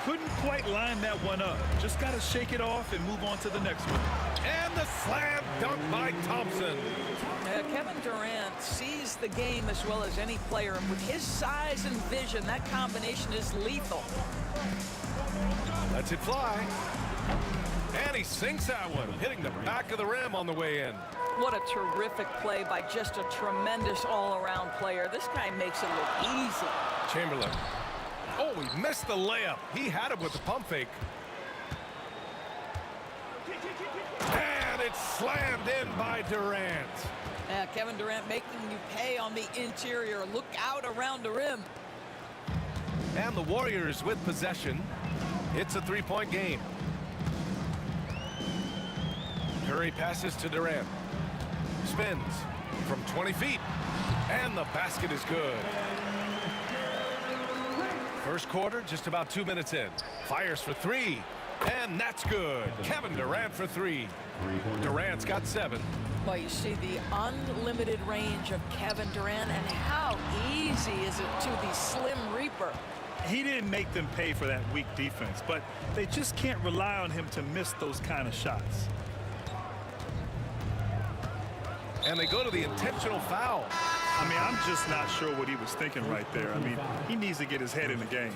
Couldn't quite line that one up. Just got to shake it off and move on to the next one. And the slam dunk by Thompson. Kevin Durant sees the game as well as any player, and with his size and vision, that combination is lethal. Lets it fly. And he sinks that one, hitting the back of the rim on the way in. What a terrific play by just a tremendous all-around player. This guy makes it look easy. Chamberlain. Oh, he missed the layup. He had him with the pump fake. And it's slammed in by Durant. Kevin Durant making you pay on the interior. Look out around the rim. And the Warriors with possession. It's a three-point game. Curry passes to Durant. Spins from 20 feet. And the basket is good. First quarter, just about 2 minutes in. Fires for 3. And that's good. Kevin Durant for 3. Durant's got 7. Well, you see the unlimited range of Kevin Durant, and how easy is it to the Slim Reaper? He didn't make them pay for that weak defense, but they just can't rely on him to miss those kind of shots. And they go to the intentional foul. I mean, I'm just not sure what he was thinking right there. I mean, he needs to get his head in the game.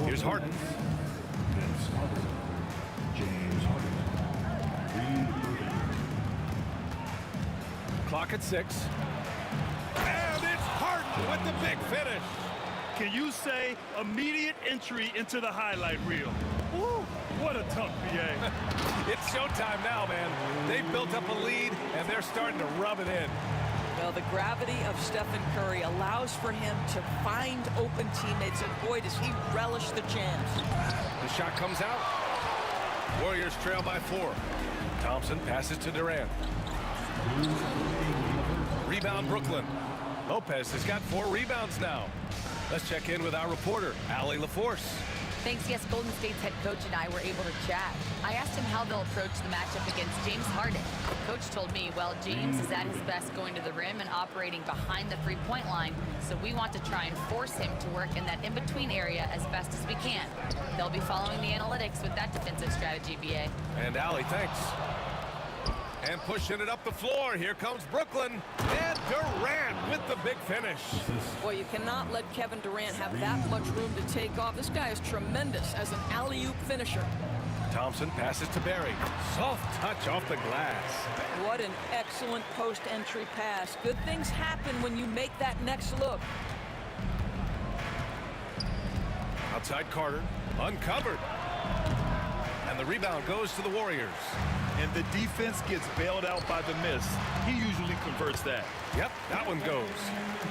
Here's Harden. Clock at 6. And it's Harden with the big finish. Can you say immediate entry into the highlight reel? Woo, what a tough BA. It's showtime now, man. They've built up a lead, and they're starting to rub it in. Well, the gravity of Stephen Curry allows for him to find open teammates, and boy, does he relish the chance. The shot comes out. Warriors trail by 4. Thompson passes to Durant. Rebound Brooklyn. Lopez has got 4 rebounds now. Let's check in with our reporter, Allie LaForce. Thanks. Yes, Golden State's head coach and I were able to chat. I asked him how they'll approach the matchup against James Harden. Coach told me, well, James is at his best going to the rim and operating behind the three-point line, so we want to try and force him to work in that in-between area as best as we can. They'll be following the analytics with that defensive strategy, BA. And Allie, thanks. And pushing it up the floor, here comes Brooklyn. And Durant with the big finish. Well, you cannot let Kevin Durant have that much room to take off. This guy is tremendous as an alley-oop finisher. Thompson passes to Barry. Soft touch off the glass. What an excellent post-entry pass. Good things happen when you make that next look. Outside Carter, uncovered. And the rebound goes to the Warriors. And the defense gets bailed out by the miss. He usually converts that. Yep, that one goes.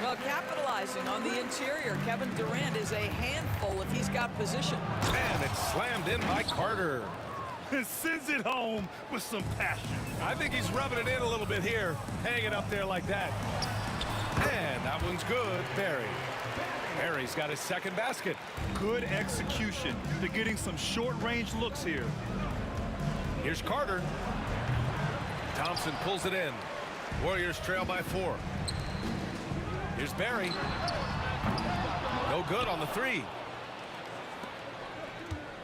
Well, capitalizing on the interior, Kevin Durant is a handful if he's got position. And it's slammed in by Carter. And sends it home with some passion. I think he's rubbing it in a little bit here, hanging up there like that. And that one's good, Barry. Barry's got his second basket. Good execution. They're getting some short-range looks here. Here's Carter. Thompson pulls it in. Warriors trail by 4. Here's Barry. No good on the 3.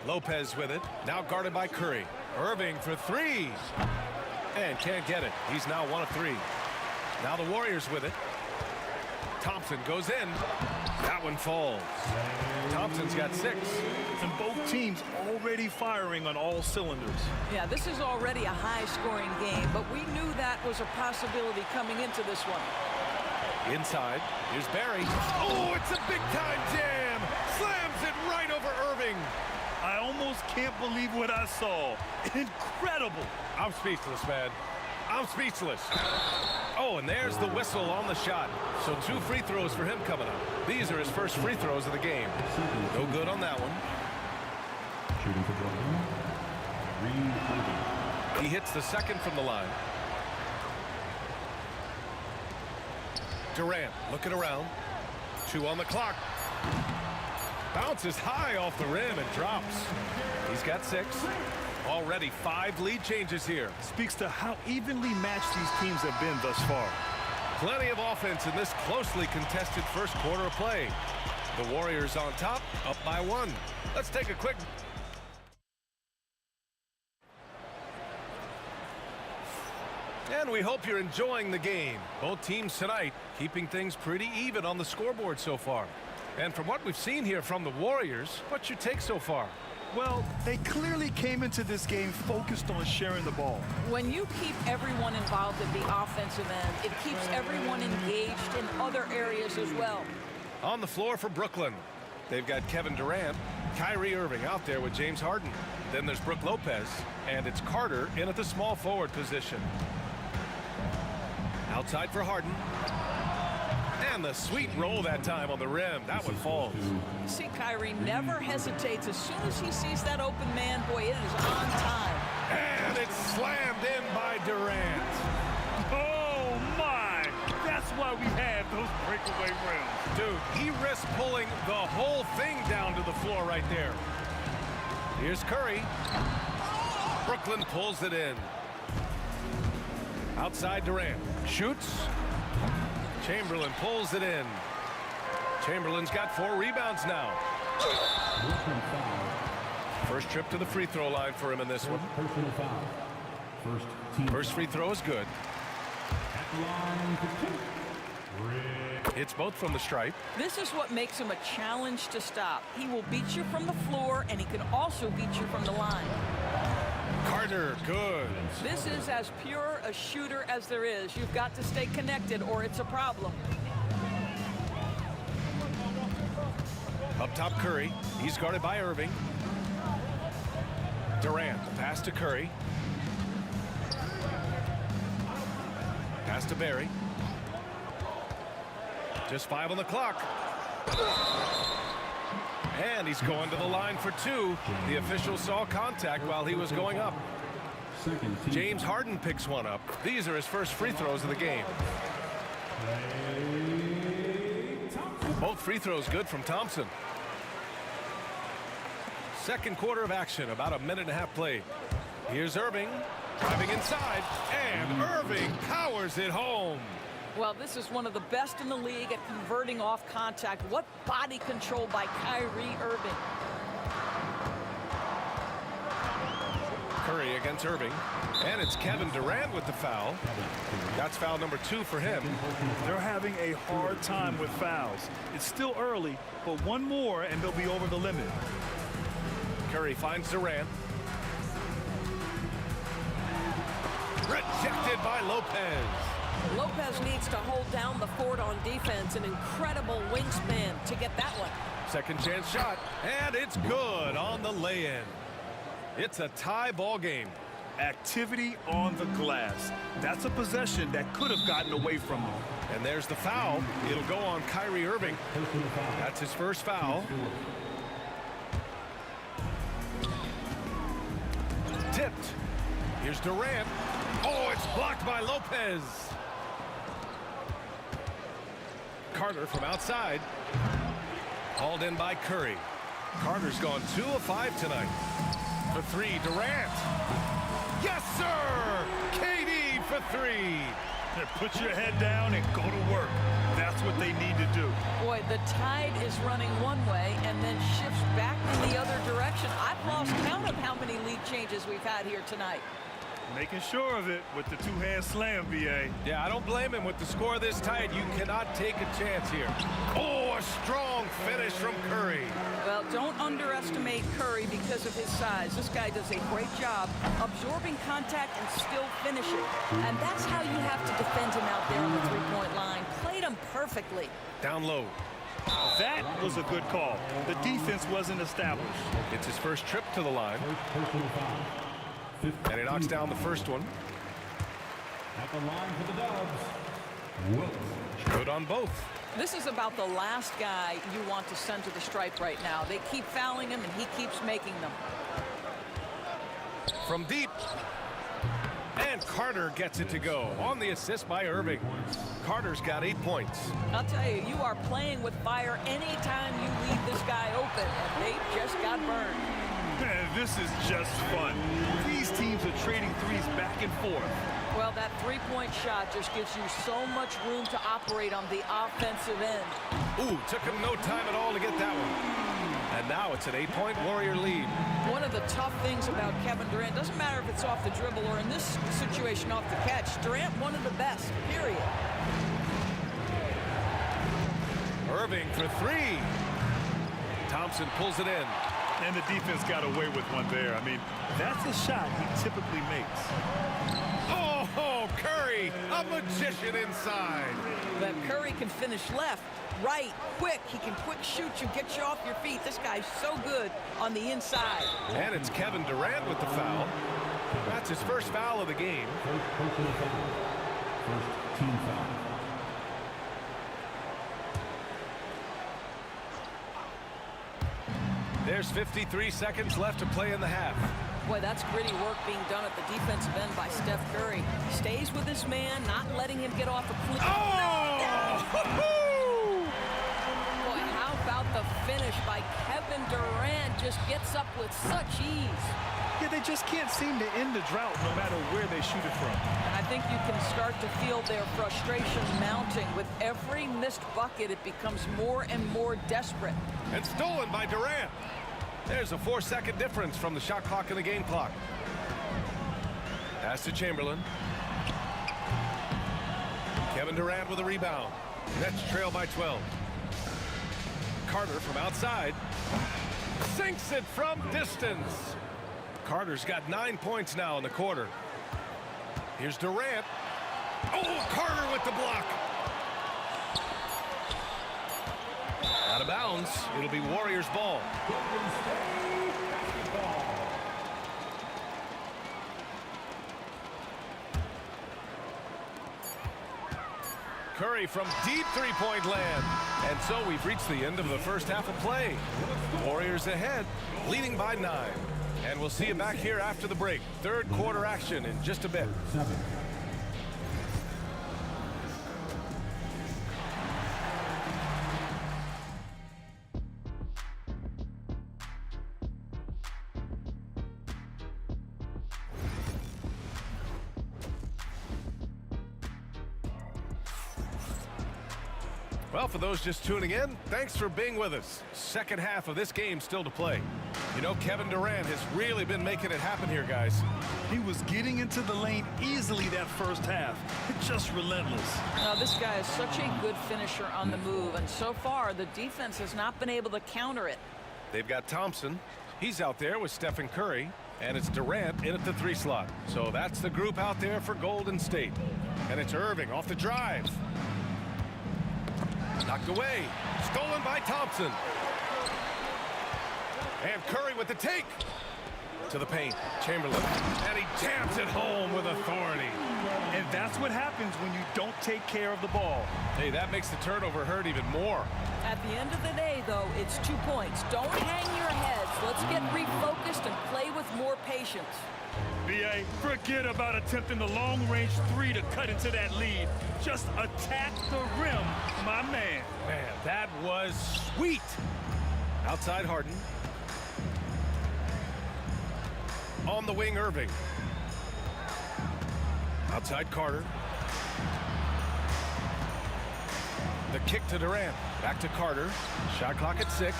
Lopez with it. Now guarded by Curry. Irving for 3. And can't get it. He's now 1 of 3. Now the Warriors with it. Thompson goes in. That one falls. Thompson's got 6. And both teams already firing on all cylinders. Yeah, this is already a high-scoring game, but we knew that was a possibility coming into this one. Inside, here's Barry. Oh, it's a big-time jam. Slams it right over Irving. I almost can't believe what I saw. Incredible. I'm speechless, man. I'm speechless. Oh, and there's the whistle on the shot. So 2 free throws for him coming up. These are his first free throws of the game. No good on that one. Shooting for Brooklyn. He hits the second from the line. Durant looking around. 2 on the clock. Bounces high off the rim and drops. He's got 6. Already 5 lead changes here. Speaks to how evenly matched these teams have been thus far. Plenty of offense in this closely contested first quarter of play. The Warriors on top, up by 1. Let's take a quick... And we hope you're enjoying the game. Both teams tonight keeping things pretty even on the scoreboard so far. And from what we've seen here from the Warriors, what's your take so far? Well, they clearly came into this game focused on sharing the ball. When you keep everyone involved at the offensive end, it keeps everyone engaged in other areas as well. On the floor for Brooklyn, they've got Kevin Durant, Kyrie Irving out there with James Harden. Then there's Brook Lopez, and it's Carter in at the small forward position. Outside for Harden. And the sweet roll that time on the rim. That one falls. See, Kyrie never hesitates. As soon as he sees that open man, boy, it is on time. And it's slammed in by Durant. Oh, my. That's why we have those breakaway rims. Dude, he risked pulling the whole thing down to the floor right there. Here's Curry. Brooklyn pulls it in. Outside Durant. Shoots. Chamberlain pulls it in. Chamberlain's got 4 rebounds now. First trip to the free throw line for him in this one. First free throw is good. It's both from the stripe. This is what makes him a challenge to stop. He will beat you from the floor, and he can also beat you from the line. Carter, good. This is as pure a shooter as there is. You've got to stay connected or it's a problem. Up top, Curry. He's guarded by Irving. Durant, pass to Curry. Pass to Barry. Just 5 on the clock. And he's going to the line for 2. The official saw contact while he was going up. James Harden picks one up. These are his first free throws of the game. Both free throws good from Thompson. Second quarter of action, about a minute and a half played. Here's Irving, driving inside, and Irving powers it home. Well, this is one of the best in the league at converting off contact. What body control by Kyrie Irving. Curry against Irving. And it's Kevin Durant with the foul. That's foul number 2 for him. They're having a hard time with fouls. It's still early, but one more and they'll be over the limit. Curry finds Durant. Rejected by Lopez. Lopez needs to hold down the fort on defense. An incredible wingspan to get that one. Second chance shot, and it's good on the lay-in. It's a tie ball game. Activity on the glass. That's a possession that could have gotten away from them. And there's the foul. It'll go on Kyrie Irving. That's his first foul. Tipped. Here's Durant. Oh, it's blocked by Lopez. Carter from outside. Hauled in by Curry. Carter's gone 2 of 5 tonight. For 3, Durant. Yes, sir! KD for 3. Put your head down and go to work. That's what they need to do. Boy, the tide is running one way and then shifts back in the other direction. I've lost count of how many lead changes we've had here tonight. Making sure of it with the two-hand slam, VA. Yeah, I don't blame him. With the score this tight, you cannot take a chance here. Oh, a strong finish from Curry. Well, don't underestimate Curry because of his size. This guy does a great job absorbing contact and still finishing. And that's how you have to defend him out there on the three-point line. Played him perfectly. Down low. That was a good call. The defense wasn't established. It's his first trip to the line. And he knocks down the first one. At the line for the Dubs, Wilt. Good on both. This is about the last guy you want to send to the stripe right now. They keep fouling him, and he keeps making them. From deep. And Carter gets it to go on the assist by Irving. Carter's got 8 points. I'll tell you, you are playing with fire anytime you leave this guy open, and they just got burned. Man, this is just fun. These teams are trading threes back and forth. Well, that three-point shot just gives you so much room to operate on the offensive end. Ooh, took him no time at all to get that one. And now it's an 8-point Warrior lead. One of the tough things about Kevin Durant, doesn't matter if it's off the dribble or in this situation off the catch, Durant one of the best, period. Irving for three. Thompson pulls it in. And the defense got away with one there. I mean, that's a shot he typically makes. Oh, Curry, a magician inside. But Curry can finish left, right, quick. He can quick shoot you, get you off your feet. This guy's so good on the inside. And it's Kevin Durant with the foul. That's his first foul of the game. First team foul. There's 53 seconds left to play in the half. Boy, that's gritty work being done at the defensive end by Steph Curry. Stays with his man, not letting him get off a cliff. Oh! Boy, how about the finish by Kevin Durant? Just gets up with such ease. Yeah, they just can't seem to end the drought no matter where they shoot it from. And I think you can start to feel their frustration mounting. With every missed bucket, it becomes more and more desperate. And stolen by Durant. There's a 4-second difference from the shot clock and the game clock. Pass to Chamberlain. Kevin Durant with a rebound. Nets trail by 12. Carter from outside. Sinks it from distance. Carter's got 9 points now in the quarter. Here's Durant. Oh, Carter with the block. Out of bounds. It'll be Warriors ball. Curry from deep three-point land. And so we've reached the end of the first half of play. Warriors ahead, leading by 9. And we'll see you back here after the break. Third quarter action in just a bit. Well, for those just tuning in, thanks for being with us. Second half of this game still to play. You know, Kevin Durant has really been making it happen here, guys. He was getting into the lane easily that first half. Just relentless. Now, this guy is such a good finisher on the move, and so far the defense has not been able to counter it. They've got Thompson. He's out there with Stephen Curry, and it's Durant in at the 3 slot. So that's the group out there for Golden State. And it's Irving off the drive. Knocked away. Stolen by Thompson. And Curry with the take. To the paint. Chamberlain. And he jams it home with authority. And that's what happens when you don't take care of the ball. Hey, that makes the turnover hurt even more. At the end of the day, though, it's 2 points. Don't hang your heads. Let's get refocused and play with more patience. BA, forget about attempting the long-range 3 to cut into that lead. Just attack the rim, my man. Man, that was sweet. Outside Harden. On the wing, Irving. Outside Carter. The kick to Durant. Back to Carter. Shot clock at 6.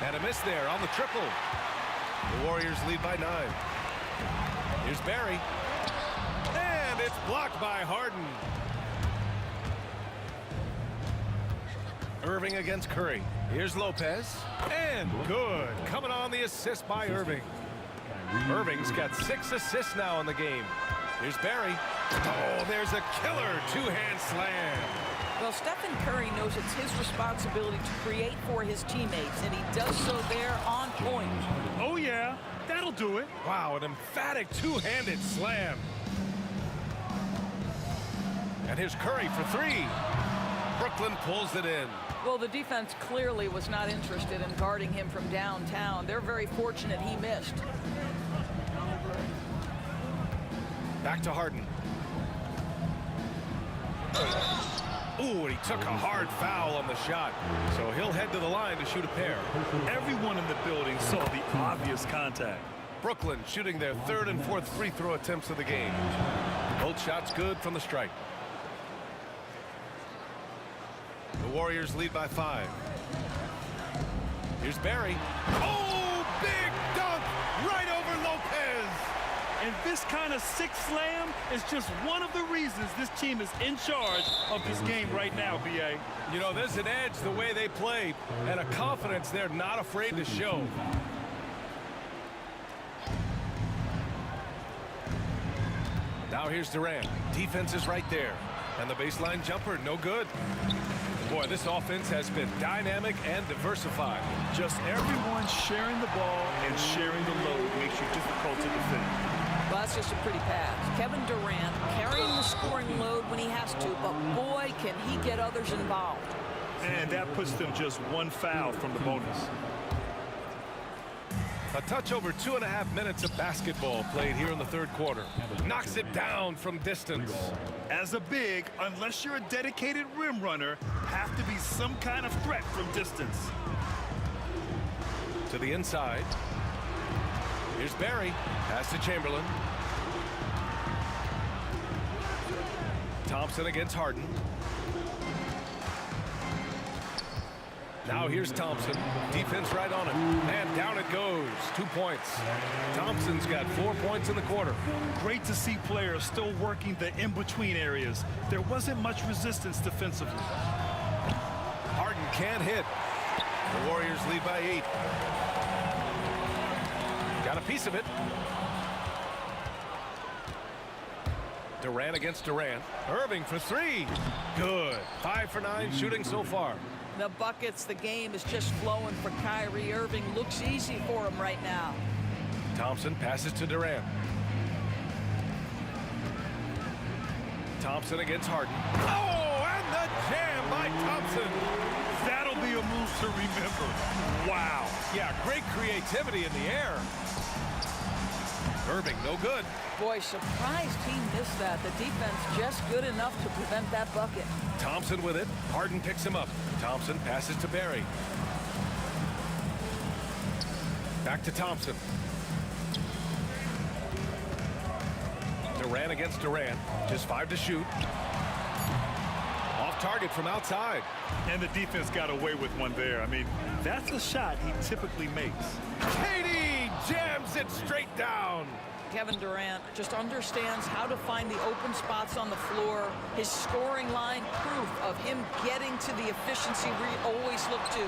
And a miss there on the triple. The Warriors lead by 9. Here's Barry. And it's blocked by Harden. Irving against Curry. Here's Lopez. And good. Coming on the assist by Irving. Irving's got 6 assists now in the game. Here's Barry. Oh, there's a killer two-hand slam. Well, Stephen Curry knows it's his responsibility to create for his teammates, and he does so there on point. Oh, yeah. That'll do it. Wow, an emphatic two-handed slam. And here's Curry for 3. Brooklyn pulls it in. Well, the defense clearly was not interested in guarding him from downtown. They're very fortunate he missed. Back to Harden. Ooh, and he took a hard foul on the shot. So he'll head to the line to shoot a pair. Everyone in the building saw the obvious contact. Brooklyn shooting their 3rd and 4th free throw attempts of the game. Both shots good from the stripe. The Warriors lead by 5. Here's Barry. Oh, big dunk right over Lopez. And this kind of sick slam is just one of the reasons this team is in charge of this game right now, B.A. You know, there's an edge the way they play and a confidence they're not afraid to show. Now here's Durant. Defense is right there. And the baseline jumper, no good. Boy, this offense has been dynamic and diversified. Just everyone sharing the ball and sharing the load makes you difficult to defend. Well, that's just a pretty pass. Kevin Durant carrying the scoring load when he has to, but boy, can he get others involved. And that puts them just 1 foul from the bonus. A touch over 2.5 minutes of basketball played here in the 3rd quarter. Knocks it down from distance. As a big, unless you're a dedicated rim runner, have to be some kind of threat from distance. To the inside. Here's Barry. Pass to Chamberlain. Thompson against Harden. Now here's Thompson. Defense right on him. And down it goes. 2 points. Thompson's got 4 points in the quarter. Great to see players still working the in-between areas. There wasn't much resistance defensively. Harden can't hit. The Warriors lead by 8. Got a piece of it. Durant against Durant. Irving for 3. Good. 5 for 9 shooting so far. The buckets, the game is just flowing for Kyrie Irving. Looks easy for him right now. Thompson passes to Durant. Thompson against Harden. Oh, and the jam by Thompson. That'll be a move to remember. Wow. Yeah, great creativity in the air. Irving, no good. Boy, surprised he missed that. The defense just good enough to prevent that bucket. Thompson with it. Harden picks him up. Thompson passes to Barry. Back to Thompson. Durant against Durant. Just 5 to shoot. Off target from outside. And the defense got away with one there. I mean, that's a shot he typically makes. KD jams it straight down. Kevin Durant just understands how to find the open spots on the floor. His scoring line, proof of him getting to the efficiency we always look to.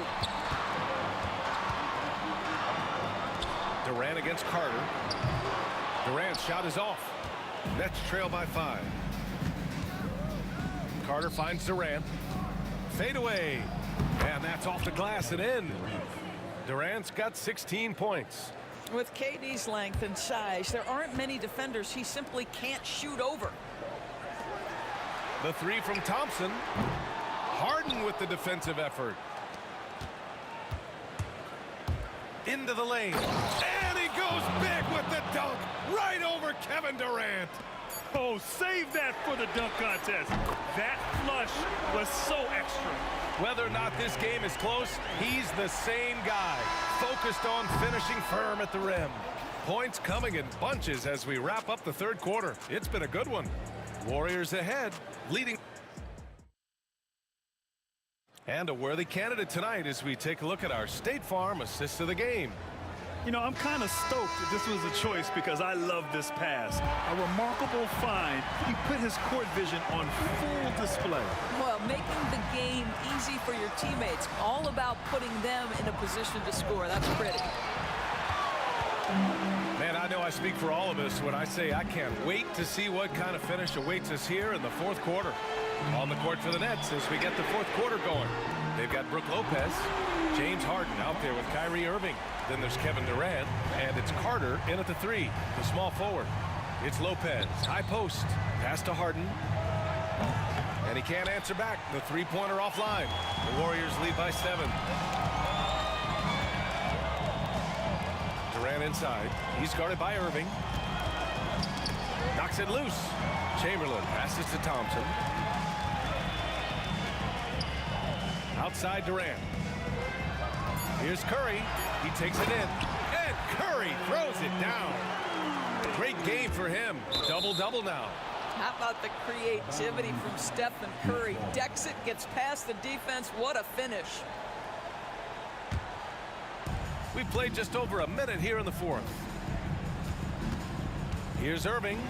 Durant against Carter. Durant's shot is off. Nets trail by 5. Carter finds Durant. Fade away. And that's off the glass and in. Durant's got 16 points. With KD's length and size, there aren't many defenders he simply can't shoot over. The 3 from Thompson. Harden with the defensive effort. Into the lane. And he goes big with the dunk. Right over Kevin Durant. Oh, save that for the dunk contest. That flush was so extra. Whether or not this game is close, he's the same guy, focused on finishing firm at the rim. Points coming in bunches as we wrap up the 3rd quarter. It's been a good one. Warriors ahead, leading. And a worthy candidate tonight as we take a look at our State Farm assist of the game. You know, I'm kind of stoked that this was a choice because I love this pass. A remarkable find. He put his court vision on full display. Well, making the game easy for your teammates. All about putting them in a position to score. That's pretty. Man, I know I speak for all of us when I say I can't wait to see what kind of finish awaits us here in the fourth quarter. On the court for the Nets as we get the fourth quarter going. They've got Brook Lopez, James Harden out there with Kyrie Irving. Then there's Kevin Durant, and it's Carter in at the 3, the small forward. It's Lopez, high post, pass to Harden. And he can't answer back. The three-pointer offline. The Warriors lead by 7. Durant inside. He's guarded by Irving. Knocks it loose. Chamberlain passes to Thompson. Outside Durant. Here's Curry. He takes it in. And Curry throws it down. Great game for him. Double-double now. How about the creativity from Stephen Curry? Decks it, gets past the defense. What a finish. We've played just over a minute here in the fourth. Here's Irving.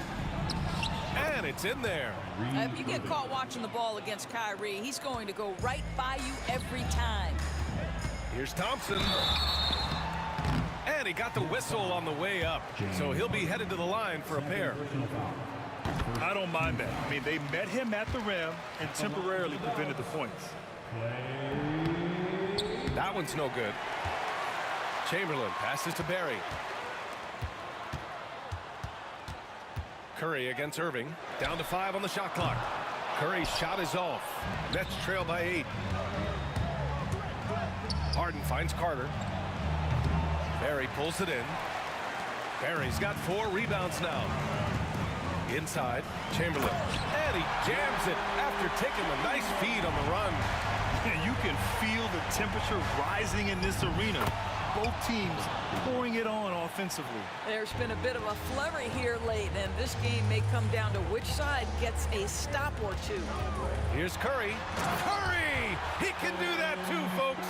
And it's in there. If you get caught watching the ball against Kyrie, he's going to go right by you every time. Here's Thompson. And he got the whistle on the way up. So he'll be headed to the line for a pair. I don't mind that. I mean, they met him at the rim and temporarily prevented the points. That one's no good. Chamberlain passes to Barry. Curry against Irving. Down to 5 on the shot clock. Curry's shot is off. Nets trail by 8. Harden finds Carter. Barry pulls it in. Barry's got 4 rebounds now. Inside, Chamberlain. And he jams it after taking a nice feed on the run. And you can feel the temperature rising in this arena. Both teams pouring it on offensively. There's been a bit of a flurry here late, and this game may come down to which side gets a stop or two. Here's Curry. Curry! He can do that too, folks.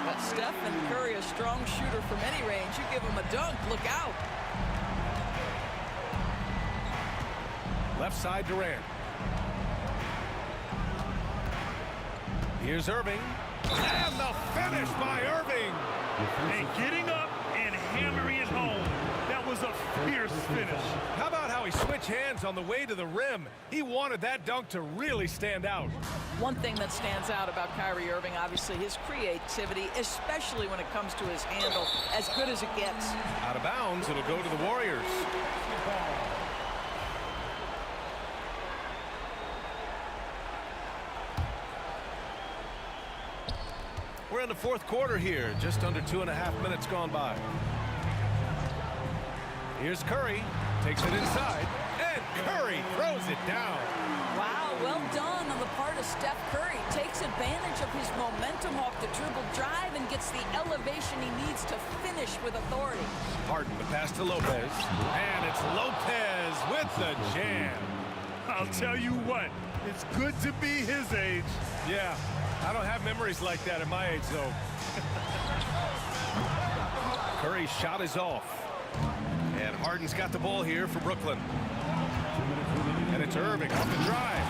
But Stephen Curry, a strong shooter from any range. You give him a dunk, look out. Left side, Durant. Here's Irving. And the finish by Irving. And getting up and hammering it home. That was a fierce finish. How about how he switched hands on the way to the rim? He wanted that dunk to really stand out. One thing that stands out about Kyrie Irving, obviously, his creativity, especially when it comes to his handle, as good as it gets. Out of bounds, it'll go to the Warriors. We're in the fourth quarter here, just under 2.5 minutes gone by. Here's Curry, takes it inside, and Curry throws it down. Wow, well done on the part of Steph Curry. Takes advantage of his momentum off the dribble drive and gets the elevation he needs to finish with authority. Harden, the pass to Lopez, and it's Lopez with the jam. I'll tell you what, it's good to be his age. Yeah, I don't have memories like that at my age, though. Curry's shot is off. And Harden's got the ball here for Brooklyn. And it's Irving off the drive.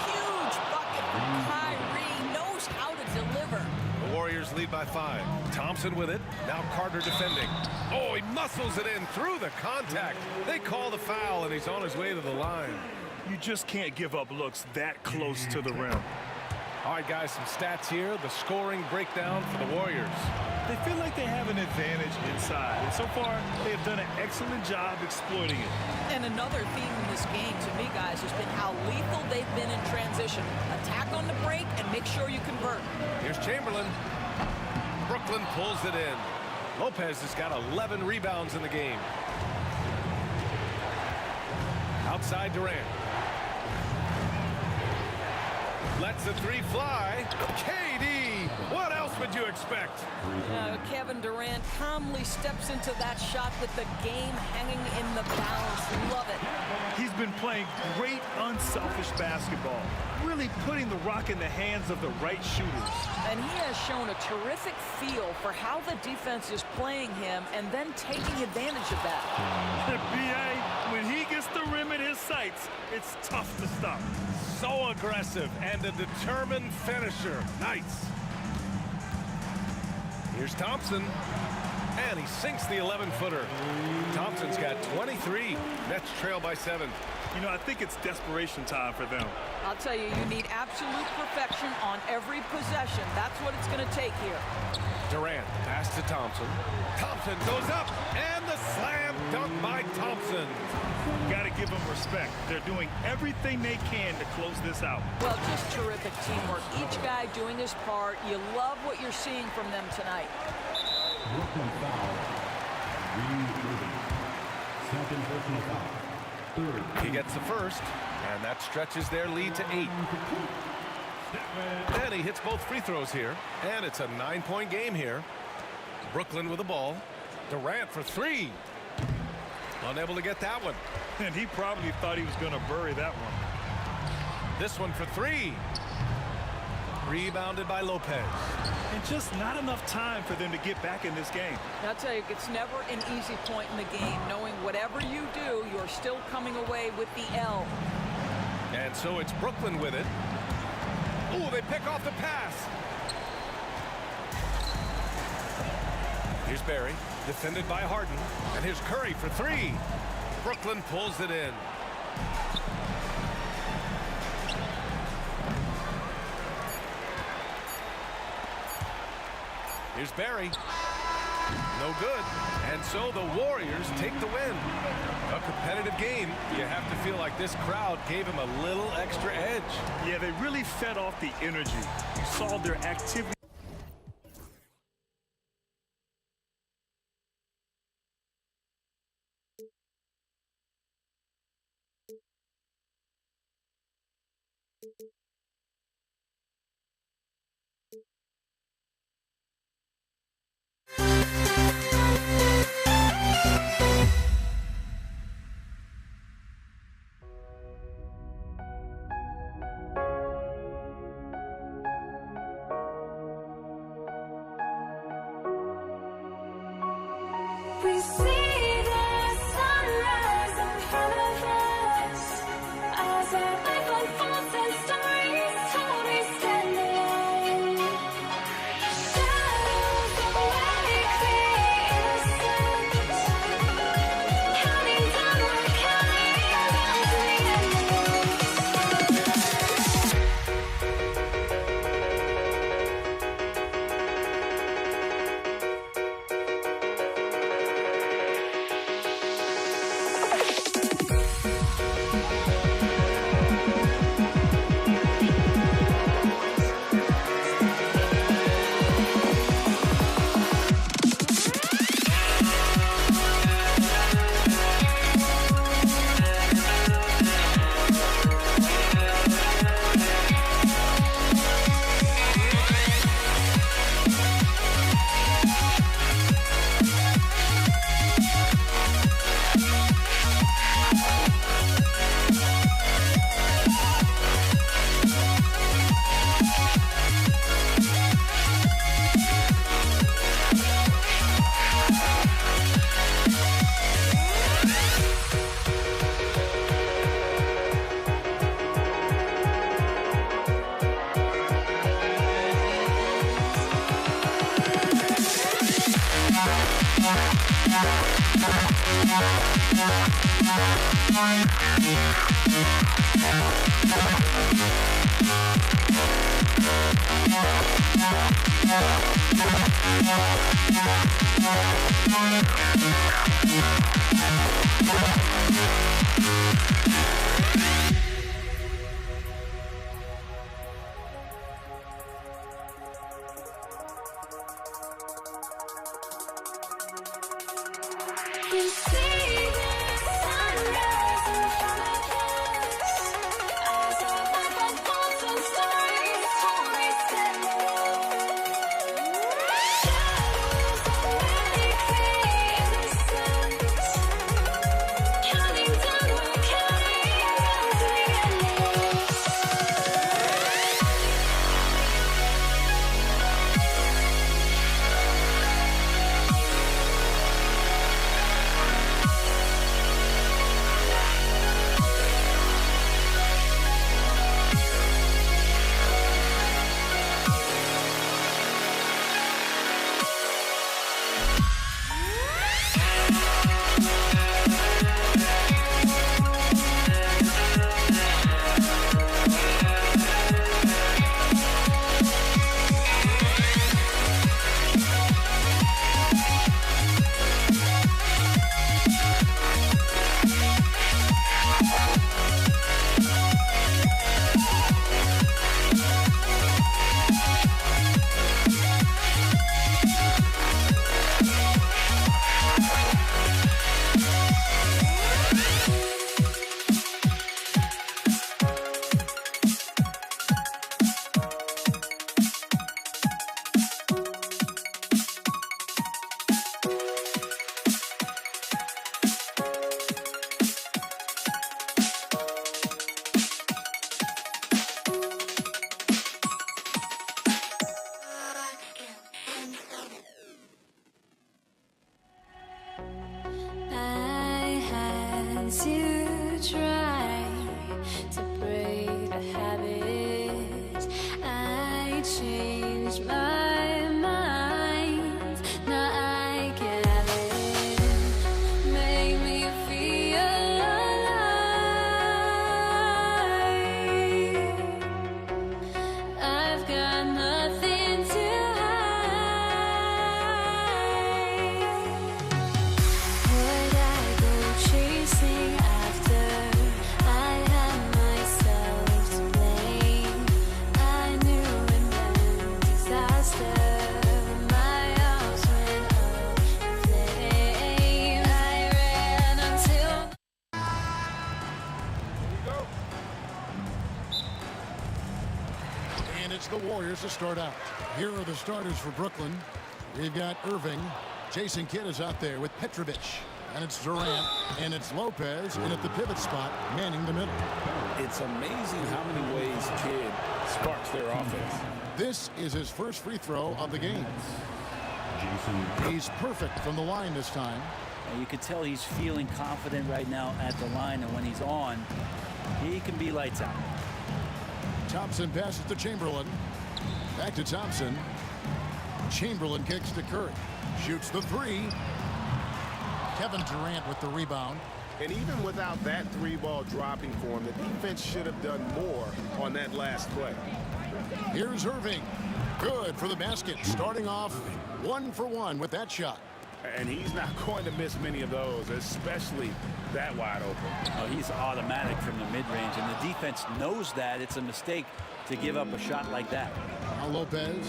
Huge bucket from Kyrie. Knows how to deliver. The Warriors lead by 5. Thompson with it. Now Carter defending. Oh, he muscles it in through the contact. They call the foul, and he's on his way to the line. You just can't give up looks that close to the rim. All right, guys, some stats here. The scoring breakdown for the Warriors. They feel like they have an advantage inside, and so far they have done an excellent job exploiting it. And another theme in this game, to me, guys, has been how lethal they've been in transition. Attack on the break and make sure you convert. Here's Chamberlain. Brooklyn pulls it in. Lopez has got 11 rebounds in the game. Outside Durant. Lets the 3 fly. KD, what else would you expect? Kevin Durant calmly steps into that shot with the game hanging in the balance. Love it. He's been playing great unselfish basketball, really putting the rock in the hands of the right shooters. And he has shown a terrific feel for how the defense is playing him and then taking advantage of that. B.A., when he gets the rim in his sights, it's tough to stop. So aggressive and a determined finisher. Nice. Here's Thompson. And he sinks the 11-footer. Thompson's got 23. Nets trail by 7. You know, I think it's desperation time for them. I'll tell you, you need absolute perfection on every possession. That's what it's going to take here. Durant pass to Thompson. Thompson goes up, and the slam dunk by Thompson. Got to give them respect. They're doing everything they can to close this out. Well, just terrific teamwork. Each guy doing his part. You love what you're seeing from them tonight. Brooklyn foul. Second personal foul. Third. He gets the first, and that stretches their lead to 8. And he hits both free throws here, and it's a 9-point game here. Brooklyn with the ball. Durant for 3. Unable to get that one. And he probably thought he was going to bury that one. This one for 3. Rebounded by Lopez. And just not enough time for them to get back in this game. I'll tell you, it's never an easy point in the game, knowing whatever you do, you're still coming away with the L. And so it's Brooklyn with it. Ooh, they pick off the pass. Here's Barry, defended by Harden. And here's Curry for 3. Brooklyn pulls it in. Here's Barry. No good. And so the Warriors take the win. A competitive game. You have to feel like this crowd gave him a little extra edge. Yeah, they really fed off the energy. You saw their activity. We see the sunrise in front of us as our life unfolds and stories told. We stand alone. Shadows awake the innocent, counting downward, counting down to the end. We see the sunrise in front of us as our life unfolds and stories told. We stand alone. Shadows awake the innocent, the Warriors to start out. Here are the starters for Brooklyn. We've got Irving. Jason Kidd is out there with Petrovic. And it's Durant, and it's Lopez, and at the pivot spot, manning the middle. It's amazing how many ways Kidd sparks their offense. This is his first free throw of the game. He's perfect from the line this time. And you could tell he's feeling confident right now at the line, and when he's on, he can be lights out. Thompson passes to Chamberlain. Back to Thompson. Chamberlain kicks to Curry. Shoots the three. Kevin Durant with the rebound. And even without that three-ball dropping for him, the defense should have done more on that last play. Here's Irving. Good for the basket. Starting off 1 for 1 with that shot. And he's not going to miss many of those, especially that wide open. Oh, he's automatic from the mid-range, and the defense knows that. It's a mistake to give up a shot like that. Now Lopez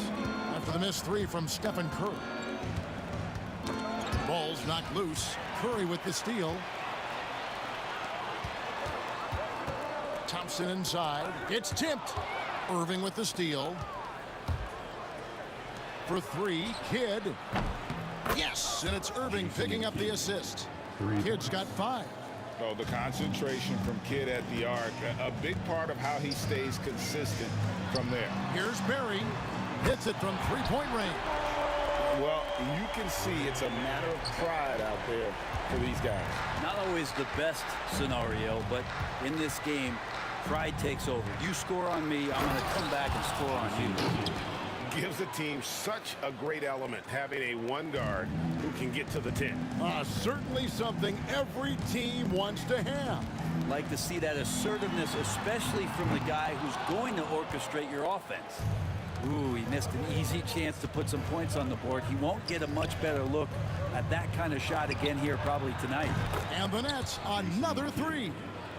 after the missed three from Stephen Curry. Ball's knocked loose. Curry with the steal. Thompson inside. It's tipped. Irving with the steal. For three, Kidd. Yes, and it's Irving picking up the assist. Kidd's got 5. Oh, the concentration from Kidd at the arc, a big part of how he stays consistent from there. Here's Barry. Hits it from three-point range. Well, you can see it's a matter of pride out there for these guys. Not always the best scenario, but in this game, pride takes over. You score on me, I'm going to come back and score on you. Gives the team such a great element having a one guard who can get to the 10. Certainly something every team wants to have. Like to see that assertiveness, especially from the guy who's going to orchestrate your offense. Ooh, he missed an easy chance to put some points on the board. He won't get a much better look at that kind of shot again here probably tonight. And the Nets, another three.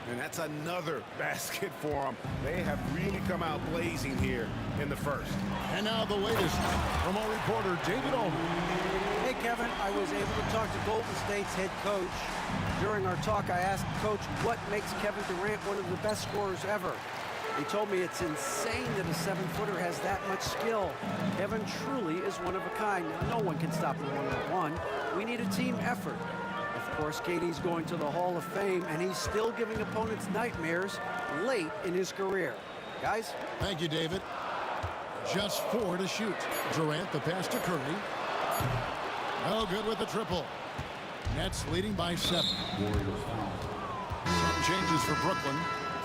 And that's another basket for them. They have really come out blazing here in the first. And now the latest from our reporter, David Olman. Hey, Kevin, I was able to talk to Golden State's head coach. During our talk, I asked Coach what makes Kevin Durant one of the best scorers ever. He told me it's insane that a 7-footer has that much skill. Kevin truly is one of a kind. Now, no one can stop him one-on-one. We need a team effort. Of course, KD's going to the Hall of Fame, and he's still giving opponents nightmares late in his career. Guys? Thank you, David. Just 4 to shoot. Durant, the pass to Curry. No good with the triple. Nets leading by 7. Some changes for Brooklyn.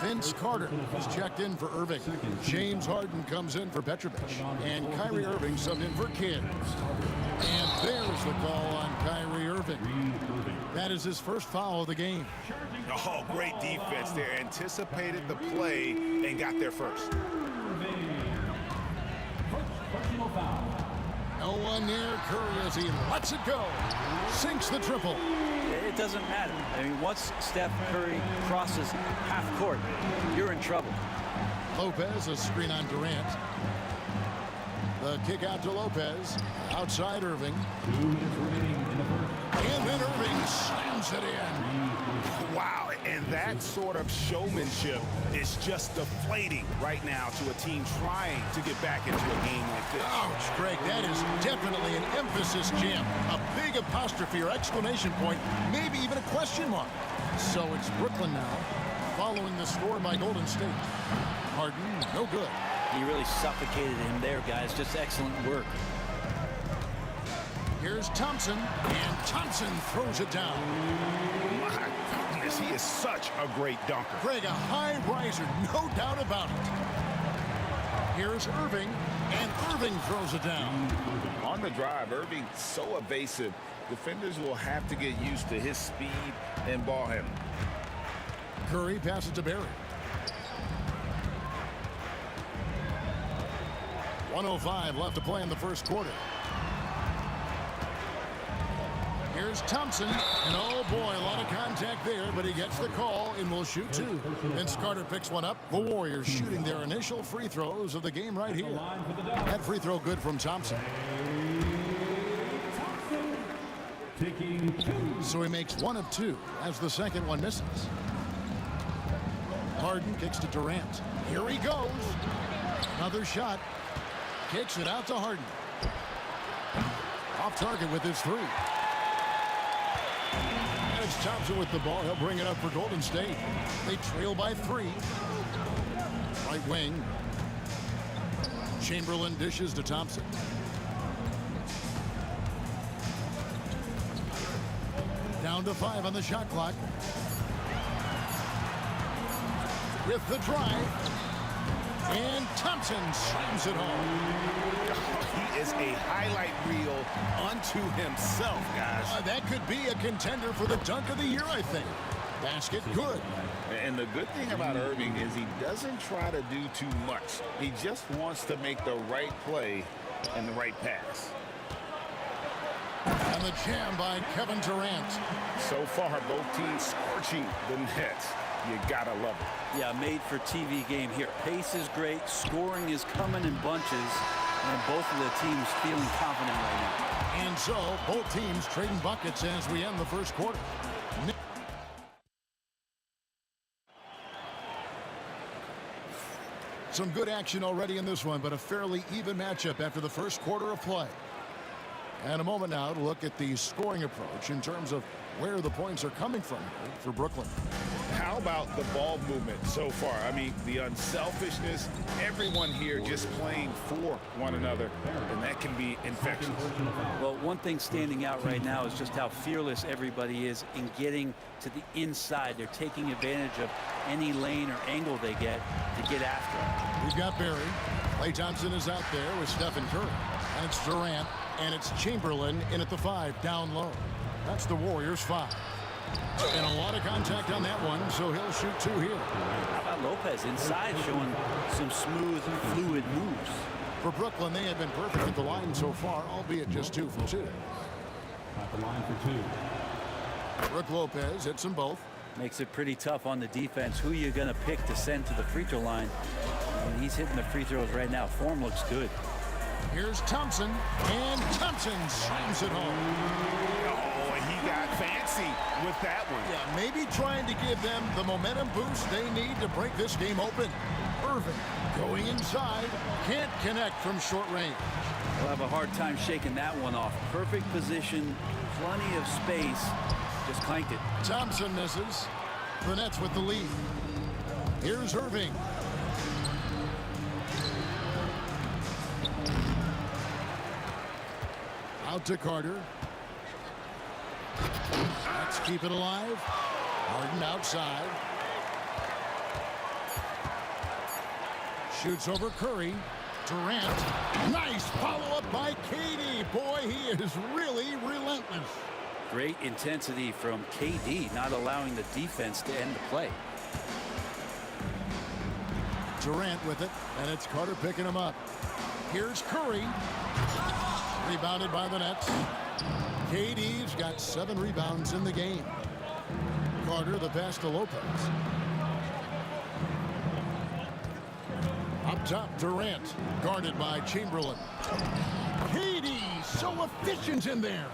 Vince Carter is checked in for Irving. James Harden comes in for Petrovic. And Kyrie Irving subbed in for Kidd. And there's the call on Kyrie Irving. That is his first foul of the game. Oh, great defense there. Anticipated the play and got there first. No one near Curry as he lets it go. Sinks the triple. It doesn't matter. I mean, once Steph Curry crosses half court, you're in trouble. Lopez, a screen on Durant. The kick out to Lopez. Outside Irving. And then Irving slams it in. Wow, and that sort of showmanship is just deflating right now to a team trying to get back into a game like this. Ouch, Greg, that is definitely an emphasis jam. A big apostrophe or exclamation point, maybe even a question mark. So it's Brooklyn now, following the score by Golden State. Harden, no good. He really suffocated him there, guys. Just excellent work. Here's Thompson, and Thompson throws it down. My goodness, he is such a great dunker. Greg, a high riser, no doubt about it. Here's Irving, and Irving throws it down. On the drive, Irving so evasive. Defenders will have to get used to his speed and ball handling. Curry passes to Barry. 1:05 left to play in the first quarter. Here's Thompson, and oh boy, a lot of contact there, but he gets the call and will shoot 2. Vince Carter picks one up. The Warriors shooting their initial free throws of the game right here. That free throw good from Thompson. So he makes 1 of 2 as the second one misses. Harden kicks to Durant. Here he goes. Another shot. Kicks it out to Harden. Off target with his three. And it's Thompson with the ball. He'll bring it up for Golden State. They trail by 3. Right wing. Chamberlain dishes to Thompson. Down to 5 on the shot clock. With the drive. And Thompson slams it home. He is a highlight reel unto himself, guys. That could be a contender for the dunk of the year, I think. Basket, good. And the good thing about Irving is he doesn't try to do too much. He just wants to make the right play and the right pass. And the jam by Kevin Durant. So far, both teams scorching the Nets. You gotta love it. Yeah, made for TV game here. Pace is great. Scoring is coming in bunches. And both of the teams feeling confident right now. And so, both teams trading buckets as we end the first quarter. Some good action already in this one, but a fairly even matchup after the first quarter of play. And a moment now to look at the scoring approach in terms of where the points are coming from for Brooklyn. How about the ball movement so far? I mean, the unselfishness, everyone here just playing for one another, and that can be infectious. Well, one thing standing out right now is just how fearless everybody is in getting to the inside. They're taking advantage of any lane or angle they get to get after it. We've got Barry. Klay Thompson is out there with Stephen Curry. And it's Durant, and it's Chamberlain in at the 5, down low. That's the Warriors' 5. And a lot of contact on that one, so he'll shoot 2 here. How about Lopez inside, showing some smooth, fluid moves. For Brooklyn, they have been perfect at the line so far, albeit just 2 for 2. At the line for 2. Brook Lopez hits them both. Makes it pretty tough on the defense. Who are you going to pick to send to the free throw line? And he's hitting the free throws right now. Form looks good. Here's Thompson, and Thompson slams it home. Oh, and he got fancy with that one. Yeah, maybe trying to give them the momentum boost they need to break this game open. Irving going inside, can't connect from short range. We'll have a hard time shaking that one off. Perfect position, plenty of space, just clanked it. Thompson misses. The Nets with the lead. Here's Irving. Out to Carter. Let's keep it alive. Harden outside. Shoots over Curry. Durant. Nice follow-up by KD. Boy, he is really relentless. Great intensity from KD, not allowing the defense to end the play. Durant with it, and it's Carter picking him up. Here's Curry. Rebounded by the Nets. KD's got 7 rebounds in the game. Carter, the pass to Lopez. Up top, Durant, guarded by Chamberlain. KD, so efficient in there.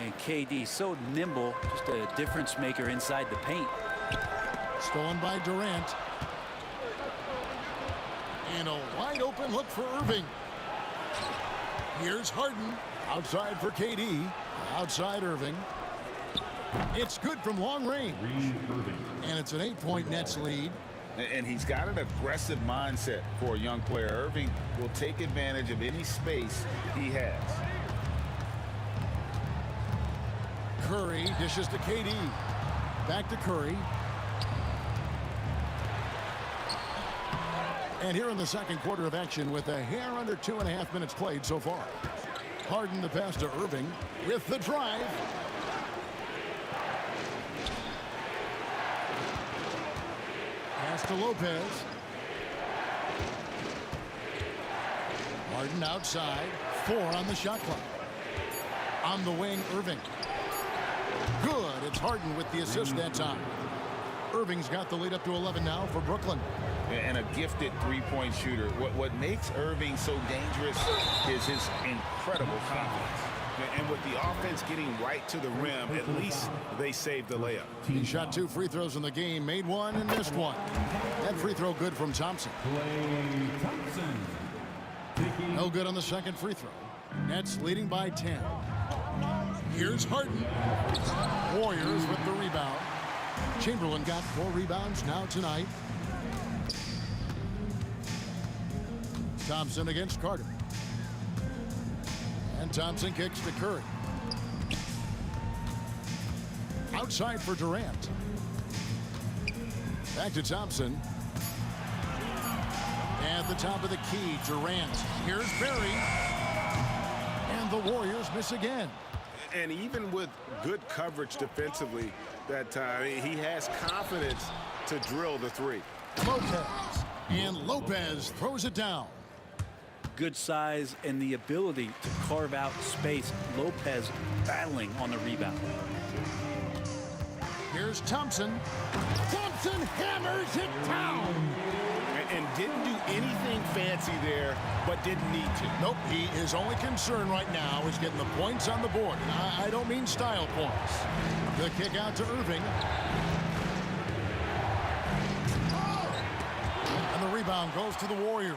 And KD so nimble, just a difference maker inside the paint. Stolen by Durant. And a wide open look for Irving. Here's Harden. Outside for KD. Outside Irving. It's good from long range. And it's an 8-point Nets lead. And he's got an aggressive mindset for a young player. Irving will take advantage of any space he has. Curry dishes to KD. Back to Curry. And here in the second quarter of action with a hair under 2.5 minutes played so far. Harden the pass to Irving with the drive. Pass to Lopez. Harden outside. 4 on the shot clock. On the wing, Irving. Good. It's Harden with the assist that time. Irving's got the lead up to 11 now for Brooklyn. And a gifted three-point shooter. What makes Irving so dangerous is his incredible confidence. And with the offense getting right to the rim, at least they saved the layup. He shot 2 free throws in the game, made 1 and missed 1. That free throw good from Thompson. Klay Thompson. No good on the second free throw. Nets leading by 10. Here's Harden. Warriors with the rebound. Chamberlain got 4 rebounds now tonight. Thompson against Carter. And Thompson kicks to Curry. Outside for Durant. Back to Thompson. At the top of the key, Durant. Here's Barry. And the Warriors miss again. And even with good coverage defensively that time, he has confidence to drill the three. Lopez. And Lopez throws it down. Good size and the ability to carve out space. Lopez battling on the rebound. Here's Thompson. Thompson hammers it down. And didn't do anything fancy there, but didn't need to. Nope, his only concern right now is getting the points on the board. And I don't mean style points. The kick out to Irving. And the rebound goes to the Warriors.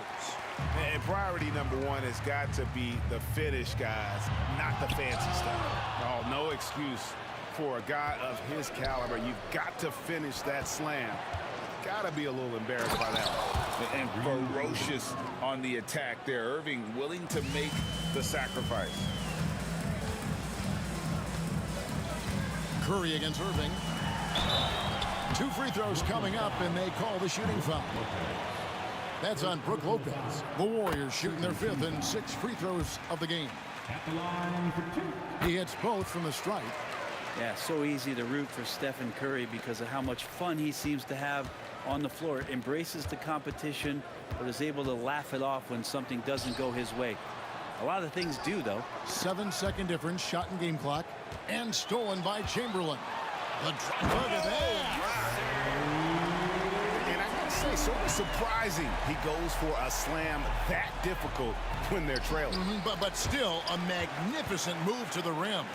And priority number one has got to be the finish, guys, not the fancy stuff. Oh, no excuse for a guy of his caliber. You've got to finish that slam. Got to be a little embarrassed by that. And ferocious on the attack there. Irving willing to make the sacrifice. Curry against Irving. 2 free throws coming up, and they call the shooting foul. That's on Brook Lopez. The Warriors shooting their 5th and 6th free throws of the game. At the line for 2. He hits both from the stripe. Yeah, so easy to root for Stephen Curry because of how much fun he seems to have on the floor. Embraces the competition, but is able to laugh it off when something doesn't go his way. A lot of things do, though. 7-second difference, shot and game clock, and stolen by Chamberlain. The drive. Look at that. And I gotta say, sort of surprising he goes for a slam that difficult when they're trailing. But still a magnificent move to the rim.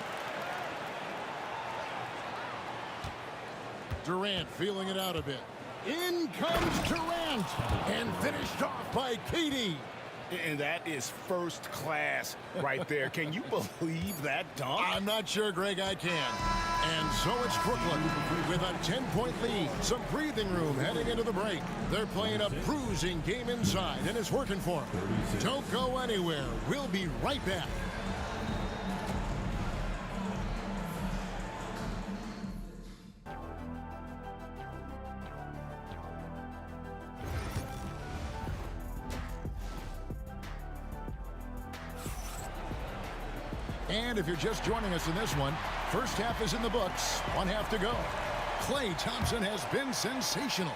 Durant feeling it out a bit. In comes Durant, and finished off by KD. And that is first class right there. Can you believe that dunk? I'm not sure, Greg, I can. And so it's Brooklyn with a 10-point lead. Some breathing room heading into the break. They're playing a bruising game inside, and it's working for them. Don't go anywhere. We'll be right back. And if you're just joining us in this one, first half is in the books. 1 half to go. Klay Thompson has been sensational.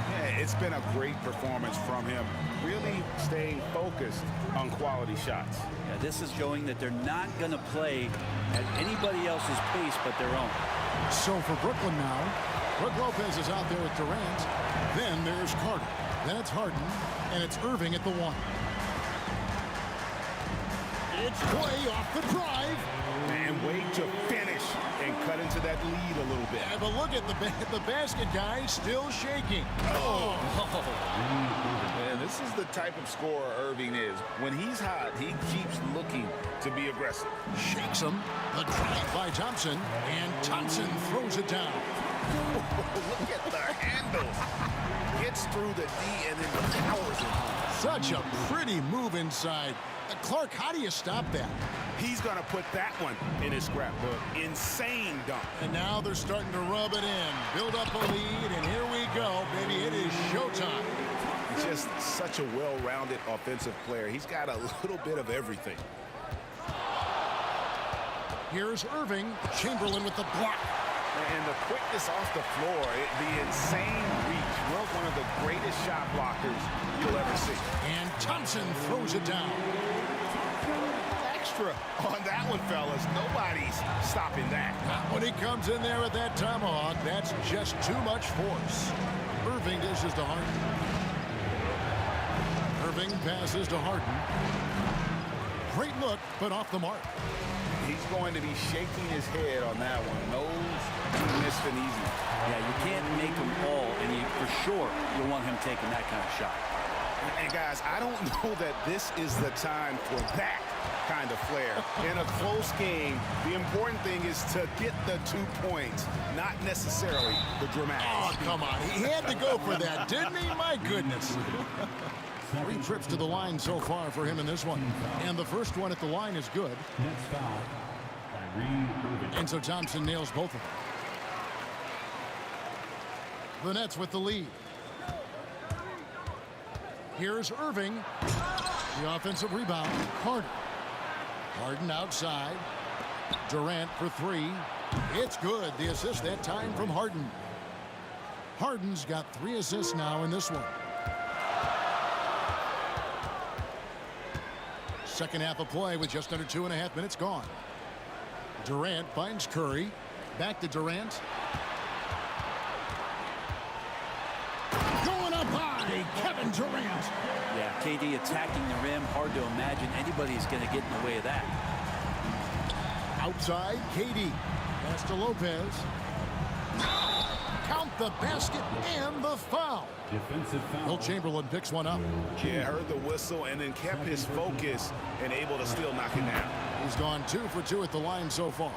Yeah, it's been a great performance from him. Really staying focused on quality shots. Yeah, this is showing that they're not going to play at anybody else's pace but their own. So for Brooklyn now, Brook Lopez is out there with Durant. Then there's Carter. Then it's Harden. And it's Irving at the 1. It's Klay off the drive. And wait to finish and cut into that lead a little bit. Yeah, but look at the basket guy still shaking. Oh. And this is the type of scorer Irving is. When he's hot, he keeps looking to be aggressive. Shakes him. The drive by Thompson. And Thompson throws it down. Look at the handles. Gets through the D and then powers it. Such a pretty move inside. Clark, how do you stop that? He's going to put that one in his scrapbook. Insane dunk. And now they're starting to rub it in. Build up a lead, and here we go, baby. It is showtime. Just such a well-rounded offensive player. He's got a little bit of everything. Here's Irving. Chamberlain with the block. And the quickness off the floor, the insane reach. One of the greatest shot blockers you'll ever see. And Thompson throws it down. Extra on that one, fellas. Nobody's stopping that. Not when he comes in there with that tomahawk. That's just too much force. Irving dishes to Harden. Irving passes to Harden. Great look, but off the mark. He's going to be shaking his head on that one. Knows he missed an easy. Yeah, you can't make them all, and for sure you'll want him taking that kind of shot. And guys, I don't know that this is the time for that kind of flair. In a close game, the important thing is to get the 2 points, not necessarily the dramatic. Oh, come on. He had to go for that, didn't he? My goodness. 3 trips to the line so far for him in this one. And the first one at the line is good. Next foul. Irene Irving. And so Thompson nails both of them. The Nets with the lead. Here's Irving. The offensive rebound. Carter. Harden outside. Durant for 3. It's good. The assist that time from Harden. Harden's got 3 assists now in this one. Second half of play with just under 2.5 minutes gone. Durant finds Curry. Back to Durant. Going up high, Kevin Durant. Yeah, KD attacking the rim. Hard to imagine anybody's going to get in the way of that. Outside, KD. Pass to Lopez. Count the basket and the foul. Defensive foul. Will Chamberlain picks one up. Yeah, heard the whistle and then kept his focus and able to still knock it down. He's gone 2 for 2 at the line so far.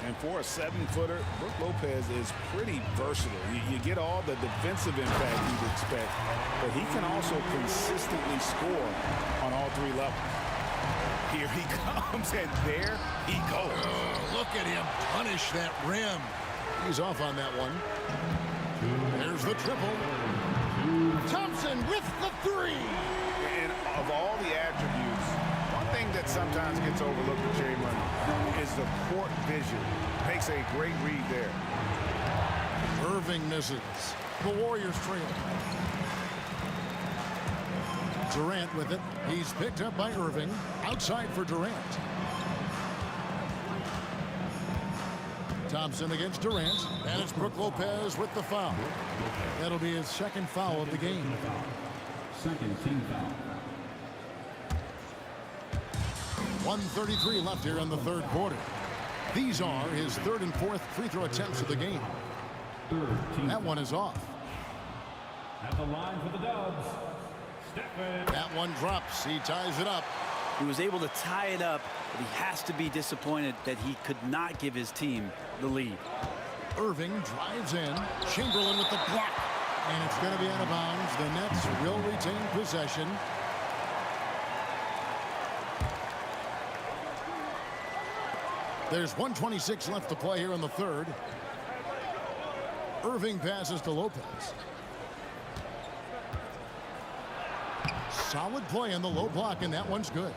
And for a 7-footer, Brook Lopez is pretty versatile. You get all the defensive impact you'd expect, but he can also consistently score on all 3 levels. Here he comes, and there he goes. Oh, look at him punish that rim. He's off on that one. There's the triple. Thompson with the 3. And of all the attributes, one thing that sometimes gets overlooked with Chamberlain is the court vision. Makes a great read there. Irving misses. The Warriors trail. Durant with it. He's picked up by Irving. Outside for Durant. Thompson against Durant. And it's Brook Lopez with the foul. That'll be his second foul of the game. Second team foul. 1:33 left here in the third quarter. These are his 3rd and 4th free throw attempts of the game. That one is off. At the line for the Dubs. Stephen. That one drops. He ties it up. He was able to tie it up, but he has to be disappointed that he could not give his team the lead. Irving drives in. Chamberlain with the block. And it's going to be out of bounds. The Nets will retain possession. There's 1:26 left to play here in the third. Irving passes to Lopez. Solid play in the low block, and that one's good.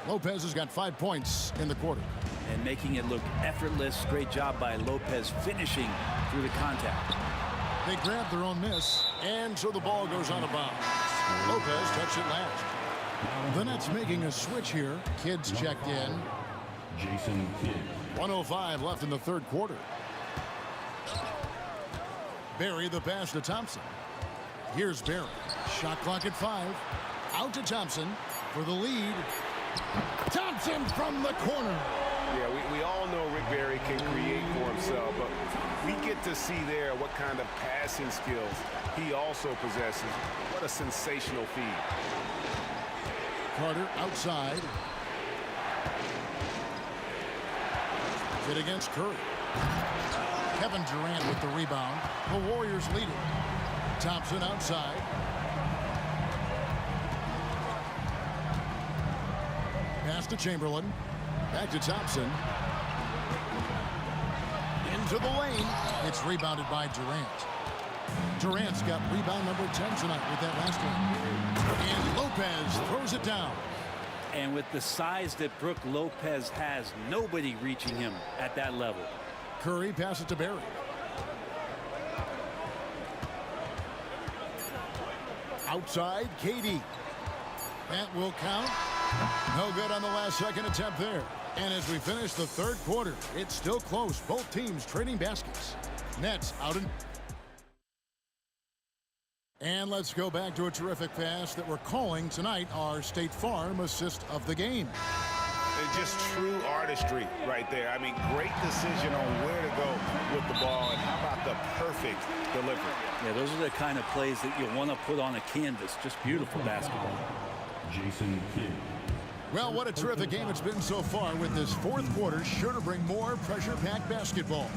Lopez has got 5 points in the quarter. And making it look effortless. Great job by Lopez finishing through the contact. They grab their own miss, and so the ball goes out of bounds. Lopez touched it last. The Nets making a switch here. Kids checked in. Jason Kidd. 1:05 left in the third quarter. Barry the pass to Thompson. Here's Barry. Shot clock at 5. Out to Thompson for the lead. Thompson from the corner. Yeah, we all know Rick Barry can create for himself, but we get to see there what kind of passing skills he also possesses. What a sensational feed. Carter outside. Hit against Curry. Kevin Durant with the rebound. The Warriors lead it. Thompson outside. Pass to Chamberlain. Back to Thompson. Into the lane. It's rebounded by Durant. Durant's got rebound number 10 tonight with that last one. And Lopez throws it down. And with the size that Brook Lopez has, nobody reaching him at that level. Curry passes to Barry. Outside, KD. That will count. No good on the last second attempt there. And as we finish the third quarter, it's still close. Both teams trading baskets. Nets out in. And let's go back to a terrific pass that we're calling tonight our State Farm assist of the game. And mean, just true artistry right there. I mean, great decision on where to go with the ball, and how about the perfect delivery? Yeah, those are the kind of plays that you want to put on a canvas. Just beautiful basketball. Jason Kidd. Well, what a terrific game it's been so far, with this fourth quarter sure to bring more pressure-packed basketball.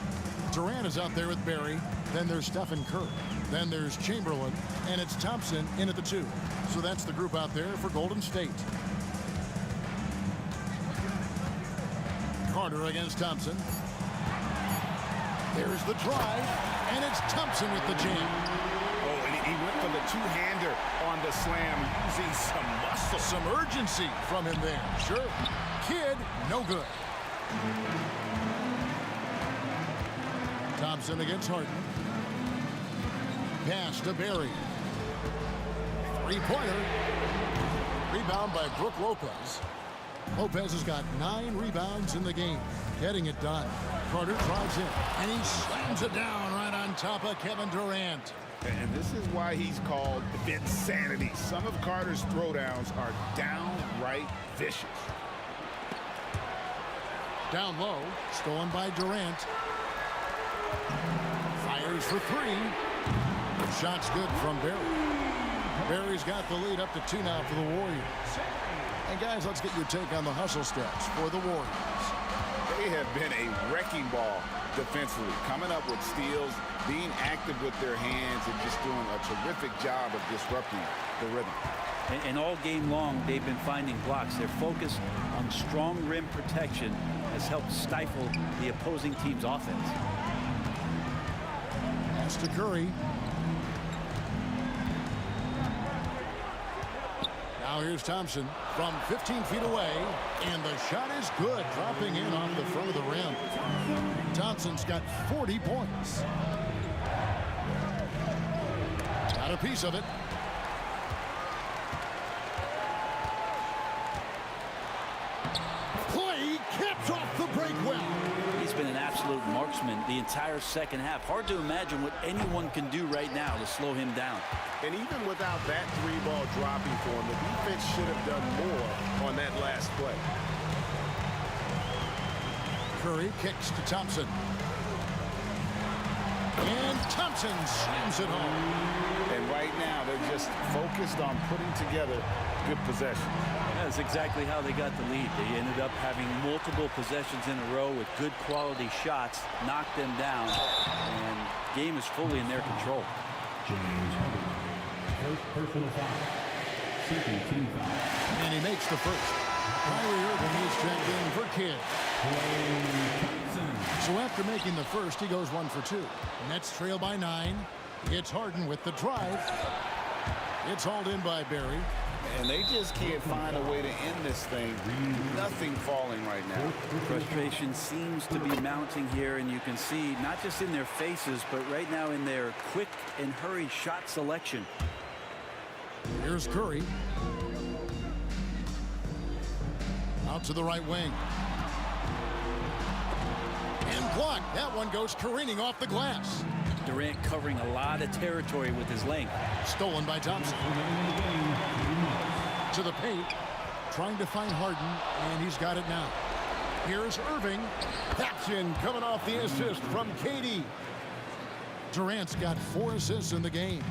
Durant is out there with Barry. Then there's Stephen Curry. Then there's Chamberlain. And it's Thompson in at the 2. So that's the group out there for Golden State. Carter against Thompson. There's the drive. And it's Thompson with the jam. Oh, and he went for the two-hander on the slam, using some muscle. Some urgency from him there. Sure. Kidd, no good. Thompson against Harden. Pass to Barry. Three-pointer. Rebound by Brook Lopez. Lopez has got 9 rebounds in the game, getting it done. Carter drives in, and he slams it down right on top of Kevin Durant. And this is why he's called Vinsanity. Some of Carter's throwdowns are downright vicious. Down low, stolen by Durant. Fires for 3. Shot's good from Barry. Barry's got the lead up to 2 now for the Warriors. And guys, let's get your take on the hustle steps for the Warriors. They have been a wrecking ball defensively, coming up with steals, being active with their hands, and just doing a terrific job of disrupting the rhythm. And all game long, they've been finding blocks. Their focus on strong rim protection has helped stifle the opposing team's offense. Pass to Curry. Now here's Thompson from 15 feet away, and the shot is good, dropping in on the front of the rim. Thompson's got 40 points. Got a piece of it. Play caps off the break well. He's been an absolute marksman the entire second half. Hard to imagine what anyone can do right now to slow him down. And even without that 3-ball dropping for him, the defense should have done more on that last play. Curry kicks to Thompson. And Thompson slams it home. And right now, they're just focused on putting together good possession. That's exactly how they got the lead. They ended up having multiple possessions in a row with good quality shots, knocked them down, and game is fully in their control. James Harden. First personal foul. Second team foul. And he makes the first. Kyrie Irving is checked in for Kidd. So after making the first, he goes 1 for 2. Nets trail by 9. It's Harden with the drive. It's hauled in by Barry. And they just can't find a way to end this thing. Nothing falling right now. Frustration seems to be mounting here, and you can see not just in their faces, but right now in their quick and hurried shot selection. Here's Curry. Out to the right wing. And blocked. That one goes careening off the glass. Durant covering a lot of territory with his length. Stolen by Thompson. To the paint. Trying to find Harden, and he's got it now. Here's Irving. That's in, coming off the assist from KD. Durant's got 4 assists in the game.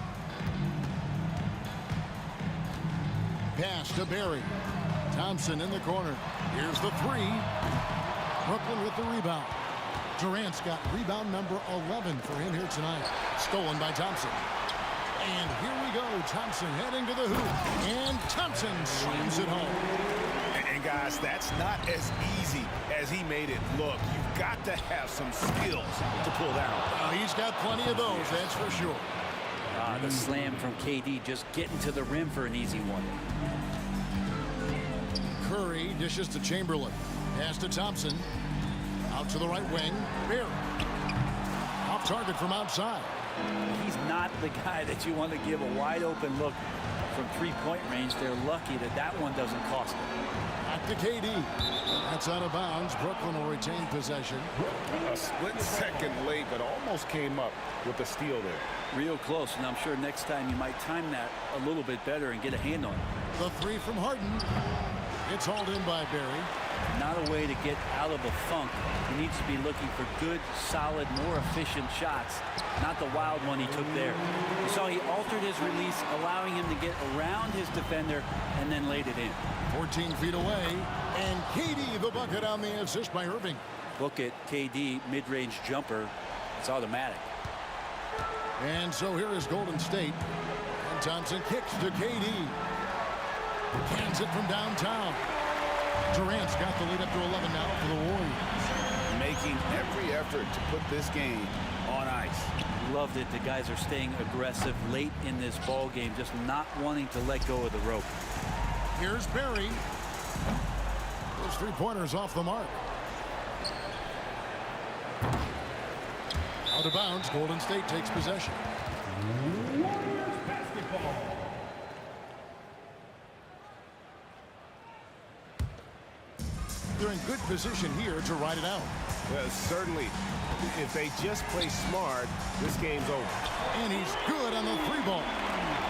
Pass to Barry. Thompson in the corner. Here's the 3. Brooklyn with the rebound. Durant's got rebound number 11 for him here tonight. Stolen by Thompson. And here we go. Thompson heading to the hoop. And Thompson slams it home. And guys, that's not as easy as he made it look. You've got to have some skills to pull down. He's got plenty of those, that's for sure. The slam from KD, just getting to the rim for an easy one. Curry dishes to Chamberlain. Pass to Thompson. Out to the right wing. Barry. Off target from outside. He's not the guy that you want to give a wide open look from 3-point range. They're lucky that that one doesn't cost them. Back to KD. That's out of bounds. Brooklyn will retain possession. A split second late, but almost came up with a steal there. Real close, and I'm sure next time you might time that a little bit better and get a hand on it. The 3 from Harden. It's hauled in by Barry. not a way to get out of a funk. He needs to be looking for good, solid, more efficient shots, not the wild one he took there. You saw he altered his release, allowing him to get around his defender and then laid it in. 14 feet away, and KD the bucket on the assist by Irving. Book it, KD, mid-range jumper. It's automatic. And so here is Golden State. And Thompson kicks to KD. Cans it from downtown. Durant's got the lead up to 11 now for the Warriors. Making every effort to put this game on ice. Loved it. The guys are staying aggressive late in this ball game, just not wanting to let go of the rope. Here's Barry. Those three-pointers off the mark. Out of bounds, Golden State takes possession. Warriors basketball. They're in good position here to ride it out. Well, certainly, if they just play smart, this game's over. And he's good on the three ball.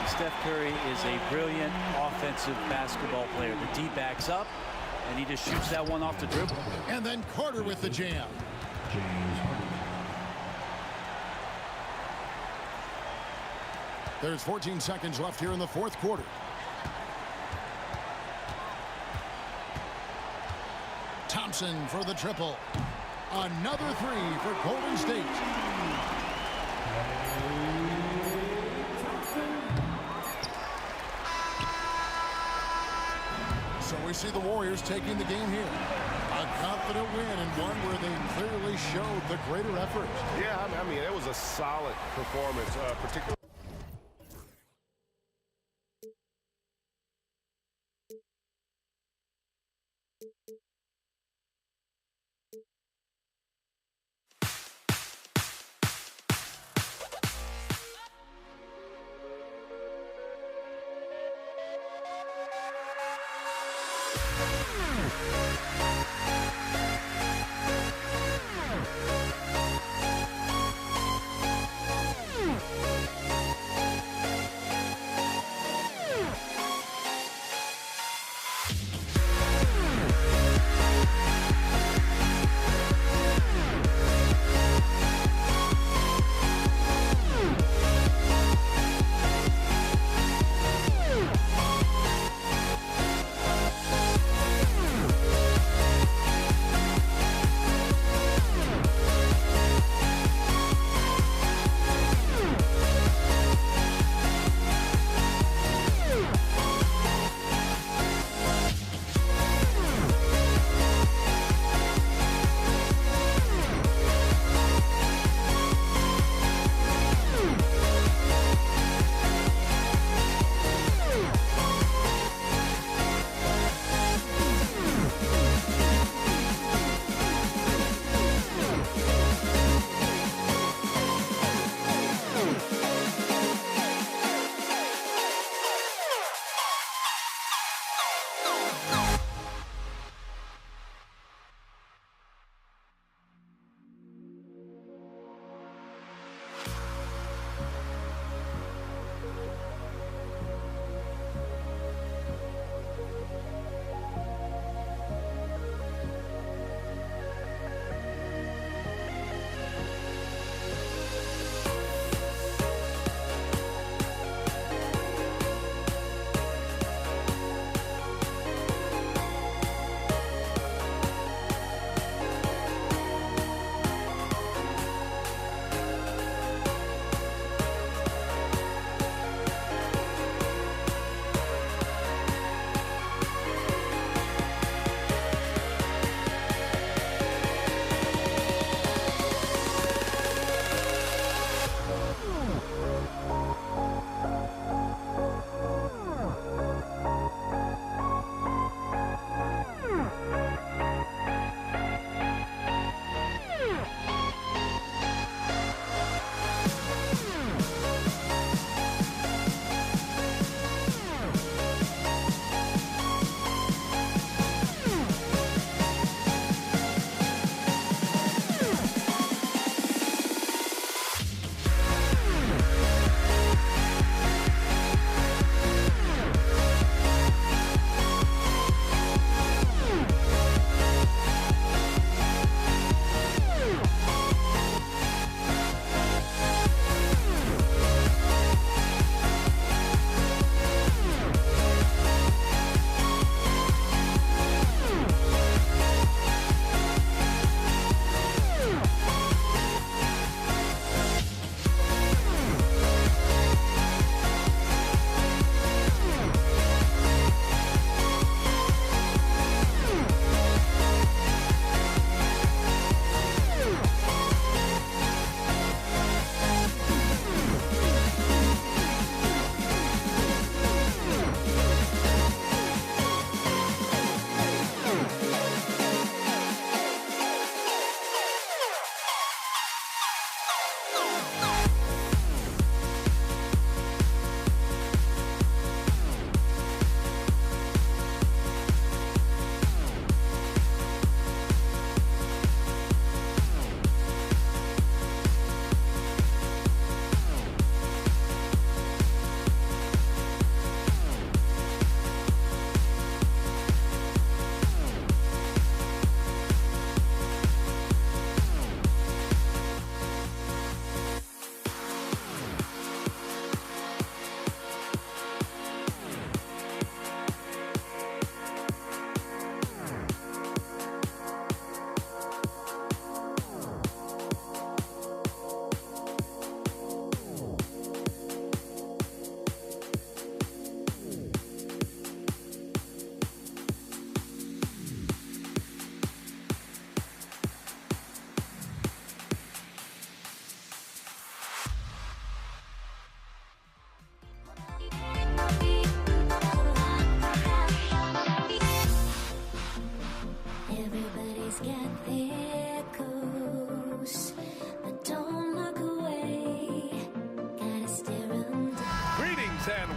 Steph Curry is a brilliant offensive basketball player. The D backs up, and he just shoots that one off the dribble. And then Carter with the jam. There's 14 seconds left here in the fourth quarter. Thompson for the triple. Another three for Golden State. So we see the Warriors taking the game here. A confident win and one where they clearly showed the greater effort. Yeah, I mean, it was a solid performance, particularly.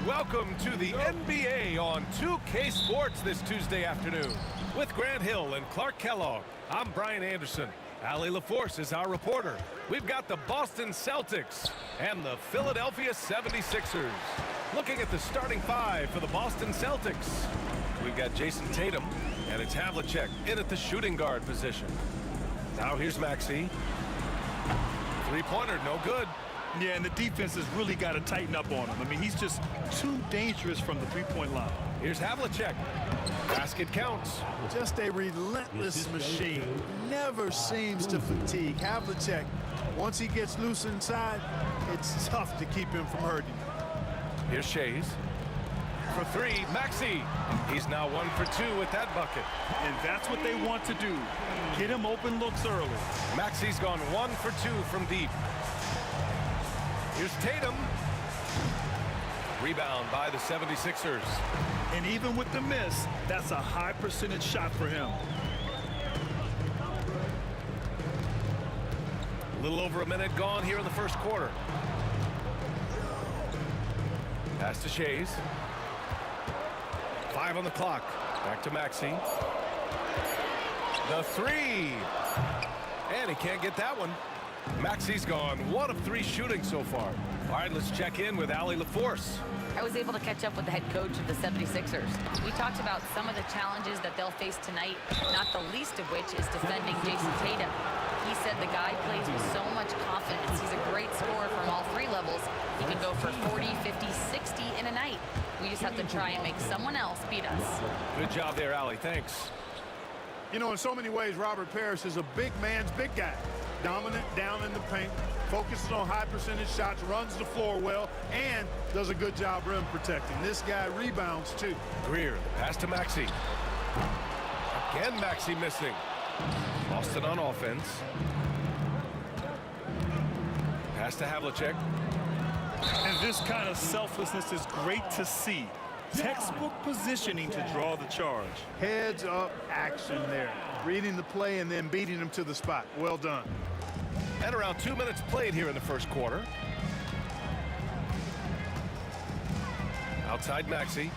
Welcome to the NBA on 2K Sports this Tuesday afternoon. With Grant Hill and Clark Kellogg, I'm Brian Anderson. Allie LaForce is our reporter. We've got the Boston Celtics and the Philadelphia 76ers. Looking at the starting five for the Boston Celtics, we've got Jason Tatum, and it's Havlicek in at the shooting guard position. Now here's Maxey. Three-pointer, no good. Yeah, and the defense has really got to tighten up on him. I mean, he's just too dangerous from the three-point line. Here's Havlicek. Basket counts. Just a relentless machine. Never seems to fatigue. Havlicek, once he gets loose inside, it's tough to keep him from hurting. Here's Shays. For three, Maxey. He's now 1 for 2 with that bucket. And that's what they want to do. Get him open looks early. Maxey's gone 1 for 2 from deep. Here's Tatum. Rebound by the 76ers. And even with the miss, that's a high percentage shot for him. A little over a minute gone here in the first quarter. Pass to Shays. 5 on the clock. Back to Maxey. The three. And he can't get that one. Maxey's gone 1 of 3 shooting so far. All right, let's check in with Allie LaForce. I was able to catch up with the head coach of the 76ers. We talked about some of the challenges that they'll face tonight, not the least of which is defending Jason Tatum. He said the guy plays with so much confidence. He's a great scorer from all 3 levels. He can go for 40, 50, 60 in a night. We just have to try and make someone else beat us. Good job there, Allie. Thanks. You know, in so many ways, Robert Parrish is a big man's big guy. Dominant down in the paint, focuses on high percentage shots, runs the floor well, and does a good job rim protecting. This guy rebounds too. Greer, pass to Maxey. Again, Maxey missing. Boston on offense. Pass to Havlicek. And this kind of selflessness is great to see. Textbook positioning to draw the charge. Heads up action there. Reading the play and then beating him to the spot. Well done. And around 2 minutes played here in the first quarter. Outside Maxey.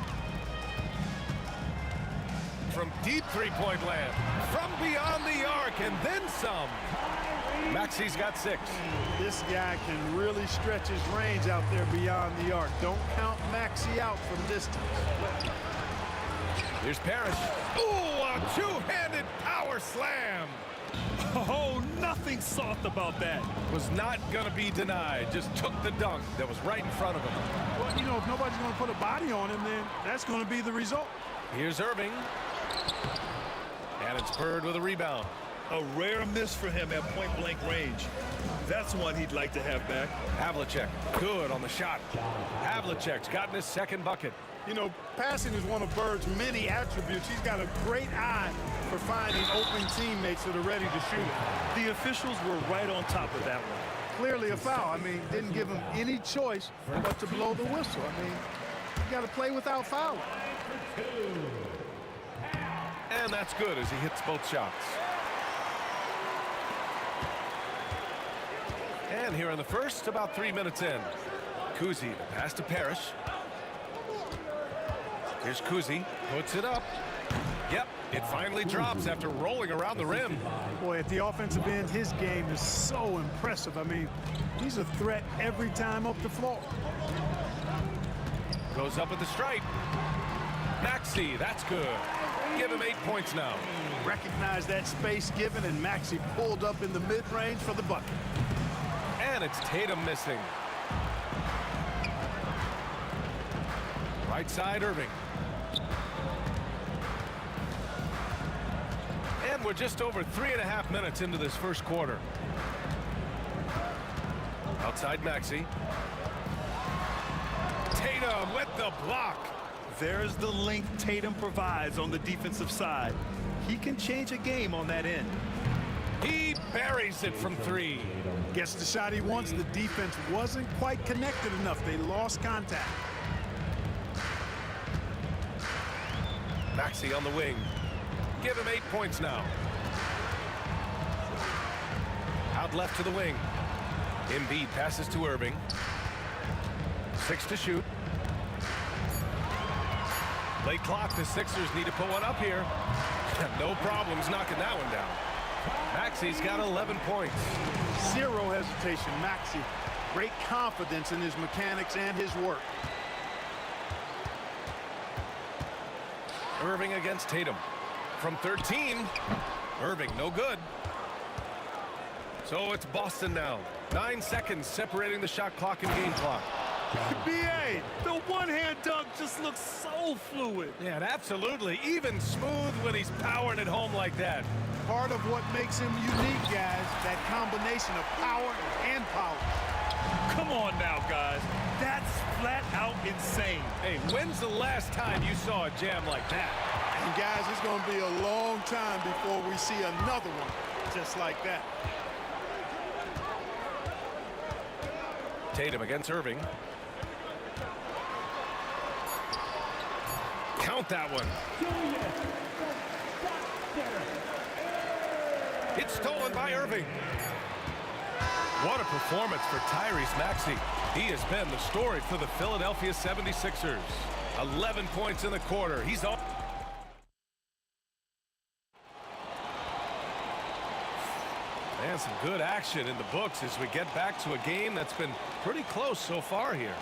From deep three-point land. From beyond the arc and then some. Maxey's got 6. This guy can really stretch his range out there beyond the arc. Don't count Maxey out from distance. Here's Parrish. Ooh, a two-handed power slam. Oh, nothing soft about that. Was not going to be denied. Just took the dunk that was right in front of him. Well, you know, if nobody's going to put a body on him, then that's going to be the result. Here's Irving. And it's Bird with a rebound. A rare miss for him at point-blank range. That's one he'd like to have back. Havlicek, good on the shot. Havlicek's gotten his second bucket. You know, passing is one of Bird's many attributes. He's got a great eye for finding open teammates that are ready to shoot it. The officials were right on top of that one. Clearly a foul. I mean, didn't give him any choice but to blow the whistle. I mean, you got to play without fouling. And that's good as he hits both shots. And here in the first, about 3 minutes in. Kuzi, the pass to Parrish. Here's Kuzi, puts it up. Yep, it finally drops after rolling around the rim. Boy, at the offensive end, his game is so impressive. I mean, he's a threat every time up the floor. Goes up at the stripe. Maxey, that's good. Give him 8 points now. Recognize that space given, and Maxey pulled up in the mid-range for the bucket. And it's Tatum missing. Right side, Irving. And we're just over 3.5 minutes into this first quarter. Outside Maxey. Tatum with the block. There's the length Tatum provides on the defensive side. He can change a game on that end. He buries it from 3. Gets the shot he wants. The defense wasn't quite connected enough. They lost contact. Maxey on the wing. Give him 8 points now. Out left to the wing. Embiid passes to Irving. 6 to shoot. Late clock, the Sixers need to put one up here. No problems knocking that one down. Maxi's got 11 points. Zero hesitation, Maxi. Great confidence in his mechanics and his work. Irving against Tatum. From 13, Irving no good. So it's Boston now. 9 seconds separating the shot clock and game clock. BA, the one-hand dunk just looks so fluid. Yeah, and absolutely. Even smooth when he's powering it home like that. Part of what makes him unique, guys, that combination of power and power. Come on now, guys. That's flat out insane. Hey, when's the last time you saw a jam like that? And guys, it's going to be a long time before we see another one just like that. Tatum against Irving. Count that one. It's stolen by Irving. What a performance for Tyrese Maxey. He has been the story for the Philadelphia 76ers. 11 points in the quarter. He's on. And some good action in the books as we get back to a game that's been pretty close so far here.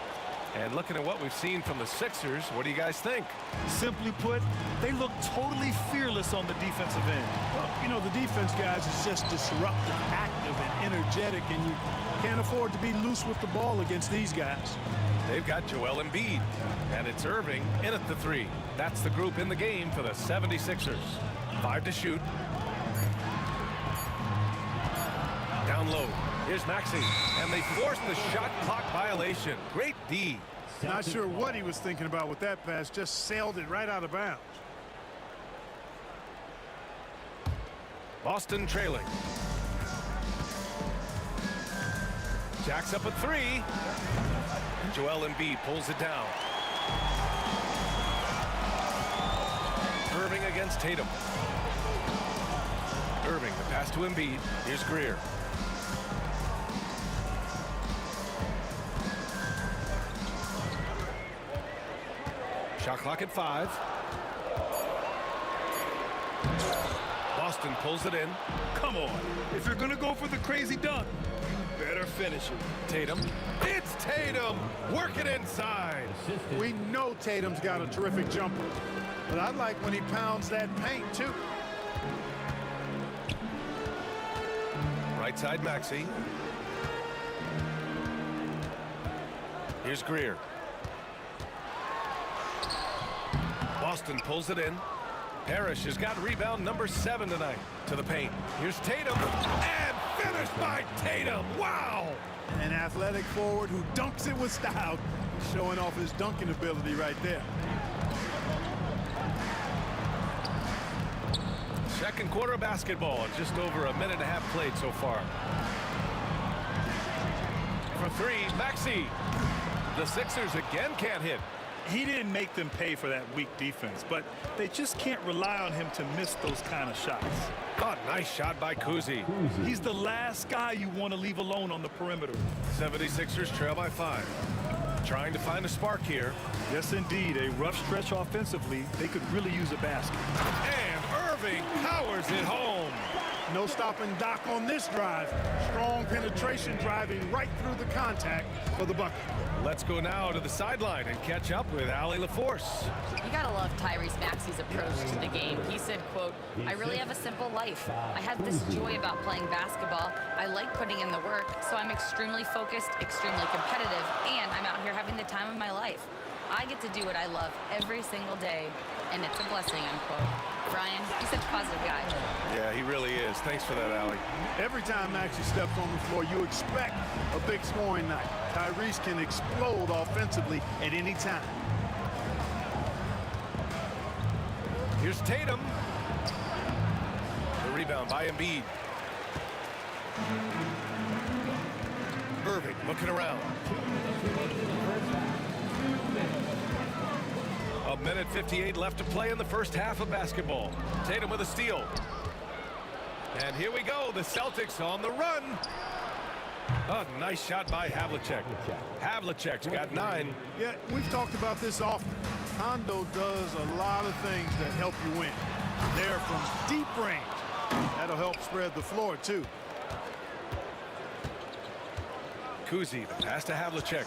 And looking at what we've seen from the Sixers, what do you guys think? Simply put, they look totally fearless on the defensive end. Well, you know, the defense, guys, is just disruptive, active, and energetic, and you can't afford to be loose with the ball against these guys. They've got Joel Embiid, and it's Irving in at the 3. That's the group in the game for the 76ers. 5 to shoot. Down low. Here's Maxey, and they forced the shot clock violation. Great D. Not sure what he was thinking about with that pass. Just sailed it right out of bounds. Boston trailing. Jacks up a 3. And Joel Embiid pulls it down. Irving against Tatum. Irving, the pass to Embiid. Here's Greer. Shot clock at 5. Boston pulls it in. Come on. If you're going to go for the crazy dunk, you better finish it. Tatum. It's Tatum. Work it inside. We know Tatum's got a terrific jumper, but I like when he pounds that paint, too. Right side, Maxey. Here's Greer. Boston pulls it in. Parrish has got rebound number 7 tonight. To the paint. Here's Tatum. And finished by Tatum. Wow! An athletic forward who dunks it with style. Showing off his dunking ability right there. Second quarter of basketball. Just over a minute and a half played so far. For 3, Maxey. The Sixers again can't hit. He didn't make them pay for that weak defense, but they just can't rely on him to miss those kind of shots. Oh, nice shot by Kuzi. He's the last guy you want to leave alone on the perimeter. 76ers trail by 5. Trying to find a spark here. Yes, indeed. A rough stretch offensively. They could really use a basket. And Irving powers it home. No stopping Doc on this drive. Strong penetration driving right through the contact for the bucket. Let's go now to the sideline and catch up with Allie LaForce. You gotta love Tyrese Maxey's approach to the game. He said, quote, "I really have a simple life. I have this joy about playing basketball. I like putting in the work, so I'm extremely focused, extremely competitive, and I'm out here having the time of my life. I get to do what I love every single day, and it's a blessing," unquote. Brian, he's such a positive guy. Yeah, he really is. Thanks for that, Allie. Every time Maxey steps on the floor, you expect a big scoring night. Tyrese can explode offensively at any time. Here's Tatum. The rebound by Embiid. Irving looking around. A minute 58 left to play in the first half of basketball. Tatum with a steal. And here we go. The Celtics on the run. A nice shot by Havlicek. Havlicek's got 9. Yeah, we've talked about this often. Hondo does a lot of things that help you win. There from deep range. That'll help spread the floor, too. Kuzi, the pass to Havlicek.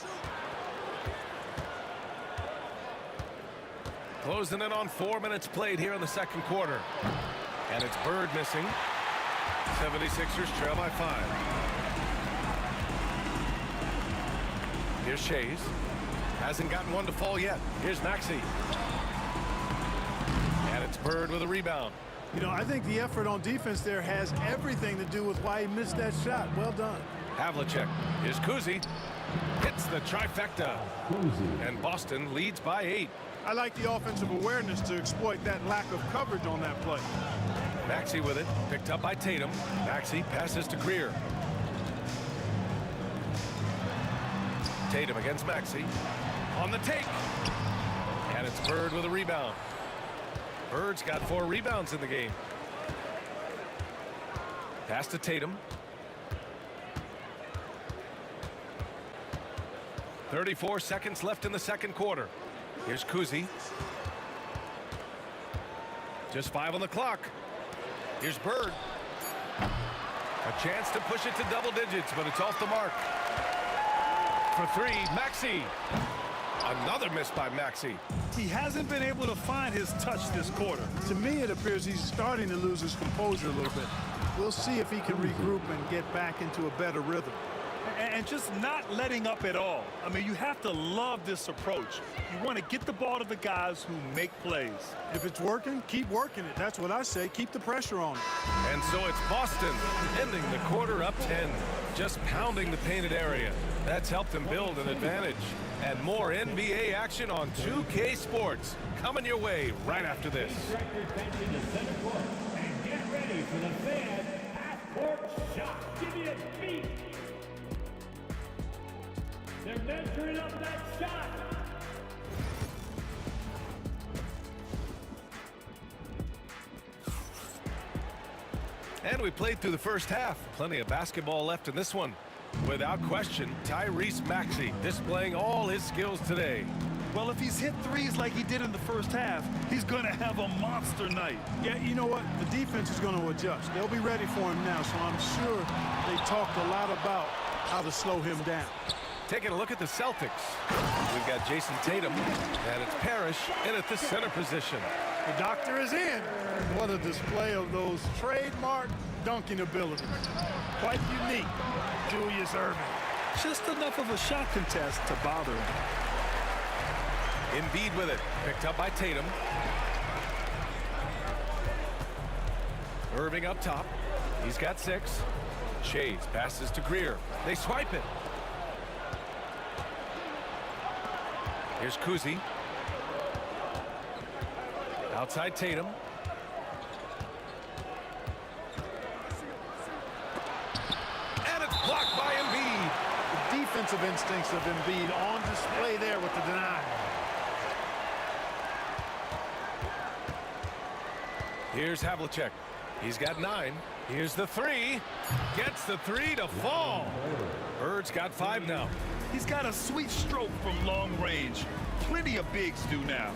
Closing in on 4 minutes played here in the second quarter. And it's Bird missing. 76ers trail by 5. Here's Shays. Hasn't gotten one to fall yet. Here's Maxey. And it's Bird with a rebound. You know, I think the effort on defense there has everything to do with why he missed that shot. Well done. Havlicek. Here's Kuzi. Hits the trifecta. And Boston leads by 8. I like the offensive awareness to exploit that lack of coverage on that play. Maxey with it. Picked up by Tatum. Maxey passes to Greer. Tatum against Maxey. On the take. And it's Bird with a rebound. Bird's got 4 rebounds in the game. Pass to Tatum. 34 seconds left in the second quarter. Here's Kuzi. Just 5 on the clock. Here's Bird. A chance to push it to double digits, but it's off the mark. For 3, Maxey. Another miss by Maxey. He hasn't been able to find his touch this quarter. To me, it appears he's starting to lose his composure a little bit. We'll see if he can regroup and get back into a better rhythm. And just not letting up at all. I mean, you have to love this approach. You want to get the ball to the guys who make plays. If it's working, keep working it. That's what I say. Keep the pressure on it. And so it's Boston ending the quarter up 10. Just pounding the painted area. That's helped them build an advantage. And more NBA action on 2K Sports coming your way right after this. And get ready for the fan half-court shot. Give me a beat. They're measuring up that shot. And we played through the first half. Plenty of basketball left in this one. Without question, Tyrese Maxey displaying all his skills today. Well, if he's hit threes like he did in the first half, he's going to have a monster night. Yeah, you know what? The defense is going to adjust. They'll be ready for him now, so I'm sure they talked a lot about how to slow him down. Taking a look at the Celtics. We've got Jason Tatum, and it's Parrish in at the center position. The doctor is in. What a display of those trademark dunking abilities. Quite unique. Julius Erving. Just enough of a shot contest to bother him. Embiid with it. Picked up by Tatum. Irving up top. He's got 6. Shades passes to Greer. They swipe it. Here's Kuzi. Outside Tatum. And it's blocked by Embiid. The defensive instincts of Embiid on display there with the deny. Here's Havlicek. He's got 9. Here's the 3. Gets the 3 to fall. Bird's got 5 now. He's got a sweet stroke from long range. Plenty of bigs do now.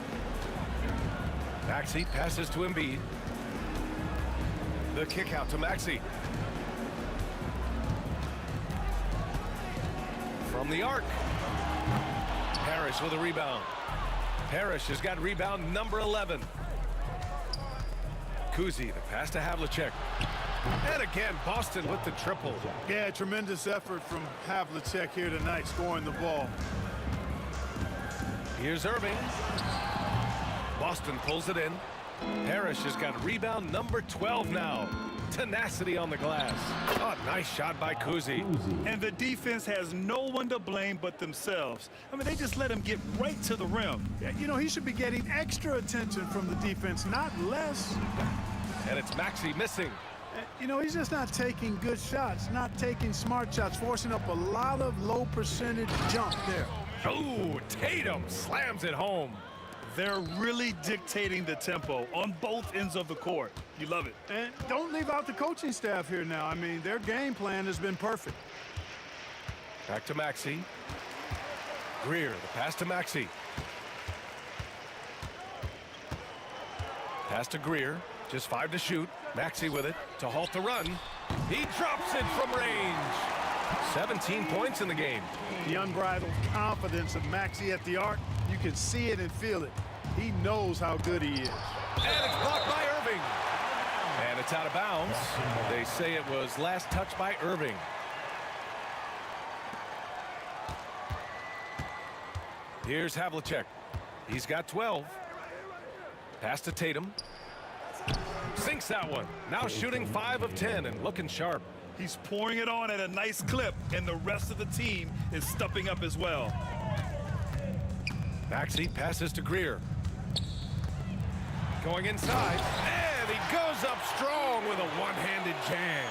Maxey passes to Embiid. The kick out to Maxey. From the arc. Parrish with a rebound. Parrish has got rebound number 11. Kuzi, the pass to Havlicek. And again, Boston with the triple. Yeah, tremendous effort from Havlicek here tonight, scoring the ball. Here's Irving. Boston pulls it in. Parrish has got rebound number 12 now. Tenacity on the glass. Oh, nice shot by Kuzi. And the defense has no one to blame but themselves. I mean, they just let him get right to the rim. Yeah, you know, he should be getting extra attention from the defense, not less. And it's Maxey missing. You know, he's just not taking good shots, not taking smart shots, forcing up a lot of low percentage jump there. Oh, Tatum slams it home. They're really dictating the tempo on both ends of the court. You love it. And don't leave out the coaching staff here now. I mean, their game plan has been perfect. Back to Maxey. Greer, the pass to Maxey. Pass to Greer. Just 5 to shoot. Maxey with it to halt the run. He drops it from range. 17 points in the game. The unbridled confidence of Maxey at the arc, you can see it and feel it. He knows how good he is. And it's blocked by Irving. And it's out of bounds. They say it was last touched by Irving. Here's Havlicek. He's got 12. Pass to Tatum. Sinks that one. Now shooting 5 of 10 and looking sharp. He's pouring it on at a nice clip, and the rest of the team is stepping up as well. Maxey passes to Greer. Going inside, and he goes up strong with a one-handed jam.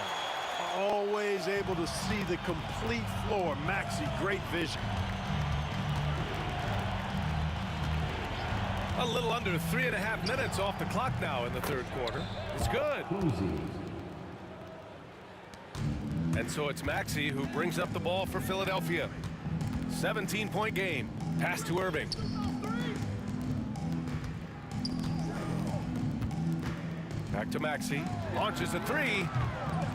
Always able to see the complete floor. Maxey, great vision. A little under 3.5 minutes off the clock now in the third quarter. It's good. And so it's Maxey who brings up the ball for Philadelphia. 17-point game. Pass to Irving. Back to Maxey. Launches a 3.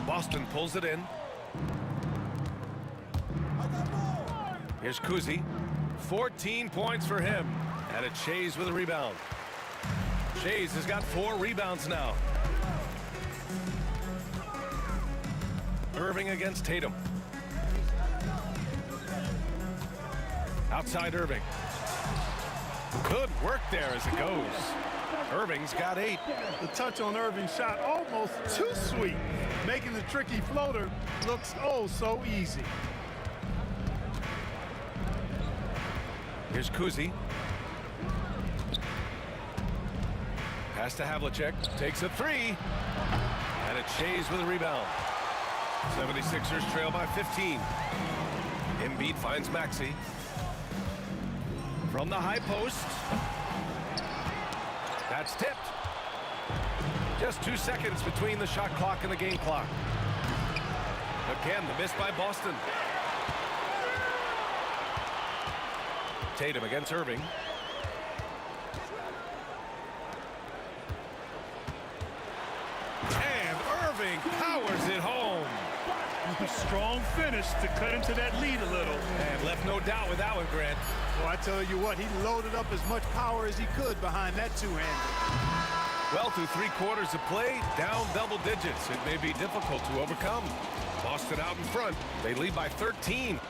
Boston pulls it in. Here's Kuzi. 14 points for him. And it's Shays with a rebound. Shays has got 4 rebounds now. Irving against Tatum. Outside Irving. Good work there as it goes. Irving's got 8. The touch on Irving's shot almost too sweet, making the tricky floater looks oh so easy. Here's Kuzi. Pass to Havlicek. Takes a 3. And it's Shays with a rebound. 76ers trail by 15. Embiid finds Maxey. From the high post. That's tipped. Just 2 seconds between the shot clock and the game clock. Again, the miss by Boston. Tatum against Irving. And Irving powers it home. Strong finish to cut into that lead a little. And left no doubt with that one, Grant. Well, I tell you what, he loaded up as much power as he could behind that two-hander. Well, through 3 quarters of play, down double digits. It may be difficult to overcome. Boston out in front. They lead by 13.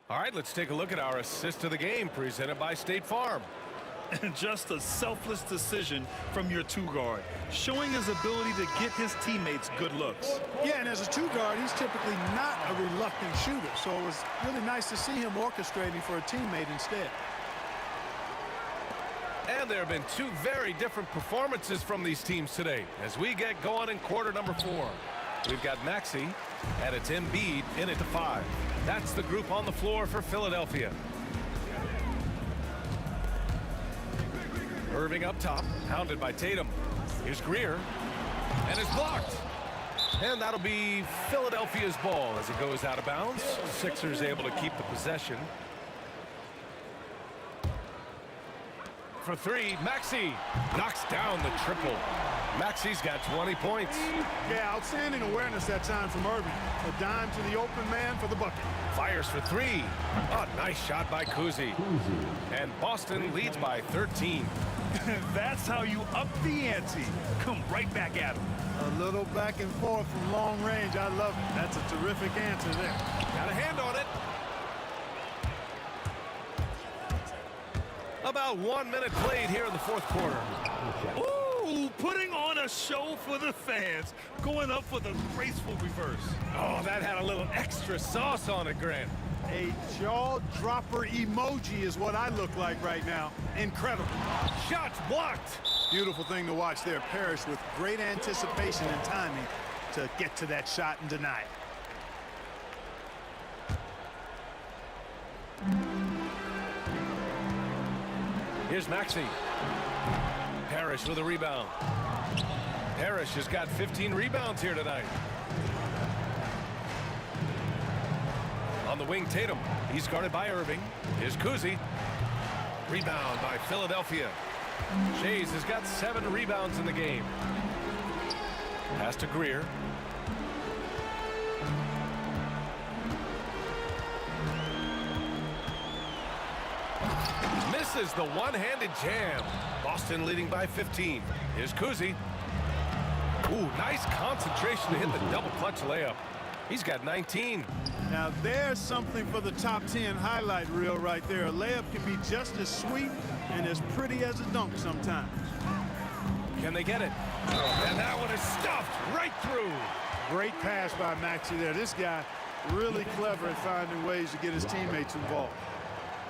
All right, let's take a look at our assist of the game presented by State Farm. And just a selfless decision from your 2-guard, showing his ability to get his teammates good looks. Yeah, and as a 2-guard, he's typically not a reluctant shooter, so it was really nice to see him orchestrating for a teammate instead. And there have been 2 very different performances from these teams today as we get going in quarter number 4. We've got Maxey, and it's Embiid in it to 5. That's the group on the floor for Philadelphia. Irving up top, hounded by Tatum. Here's Greer, and it's blocked. And that'll be Philadelphia's ball as it goes out of bounds. Sixers able to keep the possession. For 3, Maxey knocks down the triple. Maxey's got 20 points. Yeah, outstanding awareness that time from Irving. A dime to the open man for the bucket. Fires for 3. A nice shot by Kuzi. And Boston leads by 13. That's how you up the ante. Come right back at him. A little back and forth from long range. I love it. That's a terrific answer there. Got a hand on it. About 1 minute played here in the fourth quarter. Ooh, putting on a show for the fans. Going up for the graceful reverse. Oh, that had a little extra sauce on it, Grant. A jaw-dropper emoji is what I look like right now. Incredible. Shots blocked. Beautiful thing to watch there. Parrish with great anticipation and timing to get to that shot and deny it. Here's Maxey. Parrish with a rebound. Parrish has got 15 rebounds here tonight. On the wing, Tatum. He's guarded by Irving. Here's Kuzi. Rebound by Philadelphia. Shays has got 7 rebounds in the game. Pass to Greer. Misses the one-handed jam. Boston leading by 15. Here's Kuzi. Ooh, nice concentration to hit the double clutch layup. He's got 19. Now there's something for the top 10 highlight reel right there. A layup can be just as sweet and as pretty as a dunk sometimes. Can they get it? And that one is stuffed right through. Great pass by Maxey there. This guy really clever at finding ways to get his teammates involved.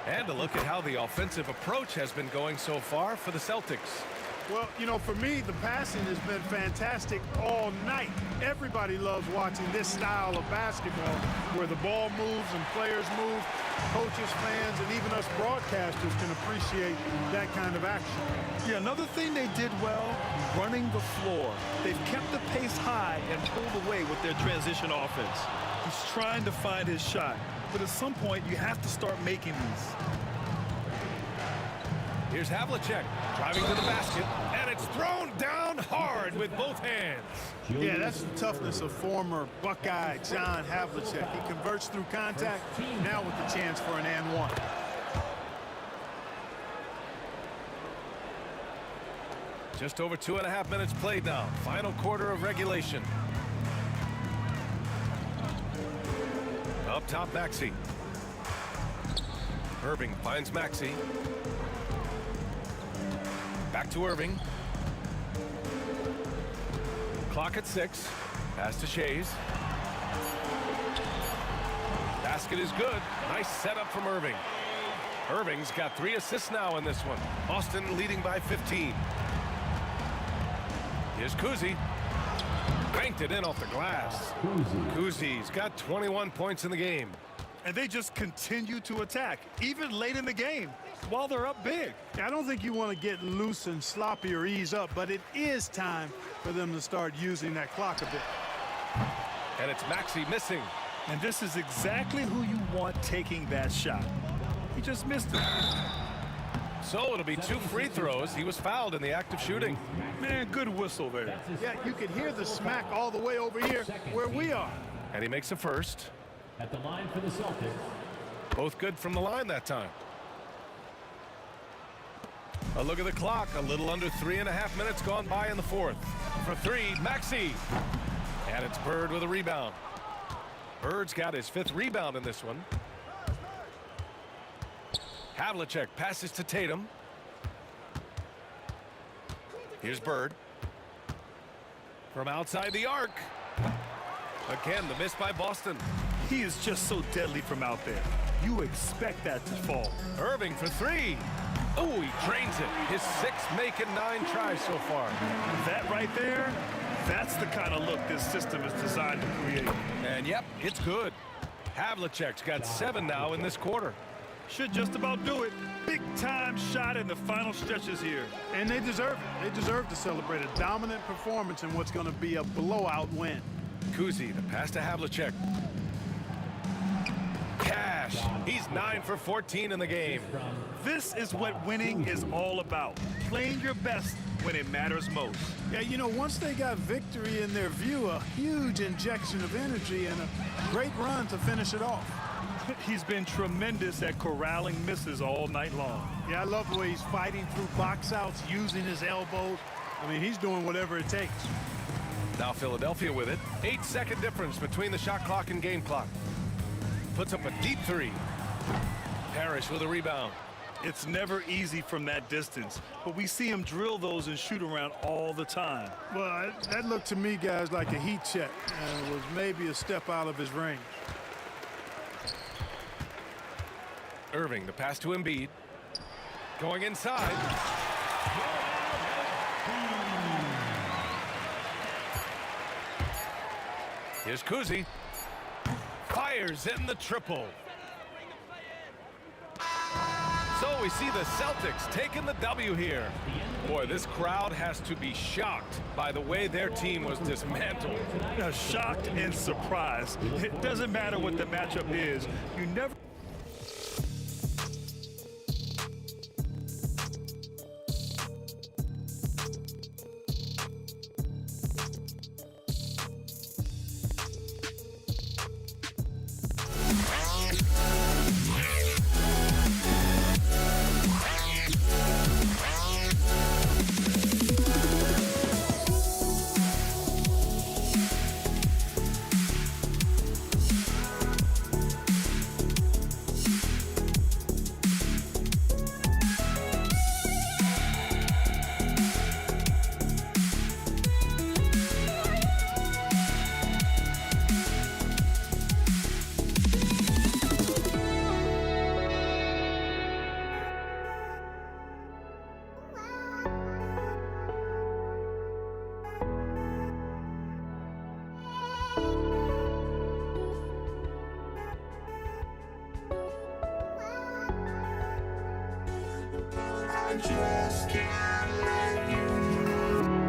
And to look at how the offensive approach has been going so far for the Celtics. Well, you know, for me, the passing has been fantastic all night. Everybody loves watching this style of basketball where the ball moves and players move. Coaches, fans, and even us broadcasters can appreciate that kind of action. Yeah, another thing they did well, running the floor. They've kept the pace high and pulled away with their transition offense. He's trying to find his shot, but at some point you have to start making these. Here's Havlicek driving to the basket, and it's thrown down hard with both hands. Yeah, that's the toughness of former Buckeye John Havlicek. He converts through contact, now with the chance for an and one. Just over 2.5 minutes played now. Final quarter of regulation. Up top, Maxey. Irving finds Maxey. Back to Irving. Clock at 6. Pass to Shays. Basket is good. Nice setup from Irving. Irving's got 3 assists now in this one. Boston leading by 15. Here's Kuzi. Banked it in off the glass. Kuzi's got 21 points in the game. And they just continue to attack, even late in the game, while they're up big. I don't think you want to get loose and sloppy or ease up, but it is time for them to start using that clock a bit. And it's Maxey missing. And this is exactly who you want taking that shot. He just missed it. So it'll be 2 free throws. He was fouled in the act of shooting. Man, good whistle there. Yeah, you can hear the smack all the way over here where we are. And he makes a first. At the line for the Celtics. Both good from the line that time. A look at the clock. A little under 3.5 minutes gone by in the fourth. For 3, Maxey. And it's Bird with a rebound. Bird's got his 5th rebound in this one. Havlicek passes to Tatum. Here's Bird. From outside the arc. Again, the miss by Boston. He is just so deadly from out there. You expect that to fall. Irving for 3. Oh, he drains it. His 6th making 9 tries so far. That right there, that's the kind of look this system is designed to create. And yep, it's good. Havlicek's got 7 now in this quarter. Should just about do it. Big time shot in the final stretches here. And they deserve it. They deserve to celebrate a dominant performance in what's going to be a blowout win. Kuzi, the pass to Havlicek. Cash. He's 9 for 14 in the game. This is what winning is all about. Playing your best when it matters most. Yeah, you know, once they got victory in their view, a huge injection of energy and a great run to finish it off. He's been tremendous at corralling misses all night long. Yeah, I love the way he's fighting through box outs, using his elbows. I mean, he's doing whatever it takes. Now Philadelphia with it. 8-second difference between the shot clock and game clock. Puts up a deep 3. Parrish with a rebound. It's never easy from that distance, but we see him drill those and shoot around all the time. Well, that looked to me, guys, like a heat check, and it was maybe a step out of his range. Irving, the pass to Embiid. Going inside. Here's Kuzi. Fires in the triple. So we see the Celtics taking the W here. Boy, this crowd has to be shocked by the way their team was dismantled. Shocked and surprised. It doesn't matter what the matchup is. You never... I just can't let you go.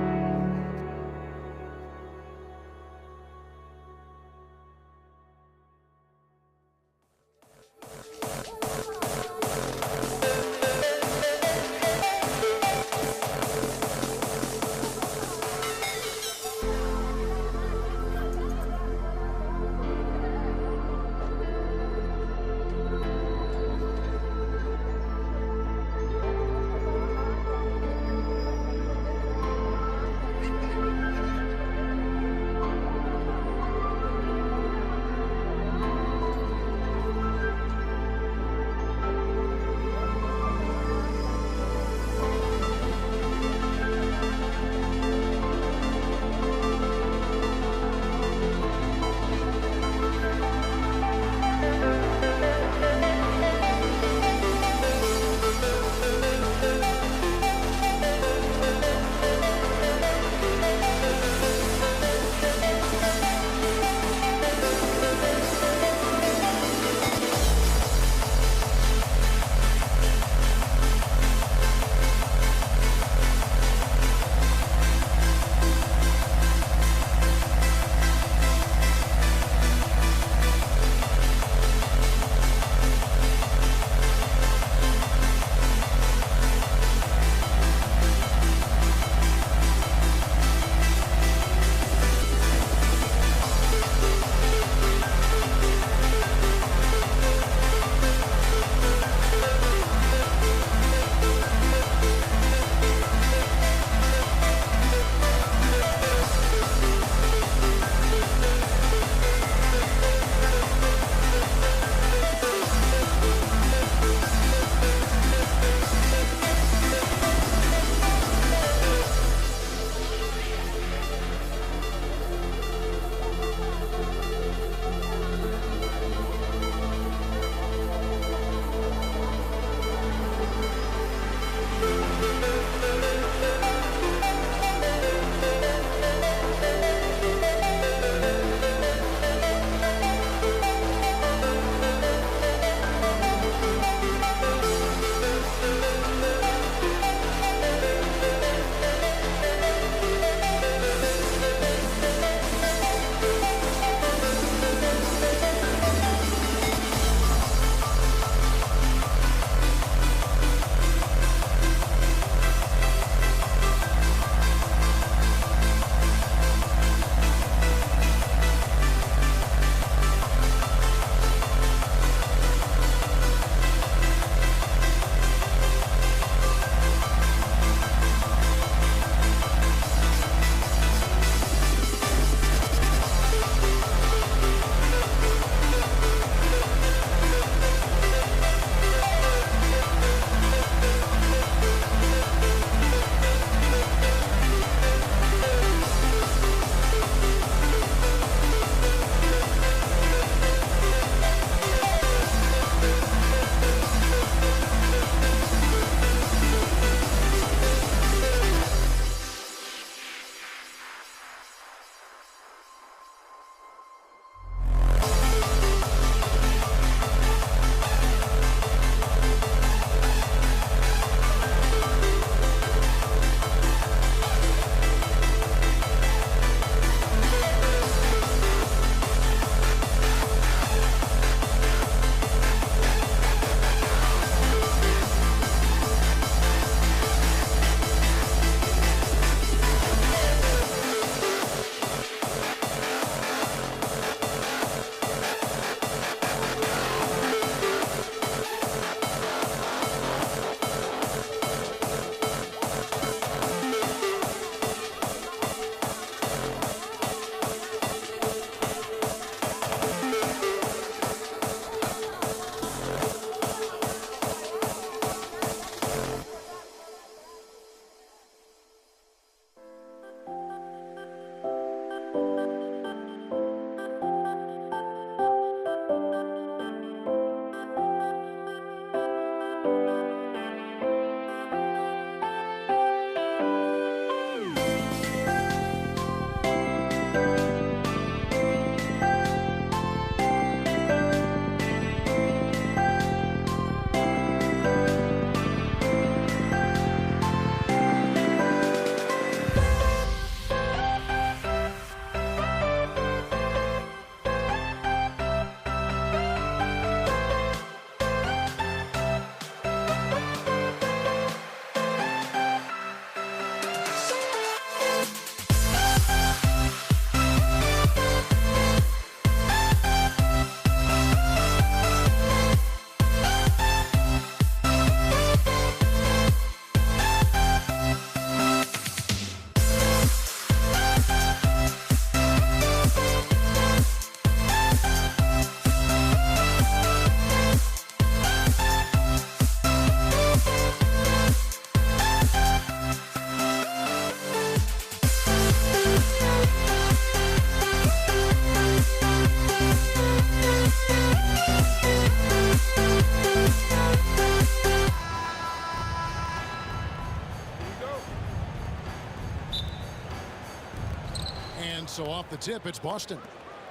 the tip, it's Boston.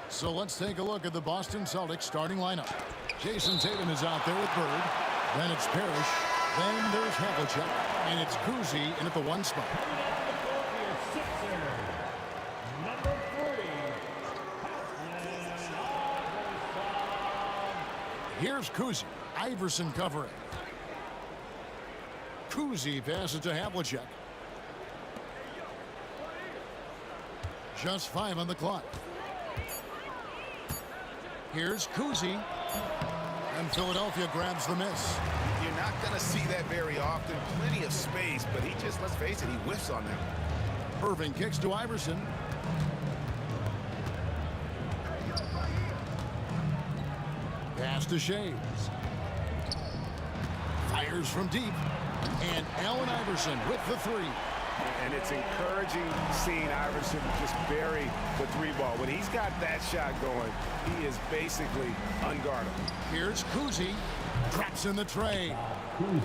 So let's take a look at the Boston Celtics starting lineup. Jason Tatum is out there with Bird. Then it's Parrish. Then there's Havlicek. And it's Kuzi in at the 1 spot. Here's Kuzi. Iverson covering. Kuzi passes to Havlicek. Just 5 on the clock. Here's Kuzi. And Philadelphia grabs the miss. You're not going to see that very often. Plenty of space, but he just, let's face it, he whiffs on them. Irving kicks to Iverson. Pass to Shaves. Fires from deep. And Allen Iverson with the 3. And it's encouraging seeing Iverson just bury the 3 ball. When he's got that shot going, he is basically unguardable. Here's Kuzi. Drops in the tray.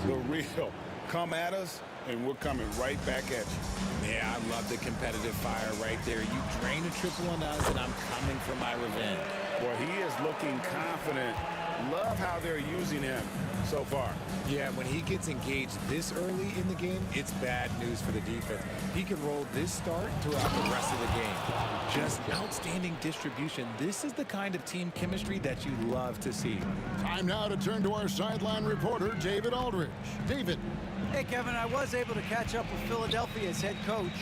The real. Come at us, and we're coming right back at you. Yeah, I love the competitive fire right there. You drain a triple on us, and I'm coming for my revenge. Well, he is looking confident. Love how they're using him so far. Yeah, when he gets engaged this early in the game, it's bad news for the defense. He can roll this start throughout the rest of the game. Just outstanding distribution. This is the kind of team chemistry that you love to see. Time now to turn to our sideline reporter, David Aldridge. David. Hey, Kevin, I was able to catch up with Philadelphia's head coach.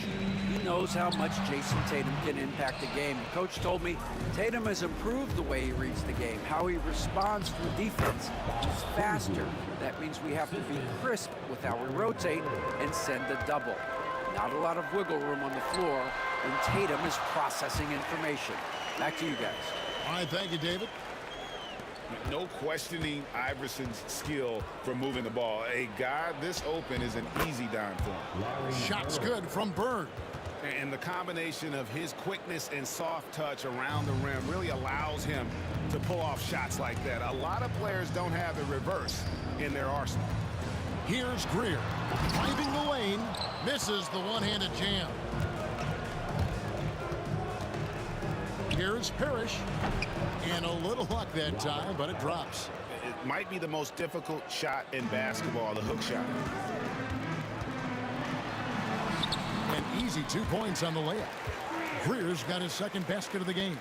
He knows how much Jason Tatum can impact the game. The coach told me Tatum has improved the way he reads the game, how he responds to the defense. He's faster. That means we have to be crisp with how we rotate and send a double. Not a lot of wiggle room on the floor when Tatum is processing information. Back to you guys. All right, thank you, David. No questioning Iverson's skill for moving the ball. A guy this open is an easy dime for him. Shot's good from Bird. And the combination of his quickness and soft touch around the rim really allows him to pull off shots like that. A lot of players don't have the reverse in their arsenal. Here's Greer. Driving the lane. Misses the one-handed jam. Here's Parrish. And a little luck that time, but it drops. It might be the most difficult shot in basketball, the hook shot. An easy 2 points on the layup. Greer's got his second basket of the game.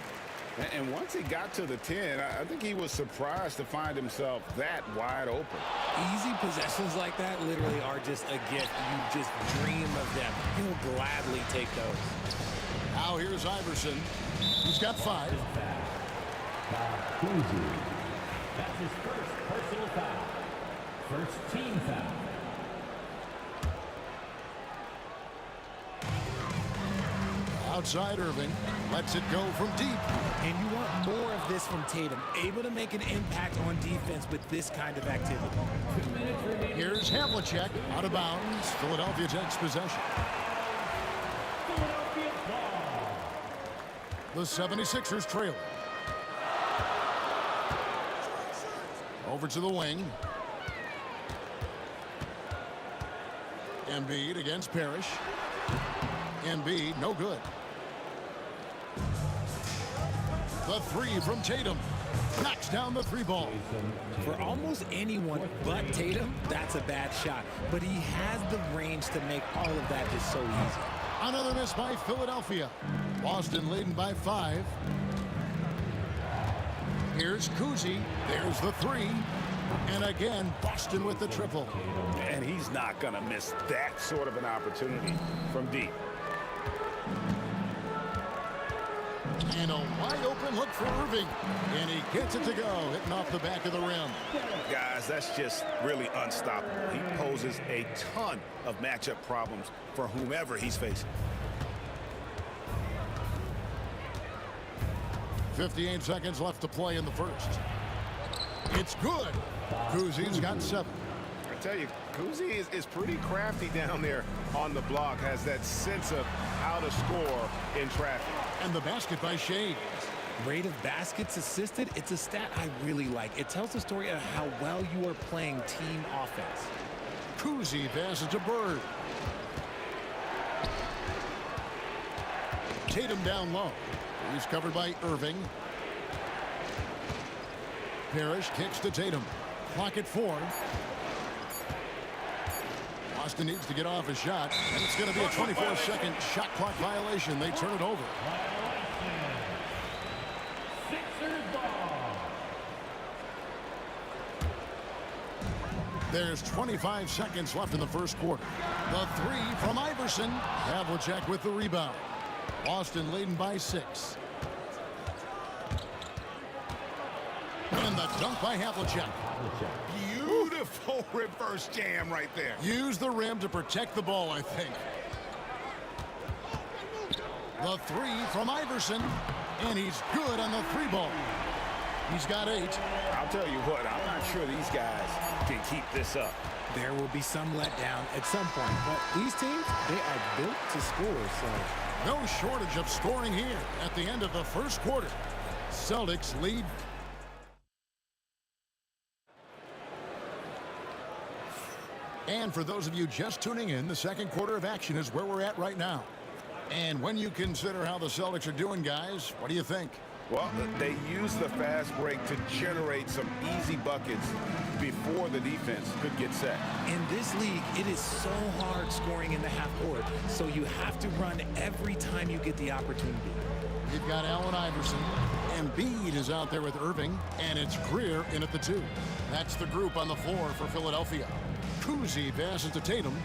And once he got to the 10, I think he was surprised to find himself that wide open. Easy possessions like that literally are just a gift. You just dream of them. He'll gladly take those. Now here's Iverson. He's got 5. That's his first personal foul. First team foul. Outside Irving. Lets it go from deep. And you want more of this from Tatum. Able to make an impact on defense with this kind of activity. Here's Havlicek. Out of bounds. Philadelphia takes possession. The 76ers trail. Over to the wing. Embiid against Parrish. Embiid, no good. The 3 from Tatum. Knocks down the 3 ball. For almost anyone but Tatum, that's a bad shot. But he has the range to make all of that just so easy. Another miss by Philadelphia. Boston leading by 5. Here's Kuzi. There's the 3. And again, Boston with the triple. And he's not going to miss that sort of an opportunity from deep. And a wide open look for Irving. And he gets it to go, hitting off the back of the rim. Guys, that's just really unstoppable. He poses a ton of matchup problems for whomever he's facing. 58 seconds left to play in the first. It's good. Kuzi's got 7. I tell you, Kuzi is pretty crafty down there on the block. Has that sense of how to score in traffic. And the basket by Shea. Rate of baskets assisted, it's a stat I really like. It tells the story of how well you are playing team offense. Kuzi passes to Bird. Tatum down low. He's covered by Irving. Parrish kicks to Tatum. Clock at 4. Boston needs to get off a shot, and it's going to be a 24-second shot clock violation. They turn it over. There's 25 seconds left in the first quarter. The three from Iverson. Havlicek with the rebound. Boston leading by 6. And the dunk by Havlicek. Beautiful reverse jam right there. Use the rim to protect the ball, I think. The three from Iverson. And he's good on the 3-ball. He's got 8. I'll tell you what, I'm not sure these guys can keep this up. There will be some letdown at some point, but these teams, they are built to score, so. No shortage of scoring here at the end of the first quarter. Celtics lead. And for those of you just tuning in, the second quarter of action is where we're at right now. And when you consider how the Celtics are doing, guys, what do you think? Well, they use the fast break to generate some easy buckets before the defense could get set. In this league, it is so hard scoring in the half court, so you have to run every time you get the opportunity. You've got Allen Iverson. Embiid is out there with Irving, and it's Greer in at the 2. That's the group on the floor for Philadelphia. Kuzi passes to Tatum.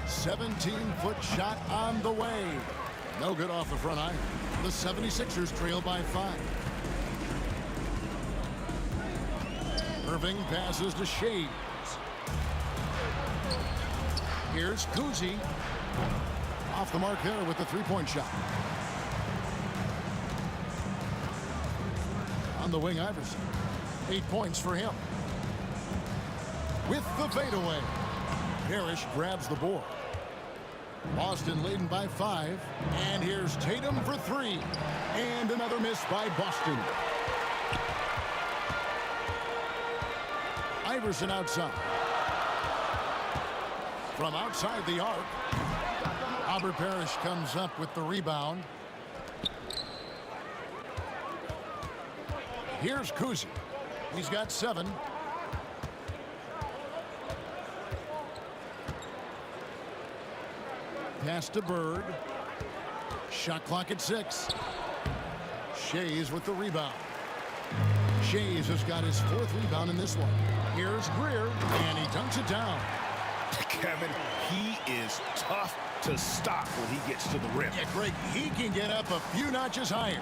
17-foot shot on the way. No good off the front iron. The 76ers trail by 5. Irving passes to Shea. Here's Kuzi. Off the mark there with the 3-point shot. On the wing, Iverson. 8 points for him. With the fadeaway. Parrish grabs the board. Boston leading by 5. And here's Tatum for 3. And another miss by Boston. Iverson outside. From outside the arc. Albert Parrish comes up with the rebound. Here's Kuzi. He's got 7. Pass to Bird. Shot clock at 6. Shays with the rebound. Shays has got his 4th rebound in this one. Here's Greer, and he dunks it down. Kevin, he is tough to stop when he gets to the rim. Yeah, Greg, he can get up a few notches higher.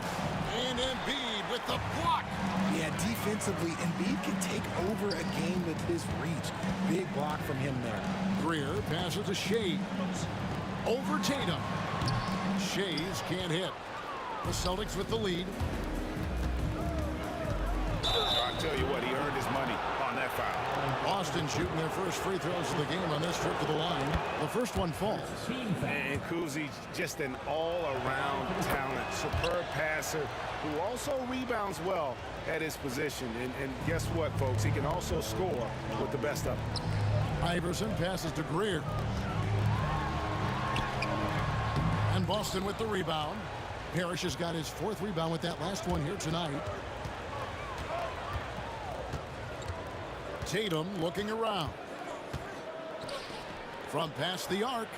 And Embiid with the block. Yeah, defensively, Embiid can take over a game with his reach. Big block from him there. Greer passes to Shays. Over Tatum. Shays can't hit. The Celtics with the lead. I'll tell you what, he earned his money on that foul. Boston shooting their first free throws of the game on this trip to the line. The first one falls. And Kuzi, just an all-around talent, superb passer who also rebounds well at his position. And guess what, folks? He can also score with the best of them. Iverson passes to Greer. And Boston with the rebound. Parrish has got his 4th rebound with that last one here tonight. Tatum looking around. From past the arc.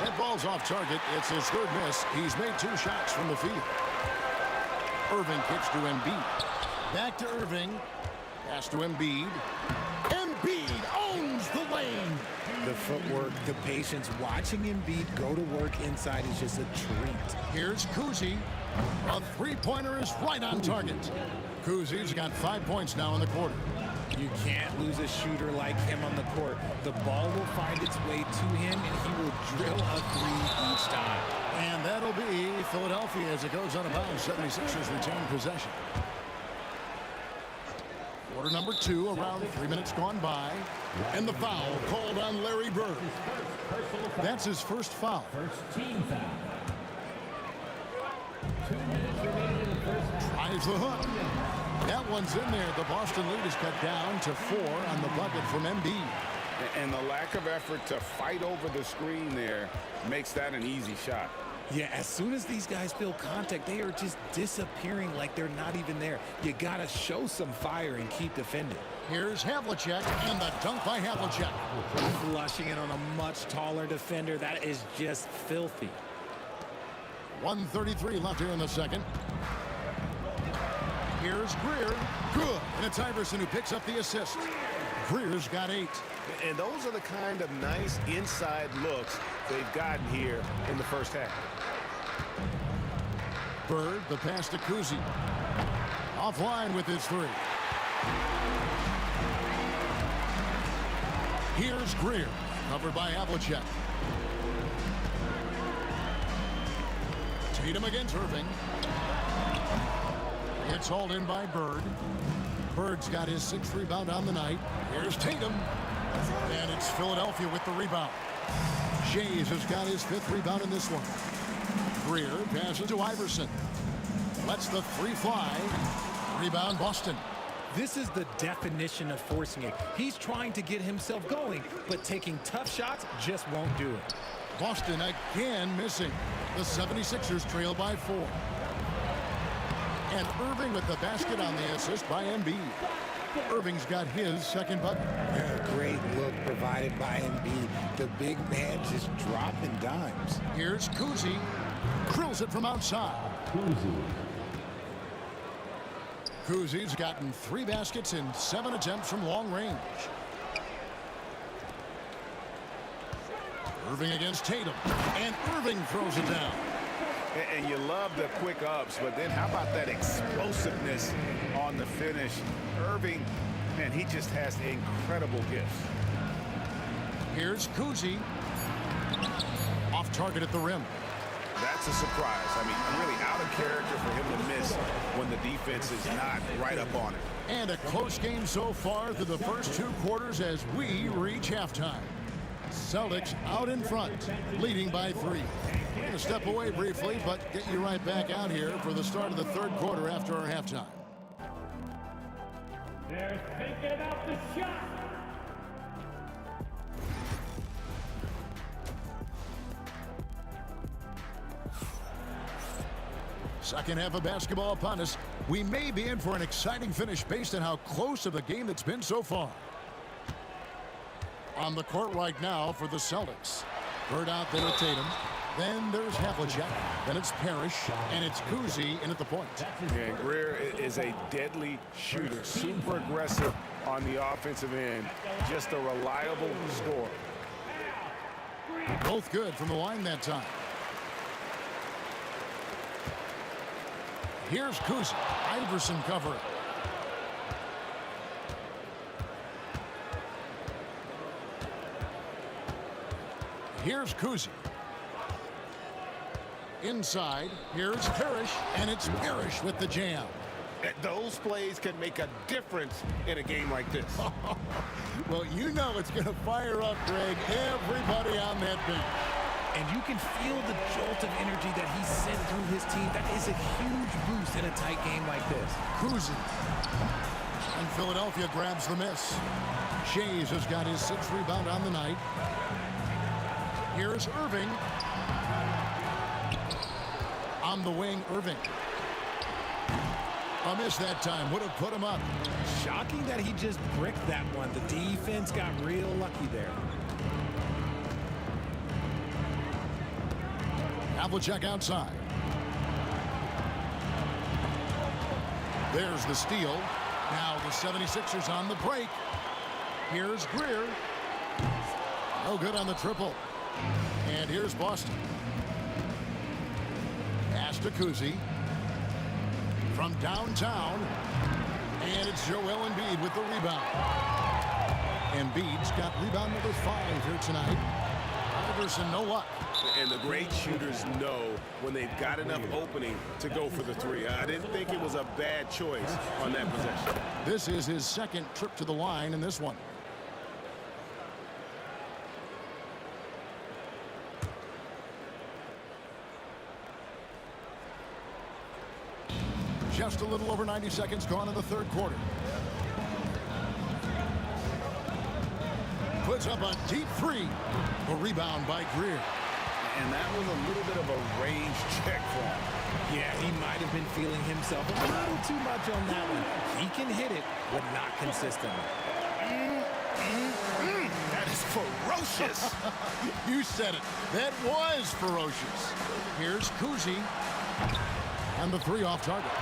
That ball's off target. It's his 3rd miss. He's made 2 shots from the field. Irving kicks to Embiid. Back to Irving. Pass to Embiid. Embiid owns the lane. The footwork, the patience, watching Embiid go to work inside is just a treat. Here's Kuzi. A 3-pointer is right on target. Kuzi's got 5 points now in the quarter. You can't lose a shooter like him on the court. The ball will find its way to him, and he will drill a 3 each time. And that'll be Philadelphia as it goes out of bounds. 76ers retain possession. Quarter number 2, around 3 minutes gone by. And the foul called on Larry Bird. That's his first foul. First team foul. 2 minutes remaining in the first. Tries the hook. That one's in there. The Boston lead is cut down to 4 on the bucket from Embiid. And the lack of effort to fight over the screen there makes that an easy shot. Yeah, as soon as these guys feel contact, they are just disappearing like they're not even there. You got to show some fire and keep defending. Here's Havlicek, and the dunk by Havlicek. Flushing it on a much taller defender. That is just filthy. 1:33 left here in the second. Here's Greer. Good. And it's Iverson who picks up the assist. Greer's got 8. And those are the kind of nice inside looks they've gotten here in the first half. Bird, the pass to Kuzi. Offline with his 3. Here's Greer, covered by Havlicek. Tatum against Irving. It's hauled in by Bird. Bird's got his 6th rebound on the night. Here's Tatum. And it's Philadelphia with the rebound. Shays has got his 5th rebound in this one. Greer passes to Iverson. Lets the 3 fly. Rebound Boston. This is the definition of forcing it. He's trying to get himself going, but taking tough shots just won't do it. Boston again missing. The 76ers trail by 4. And Irving with the basket on the assist by Embiid. Irving's got his 2nd bucket. Yeah, great look provided by Embiid. The big man just dropping dimes. Here's Kuzi. Drills it from outside. Kuzi's gotten 3 baskets in 7 attempts from long range. Irving against Tatum. And Irving throws it down. And you love the quick ups, but then how about that explosiveness on the finish? Irving, man, he just has incredible gifts. Here's Kuzi. Off target at the rim. That's a surprise. I mean, really out of character for him to miss when the defense is not right up on it. And a close game so far through the first 2 quarters as we reach halftime. Celtics out in front, leading by 3. We're going to step away briefly, but get you right back out here for the start of the 3rd quarter after our halftime. They're thinking about the shot. Second half of basketball upon us. We may be in for an exciting finish based on how close of a game it's been so far. On the court right now for the Celtics. Bird out there with Tatum. Then there's Havlicek. Then it's Parrish. And it's Kuzi in at the point. And Greer is a deadly shooter. Super aggressive on the offensive end. Just a reliable scorer. Both good from the line that time. Here's Kuzi. Iverson covering. Here's Kuzi. Inside, here's Parrish, and it's Parrish with the jam. Those plays can make a difference in a game like this. Well, you know it's going to fire up, Greg, everybody on that bench. And you can feel the jolt of energy that he sent through his team. That is a huge boost in a tight game like this. Kuzi. And Philadelphia grabs the miss. Shays has got his 6th rebound on the night. Here's Irving. On the wing, Irving. A miss that time. Would have put him up. Shocking that he just bricked that one. The defense got real lucky there. Havlicek outside. There's the steal. Now the 76ers on the break. Here's Greer. No good on the triple. And here's Boston. Pass to Kuzi. From downtown. And it's Joel Embiid with the rebound. Embiid's got rebound number 5 here tonight. Iverson, no luck. And the great shooters know when they've got enough opening to go for the 3. I didn't think it was a bad choice on that possession. This is his 2nd trip to the line in this one. Just a little over 90 seconds gone in the 3rd quarter. puts up a deep three. A rebound by Greer. And that was a little bit of a range check for him. Yeah, he might have been feeling himself a little too much on that one. He can hit it, but not consistently. That is ferocious. You said it. That was ferocious. Here's Kuzi. And the three off target.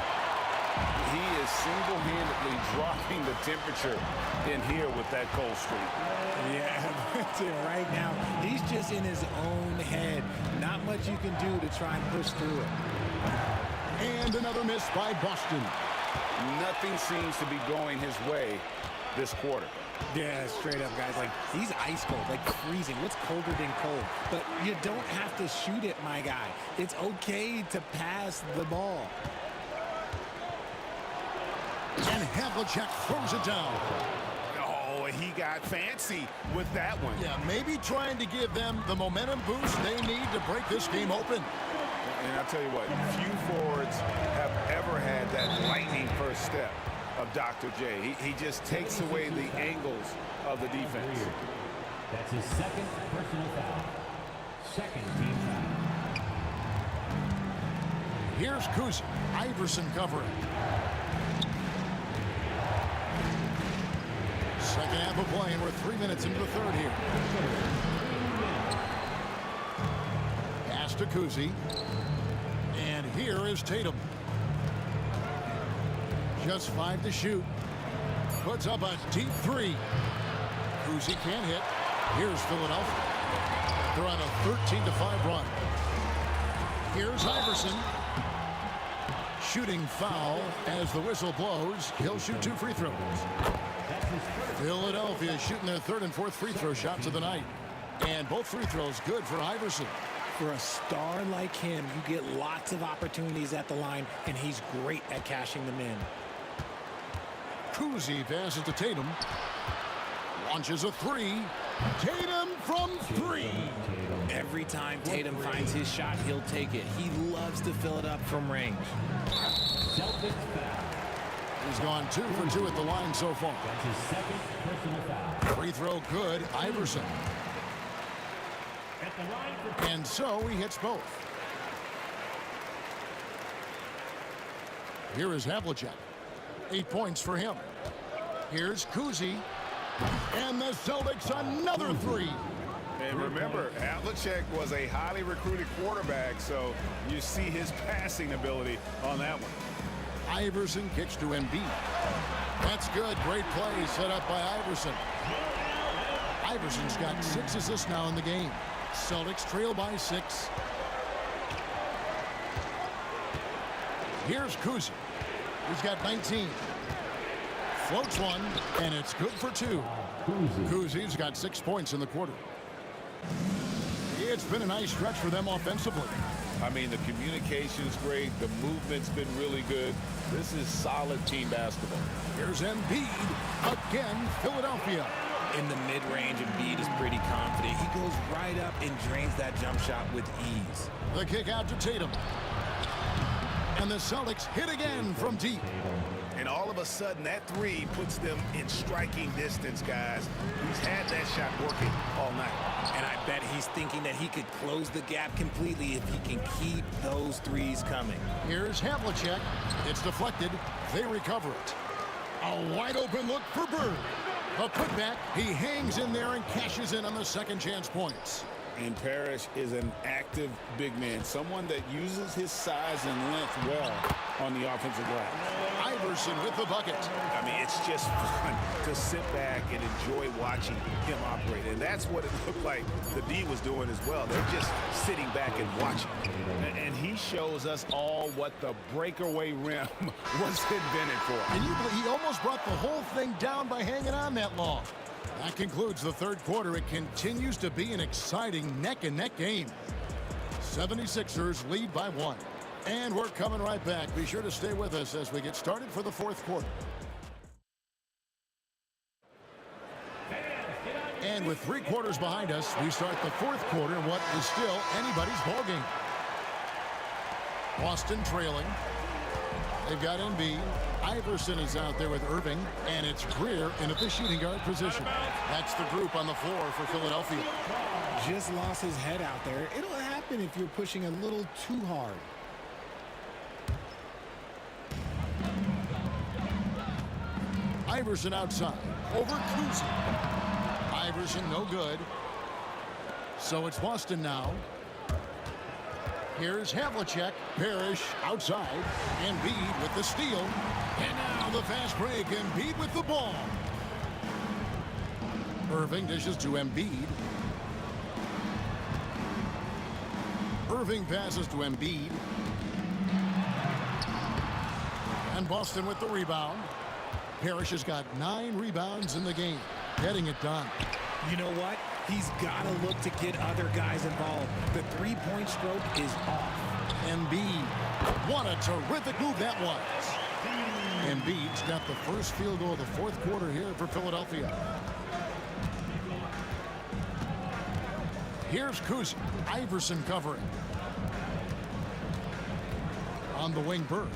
He is single-handedly dropping the temperature in here with that cold streak. Yeah, right now, he's just in his own head. Not much you can do to try and push through it. And another miss by Boston. Nothing seems to be going his way this quarter. Yeah, straight up, guys. Like, he's ice cold, like freezing. What's colder than cold? But you don't have to shoot it, my guy. It's okay to pass the ball. And Havlicek throws it down. Oh, he got fancy with that one. Yeah, maybe trying to give them the momentum boost they need to break this game open. And I'll tell you what, few forwards have ever had that lightning first step of Dr. J. He just takes away the angles of the defense. That's his second personal foul. Second team foul. Here's Kuzi. Iverson covering. Second half of play, and we're 3 minutes into the third here. Pass to Kuzi. And here is Tatum. Just 5 to shoot. Puts up a deep three. Kuzi can't hit. Here's Philadelphia. They're on a 13-5 run. Here's Iverson. Shooting foul as the whistle blows. He'll shoot 2 free throws. Philadelphia shooting their third and fourth free throw shots of the night. And both free throws good for Iverson. For a star like him, you get lots of opportunities at the line, and he's great at cashing them in. Kuzi passes to Tatum. Launches a three. Tatum from 3. Every time Tatum finds his shot, he'll take it. He loves to fill it up from range. He's gone 2 for 2 at the line so far. That's his second personal foul. Free throw good. Iverson. At the line for And so he hits both. Here is Havlicek. 8 points for him. Here's Kuzi. And the Celtics another 3. And remember, Havlicek was a highly recruited quarterback, so you see his passing ability on that one. Iverson kicks to Embiid. That's good. Great play set up by Iverson. Iverson's got 6 assists now in the game. Celtics trail by 6. Here's Kuzi. He's got 19. Floats one, and it's good for 2. Kuzi's got 6 points in the quarter. It's been a nice stretch for them offensively. I mean, the communication's great. The movement's been really good. This is solid team basketball. Here's Embiid. Again, Philadelphia. In the mid-range, Embiid is pretty confident. He goes right up and drains that jump shot with ease. The kick out to Tatum. And the Celtics hit again from deep. And all of a sudden, that 3 puts them in striking distance, guys. He's had that shot working all night. And I bet he's thinking that he could close the gap completely if he can keep those 3s coming. Here's Havlicek. It's deflected. They recover it. A wide open look for Bird. A putback. He hangs in there and cashes in on the second chance points. And Parrish is an active big man, someone that uses his size and length well on the offensive glass. Iverson with the bucket. I mean, it's just fun to sit back and enjoy watching him operate. And that's what it looked like the D was doing as well. They're just sitting back and watching. And he shows us all what the breakaway rim was invented for. And you believe he almost brought the whole thing down by hanging on that long. That concludes the third quarter. It continues to be an exciting neck-and-neck game. 76ers lead by 1. And we're coming right back. Be sure to stay with us as we get started for the fourth quarter. And with 3 quarters behind us, we start the fourth quarter in what is still anybody's ballgame. Boston trailing. They've got Embiid. Iverson is out there with Irving, and it's Greer in at the shooting guard position. That's the group on the floor for Philadelphia. Just lost his head out there. It'll happen if you're pushing a little too hard. Iverson outside. Over Kuzi. Iverson no good. So it's Boston now. Here's Havlicek. Parrish outside. Embiid with the steal. And now the fast break. Embiid with the ball. Irving dishes to Embiid. Irving passes to Embiid. And Boston with the rebound. Parrish has got 9 rebounds in the game. Getting it done. You know what? He's got to look to get other guys involved. The three-point stroke is off. Embiid. What a terrific move that was. Embiid's got the first field goal of the fourth quarter here for Philadelphia. Here's Kuzi. Iverson covering. On the wing, Bird.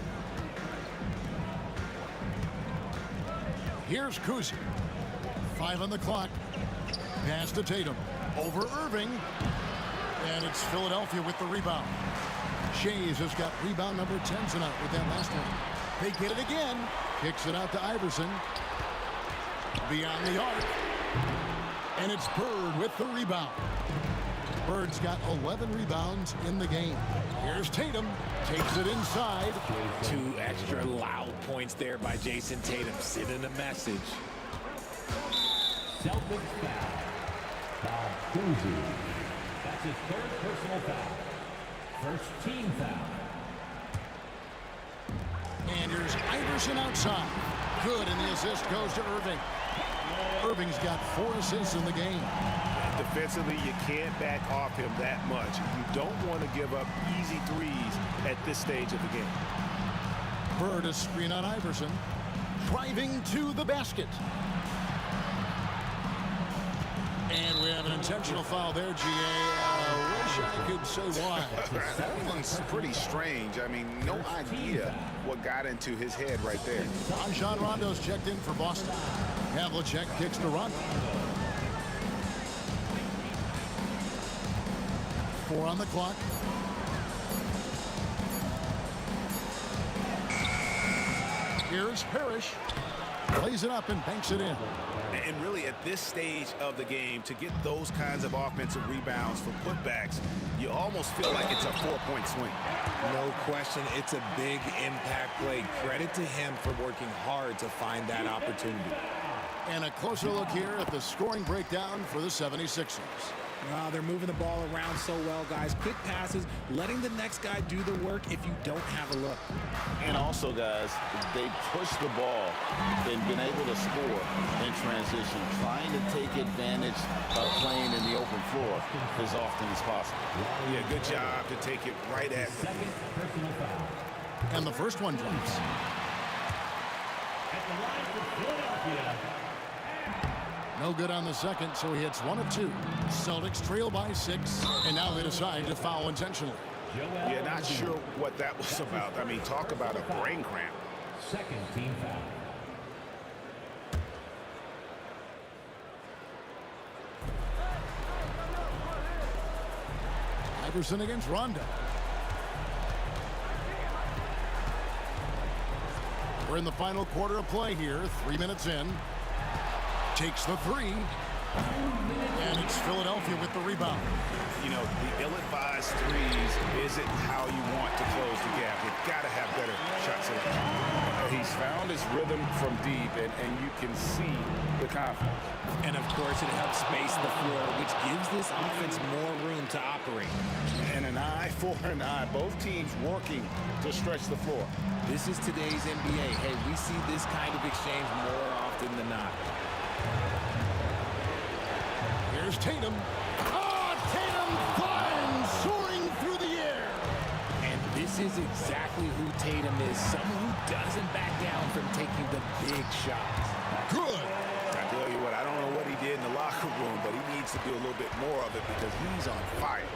Here's Kuzi. 5 on the clock. Pass to Tatum. Over Irving. And it's Philadelphia with the rebound. Shays has got rebound number 10 tonight with that last one. They get it again. Kicks it out to Iverson. Beyond the arc. And it's Bird with the rebound. Bird's got 11 rebounds in the game. Here's Tatum. Takes it inside. 2 extra loud points there by Jason Tatum. Sending a message. Celtics foul. Foul Kuzi. That's his 3rd personal foul. First team foul. And here's Iverson outside. Good, and the assist goes to Irving. Irving's got 4 assists in the game. Defensively, you can't back off him that much. You don't want to give up easy threes at this stage of the game. Bird, a screen on Iverson. Driving to the basket. And we have an intentional foul there, G.A. Wish I could say why. That one's pretty strange. I mean, no idea what got into his head right there. Rajon Rondo's checked in for Boston. Havlicek kicks to Rondo. 4 on the clock. Here's Parrish. Plays it up and banks it in. And really, at this stage of the game, to get those kinds of offensive rebounds for putbacks, you almost feel like it's a 4-point swing. No question, it's a big impact play. Credit to him for working hard to find that opportunity. And a closer look here at the scoring breakdown for the 76ers. They're moving the ball around so well, guys. Quick passes, letting the next guy do the work if you don't have a look. And also, guys, they push the ball and been able to score in transition, trying to take advantage of playing in the open floor as often as possible. Yeah, good job to take it right at him. Second personal foul. And the first one drops. At the line for Philadelphia. No good on the second, so he hits 1 of 2. Celtics trail by 6, and now they decide to foul intentionally. Yeah, not sure what that was about. I mean, talk about a brain cramp. Second team foul. Iverson against Rondo. We're in the final quarter of play here, 3 minutes in. Takes the 3. And it's Philadelphia with the rebound. You know, the ill-advised threes isn't how you want to close the gap. You've got to have better shot selection. He's found his rhythm from deep, and you can see the confidence. And, of course, it helps space the floor, which gives this offense more room to operate. And an eye for an eye. Both teams working to stretch the floor. This is today's NBA. Hey, we see this kind of exchange more often than not. Here's Tatum. Oh, Tatum flying, soaring through the air. And this is exactly who Tatum is. Someone who doesn't back down from taking the big shots. Good. I tell you what, I don't know what he did in the locker room, but he needs to do a little bit more of it because he's on fire.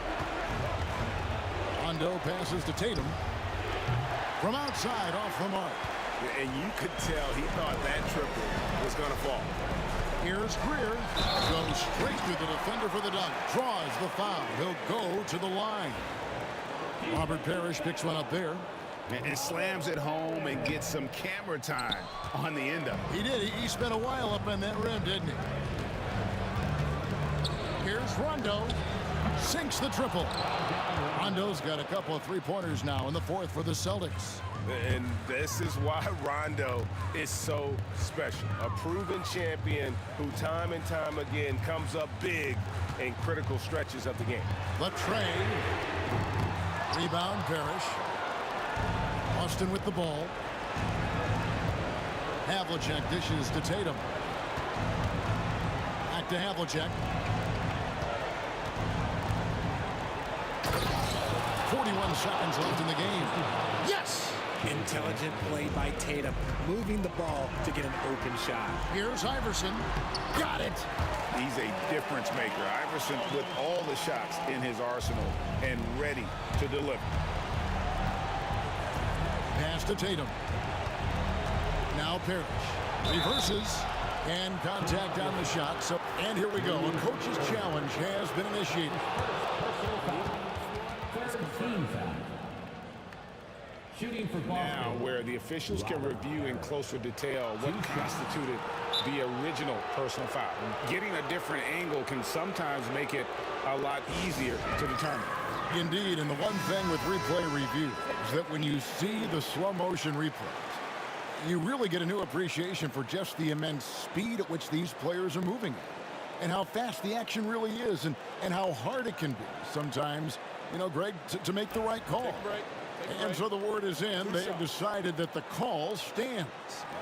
Rondo passes to Tatum. From outside, off the mark. And you could tell he thought that triple was going to fall. Here's Greer. Goes straight through the defender for the dunk. Draws the foul. He'll go to the line. Robert Parrish picks one up there. And slams it home and gets some camera time on the end of it. He did. He spent a while up on that rim, didn't he? Here's Rondo. Sinks the triple. Rondo's got a couple of three-pointers now in the fourth for the Celtics. And this is why Rondo is so special. A proven champion who time and time again comes up big in critical stretches of the game. Latrey. Rebound, Parrish. Austin with the ball. Havlicek dishes to Tatum. Back to Havlicek. 41 seconds left in the game. Yes! Intelligent play by Tatum, moving the ball to get an open shot. Here's Iverson. Got it! He's a difference maker. Iverson with all the shots in his arsenal and ready to deliver. Pass to Tatum. Now Parrish. Reverses. And contact on the shot. So, and here we go. A coach's challenge has been initiated. Shooting for now, where the officials can review in closer detail what constituted the original personal foul. Getting a different angle can sometimes make it a lot easier to determine. Indeed, and the one thing with replay review is that when you see the slow motion replays, you really get a new appreciation for just the immense speed at which these players are moving at, and how fast the action really is, and how hard it can be sometimes, you know, Greg, to make the right call. And so the word is in. They have decided that the call stands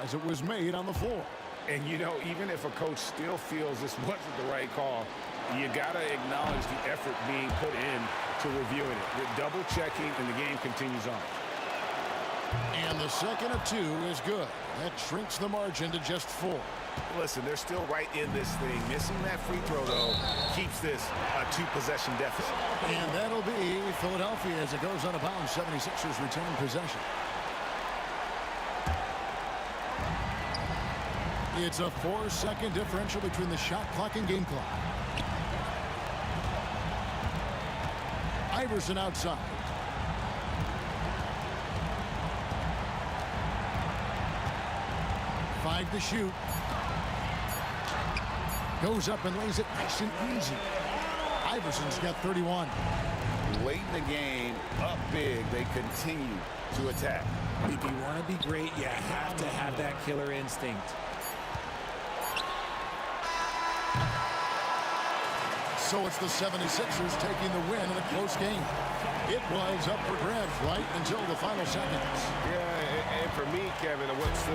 as it was made on the floor. And, you know, even if a coach still feels this wasn't the right call, you got to acknowledge the effort being put in to reviewing it. The double checking, and the game continues on. And the second of two is good. That shrinks the margin to just 4. Listen, they're still right in this thing. Missing that free throw, though, keeps this a 2-possession deficit. And that'll be Philadelphia as it goes out of bounds. 76ers return possession. It's a 4-second differential between the shot clock and game clock. Iverson outside. Five to shoot. Goes up and lays it nice and easy. Iverson's got 31. Late in the game, up big, they continue to attack. If you want to be great, you have to have that killer instinct. So it's the 76ers taking the win in a close game. It was up for grabs right until the final seconds. Yeah, and for me, Kevin, what's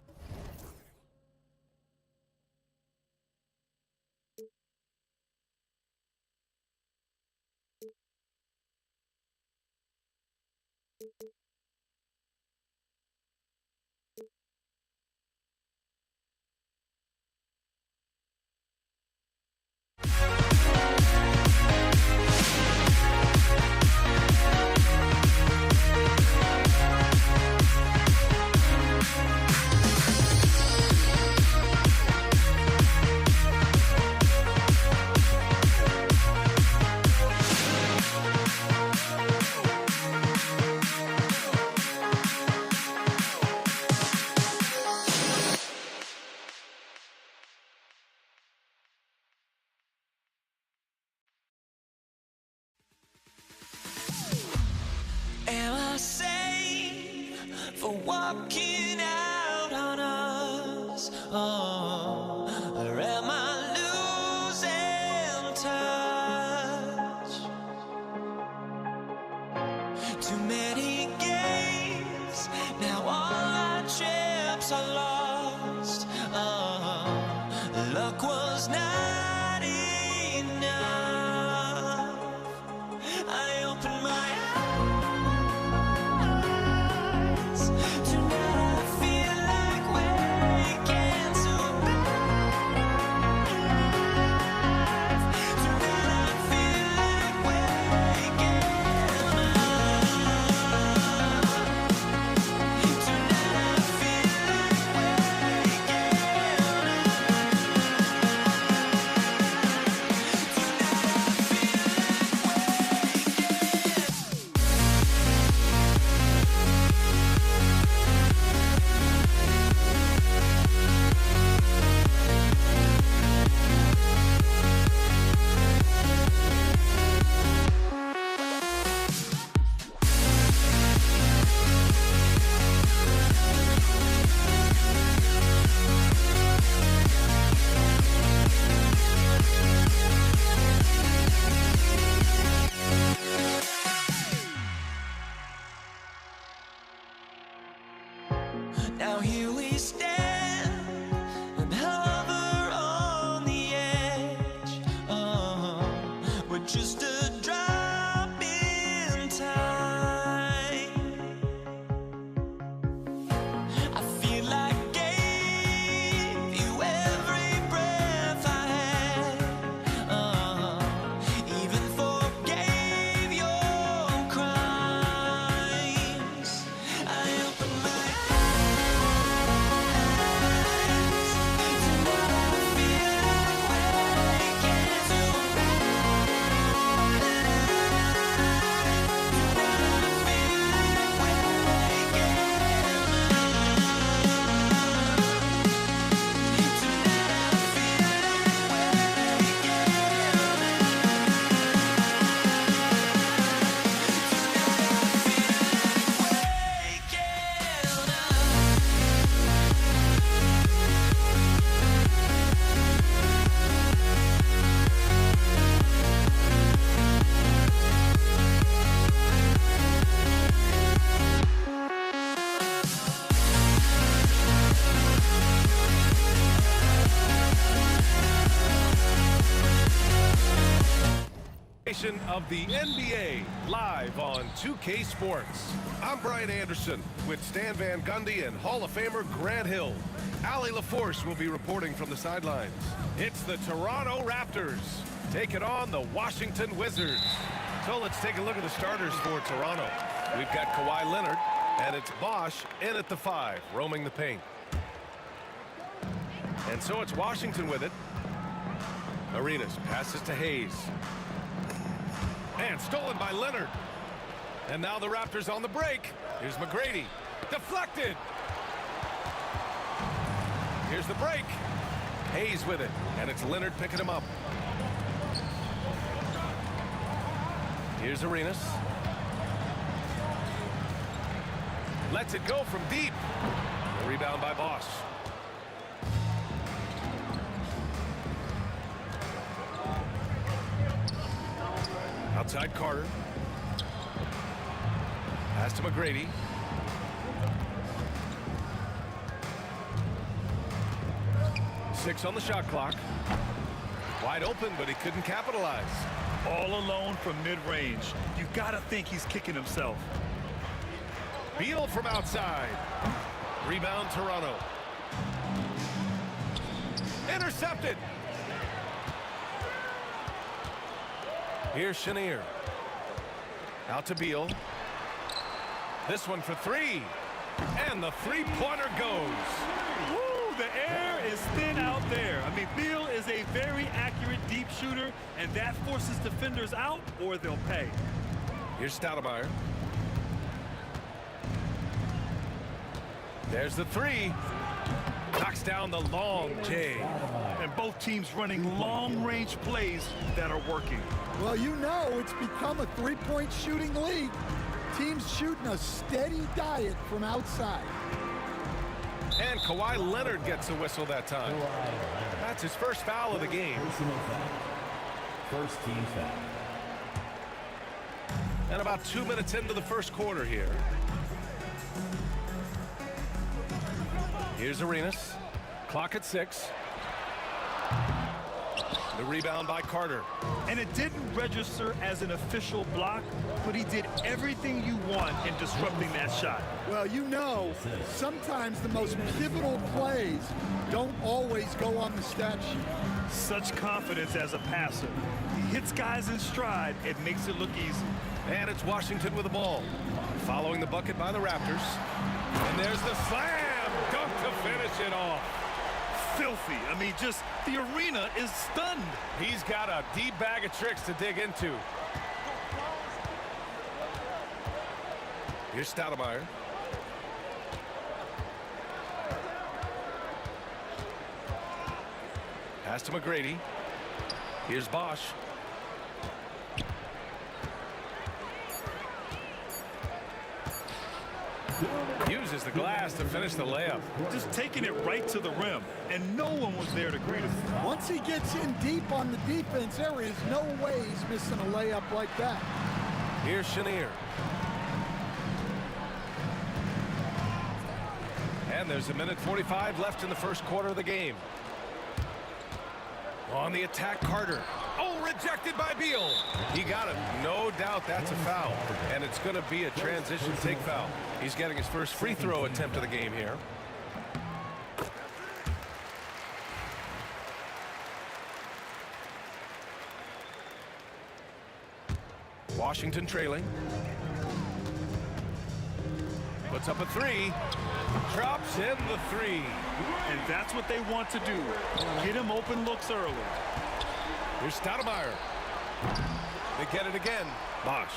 Of the NBA live on 2K Sports. I'm Brian Anderson with Stan Van Gundy and Hall of Famer Grant Hill. Allie LaForce will be reporting from the sidelines. It's the Toronto Raptors taking on the Washington Wizards. So let's take a look at the starters for Toronto. We've got Kawhi Leonard, and it's Bosh in at the 5, roaming the paint. And so it's Washington with it. Arenas passes to Hayes. And stolen by Leonard. And now the Raptors on the break. Here's McGrady. Deflected. Here's the break. Hayes with it. And it's Leonard picking him up. Here's Arenas. Lets it go from deep. A rebound by Bosh. Outside Carter. Pass to McGrady. Six on the shot clock. Wide open, but he couldn't capitalize. All alone from mid-range. You got to think he's kicking himself. Beal from outside. Rebound Toronto. Intercepted. Here's Chenier. Out to Beal. This one for 3. And the three-pointer goes. Woo, the air is thin out there. I mean, Beal is a very accurate deep shooter, and that forces defenders out or they'll pay. Here's Stoudemire. There's the 3. Knocks down the long J. And both teams running long-range plays that are working. Well, you know it's become a three-point shooting league. Teams shooting a steady diet from outside. And Kawhi Leonard gets a whistle that time. That's his first foul of the game. First team foul. And about 2 minutes into the first quarter here. Here's Arenas. Clock at 6. The rebound by Carter. And it didn't register as an official block, but he did everything you want in disrupting that shot. Well, you know, sometimes the most pivotal plays don't always go on the stat sheet. Such confidence as a passer. He hits guys in stride. It makes it look easy. And it's Washington with the ball. Following the bucket by the Raptors. And there's the slam dunk to finish it off. Filthy. I mean, just the arena is stunned. He's got a deep bag of tricks to dig into. Here's Stoudemire. Pass to McGrady. Here's Bosh. Uses the glass to finish the layup. Just taking it right to the rim, and no one was there to greet him. Once he gets in deep on the defense, there is no way he's missing a layup like that. Here's Chenier. And there's 1:45 left in the first quarter of the game. On the attack, Carter. Oh, rejected by Beal. He got it. No doubt that's a foul. And it's going to be a transition take foul. He's getting his first free throw attempt of the game here. Washington trailing. Puts up a 3. Drops in the 3. And that's what they want to do. Get him open looks early. Here's Stoudemire. They get it again. Bosh.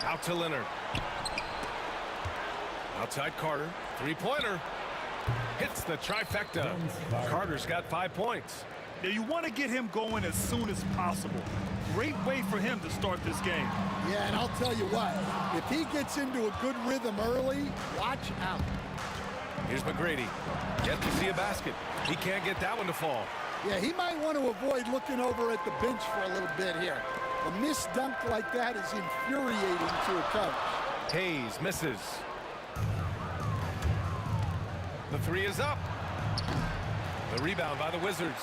Out to Leonard. Outside Carter. Three-pointer. Hits the trifecta. Carter's got 5 points. Now you want to get him going as soon as possible. Great way for him to start this game. Yeah, and I'll tell you what. If he gets into a good rhythm early, watch out. Here's McGrady. Yet to see a basket. He can't get that one to fall. Yeah, he might want to avoid looking over at the bench for a little bit here. A missed dunk like that is infuriating to a coach. Hayes misses. The 3 is up. The rebound by the Wizards.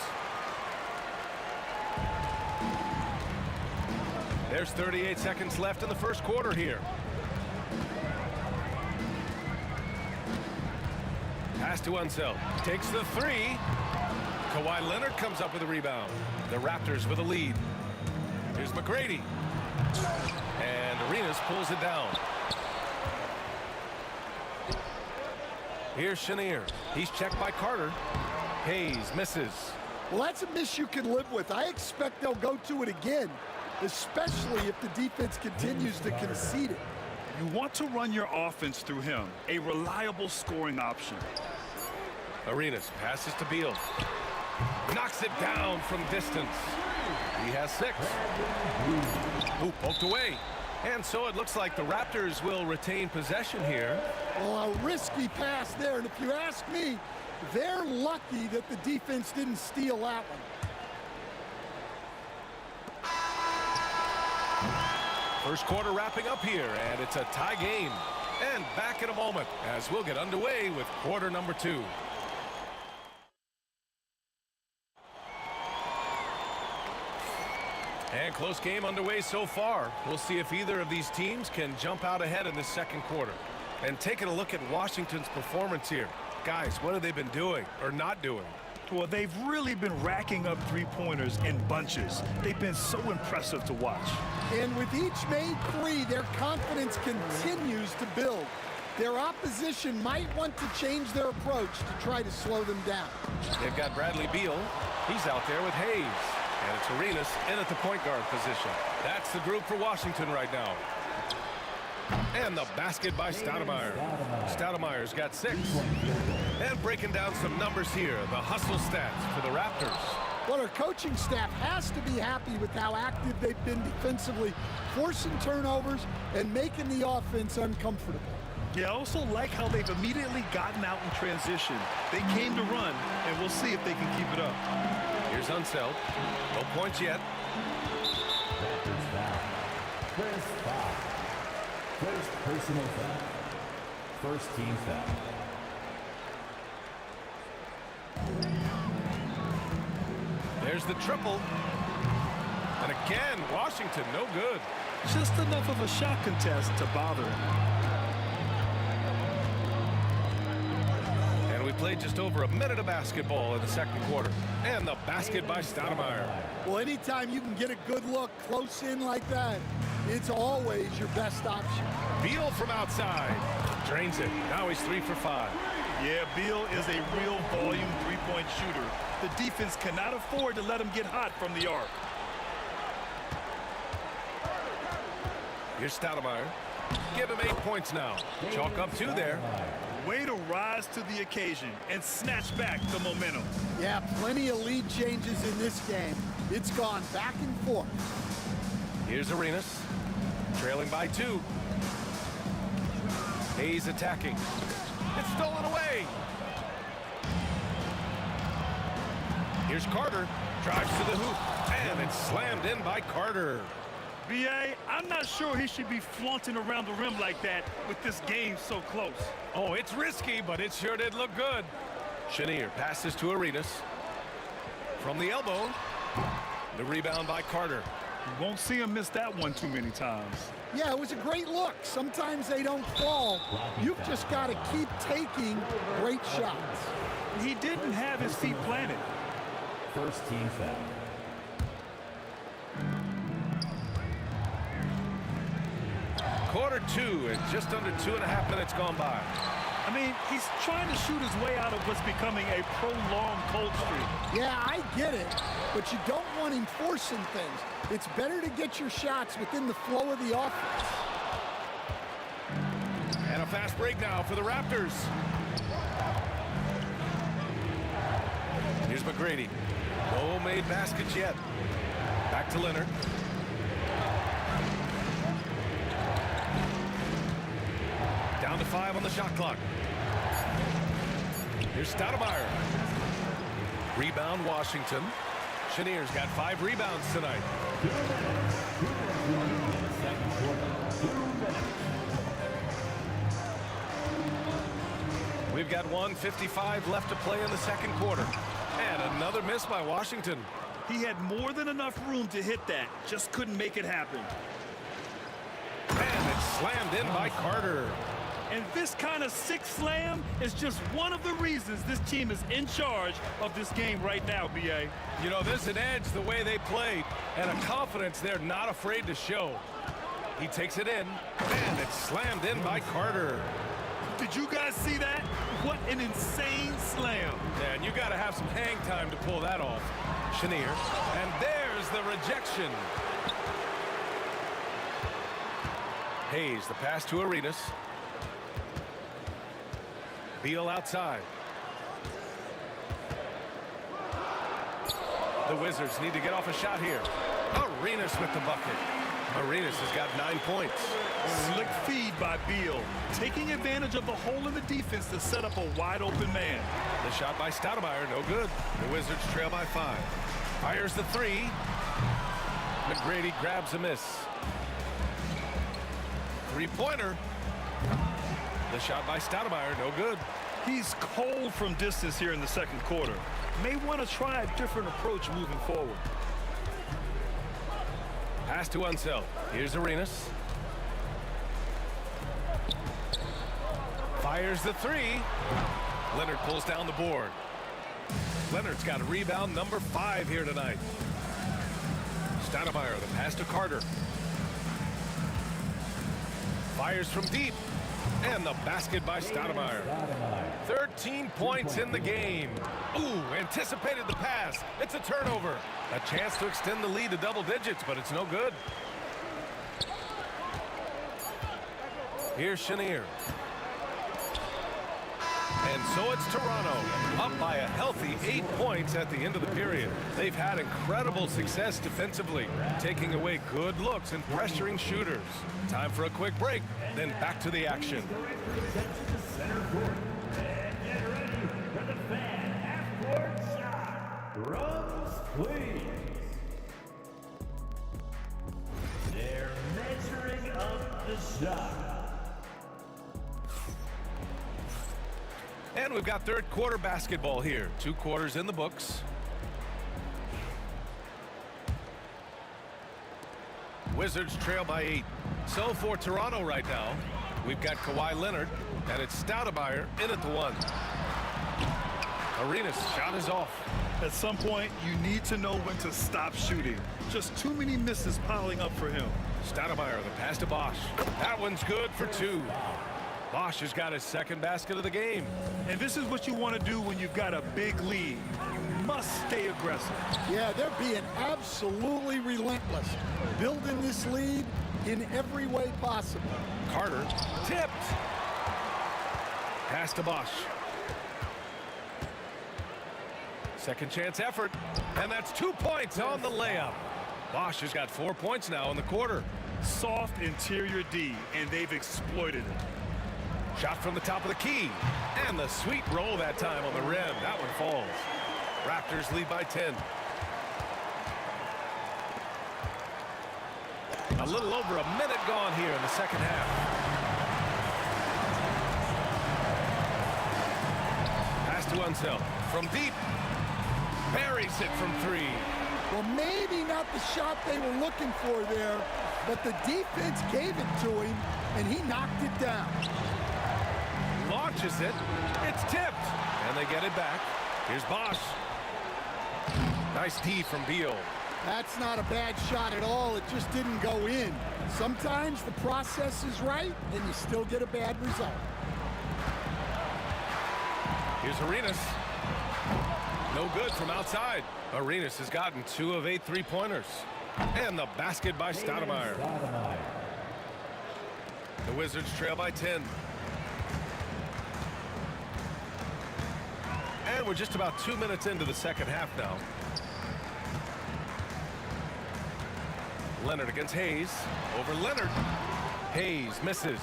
There's 38 seconds left in the first quarter here. Pass to Unseld. Takes the three. Kawhi Leonard comes up with a rebound. The Raptors with a lead. Here's McGrady. And Arenas pulls it down. Here's Chenier. He's checked by Carter. Hayes misses. Well, that's a miss you can live with. I expect they'll go to it again, especially if the defense continues to concede it. You want to run your offense through him, a reliable scoring option. Arenas passes to Beal. Knocks it down from distance. He has 6. Ooh, poked away. And so it looks like the Raptors will retain possession here. Well, a risky pass there, and if you ask me, they're lucky that the defense didn't steal that one. First quarter wrapping up here, and it's a tie game. And back in a moment as we'll get underway with quarter number 2. And close game underway so far. We'll see if either of these teams can jump out ahead in the second quarter. And taking a look at Washington's performance here. Guys, what have they been doing or not doing? Well, they've really been racking up three-pointers in bunches. They've been so impressive to watch. And with each made three, their confidence continues to build. Their opposition might want to change their approach to try to slow them down. They've got Bradley Beal. He's out there with Hayes. And it's Arenas in at the point guard position. That's the group for Washington right now. And the basket by Stoudemire. Stoudemire's got 6. And breaking down some numbers here, the hustle stats for the Raptors. Well, our coaching staff has to be happy with how active they've been defensively, forcing turnovers and making the offense uncomfortable. Yeah, I also like how they've immediately gotten out in transition. They came to run, and we'll see if they can keep it up. Here's Unseld. No points yet. Raptors foul. First foul. First personal foul. First team foul. There's the triple. And again, Washington, no good. Just enough of a shot contest to bother him. And we played just over a minute of basketball in the second quarter. And the basket by Stoudemire. Well, anytime you can get a good look close in like that, it's always your best option. Beal from outside. Drains it. Now he's 3 for 5. Yeah, Beal is a real volume three-point shooter. The defense cannot afford to let him get hot from the arc. Here's Stoudemire. Give him 8 points now. Chalk up 2 there. Way to rise to the occasion and snatch back the momentum. Yeah, plenty of lead changes in this game. It's gone back and forth. Here's Arenas. Trailing by 2. Hayes attacking. It's stolen away. Here's Carter. Drives to the hoop. And it's slammed in by Carter. B.A., I'm not sure he should be flaunting around the rim like that with this game so close. Oh, it's risky, but it sure did look good. Chenier passes to Arenas. From the elbow. The rebound by Carter. You won't see him miss that one too many times. Yeah, it was a great look. Sometimes they don't fall. You've just got to keep taking great shots. He didn't have his feet planted. First team foul. Quarter 2 and just under 2.5 minutes gone by. I mean, he's trying to shoot his way out of what's becoming a prolonged cold streak. Yeah, I get it, but you don't want him forcing things. It's better to get your shots within the flow of the offense. And a fast break now for the Raptors. Here's McGrady. No made baskets yet. Back to Leonard. Down to 5 on the shot clock. Here's Stoudemire. Rebound Washington. Chenier's got 5 rebounds tonight. We've got 1:55 left to play in the second quarter. And another miss by Washington. He had more than enough room to hit that. Just couldn't make it happen. And it's slammed in by Carter. And this kind of sick slam is just one of the reasons this team is in charge of this game right now, B.A. You know, there's an edge the way they played and a confidence they're not afraid to show. He takes it in, and it's slammed in by Carter. Did you guys see that? What an insane slam. Yeah, and you got to have some hang time to pull that off. Chenier, and there's the rejection. Hayes, the pass to Arenas. Beal outside. The Wizards need to get off a shot here. Arenas with the bucket. Arenas has got 9 points. Slick feed by Beal, taking advantage of the hole in the defense to set up a wide open man. The shot by Stoudemire, no good. The Wizards trail by 5. Fires the 3. McGrady grabs a miss. Three-pointer. The shot by Stoudemire, no good. He's cold from distance here in the second quarter. May want to try a different approach moving forward. Pass to Unseld. Here's Arenas. Fires the 3. Leonard pulls down the board. Leonard's got a rebound number 5 here tonight. Stoudemire, the pass to Carter. Fires from deep. And the basket by Stoudemire. 13 points in the game. Ooh, anticipated the pass. It's a turnover. A chance to extend the lead to double digits, but it's no good. Here's Chenier. And so it's Toronto, up by a healthy 8 points at the end of the period. They've had incredible success defensively, taking away good looks and pressuring shooters. Time for a quick break, then back to the action. Drums, please. They're measuring up the shot. And we've got third quarter basketball here. 2 quarters in the books. Wizards trail by 8. So for Toronto right now, we've got Kawhi Leonard, and it's Stoudemire in at the 1. Arenas shot is off. At some point, you need to know when to stop shooting. Just too many misses piling up for him. Stoudemire, the pass to Bosch. That one's good for 2. Bosch has got his second basket of the game. And this is what you want to do when you've got a big lead. You must stay aggressive. Yeah, they're being absolutely relentless, building this lead in every way possible. Carter tipped. Pass to Bosch. Second chance effort, and that's 2 points on the layup. Bosch has got 4 points now in the quarter. Soft interior D, and they've exploited it. Shot from the top of the key, and the sweet roll that time on the rim. That one falls. Raptors lead by 10. A little over a minute gone here in the second half. Pass to Unseld from deep. Buries it from 3. Well, maybe not the shot they were looking for there, but the defense gave it to him, and he knocked it down. Launches it. It's tipped. And they get it back. Here's Bosch. Nice D from Beal. That's not a bad shot at all. It just didn't go in. Sometimes the process is right, and you still get a bad result. Here's Arenas. No good from outside. Arenas has gotten 2 of 8 3-pointers. And the basket by Stoudemire. The Wizards trail by 10. And we're just about 2 minutes into the second half now. Leonard against Hayes. Over Leonard. Hayes misses.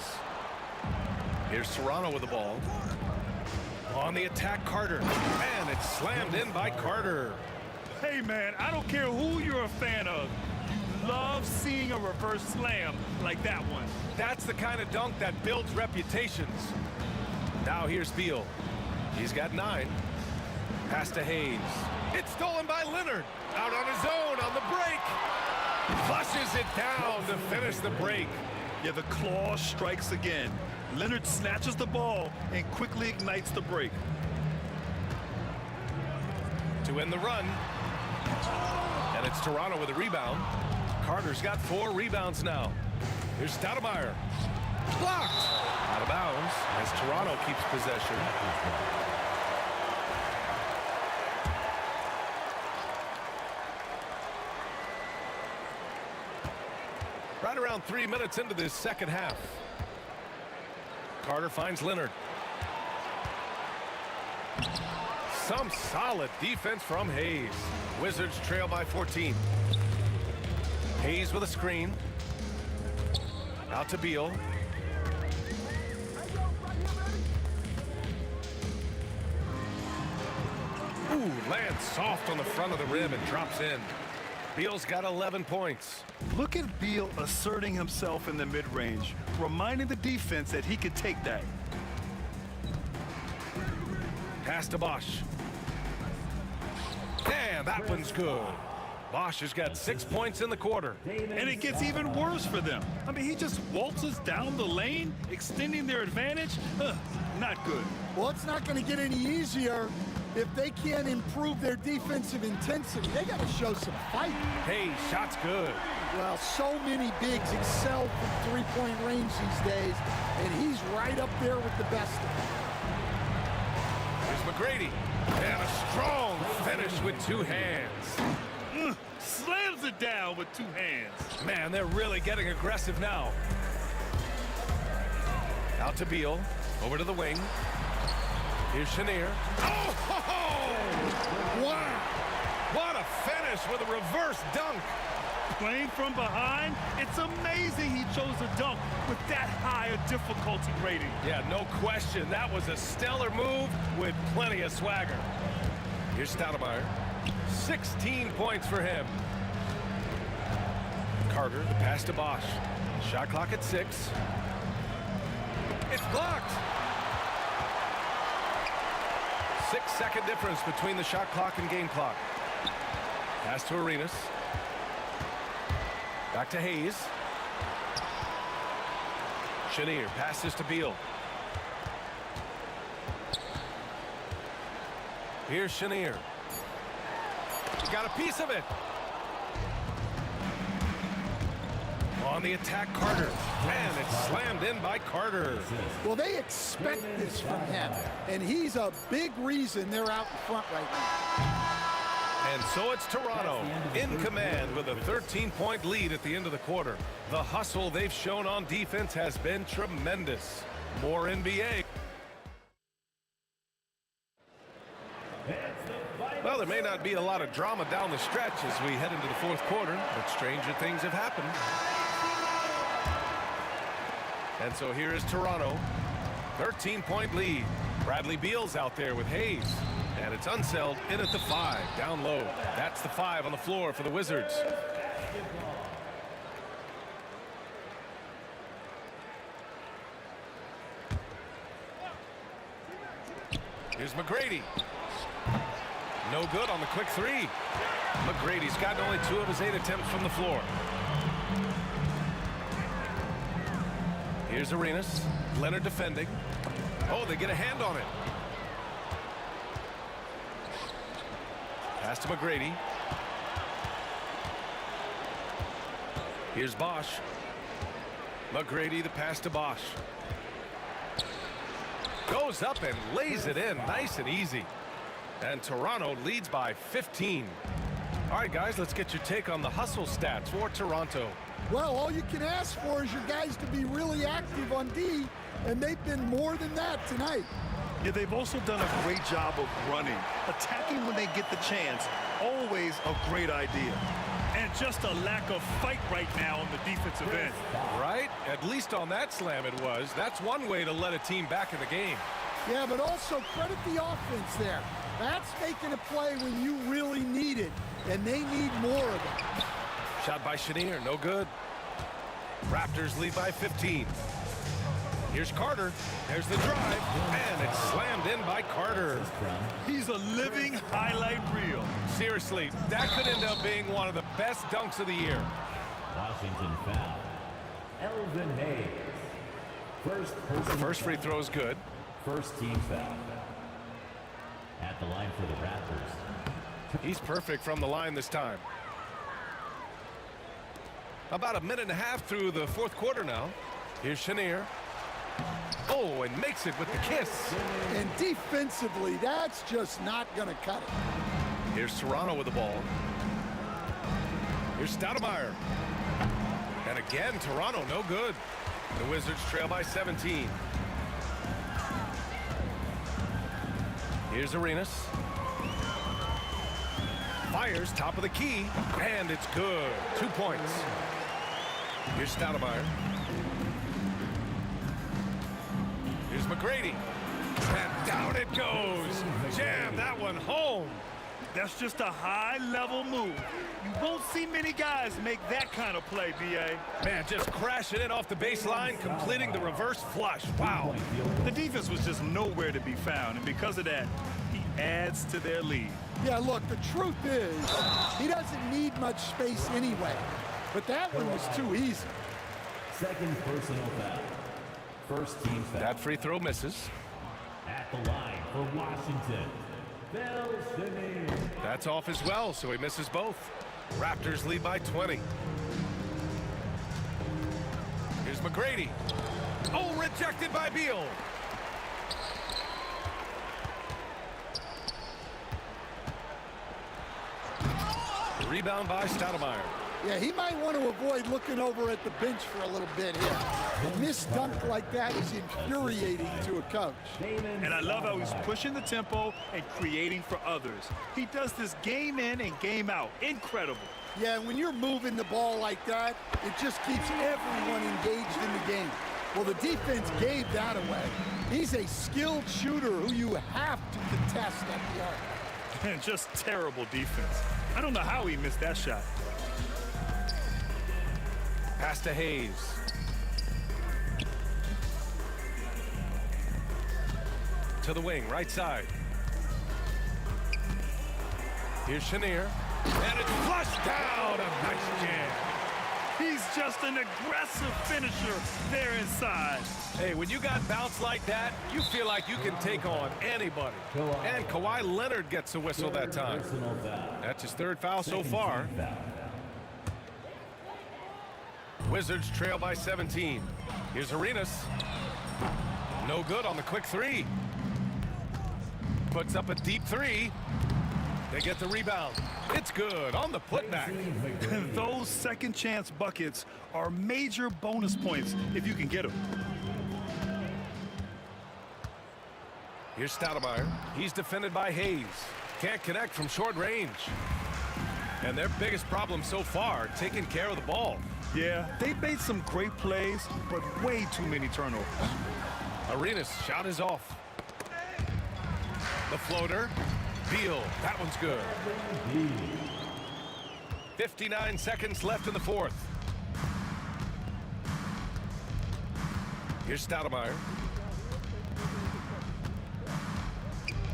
Here's Toronto with the ball. On the attack, Carter. And it's slammed in by Carter. Hey, man, I don't care who you're a fan of. You love seeing a reverse slam like that one. That's the kind of dunk that builds reputations. Now here's Beal. He's got 9. Pass to Hayes. It's stolen by Leonard. Out on his own on the break. Flushes it down to finish the break. Yeah, the claw strikes again. Leonard snatches the ball and quickly ignites the break. To end the run. And it's Toronto with a rebound. Carter's got 4 rebounds now. Here's Stoudemire. Blocked. Out of bounds as Toronto keeps possession. Right around 3 minutes into this second half. Carter finds Leonard. Some solid defense from Hayes. Wizards trail by 14. Hayes with a screen. Out to Beal. Ooh, lands soft on the front of the rim and drops in. Beal's got 11 points. Look at Beal asserting himself in the mid-range, reminding the defense that he could take that. Pass to Bosch. And that one's good. Bosch has got 6 points in the quarter. And it gets even worse for them. I mean, he just waltzes down the lane, extending their advantage. Not good. Well, it's not going to get any easier if they can't improve their defensive intensity. They got to show some fight. Hey, shot's good. Well, so many bigs excel from three-point range these days, and he's right up there with the best of them. Here's McGrady. And a strong finish with 2 hands. Slams it down with 2 hands. Man, they're really getting aggressive now. Out to Beal. Over to the wing. Here's Chenier. Oh! Ho, ho! Wow! What a finish with a reverse dunk. Playing from behind, it's amazing he chose a dunk with that high a difficulty rating. Yeah, no question. That was a stellar move with plenty of swagger. Here's Stoudemire. 16 points for him. Carter, the pass to Bosch. Shot clock at 6. It's blocked. 6-second difference between the shot clock and game clock. Pass to Arenas. Back to Hayes. Chenier passes to Beal. Here's Chenier. He got a piece of it. On the attack, Carter. Man, it's slammed in by Carter. Well, they expect this from him, and he's a big reason they're out in front right now. And so it's Toronto in command with a 13-point lead at the end of the quarter. The hustle they've shown on defense has been tremendous. More NBA. Well, there may not be a lot of drama down the stretch as we head into the fourth quarter, but stranger things have happened. And so here is Toronto. 13-point lead. Bradley Beal's out there with Hayes. And it's Unseld in at the 5, down low. That's the 5 on the floor for the Wizards. Here's McGrady. No good on the quick 3. McGrady's gotten only 2 of his 8 attempts from the floor. Here's Arenas. Leonard defending. Oh, they get a hand on it. Pass to McGrady. Here's Bosch. McGrady, the pass to Bosch. Goes up and lays it in nice and easy. And Toronto leads by 15. All right, guys, let's get your take on the hustle stats for Toronto. Well, all you can ask for is your guys to be really active on D, and they've been more than that tonight. Yeah, they've also done a great job of running. Attacking when they get the chance, always a great idea. And just a lack of fight right now on the defensive end. Right? At least on that slam it was. That's one way to let a team back in the game. Yeah, but also credit the offense there. That's making a play when you really need it, and they need more of it. Shot by Chenier, no good. Raptors lead by 15. Here's Carter. There's the drive, and it's slammed in by Carter. He's a living highlight reel. Seriously, that could end up being one of the best dunks of the year. Washington foul. Elvin Hayes. First free throw is good. First team foul. At the line for the Raptors. He's perfect from the line this time. About a minute and a half through the fourth quarter now. Here's Chenier. Oh, and makes it with the kiss. And defensively, that's just not going to cut it. Here's Toronto with the ball. Here's Stoudemire. And again, Toronto no good. The Wizards trail by 17. Here's Arenas. Fires top of the key, and it's good. 2 points. Here's Stoudemire. Here's McGrady. And down it goes. Jam that one home. That's just a high-level move. You won't see many guys make that kind of play, B.A. Man, just crashing it off the baseline, completing the reverse flush. Wow. The defense was just nowhere to be found, and because of that, he adds to their lead. Yeah, look, the truth is, he doesn't need much space anyway. But that one was too easy. Second personal foul. First team foul. That free throw misses. At the line for Washington. That's off as well, so he misses both. Raptors lead by 20. Here's McGrady. Oh, rejected by Beal. Rebound by Stoudemire. Yeah, he might want to avoid looking over at the bench for a little bit here. A missed dunk like that is infuriating to a coach. And I love how he's pushing the tempo and creating for others. He does this game in and game out. Incredible. Yeah, when you're moving the ball like that, it just keeps everyone engaged in the game. Well, the defense gave that away. He's a skilled shooter who you have to contest at the arc. And just terrible defense. I don't know how he missed that shot. Pass to Hayes. To the wing, right side. Here's Chenier. And it's flushed down. A nice jam. He's just an aggressive finisher there inside. Hey, when you got bounce like that, you feel like you can take on anybody. And Kawhi Leonard gets a whistle that time. That's his third foul so far. Wizards trail by 17. Here's Arenas. No good on the quick three. Puts up a deep three. They get the rebound. It's good on the putback. Those second chance buckets are major bonus points if you can get them. Here's Stoudemire. He's defended by Hayes. Can't connect from short range. And their biggest problem so far, taking care of the ball. Yeah, they made some great plays, but way too many turnovers. Arenas' shot is off. The floater. Beal. That one's good. 59 seconds left in the fourth. Here's Stoudemire.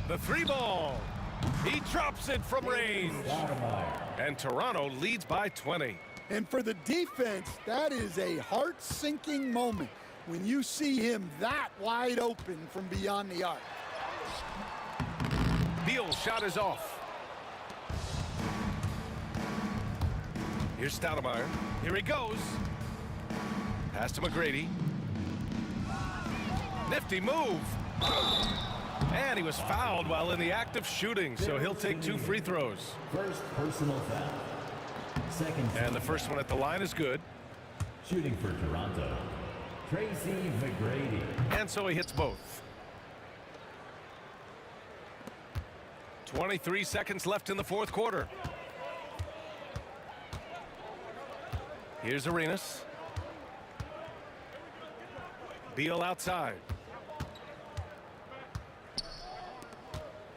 The three ball. He drops it from range. And Toronto leads by 20. And for the defense, that is a heart-sinking moment when you see him that wide open from beyond the arc. Beal's shot is off. Here's Stoudemire. Here he goes. Pass to McGrady. Nifty move. And he was fouled while in the act of shooting, so he'll take 2 free throws. First personal foul. Second. And the first one at the line is good. Shooting for Toronto. Tracy McGrady. And so he hits both. 23 seconds left in the fourth quarter. Here's Arenas. Beal outside.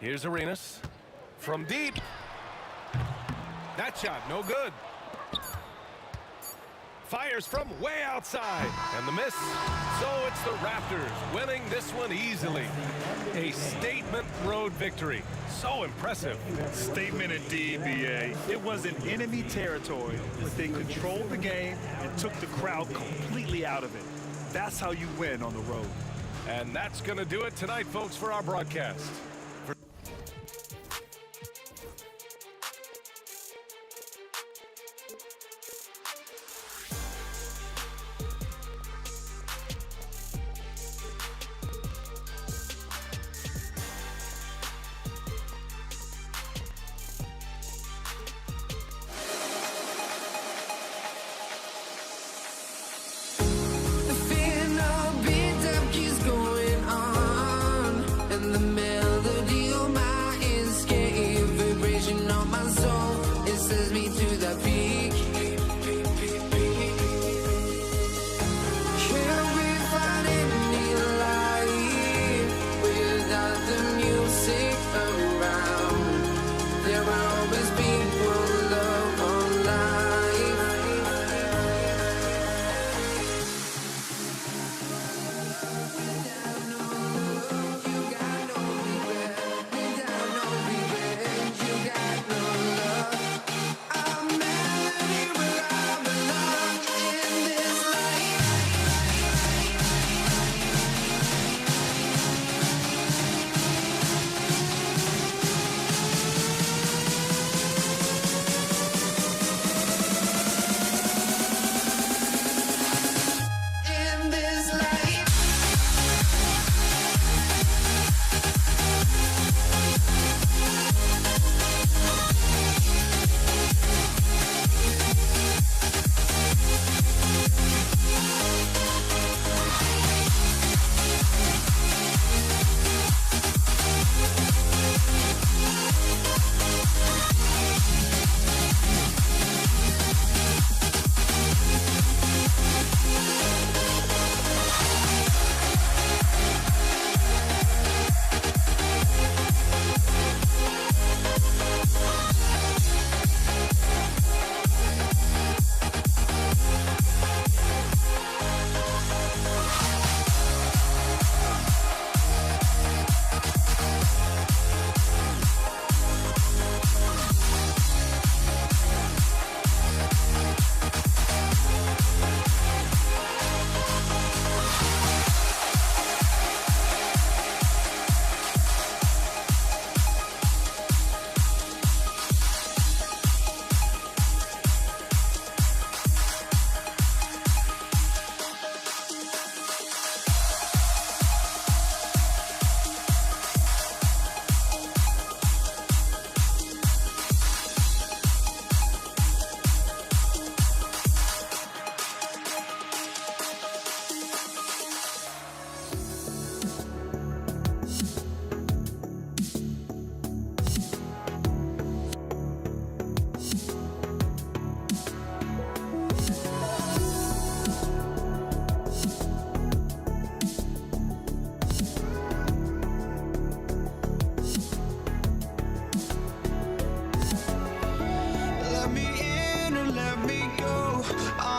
Here's Arenas. From deep. That shot, no good. Fires from way outside. And the miss. So it's the Raptors winning this one easily. A statement road victory. So impressive. Statement indeed, BA. It was in enemy territory, but they controlled the game and took the crowd completely out of it. That's how you win on the road. And that's going to do it tonight, folks, for our broadcast.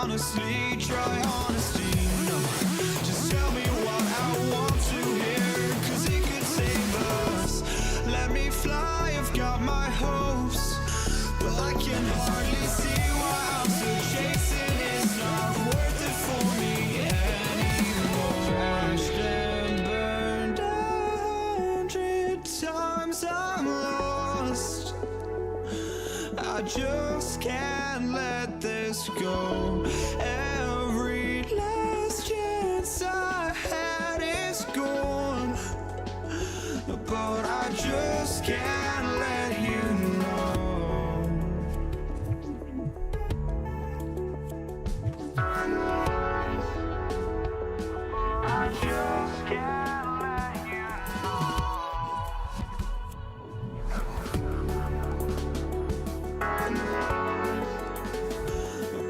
honestly, try honesty, no. Just tell me what I want to hear, 'cause it could save us. Let me fly, I've got my hopes, but I can hardly see why I'm still chasing. It's not worth it for me anymore. Crashed and burned 100 times, I'm lost. I just can't let this go. Every last chance I had is gone, but I just can't let you know. I just can't let you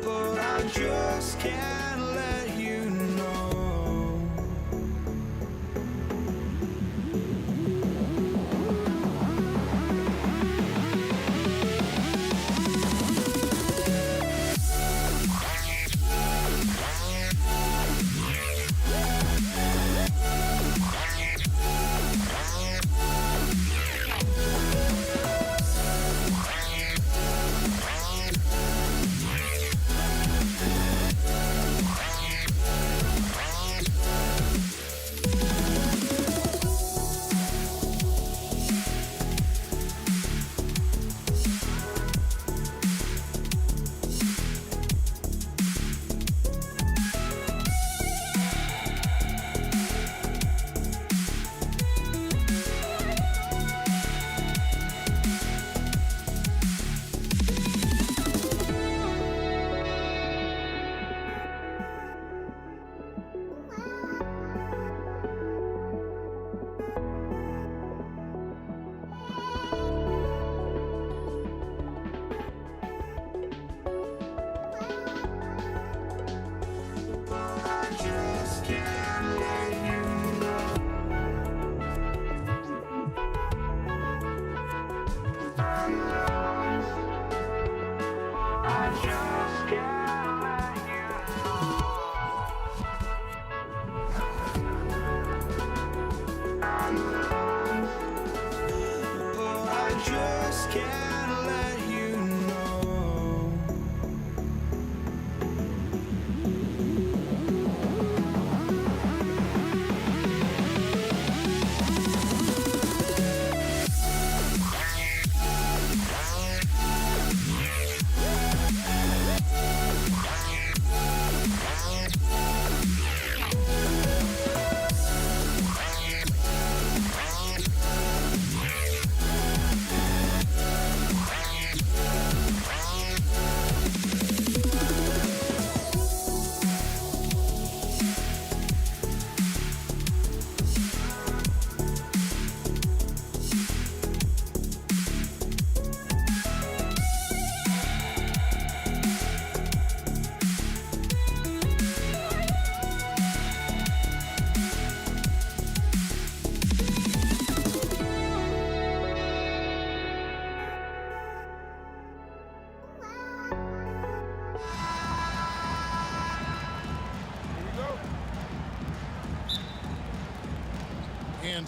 but I just can't let you know.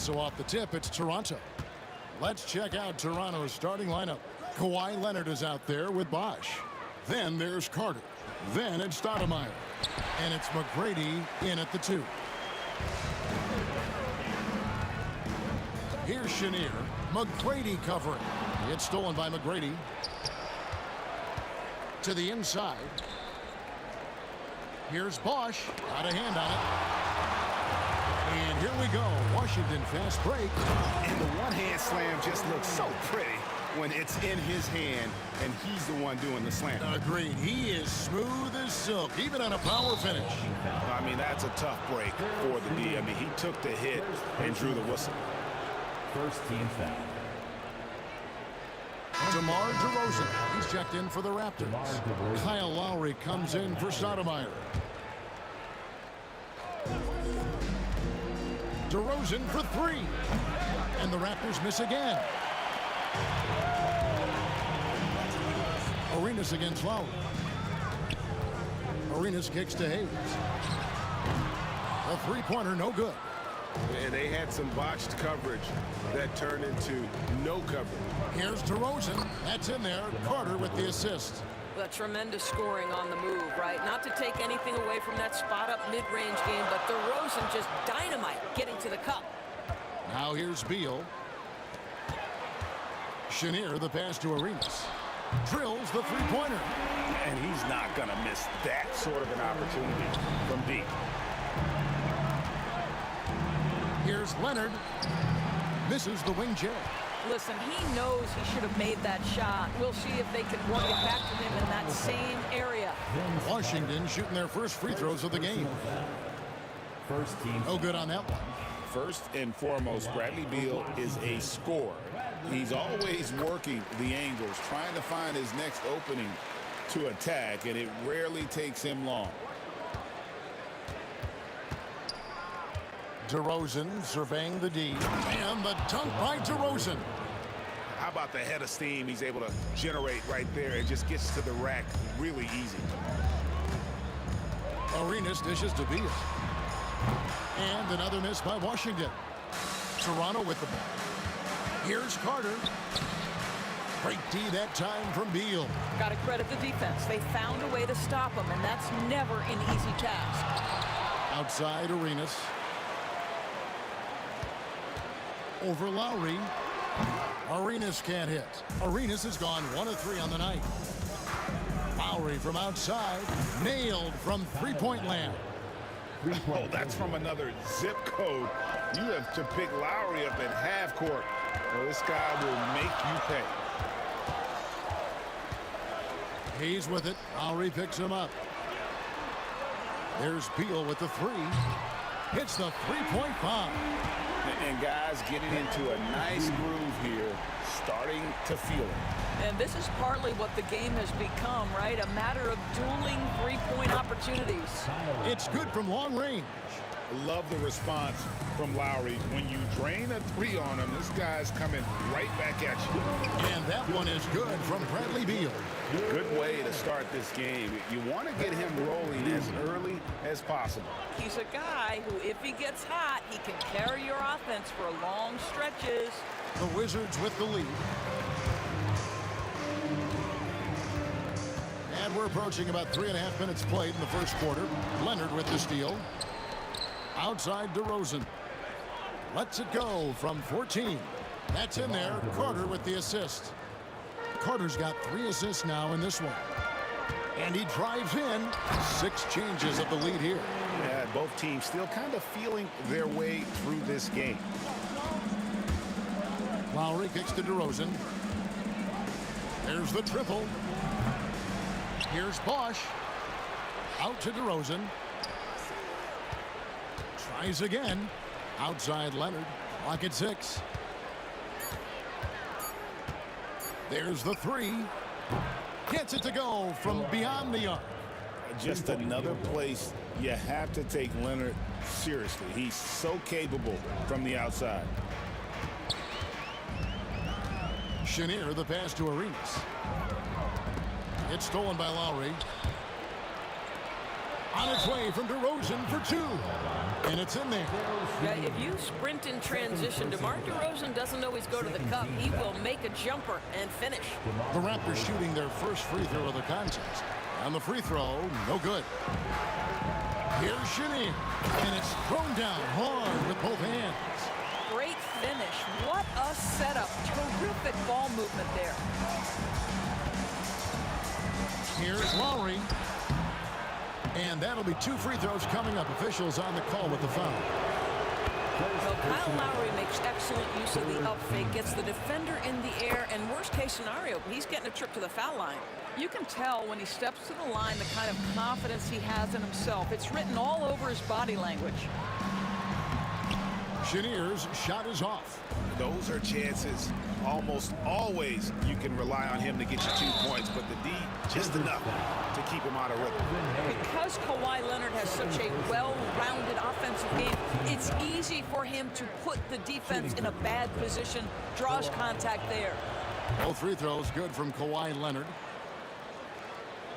so off the tip, it's Toronto. Let's check out Toronto's starting lineup. Kawhi Leonard is out there with Bosch. Then there's Carter. Then it's Stoudemire. And it's McGrady in at the 2. Here's Chenier. McGrady covering. It's stolen by McGrady. To the inside. Here's Bosch. Got a hand on it. And here we go. Washington fast break. And the one-hand slam just looks so pretty when it's in his hand and he's the one doing the slam. Agreed. He is smooth as silk, even on a power finish. I mean, that's a tough break for the D. I mean, he took the hit and drew the whistle. First team foul. DeMar DeRozan. He's checked in for the Raptors. Kyle Lowry comes in for Stoudemire. DeRozan for 3. And the Raptors miss again. Arenas against Lowry. Arenas kicks to Hayes. A three-pointer, no good. And they had some botched coverage that turned into no coverage. Here's DeRozan. That's in there. Carter with the assist. Well, tremendous scoring on the move, right? Not to take anything away from that spot-up mid-range game, but DeRozan just dynamite getting to the cup. Now here's Beal. Chenier, the pass to Arenas. Drills the three-pointer. And he's not going to miss that sort of an opportunity from deep. Here's Leonard. Misses the wing J. Listen, he knows he should have made that shot. We'll see if they can work it back to him in that same area. Washington shooting their first free throws of the game. First team. No good on that one. First and foremost, Bradley Beal is a scorer. He's always working the angles, trying to find his next opening to attack, and it rarely takes him long. DeRozan surveying the D. And the dunk by DeRozan. How about the head of steam he's able to generate right there? It just gets to the rack really easy. Arenas dishes to Beal. And another miss by Washington. Toronto with the ball. Here's Carter. Great D that time from Beal. Got to credit the defense. They found a way to stop him, and that's never an easy task. Outside Arenas. Over Lowry. Arenas can't hit. Arenas has gone 1 of 3 on the night. Lowry from outside. Nailed from three-point land. Oh, that's from another zip code. You have to pick Lowry up at half court. Well, this guy will make you pay. He's with it. Lowry picks him up. There's Beal with the 3. Hits the three-point bomb. And guys getting into a nice groove here, starting to feel it. And this is partly what the game has become, right? A matter of dueling three-point opportunities. It's good from long range. Love the response from Lowry. When you drain a 3 on him, this guy's coming right back at you. And that one is good from Bradley Beal. Good way to start this game. You want to get him rolling as early as possible. He's a guy who, if he gets hot, he can carry your offense for long stretches. The Wizards with the lead. And we're approaching about 3.5 minutes played in the first quarter. Leonard with the steal. Outside DeRozan. Lets it go from 14. That's in there. Carter with the assist. Carter's got 3 assists now in this one. And he drives in. 6 changes of the lead here. Yeah, both teams still kind of feeling their way through this game. Lowry kicks to DeRozan. There's the triple. Here's Bosch. Out to DeRozan. Tries again. Outside Leonard. Clock at 6. There's the 3. Gets it to go from beyond the arc. Just another place you have to take Leonard seriously. He's so capable from the outside. Chenier, the pass to Arenas. It's stolen by Lowry. On its way from DeRozan for two. And it's in there. Yeah, if you sprint in transition, DeMar DeRozan doesn't always go to the cup. He will make a jumper and finish. The Raptors shooting their first free throw of the contest. And the free throw, no good. Here's Chenier. And it's thrown down hard with both hands. Great finish. What a setup. Terrific ball movement there. Here's Lowry. And that'll be two free throws coming up. Officials on the call with the foul. Well, Kyle Lowry makes excellent use of the up fake, gets the defender in the air, and worst case scenario, he's getting a trip to the foul line. You can tell when he steps to the line the kind of confidence he has in himself. It's written all over his body language. Chenier's shot is off. Those are chances almost always you can rely on him to get you 2 points, but the D just enough to keep him out of rhythm. Because Kawhi Leonard has such a well-rounded offensive game, it's easy for him to put the defense in a bad position, draws contact there. Both free throws good from Kawhi Leonard.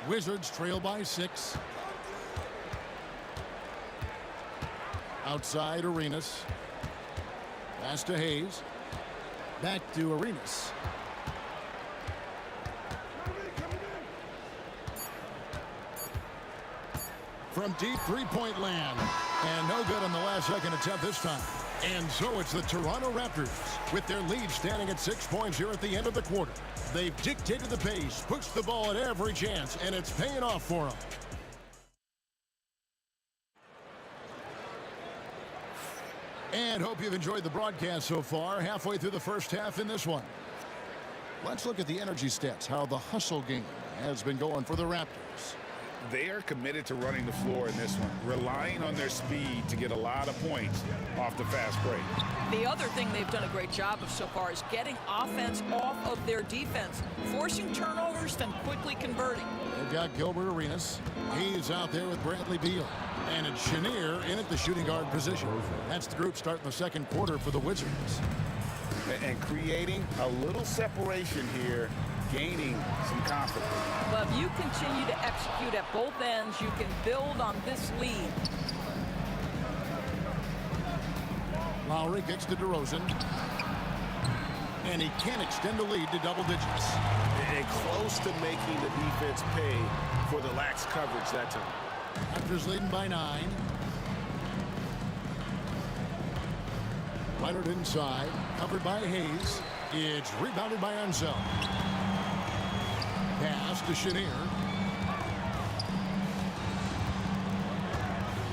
Wizards trail by 6. Outside Arenas. Pass to Hayes. Back to Arenas. From deep three-point land. And no good on the last second attempt this time. And so it's the Toronto Raptors with their lead standing at 6 points here at the end of the quarter. They've dictated the pace, pushed the ball at every chance, and it's paying off for them. And hope you've enjoyed the broadcast so far. Halfway through the first half in this one. Let's look at the energy stats, how the hustle game has been going for the Raptors. They are committed to running the floor in this one, relying on their speed to get a lot of points off the fast break. The other thing they've done a great job of so far is getting offense off of their defense, forcing turnovers, then quickly converting. They've got Gilbert Arenas. He's out there with Bradley Beal. And it's Chenier in at the shooting guard position. That's the group starting the second quarter for the Wizards. And creating a little separation here, gaining some confidence. Well, if you continue to execute at both ends, you can build on this lead. Lowry kicks to DeRozan. And he can't extend the lead to double digits. And close to making the defense pay for the lax coverage that time. Raptors leading by 9. Leonard inside, covered by Hayes. It's rebounded by Ansel. Pass to Chenier.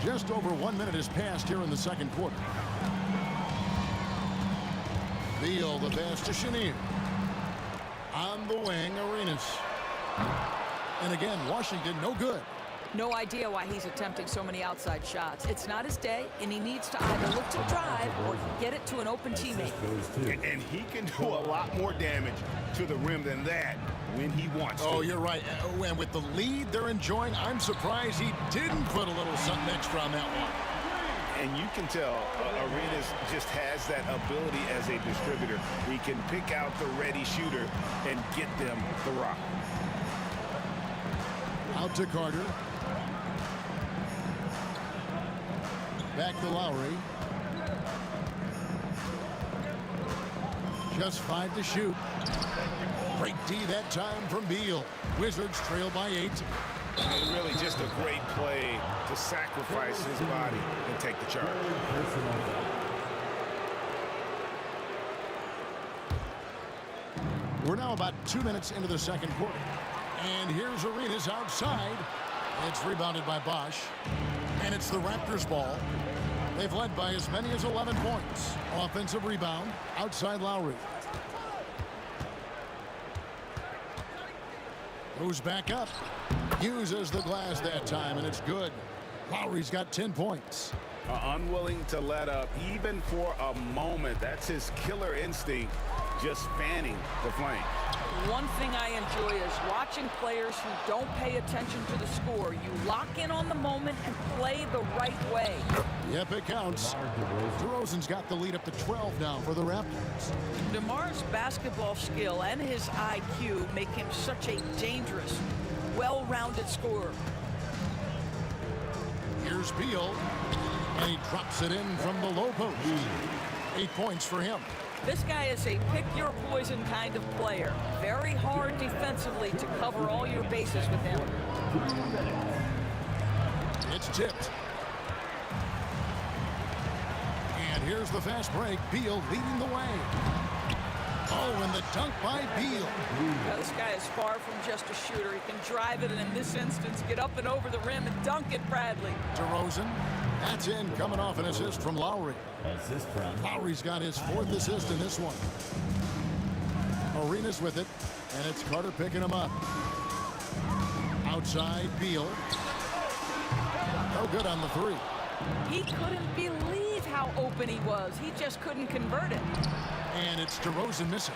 Just over 1 minute has passed here in the second quarter. Beal, the pass to Chenier. On the wing, Arenas. And again, Washington, no good. No idea why he's attempting so many outside shots. It's not his day, and he needs to either look to drive or get it to an open teammate. And he can do a lot more damage to the rim than that when he wants to. Oh, you're right. And with the lead they're enjoying, I'm surprised he didn't put a little something extra on that one. And you can tell Arenas just has that ability as a distributor. He can pick out the ready shooter and get them the rock. Out to Carter. Back to Lowry. Just 5 to shoot. Great D that time from Beal. Wizards trail by 8. And really just a great play to sacrifice his body and take the charge. We're now about 2 minutes into the second quarter. And here's Arenas outside. It's rebounded by Bosch. And it's the Raptors' ball. They've led by as many as 11 points. Offensive rebound outside Lowry. Goes back up. Uses the glass that time, and it's good. Lowry's got 10 points. Unwilling to let up even for a moment. That's his killer instinct, just fanning the flame. One thing I enjoy is watching players who don't pay attention to the score. You lock in on the moment and play the right way. Yep, it counts. DeRozan's got the lead up to 12 now for the Raptors. DeMar's basketball skill and his IQ make him such a dangerous, well-rounded scorer. Here's Beal. And he drops it in from the low post. 8 points for him. This guy is a pick-your-poison kind of player. Very hard defensively to cover all your bases with him. It's tipped. And here's the fast break. Beal leading the way. Oh, and the dunk by Beal. Now, this guy is far from just a shooter. He can drive it, and in this instance, get up and over the rim and dunk it, Bradley. DeRozan. That's in, coming off an assist from Lowry. Assist from Lowry's got his 4th assist in this one. Arenas with it, and it's Carter picking him up. Outside, Beal. No good on the 3. He couldn't believe how open he was. He just couldn't convert it. And it's DeRozan missing.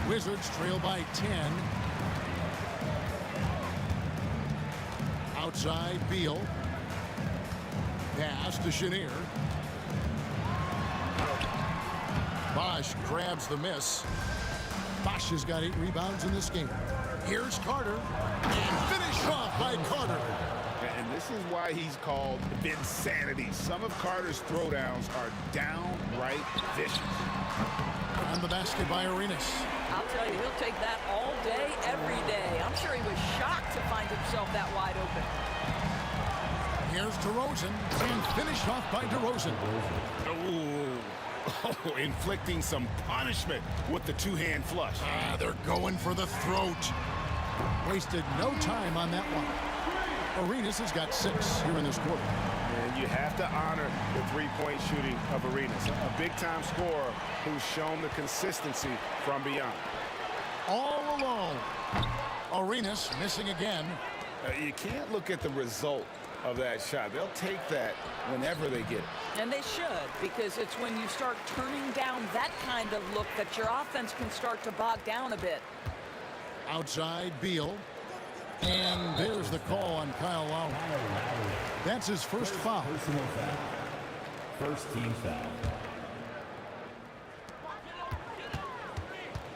Wizards trail by 10. Outside, Beal. Pass to Chenier. Bosch grabs the miss. Bosch has got 8 rebounds in this game. Here's Carter. And finished off by Carter. And this is why he's called Vinsanity. Some of Carter's throwdowns are downright vicious. On the basket by Arenas. I'll tell you, he'll take that all day, every day. I'm sure he was shocked to find himself that wide open. Here's DeRozan, and finished off by DeRozan. Oh, inflicting some punishment with the 2-hand flush. They're going for the throat. Wasted no time on that one. Arenas has got 6 here in this quarter. And you have to honor the 3-point shooting of Arenas, a big-time scorer who's shown the consistency from beyond. All alone. Arenas missing again. You can't look at the result of that shot. They'll take that whenever they get it. And they should, because it's when you start turning down that kind of look that your offense can start to bog down a bit. Outside, Beal. And there's the call on Kyle Lowry. That's his first foul. personal foul. First team foul.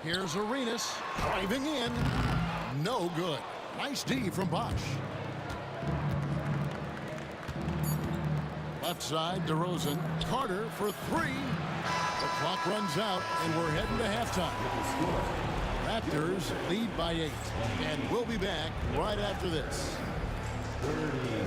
Here's Arenas driving in. No good. Nice D from Bosch. Left side, DeRozan. Carter for 3. The clock runs out, and we're heading to halftime. Raptors lead by 8. And we'll be back right after this. 36.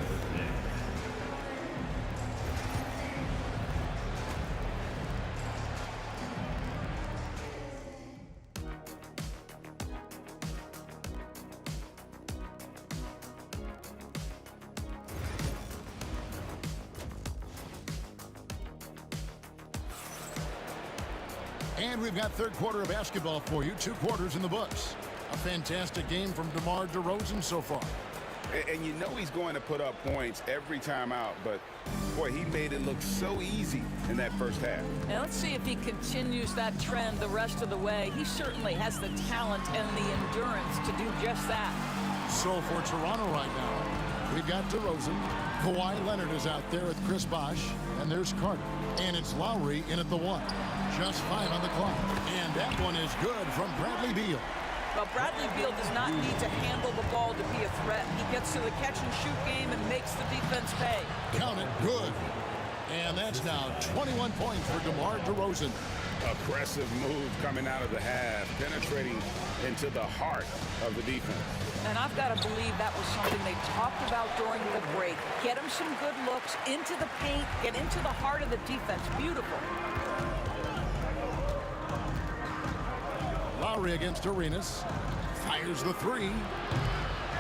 And we've got third quarter of basketball for you. 2 quarters in the books. A fantastic game from DeMar DeRozan so far. And you know he's going to put up points every time out, but boy, he made it look so easy in that first half. Now let's see if he continues that trend the rest of the way. He certainly has the talent and the endurance to do just that. So for Toronto right now, we've got DeRozan. Kawhi Leonard is out there with Chris Bosh, and there's Carter. And it's Lowry in at the 1. Just 5 on the clock. And that one is good from Bradley Beal. Well, Bradley Beal does not need to handle the ball to be a threat. He gets to the catch-and-shoot game and makes the defense pay. Count it, good. And that's now 21 points for DeMar DeRozan. Aggressive move coming out of the half, penetrating into the heart of the defense. And I've got to believe that was something they talked about during the break. Get him some good looks into the paint, get into the heart of the defense. Beautiful. Lowry against Arenas. Fires the 3.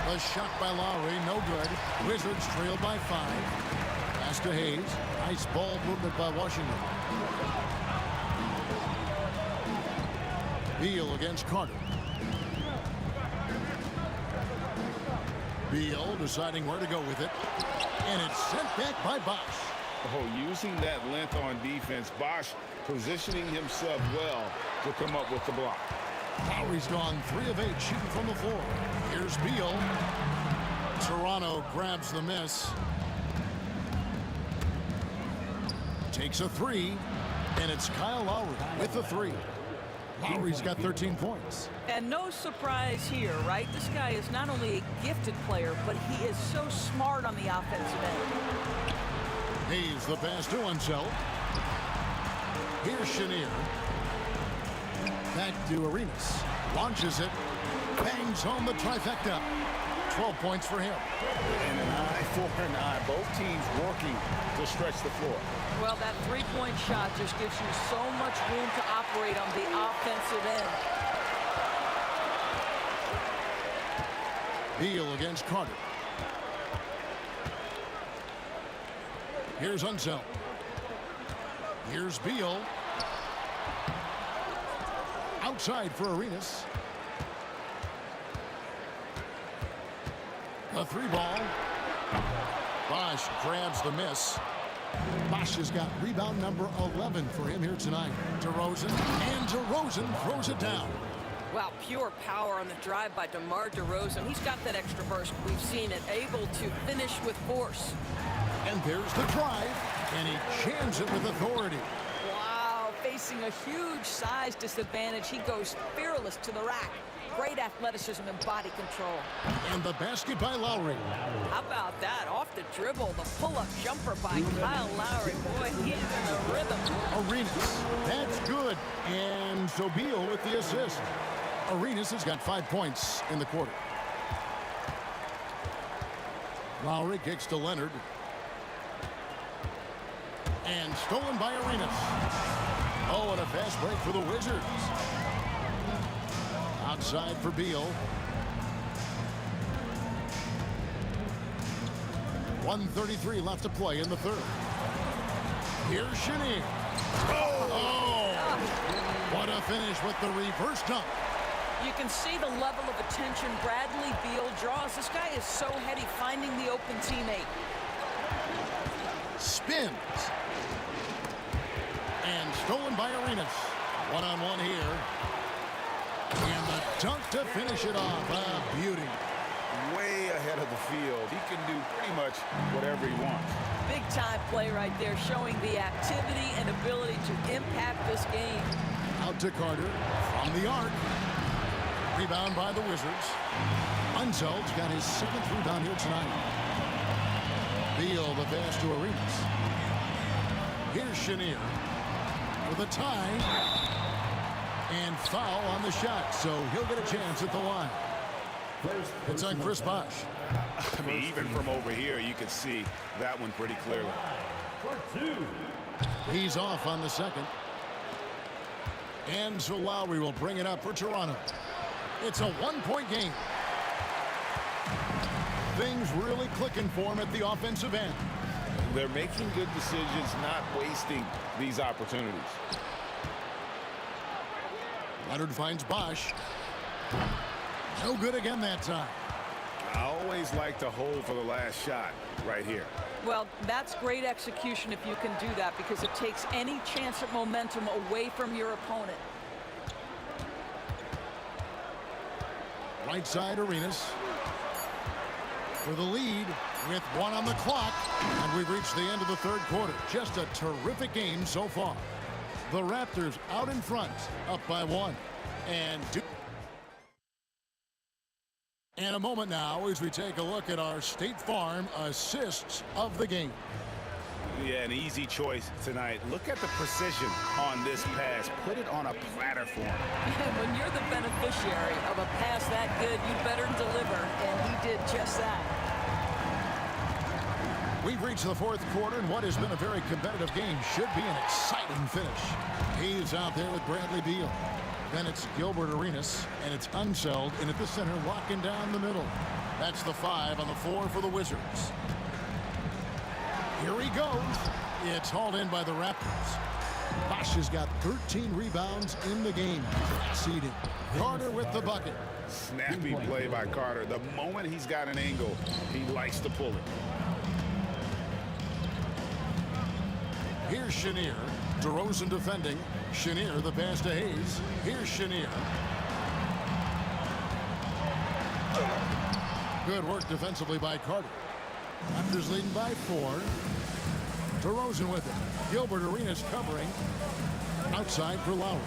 The shot by Lowry, no good. Wizards trail by 5. Pass to Hayes. Nice ball movement by Washington. Beal against Carter. Beal deciding where to go with it. And it's sent back by Bosh. Oh, using that length on defense, Bosh positioning himself well to come up with the block. Lowry's gone 3 of 8 shooting from the floor. Here's Beal. Toronto grabs the miss. Takes a 3, and it's Kyle Lowry with the 3. Lowry's got 13 points. And no surprise here, right? This guy is not only a gifted player, but he is so smart on the offensive end. He's the pass to Unseld. Here's Chenier. Back to Arenas. Launches it. Bangs home the trifecta. 12 points for him. And an eye for an eye. Both teams working to stretch the floor. Well, that three-point shot just gives you so much room to operate on the offensive end. Beal against Carter. Here's Unseld. Here's Beal. Outside for Arenas. A three ball. Bosch grabs the miss. Bosch has got rebound number 11 for him here tonight. DeRozan, and DeRozan throws it down. Wow, pure power on the drive by DeMar DeRozan. He's got that extra burst. We've seen it, able to finish with force. And there's the drive, and he jams it with authority. Wow, facing a huge size disadvantage. He goes fearless to the rack. Great athleticism and body control. And the basket by Lowry. How about that? Off the dribble, the pull-up jumper by Kyle Lowry. Boy, he's in the rhythm. Arenas, that's good. And so Beal with the assist. Arenas has got 5 points in the quarter. Lowry kicks to Leonard. And stolen by Arenas. Oh, and a fast break for the Wizards. Outside for Beal. 1:33 left to play in the third. Here's Chenier. Oh! What a finish with the reverse dunk. You can see the level of attention Bradley Beal draws. This guy is so heady, finding the open teammate. Spins. And stolen by Arenas. One-on-one here. And the dunk to finish it off. A beauty. Way ahead of the field. He can do pretty much whatever he wants. Big time play right there, showing the activity and ability to impact this game. Out to Carter from the arc. Rebound by the Wizards. Unseld's got his 7th rebound here tonight. Beal the pass to Arenas. Here's Chenier with a tie. And foul on the shot, so he'll get a chance at the line. It's on Chris Bosh. I mean, even from over here, you can see that one pretty clearly. He's off on the second. And so Lowry will bring it up for Toronto. It's a 1-point game. Things really clicking for him at the offensive end. They're making good decisions, not wasting these opportunities. Leonard finds Bosch. No good again that time. I always like to hold for the last shot right here. Well, that's great execution if you can do that, because it takes any chance at momentum away from your opponent. Right side Arenas for the lead with 1 on the clock. And we've reached the end of the third quarter. Just a terrific game so far. The Raptors out in front, up by 1. And a moment now as we take a look at our State Farm assists of the game. Yeah, an easy choice tonight. Look at the precision on this pass. Put it on a platter for him. When you're the beneficiary of a pass that good, you better deliver, and he did just that. We've reached the fourth quarter, and what has been a very competitive game should be an exciting finish. He's out there with Bradley Beal. Then it's Gilbert Arenas, and it's Unseld in at the center, locking down the middle. That's the 5 on the floor for the Wizards. Here he goes. It's hauled in by the Raptors. Bosch has got 13 rebounds in the game. Seeding. Carter with the bucket. Snappy play by Carter. The moment he's got an angle, he likes to pull it. Here's Chenier. DeRozan defending. Chenier the pass to Hayes. Here's Chenier. Good work defensively by Carter. Raptors leading by 4. DeRozan with it. Gilbert Arenas covering. Outside for Lowry.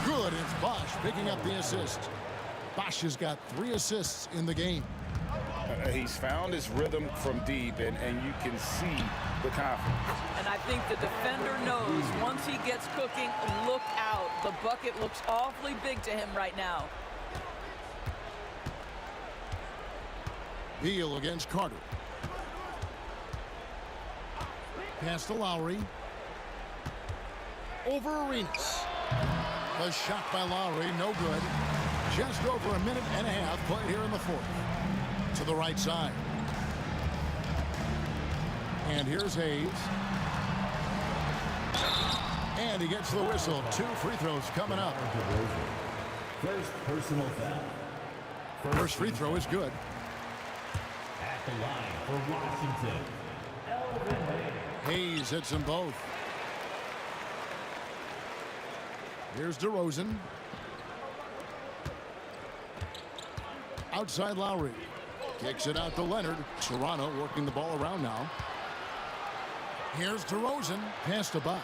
Good. It's Bosch picking up the assist. Bosch has got 3 assists in the game. He's found his rhythm from deep, and you can see the confidence. And I think the defender knows once he gets cooking, look out. The bucket looks awfully big to him right now. Beal against Carter. Pass to Lowry. Over Arenas. A shot by Lowry, no good. Just over a minute and a half played here in the fourth. To the right side. And here's Hayes. And he gets the whistle. 2 free throws coming up. First personal foul. First free throw is good. At the line for Washington, Elvin Hayes. Hayes hits them both. Here's DeRozan. Outside Lowry. Kicks it out to Leonard. Toronto working the ball around now. Here's DeRozan. Pass to Bosch.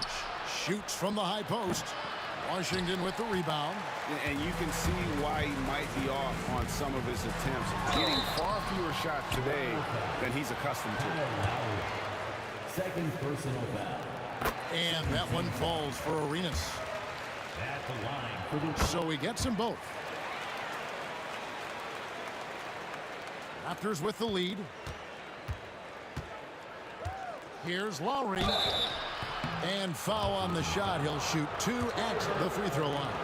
Shoots from the high post. Washington with the rebound. And you can see why he might be off on some of his attempts. Getting far fewer shots today than he's accustomed to. Second personal foul. And that one falls for Arenas. At the line for the... So he gets them both. Raptors with the lead. Here's Lowry. And foul on the shot. He'll shoot 2 at the free throw line.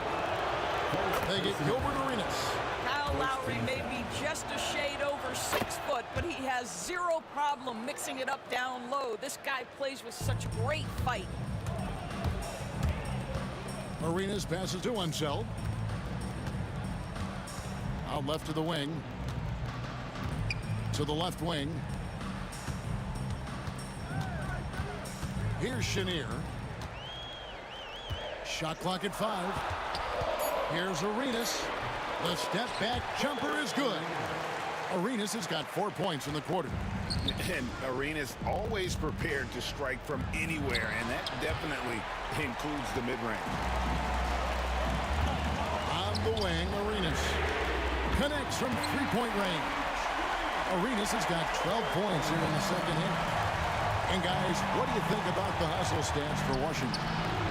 They get Gilbert Arenas. Kyle Lowry may be just a shade over 6 foot, but he has zero problem mixing it up down low. This guy plays with such great fight. Arenas passes to Unseld. Out left to the wing. To the left wing. Here's Chenier. Shot clock at 5. Here's Arenas. The step back jumper is good. Arenas has got 4 points in the quarter. And Arenas always prepared to strike from anywhere, and that definitely includes the mid-range. On the wing, Arenas connects from 3-point range. Arenas has got 12 points here in the second half. And guys, what do you think about the hustle stats for Washington?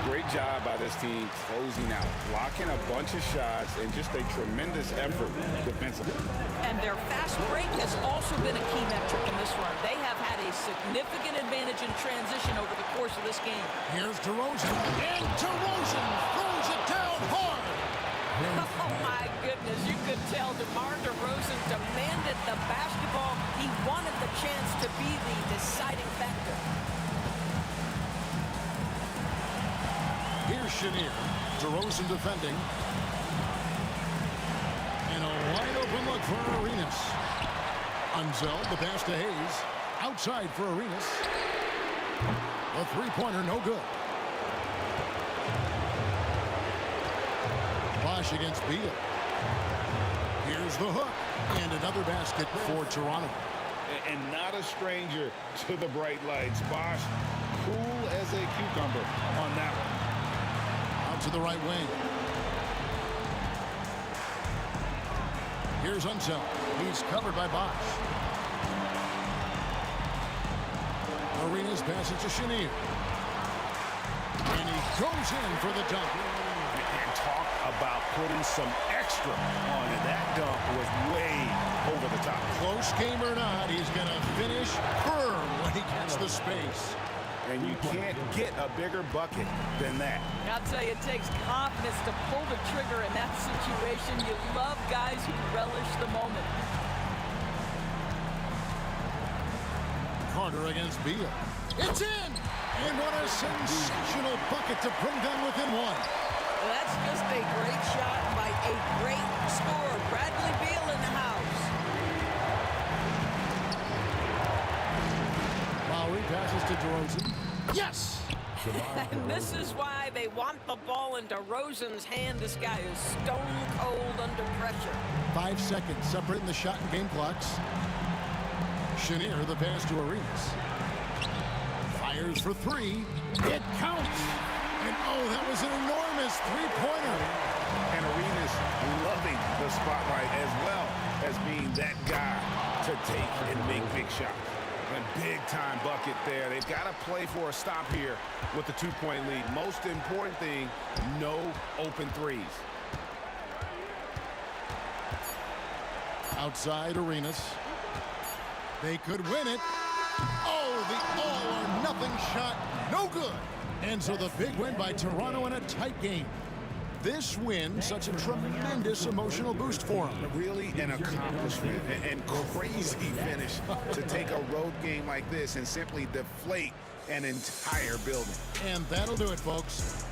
Great job by this team closing out, blocking a bunch of shots, and just a tremendous effort defensively. And their fast break has also been a key metric in this run. They have had a significant advantage in transition over the course of this game. Here's DeRozan, and DeRozan throws it down hard. Oh my goodness, you could tell DeMar DeRozan demanded the basketball. He wanted the chance to be the deciding factor. Here's Chenier. DeRozan defending. And a wide open look for Arenas. Unseld, the pass to Hayes. Outside for Arenas. The three-pointer, no good. Bosch against Beal. Here's the hook. And another basket for Toronto. And not a stranger to the bright lights. Bosch, cool as a cucumber on that one. Out to the right wing. Here's Unseld. He's covered by Bosch. Arenas passes to Chenier. And he goes in for the dunk. And talk about putting some extra on it. That dunk was way over the top. Close game or not, he's going to finish firm when he gets the space. And you can't get a bigger bucket than that. I'll tell you, it takes confidence to pull the trigger in that situation. You love guys who relish the moment. Carter against Beal. It's in! And what a sensational bucket to bring them within one. Well, that's just a great shot by a great scorer. Bradley Beal in the house. Lowry passes to DeRozan. Yes! And this is why they want the ball in DeRozan's hand. This guy is stone cold under pressure. 5 seconds separating the shot and game clocks. Chenier, the pass to Arenas. Fires for 3. It counts. And oh, that was an enormous three-pointer. And Arenas loving the spotlight as well as being that guy to take and make big shots. A big-time bucket there. They've got to play for a stop here with the 2-point lead. Most important thing, no open threes. Outside Arenas. They could win it. Oh, the all-or-nothing shot. No good. And so the big win by Toronto in a tight game. This win, such a tremendous emotional boost for them. Really an accomplishment and crazy finish to take a road game like this and simply deflate an entire building. And that'll do it, folks.